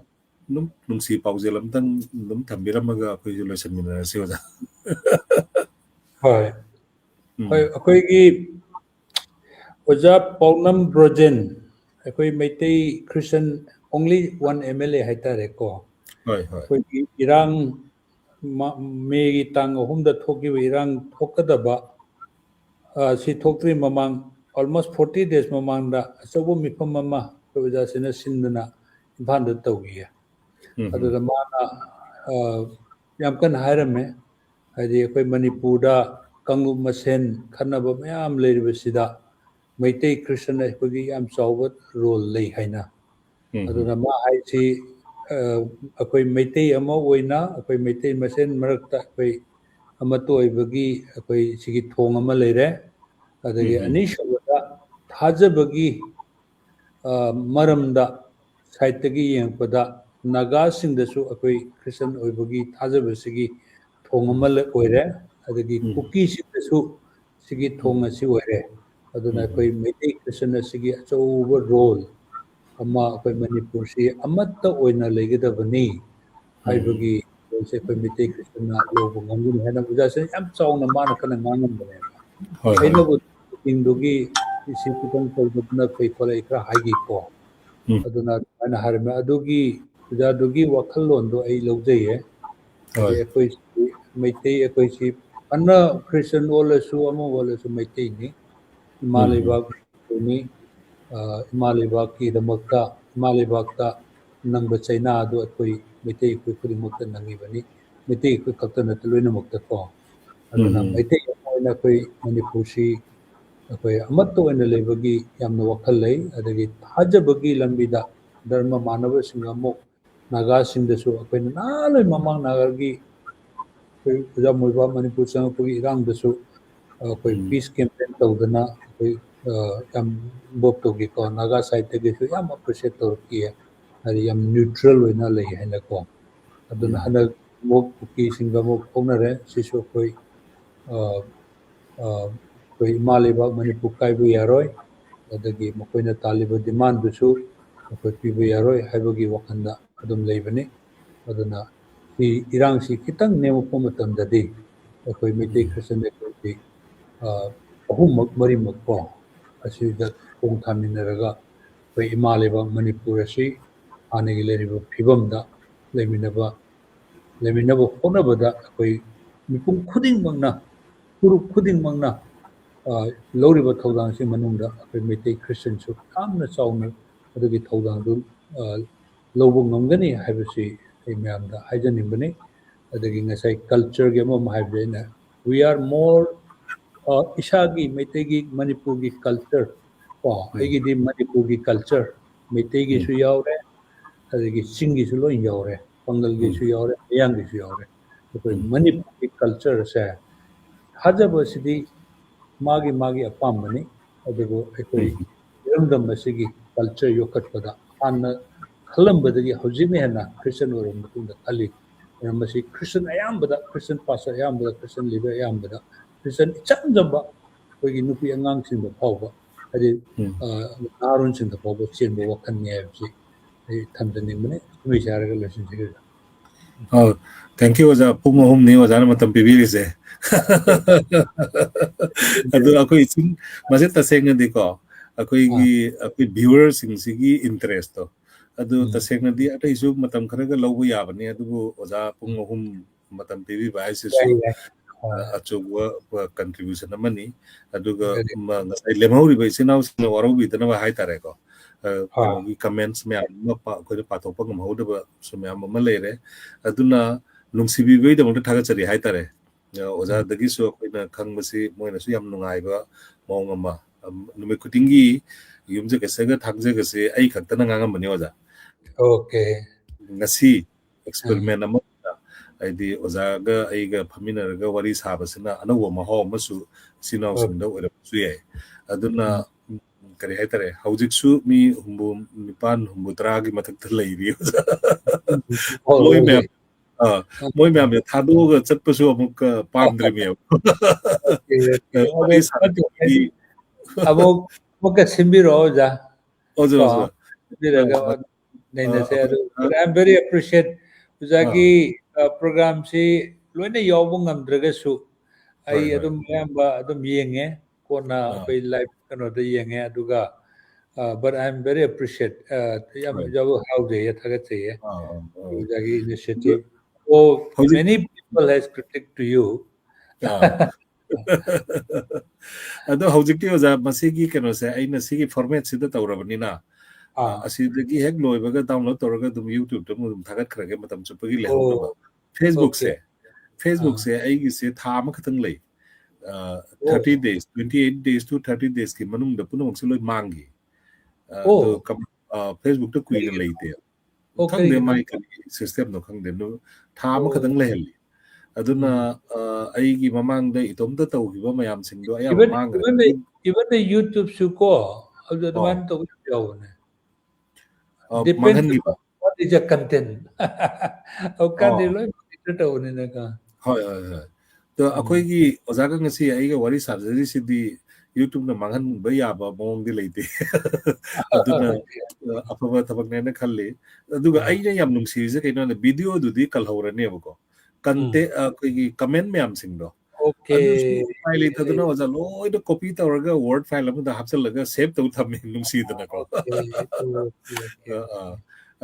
ꯑꯗꯨꯝ ꯅꯨꯡꯁꯤ ꯄꯥꯎꯖꯦꯜ ꯑꯝꯇꯪ ꯑꯗꯨꯝ ꯊꯝꯕꯤꯔꯝꯃꯒ ꯑꯩꯈꯣꯏꯁꯨ ꯂꯣꯏꯁꯤꯟꯃꯤꯟꯅꯔꯁꯤ ꯑꯣꯖꯥ. ꯍꯣꯏ ꯍꯣꯏ ꯑꯩꯈꯣꯏꯒꯤ ꯑꯣꯖꯥ ꯄꯥꯎꯅꯝ ꯕ꯭ꯔꯣꯖꯦꯟ ꯑꯩꯈꯣꯏ ꯃꯩꯇꯩ ꯈ꯭ꯔꯤꯁꯇꯟ ꯑꯣꯡꯂꯤ 1 MLA ꯍꯥꯏꯇꯥꯔꯦꯀꯣ. ꯍꯣꯏ ꯍꯣꯏ ꯑꯩꯈꯣꯏꯒꯤ ꯏꯔꯥꯡ ꯃꯦꯒꯤ ꯇꯥꯡ 3ꯗ ꯊꯣꯛꯈꯤꯕ ꯏꯔꯥꯡ ꯊꯣꯛꯀꯗꯕ ꯁꯤ ꯊꯣꯛꯇ꯭ꯔꯤ ꯃꯃꯥꯡ almost 40 days ꯃꯃꯥꯡꯗ ꯑꯆꯧꯕ ꯃꯤꯐꯝ ꯑꯃ ꯑꯩꯈꯣꯏ ꯑꯣꯖꯥꯁꯤꯅ ꯁꯤꯟꯗꯨꯅ ꯏꯝꯐꯥꯜꯗ ꯇꯧꯈꯤꯌꯦ. ꯑꯗꯨꯗ ꯃꯥꯅ ꯌꯥꯝ ꯀꯟꯅ ꯍꯥꯏꯔꯝꯃꯦ. ꯍꯥꯏꯗꯤ ꯑꯩꯈꯣꯏ ꯃꯅꯤꯄꯨꯔꯗ ꯀꯥꯡꯂꯨꯞ ꯃꯁꯦꯟ ꯈꯟꯅꯕ ꯃꯌꯥꯝ ꯂꯩꯔꯤꯕꯁꯤꯗ ꯃꯩꯇꯩ ꯈ꯭ꯔꯤꯁꯇꯟ ꯑꯩꯈꯣꯏꯒꯤ ꯌꯥꯝ ꯆꯥꯎꯕ ꯔꯣꯜ ꯂꯩ ꯍꯥꯏꯅ. ꯑꯗꯨꯅ ꯃꯥ ꯍꯥꯏꯁꯤ ꯑꯩꯈꯣꯏ ꯃꯩꯇꯩ ꯑꯃ ꯑꯣꯏꯅ ꯑꯩꯈꯣꯏ ꯃꯩꯇꯩ ꯃꯁꯦꯟ ꯃꯔꯛꯇ ꯑꯩꯈꯣꯏ ꯑꯃꯠꯇ ꯑꯣꯏꯕꯒꯤ ꯑꯩꯈꯣꯏ ꯁꯤꯒꯤ ꯊꯣꯡ ꯑꯃ ꯂꯩꯔꯦ. ꯑꯗꯒꯤ ꯑꯅꯤꯁꯨꯕꯗ ꯊꯥꯖꯕꯒꯤ ꯃꯔꯝꯗ ꯁꯥꯏꯠꯇꯒꯤ ꯌꯦꯡꯉꯛꯄꯗ ꯅꯥꯒꯥꯁꯤꯡꯗꯁꯨ ꯑꯩꯈꯣꯏ ꯈ꯭ꯔꯤꯁꯇꯟ ꯑꯣꯏꯕꯒꯤ ꯊꯥꯖꯕꯁꯤꯒꯤ ꯊꯣꯡ ꯑꯃ ꯑꯣꯏꯔꯦ. ꯑꯗꯒꯤ ꯀꯨꯀꯤꯁꯤꯡꯗꯁꯨ ꯁꯤꯒꯤ ꯊꯣꯡ ꯑꯁꯤ ꯑꯣꯏꯔꯦ. ꯑꯗꯨꯅ ꯑꯩꯈꯣꯏ ꯃꯩꯇꯩ ꯈ꯭ꯔꯤꯁꯇꯟ ꯑꯁꯤꯒꯤ ꯑꯆꯧꯕ ꯔꯣꯜ ꯑꯃ ꯑꯩꯈꯣꯏ ꯃꯅꯤꯄꯨꯔꯁꯤ ꯑꯃꯠꯇ ꯑꯣꯏꯅ ꯂꯩꯒꯗꯕꯅꯤ ꯍꯥꯏꯕꯒꯤ ꯔꯣꯜꯁꯦ ꯑꯩꯈꯣꯏ ꯃꯩꯇꯩ ꯈ꯭ꯔꯤꯁꯇꯟꯅ ꯂꯧꯕ ꯉꯝꯒꯅꯤ ꯍꯥꯏꯅ ꯑꯣꯖꯥꯁꯦ ꯌꯥꯝ ꯆꯥꯎꯅ ꯃꯥꯅ ꯀꯟꯅ ꯉꯥꯡꯉꯝꯕꯅꯦꯕ. ꯑꯩꯅꯕꯨ ꯃꯤꯇꯤꯡꯗꯨꯒꯤ ꯁꯤ ꯈꯤꯇꯪ ꯇꯧꯕꯗꯨꯅ ꯐꯩ ꯈꯣꯠꯂꯛꯏ ꯈꯔ ꯍꯥꯏꯈꯤꯀꯣ. ꯑꯗꯨꯅ ꯑꯗꯨꯃꯥꯏꯅ ꯍꯥꯏꯔꯝꯃꯦ. ꯑꯗꯨꯒꯤ ꯑꯣꯖꯥꯗꯨꯒꯤ ꯋꯥꯈꯜꯂꯣꯟꯗꯣ ꯑꯩ ꯂꯧꯖꯩꯌꯦ. ꯍꯥꯏꯗꯤ ꯑꯩꯈꯣꯏꯁꯤ ꯃꯩꯇꯩ ꯑꯩꯈꯣꯏꯁꯤ ꯐꯅ ꯈ꯭ꯔꯤꯁꯇꯟ ꯑꯣꯜꯂꯁꯨ ꯑꯃ ꯑꯣꯜꯂꯁꯨ ꯃꯩꯇꯩꯅꯤ. ꯏꯃꯥ ꯂꯩꯕꯥꯛꯅꯤ. ꯏꯃꯥ ꯂꯩꯕꯥꯛꯀꯤꯗꯃꯛꯇ ꯏꯃꯥ ꯂꯩꯕꯥꯛꯇ ꯅꯪꯕ ꯆꯩꯅꯥꯗꯨ ꯑꯩꯈꯣꯏ ꯃꯩꯇꯩ ꯑꯩꯈꯣꯏ ꯈꯨꯗꯤꯡꯃꯛꯇ ꯅꯪꯉꯤꯕꯅꯤ. ꯃꯩꯇꯩ ꯑꯩꯈꯣꯏ ꯈꯛꯇ ꯅꯠꯇꯦ ꯂꯣꯏꯅꯃꯛꯇꯀꯣ. ꯑꯗꯨꯅ ꯃꯩꯇꯩ ꯑꯃ ꯑꯣꯏꯅ ꯑꯩꯈꯣꯏ ꯃꯅꯤꯄꯨꯔꯁꯤ ꯑꯩꯈꯣꯏ ꯑꯃꯠꯇ ꯑꯣꯏꯅ ꯂꯩꯕꯒꯤ ꯌꯥꯝꯅ ꯋꯥꯈꯜ ꯂꯩ. ꯑꯗꯒꯤ ꯊꯥꯖꯕꯒꯤ ꯂꯝꯕꯤꯗ ꯙꯔꯃ ꯃꯥꯟꯅꯕꯁꯤꯡ ꯑꯃꯨꯛ ꯅꯥꯒꯥꯁꯤꯡꯗꯁꯨ ꯑꯩꯈꯣꯏꯅ ꯅꯍꯥꯟꯋꯥꯏ ꯃꯃꯥꯡ ꯅꯥꯒꯥꯒꯤ ꯑꯩꯈꯣꯏ ꯈꯨꯖꯥ ꯃꯣꯏꯕ ꯃꯅꯤꯄꯨꯔ ꯆꯪꯉꯛꯄꯒꯤ ꯏꯔꯥꯡꯗꯁꯨ ꯑꯩꯈꯣꯏ ꯄꯤꯁ ꯀꯦꯝꯄꯦꯟ ꯇꯧꯗꯅ ꯑꯩꯈꯣꯏ ꯌꯥꯝ ꯕꯣꯞ ꯇꯧꯈꯤꯀꯣ. ꯅꯥꯒꯥ ꯁꯥꯏꯠꯇꯒꯤꯁꯨ ꯌꯥꯝ ꯑꯦꯄ꯭ꯔꯤꯁꯤꯌꯦꯠ ꯇꯧꯔꯛꯈꯤꯌꯦ. ꯍꯥꯏꯗꯤ ꯌꯥꯝ ꯅ꯭ꯌꯨꯇ꯭ꯔꯦꯜ ꯑꯣꯏꯅ ꯂꯩ ꯍꯥꯏꯅꯀꯣ. ꯑꯗꯨꯅ ꯍꯟꯗꯛ ꯑꯃꯨꯛ ꯀꯨꯀꯤꯁꯤꯡꯒ ꯑꯃꯨꯛ ꯐꯥꯎꯅꯔꯦ. ꯁꯤꯁꯨ ꯑꯩꯈꯣꯏ ꯑꯩꯈꯣꯏ ꯏꯃꯥ ꯂꯩꯕꯥꯛ ꯃꯅꯤꯄꯨꯔ ꯀꯥꯏꯕ ꯌꯥꯔꯣꯏ. ꯑꯗꯒꯤ ꯃꯈꯣꯏꯅ ꯇꯥꯜꯂꯤꯕ ꯗꯤꯃꯥꯟꯗꯨꯁꯨ ꯑꯩꯈꯣꯏ ꯄꯤꯕ ꯌꯥꯔꯣꯏ ꯍꯥꯏꯕꯒꯤ ꯋꯥꯈꯜꯗ ꯑꯗꯨꯝ ꯂꯩꯕꯅꯤ. ꯑꯗꯨꯅ ꯁꯤ ꯏꯔꯥꯡꯁꯤ ꯈꯤꯇꯪ ꯅꯦꯝꯃꯛꯄ ꯃꯇꯝꯗꯗꯤ ꯑꯩꯈꯣꯏ ꯃꯩꯇꯩ ꯈ꯭ꯔꯤꯁꯇꯟ ꯑꯩꯈꯣꯏꯒꯤ ꯑꯍꯨꯝꯃꯛ ꯃꯔꯤꯃꯛ ꯀꯣ ꯑꯁꯤꯗ ꯈꯣꯡ ꯊꯥꯃꯤꯟꯅꯔꯒ ꯑꯩꯈꯣꯏ ꯏꯃꯥ ꯂꯩꯕꯥꯛ ꯃꯅꯤꯄꯨꯔ ꯑꯁꯤ ꯍꯥꯟꯅꯒꯤ ꯂꯩꯔꯤꯕ ꯐꯤꯕꯝꯗ ꯂꯩꯃꯤꯟꯅꯕ ꯍꯣꯠꯅꯕꯗ ꯑꯩꯈꯣꯏ ꯃꯤꯄꯨꯝ ꯈꯨꯗꯤꯡꯃꯛꯅ ꯐꯨꯔꯨꯞ ꯈꯨꯗꯤꯡꯃꯛꯅ ꯂꯧꯔꯤꯕ ꯊꯧꯗꯥꯡꯁꯤ ꯃꯅꯨꯡꯗ ꯑꯩꯈꯣই ꯃꯩꯇꯩ ꯈ꯭ꯔꯤꯁꯇꯟꯁꯨ ꯌꯥꯝꯅ ꯆꯥꯎꯅ ꯑꯗꯨꯒꯤ ꯊꯧꯗꯥꯡꯗꯨ ꯂꯧꯕ ꯉꯝꯒꯅꯤ ꯍꯥꯏꯕꯁꯤ ꯑꯩ ꯃꯌꯥꯝꯗ ꯍꯥꯏꯖꯅꯤꯡꯕꯅꯤ. ꯑꯗꯒꯤ ꯉꯁꯥꯏ ꯀꯜꯆꯔꯒꯤ ꯑꯃ ꯍꯥꯏꯕꯗ ꯑꯩꯅ ꯋꯤ ꯑꯥꯔ ꯃꯣꯔ ꯏꯁꯥꯒꯤ ꯃꯩꯇꯩꯒꯤ ꯃꯅꯤꯄꯨꯔꯒꯤ ꯀꯜꯆꯔ ꯀꯣ ꯑꯩꯒꯤꯗꯤ ꯃꯅꯤꯄꯨꯔꯒꯤ ꯀꯜꯆꯔ ꯃꯩꯇꯩꯒꯤꯁꯨ ꯌꯥꯎꯔꯦ. ꯑꯗꯒꯤ ꯆꯤꯡꯒꯤꯁꯨ ꯂꯣꯏ ꯌꯥꯎꯔꯦ. ꯄꯥꯡꯒꯜꯒꯤꯁꯨ ꯌꯥꯎꯔꯦ. ꯃꯌꯥꯡꯒꯤꯁꯨ ꯌꯥꯎꯔꯦ. ꯑꯩꯈꯣꯏ ꯃꯅꯤꯄꯨꯔꯒꯤ ꯀꯜꯆꯔꯁꯦ ꯊꯥꯖꯕꯁꯤꯗꯤ ꯃꯥꯒꯤ ꯑꯄꯥꯝꯕꯅꯤ. ꯑꯗꯨꯕꯨ ꯑꯩꯈꯣꯏ ꯏꯔꯝꯗꯝ ꯑꯁꯤꯒꯤ ꯀꯜꯆꯔ ꯌꯣꯛꯈꯠꯄꯗ ꯍꯥꯟꯅ ꯈꯜꯂꯝꯕꯗꯒꯤ ꯍꯧꯖꯤꯛꯅ ꯍꯦꯟꯅ ꯈ꯭ꯔꯤꯁꯇꯟ ꯑꯣꯏꯔꯕ ꯃꯇꯨꯡꯗ ꯈꯜꯂꯤ. ꯃꯁꯤ ꯈ꯭ꯔꯤꯁꯇꯟ ꯑꯌꯥꯝꯕꯗ ꯈ꯭ꯔꯤꯁꯇꯟ ꯄꯥꯁꯇꯔ ꯑꯌꯥꯝꯕꯗ ꯈ꯭ꯔꯤꯁꯇꯟ ꯂꯤꯗꯔ ꯑꯌꯥꯝꯕꯗ ꯈ꯭ꯔꯤꯁꯇꯟ ꯏꯆꯝ ꯆꯝꯕ ꯑꯩꯈꯣꯏꯒꯤ ꯅꯨꯄꯤ ꯑꯉꯥꯡꯁꯤꯡꯗ ꯐꯥꯎꯕ ꯍꯥꯏꯗꯤ ꯅꯍꯥꯔꯣꯟꯁꯤꯡꯗ ꯐꯥꯎꯕ ꯆꯦꯟꯕ ꯋꯥꯈꯜꯅꯤ ꯍꯥꯏꯕꯁꯤ ꯑꯩ ꯊꯝꯖꯅꯤꯡꯕꯅꯤ. ꯁꯨꯃꯥꯏꯅ ꯍꯥꯏꯔꯒ ꯂꯣꯏꯁꯤꯟꯖꯒꯦ. ꯊꯦꯡꯛ ꯌꯨ ꯑꯣꯖꯥ. ꯄꯨꯡ 3ꯅꯤ ꯑꯣꯖꯥꯅ ꯃꯇꯝ ꯄꯤꯕꯤꯔꯤꯁꯦ. ꯑꯗꯨ ꯑꯩꯈꯣꯏ ꯆꯤꯡ ꯃꯁꯤ ꯇꯁꯦꯡꯅꯗꯤꯀꯣ ꯑꯩꯈꯣꯏ ꯚ꯭ꯌꯨꯋꯔꯁꯤꯡꯁꯤꯒꯤ ꯏꯟꯇꯔꯦꯁꯇꯣ ꯑꯗꯨ ꯇꯁꯦꯡꯅꯗꯤ ꯑꯇꯩꯁꯨ ꯃꯇꯝ ꯈꯔꯒ ꯂꯧꯕ ꯌꯥꯕꯅꯤ. ꯑꯗꯨꯕꯨ ꯑꯣꯖꯥ ꯄꯨꯡ 3 ꯃꯇꯝ ꯄꯤꯕꯤꯕ ꯍꯥꯏꯁꯤꯁꯨ ꯑꯆꯧꯕ ꯀꯟꯇ꯭ꯔꯤꯕ꯭ꯌꯨꯁꯟ ꯑꯃꯅꯤ. ꯑꯗꯨꯒ ꯉꯁꯥꯏ ꯂꯦꯝꯍꯧꯔꯤꯕ ꯏꯆꯤꯟ ꯏꯅꯥꯎꯁꯤꯡꯅ ꯋꯥꯔꯧꯕꯤꯗꯅꯕ ꯍꯥꯏꯇꯥꯔꯦꯀꯣ. ꯀꯩꯅꯣꯒꯤ ꯀꯃꯦꯟꯠꯁ ꯃꯌꯥꯝ ꯑꯃ ꯑꯩꯈꯣꯏꯅ ꯄꯥꯊꯣꯛꯄ ꯉꯝꯍꯧꯗꯕꯁꯨ ꯃꯌꯥꯝ ꯑꯃ ꯂꯩꯔꯦ. ꯑꯗꯨꯅ ꯅꯨꯡꯁꯤꯕꯤꯕꯒꯤꯗꯃꯛꯇ ꯊꯥꯒꯠꯆꯔꯤ ꯍꯥꯏꯇꯥꯔꯦ. ꯑꯣꯖꯥꯗꯒꯤꯁꯨ ꯑꯩꯈꯣꯏꯅ ꯈꯪꯕꯁꯤ ꯃꯣꯏꯅꯁꯨ ꯌꯥꯝ ꯅꯨꯡꯉꯥꯏꯕ ꯃꯑꯣꯡ ꯑꯃ. ꯅꯨꯃꯤꯠ ꯈꯨꯗꯤꯡꯒꯤ ꯌꯨꯝꯖꯀꯩꯁꯒ ꯊꯥꯡꯖꯒꯁꯦ ꯑꯩ ꯈꯛꯇꯅ ꯉꯥꯡꯉꯝꯕꯅꯤ ꯑꯣꯖꯥ. ꯑꯣꯀꯦ. ꯉꯁꯤ ꯑꯦꯛꯁꯄꯦꯔꯤꯃꯦꯟ ꯑꯃ ꯍꯥꯏꯗꯤ ꯑꯣꯖꯥꯒ ꯑꯩꯒ ꯐꯝꯃꯤꯟꯅꯔꯒ ꯋꯥꯔꯤ ꯁꯥꯕꯁꯤꯅ ꯑꯅꯧꯕ ꯃꯍꯥꯎ ꯑꯃꯁꯨ ꯏꯆꯤꯟ ꯏꯅꯥꯎꯁꯤꯡꯗ ꯑꯣꯏꯔꯛꯄꯁꯨ ꯌꯥꯏ. ꯑꯗꯨꯅ ꯀꯔꯤ ꯍꯥꯏꯇꯥꯔꯦ ꯍꯧꯖꯤꯛꯁꯨ ꯃꯤ 9-10-30ꯒꯤ ꯃꯊꯛꯇ ꯂꯩꯔꯤ ꯑꯣꯖꯥ. ꯃꯣꯏ ꯃꯌꯥꯝꯁꯦ ꯊꯥꯗꯣꯛꯑꯒ ꯆꯠꯄꯁꯨ ꯑꯃꯨꯛꯀ ꯄꯥꯝꯗ꯭ꯔꯤꯃꯦꯕ. ꯋꯥꯔꯤ ꯁꯥꯟꯅꯕꯒꯤ ꯑꯃꯨꯛ ꯑꯃꯨꯛꯀ ꯁꯤꯟꯕꯤꯔꯛꯑꯣ ꯑꯣꯖꯥ 어저 ꯀꯣ 어저 ꯁꯤꯟꯕꯤꯔꯒ ꯅꯩꯅꯁꯦ ꯑꯗꯨ ꯑꯩꯈꯣꯏ but I'm very appreciate ꯑꯣꯖꯥꯒꯤ ꯄ꯭ꯔꯣꯒ꯭ꯔꯥꯝꯁꯤ ꯂꯣꯏꯅ ꯌꯥꯎꯕ ꯉꯝꯗ꯭ꯔꯒꯁꯨ ꯑꯩ ꯑꯗꯨꯝ ꯑꯌꯥꯝꯕ ꯑꯗꯨꯝ ꯌꯦꯡꯉꯦ ꯀꯣꯟꯅ ꯑꯩꯈꯣꯏ ꯂꯥꯏꯚ ꯀꯩꯅꯣꯗ ꯌꯦꯡꯉꯦ ꯑꯗꯨꯒ but I'm very appreciate ꯌꯥꯝ ꯑꯣꯖꯥꯕꯨ ꯍꯔꯥꯎꯖꯩꯌꯦ ꯊꯥꯒꯠꯆꯩꯌꯦ ꯑꯣꯖꯥꯒꯤ initiative oh ꯍꯧꯖꯤꯛ many people has critiqued to you ꯑꯗꯣ ꯍꯧꯖꯤꯛꯇꯤ ꯑꯣꯖꯥ ꯃꯁꯤꯒꯤ ꯀꯩꯅꯣꯁꯦ ꯑꯩꯅ ꯁꯤꯒꯤ ꯐꯣꯔꯃꯦꯠꯁꯤꯗ ꯇꯧꯔꯕꯅꯤ나 ꯑꯁꯤꯗꯒꯤ ꯍꯦꯛ ꯂꯣꯏꯕꯒ ꯗꯥꯎꯟꯂꯣꯗ ꯇꯧꯔꯒ ꯑꯗꯨꯝ ꯌꯨꯇ꯭ꯌꯨꯕꯇ ꯑꯗꯨꯝ ꯊꯥꯒꯠꯈ꯭ꯔꯒꯦ ꯃꯇꯝ ꯆꯨꯞꯄꯒꯤ ꯂꯩꯍꯧꯅꯕ ꯐꯦꯁꯕꯨꯛꯁꯦ ꯑꯩꯒꯤꯁꯦ ꯊꯥ ꯑꯃꯈꯛꯇꯪ ꯂꯩ 30 days 28 days to 30 days కి ꯃꯅꯨꯡꯗ ꯄꯨꯝꯅꯃꯛꯁꯦ ꯂꯣꯏ ꯃꯥꯡꯈꯤ ꯑꯗꯣ ꯐꯦꯁꯕꯨꯛꯇ ꯀꯨꯏꯅ ꯂꯩꯇꯦ ꯈꯪꯗꯦ ꯃꯥꯏ ꯀꯔꯤ ꯁꯤꯁꯇꯦꯝꯅꯣ ꯈꯪꯗꯦ ꯊꯥ ꯑꯃꯈꯛꯇꯪ ꯂꯩꯍꯜꯂꯤ ꯑꯗꯨꯅ ꯑꯩꯒꯤ ꯃꯃꯥꯡꯗ ꯏꯇꯣꯝꯇ ꯇꯧꯈꯤꯕ ꯃꯌꯥꯝꯁꯤꯡꯗꯣ ꯑꯌꯥꯝꯕ ꯃꯥꯡꯈ꯭ꯔꯦ even the YouTube ꯁꯨ ꯀꯣ ꯑꯗꯨ ꯑꯗꯨꯃꯥꯏꯅ ꯇꯧꯕ ꯌꯥꯎꯕꯅꯦ depends ꯃꯥꯡꯍꯟꯈꯤꯕ on what is the content ꯀꯥꯟꯗꯤ ꯂꯣꯏ ꯃꯣꯅꯤꯇꯔ ꯇꯧꯕꯅꯤꯅꯀꯣ ꯍꯣꯏ ꯍꯣꯏ ꯍꯣꯏ ꯑꯗꯣ ꯑꯩꯈꯣꯏꯒꯤ ꯑꯣꯖꯥꯒ ꯉꯁꯤ ꯑꯩꯒ ꯋꯥꯔꯤ ꯁꯥꯖꯔꯤꯁꯤꯗꯤ ꯌꯨꯇ꯭ꯌꯨꯕꯅ ꯃꯥꯡꯍꯟꯕ ꯌꯥꯕ ꯃꯑꯣꯡꯗꯤ ꯂꯩꯇꯦ ꯑꯗꯨꯅ ꯑꯐꯕ ꯊꯕꯛꯅꯦꯅ ꯈꯜꯂꯤ ꯑꯗꯨꯒ ꯑꯩꯅ ꯌꯥꯝ ꯅꯨꯡꯁꯤꯔꯤꯁꯦ ꯀꯩꯅꯣꯅꯦ ꯚꯤꯗꯤꯑꯣꯗꯨꯗꯤ ꯀꯜꯍꯧꯔꯅꯦꯕꯀꯣ ꯀꯟꯇꯦꯟ ꯑꯩꯈꯣꯏꯒꯤ ꯀꯃꯦꯟ ꯃꯌꯥꯝꯁꯤꯡꯗꯣ ꯑꯗꯨꯁꯨ ꯎꯄꯥꯏ ꯂꯩꯇꯗꯅ ꯑꯣꯖꯥ ꯂꯣꯏꯅ ꯀꯣꯄꯤ ꯇꯧꯔꯒ ꯋꯥꯔꯗ ꯐꯥꯏꯜ ꯑꯃꯗ ꯍꯥꯞꯆꯤꯜꯂꯒ ꯁꯦꯚ ꯇꯧ ꯊꯝꯃꯤ ꯅꯨꯡꯁꯤꯗꯅꯀꯣ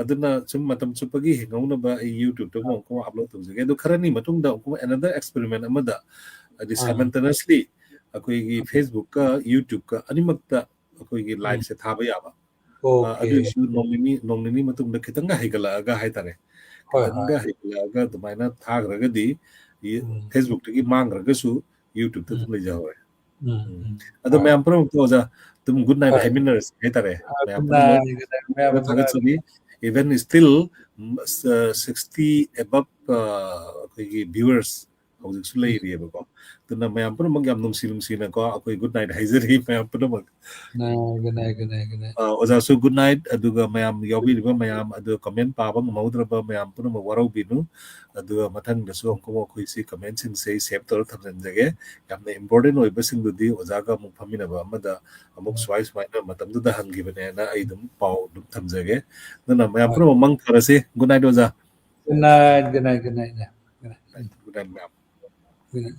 ꯑꯗꯨꯅ ꯁꯨꯝ ꯃꯇꯝ ꯆꯨꯞꯄꯒꯤ ꯍꯤꯡꯍꯧꯅꯕ ꯑꯩ ꯌꯨꯇ꯭ꯌꯨꯕꯇ ꯑꯃꯨꯛ ꯑꯞꯂꯣꯗ ꯇꯧꯖꯒꯦ ꯑꯗꯨ ꯈꯔꯅꯤ ꯃꯇꯨꯡꯗ ꯑꯅꯗꯔ ꯑꯦꯛꯁꯄꯦꯔꯤꯃꯦꯟ ꯑꯃꯗ ꯍꯥꯏꯗꯤ ꯁꯥꯏꯃꯜꯇꯦꯅꯁꯂꯤ ꯑꯩꯈꯣꯏꯒꯤ ꯐꯦꯁꯕꯨꯛꯀ ꯌꯨꯇ꯭ꯌꯨꯕꯀ ꯑꯅꯤꯃꯛꯇ ꯑꯩꯈꯣꯏꯒꯤ ꯂꯥꯏꯚꯁꯦ ꯊꯥꯕ ꯌꯥꯕ ꯑꯗꯨꯏꯁꯨ ꯅꯣꯡ ꯅꯤꯅꯤ ꯃꯇꯨꯡꯗ ꯈꯤꯇꯪꯒ ꯍꯩꯒꯠꯂꯛꯑꯒ ꯍꯥꯏꯇꯥꯔꯦ ꯈꯤꯇꯪꯒ ꯍꯩꯒꯠꯂꯛꯑꯒ ꯑꯗꯨꯃꯥꯏꯅ ꯊꯥꯈ꯭ꯔꯒꯗꯤ ꯐꯦꯁꯕꯨꯛꯇꯒꯤ ꯃꯥꯡꯈ꯭ꯔꯒꯁꯨ ꯌꯨꯇ꯭ꯌꯨꯕꯇ ꯑꯗꯨꯝ ꯂꯩꯖꯍꯧꯔꯦ ꯑꯗꯣ ꯃꯌꯥꯝ ꯄꯨꯝꯅꯃꯛꯇꯣ ꯑꯣꯖꯥ ꯑꯗꯨꯝ ꯒꯨꯗ ꯅꯥꯏꯠ ꯍꯥꯏꯃꯤꯟꯅꯔꯁꯤ ꯍꯥꯏꯇꯥꯔꯦ ꯃꯌꯥꯝ ꯄꯨꯝꯅꯃꯛ ꯊꯥꯒꯠꯆꯔꯤ even still 60 above ꯑꯩꯈꯣꯏꯒꯤ viewers ꯍꯧꯖꯤꯛꯁꯨ ꯂꯩꯔꯤꯑꯕꯀꯣ ꯑꯗꯨꯅ ꯃꯌꯥꯝ ꯄꯨꯝꯅꯃꯛ ꯌꯥꯝ ꯅꯨꯡꯁꯤꯅꯀꯣ ꯑꯩꯈꯣꯏ ꯒꯨꯗ ꯅꯥꯏꯠ ꯍꯥꯏꯖꯔꯤ ꯃꯌꯥꯝ ꯄꯨꯝꯅꯃꯛ ꯑꯣꯖꯥꯁꯨ ꯒꯨꯗ ꯅꯥꯏꯠ ꯑꯗꯨꯒ ꯃꯌꯥꯝ ꯌꯥꯎꯕꯤꯔꯤꯕ ꯃꯌꯥꯝ ꯑꯗꯨꯒ ꯀꯃꯦꯟ ꯄꯥꯕ ꯉꯝꯍꯧꯗ꯭ꯔꯕ ꯃꯌꯥꯝ ꯄꯨꯝꯅꯃꯛ ꯋꯥꯔꯧꯕꯤꯅꯨ ꯑꯗꯨꯒ ꯃꯊꯪꯗꯁꯨ ꯑꯃꯨꯛ ꯑꯩꯈꯣꯏꯁꯤ ꯀꯃꯦꯟꯁꯤꯡꯁꯦ ꯁꯦꯞ ꯇꯧꯔ ꯊꯝꯖꯤꯟꯖꯒꯦ ꯌꯥꯝꯅ ꯏꯝꯄꯣꯔꯇꯦꯟ ꯑꯣꯏꯕꯁꯤꯡꯗꯨꯗꯤ ꯑꯣꯖꯥꯒ ꯑꯃꯨꯛ ꯐꯝꯃꯤꯟꯅꯕ ꯑꯃꯗ ꯑꯃꯨꯛ ꯁꯨꯃꯥꯏꯅ ꯃꯇꯝꯗꯨꯗ ꯍꯪꯈꯤꯕꯅꯦꯅ ꯑꯩ ꯑꯗꯨꯝ ꯄꯥꯎ ꯑꯗꯨꯝ ꯊꯝꯖꯒꯦ ꯑꯗꯨꯅ ꯃꯌꯥꯝ ꯄꯨꯝꯅꯃꯛ ꯃꯪ ꯐꯔꯁꯤ ꯒꯨꯗ ꯅꯥꯏꯠ ꯑꯣꯖꯥ good night ꯒꯨꯗ ꯅꯥꯏꯠ ꯃꯌꯥꯝ good night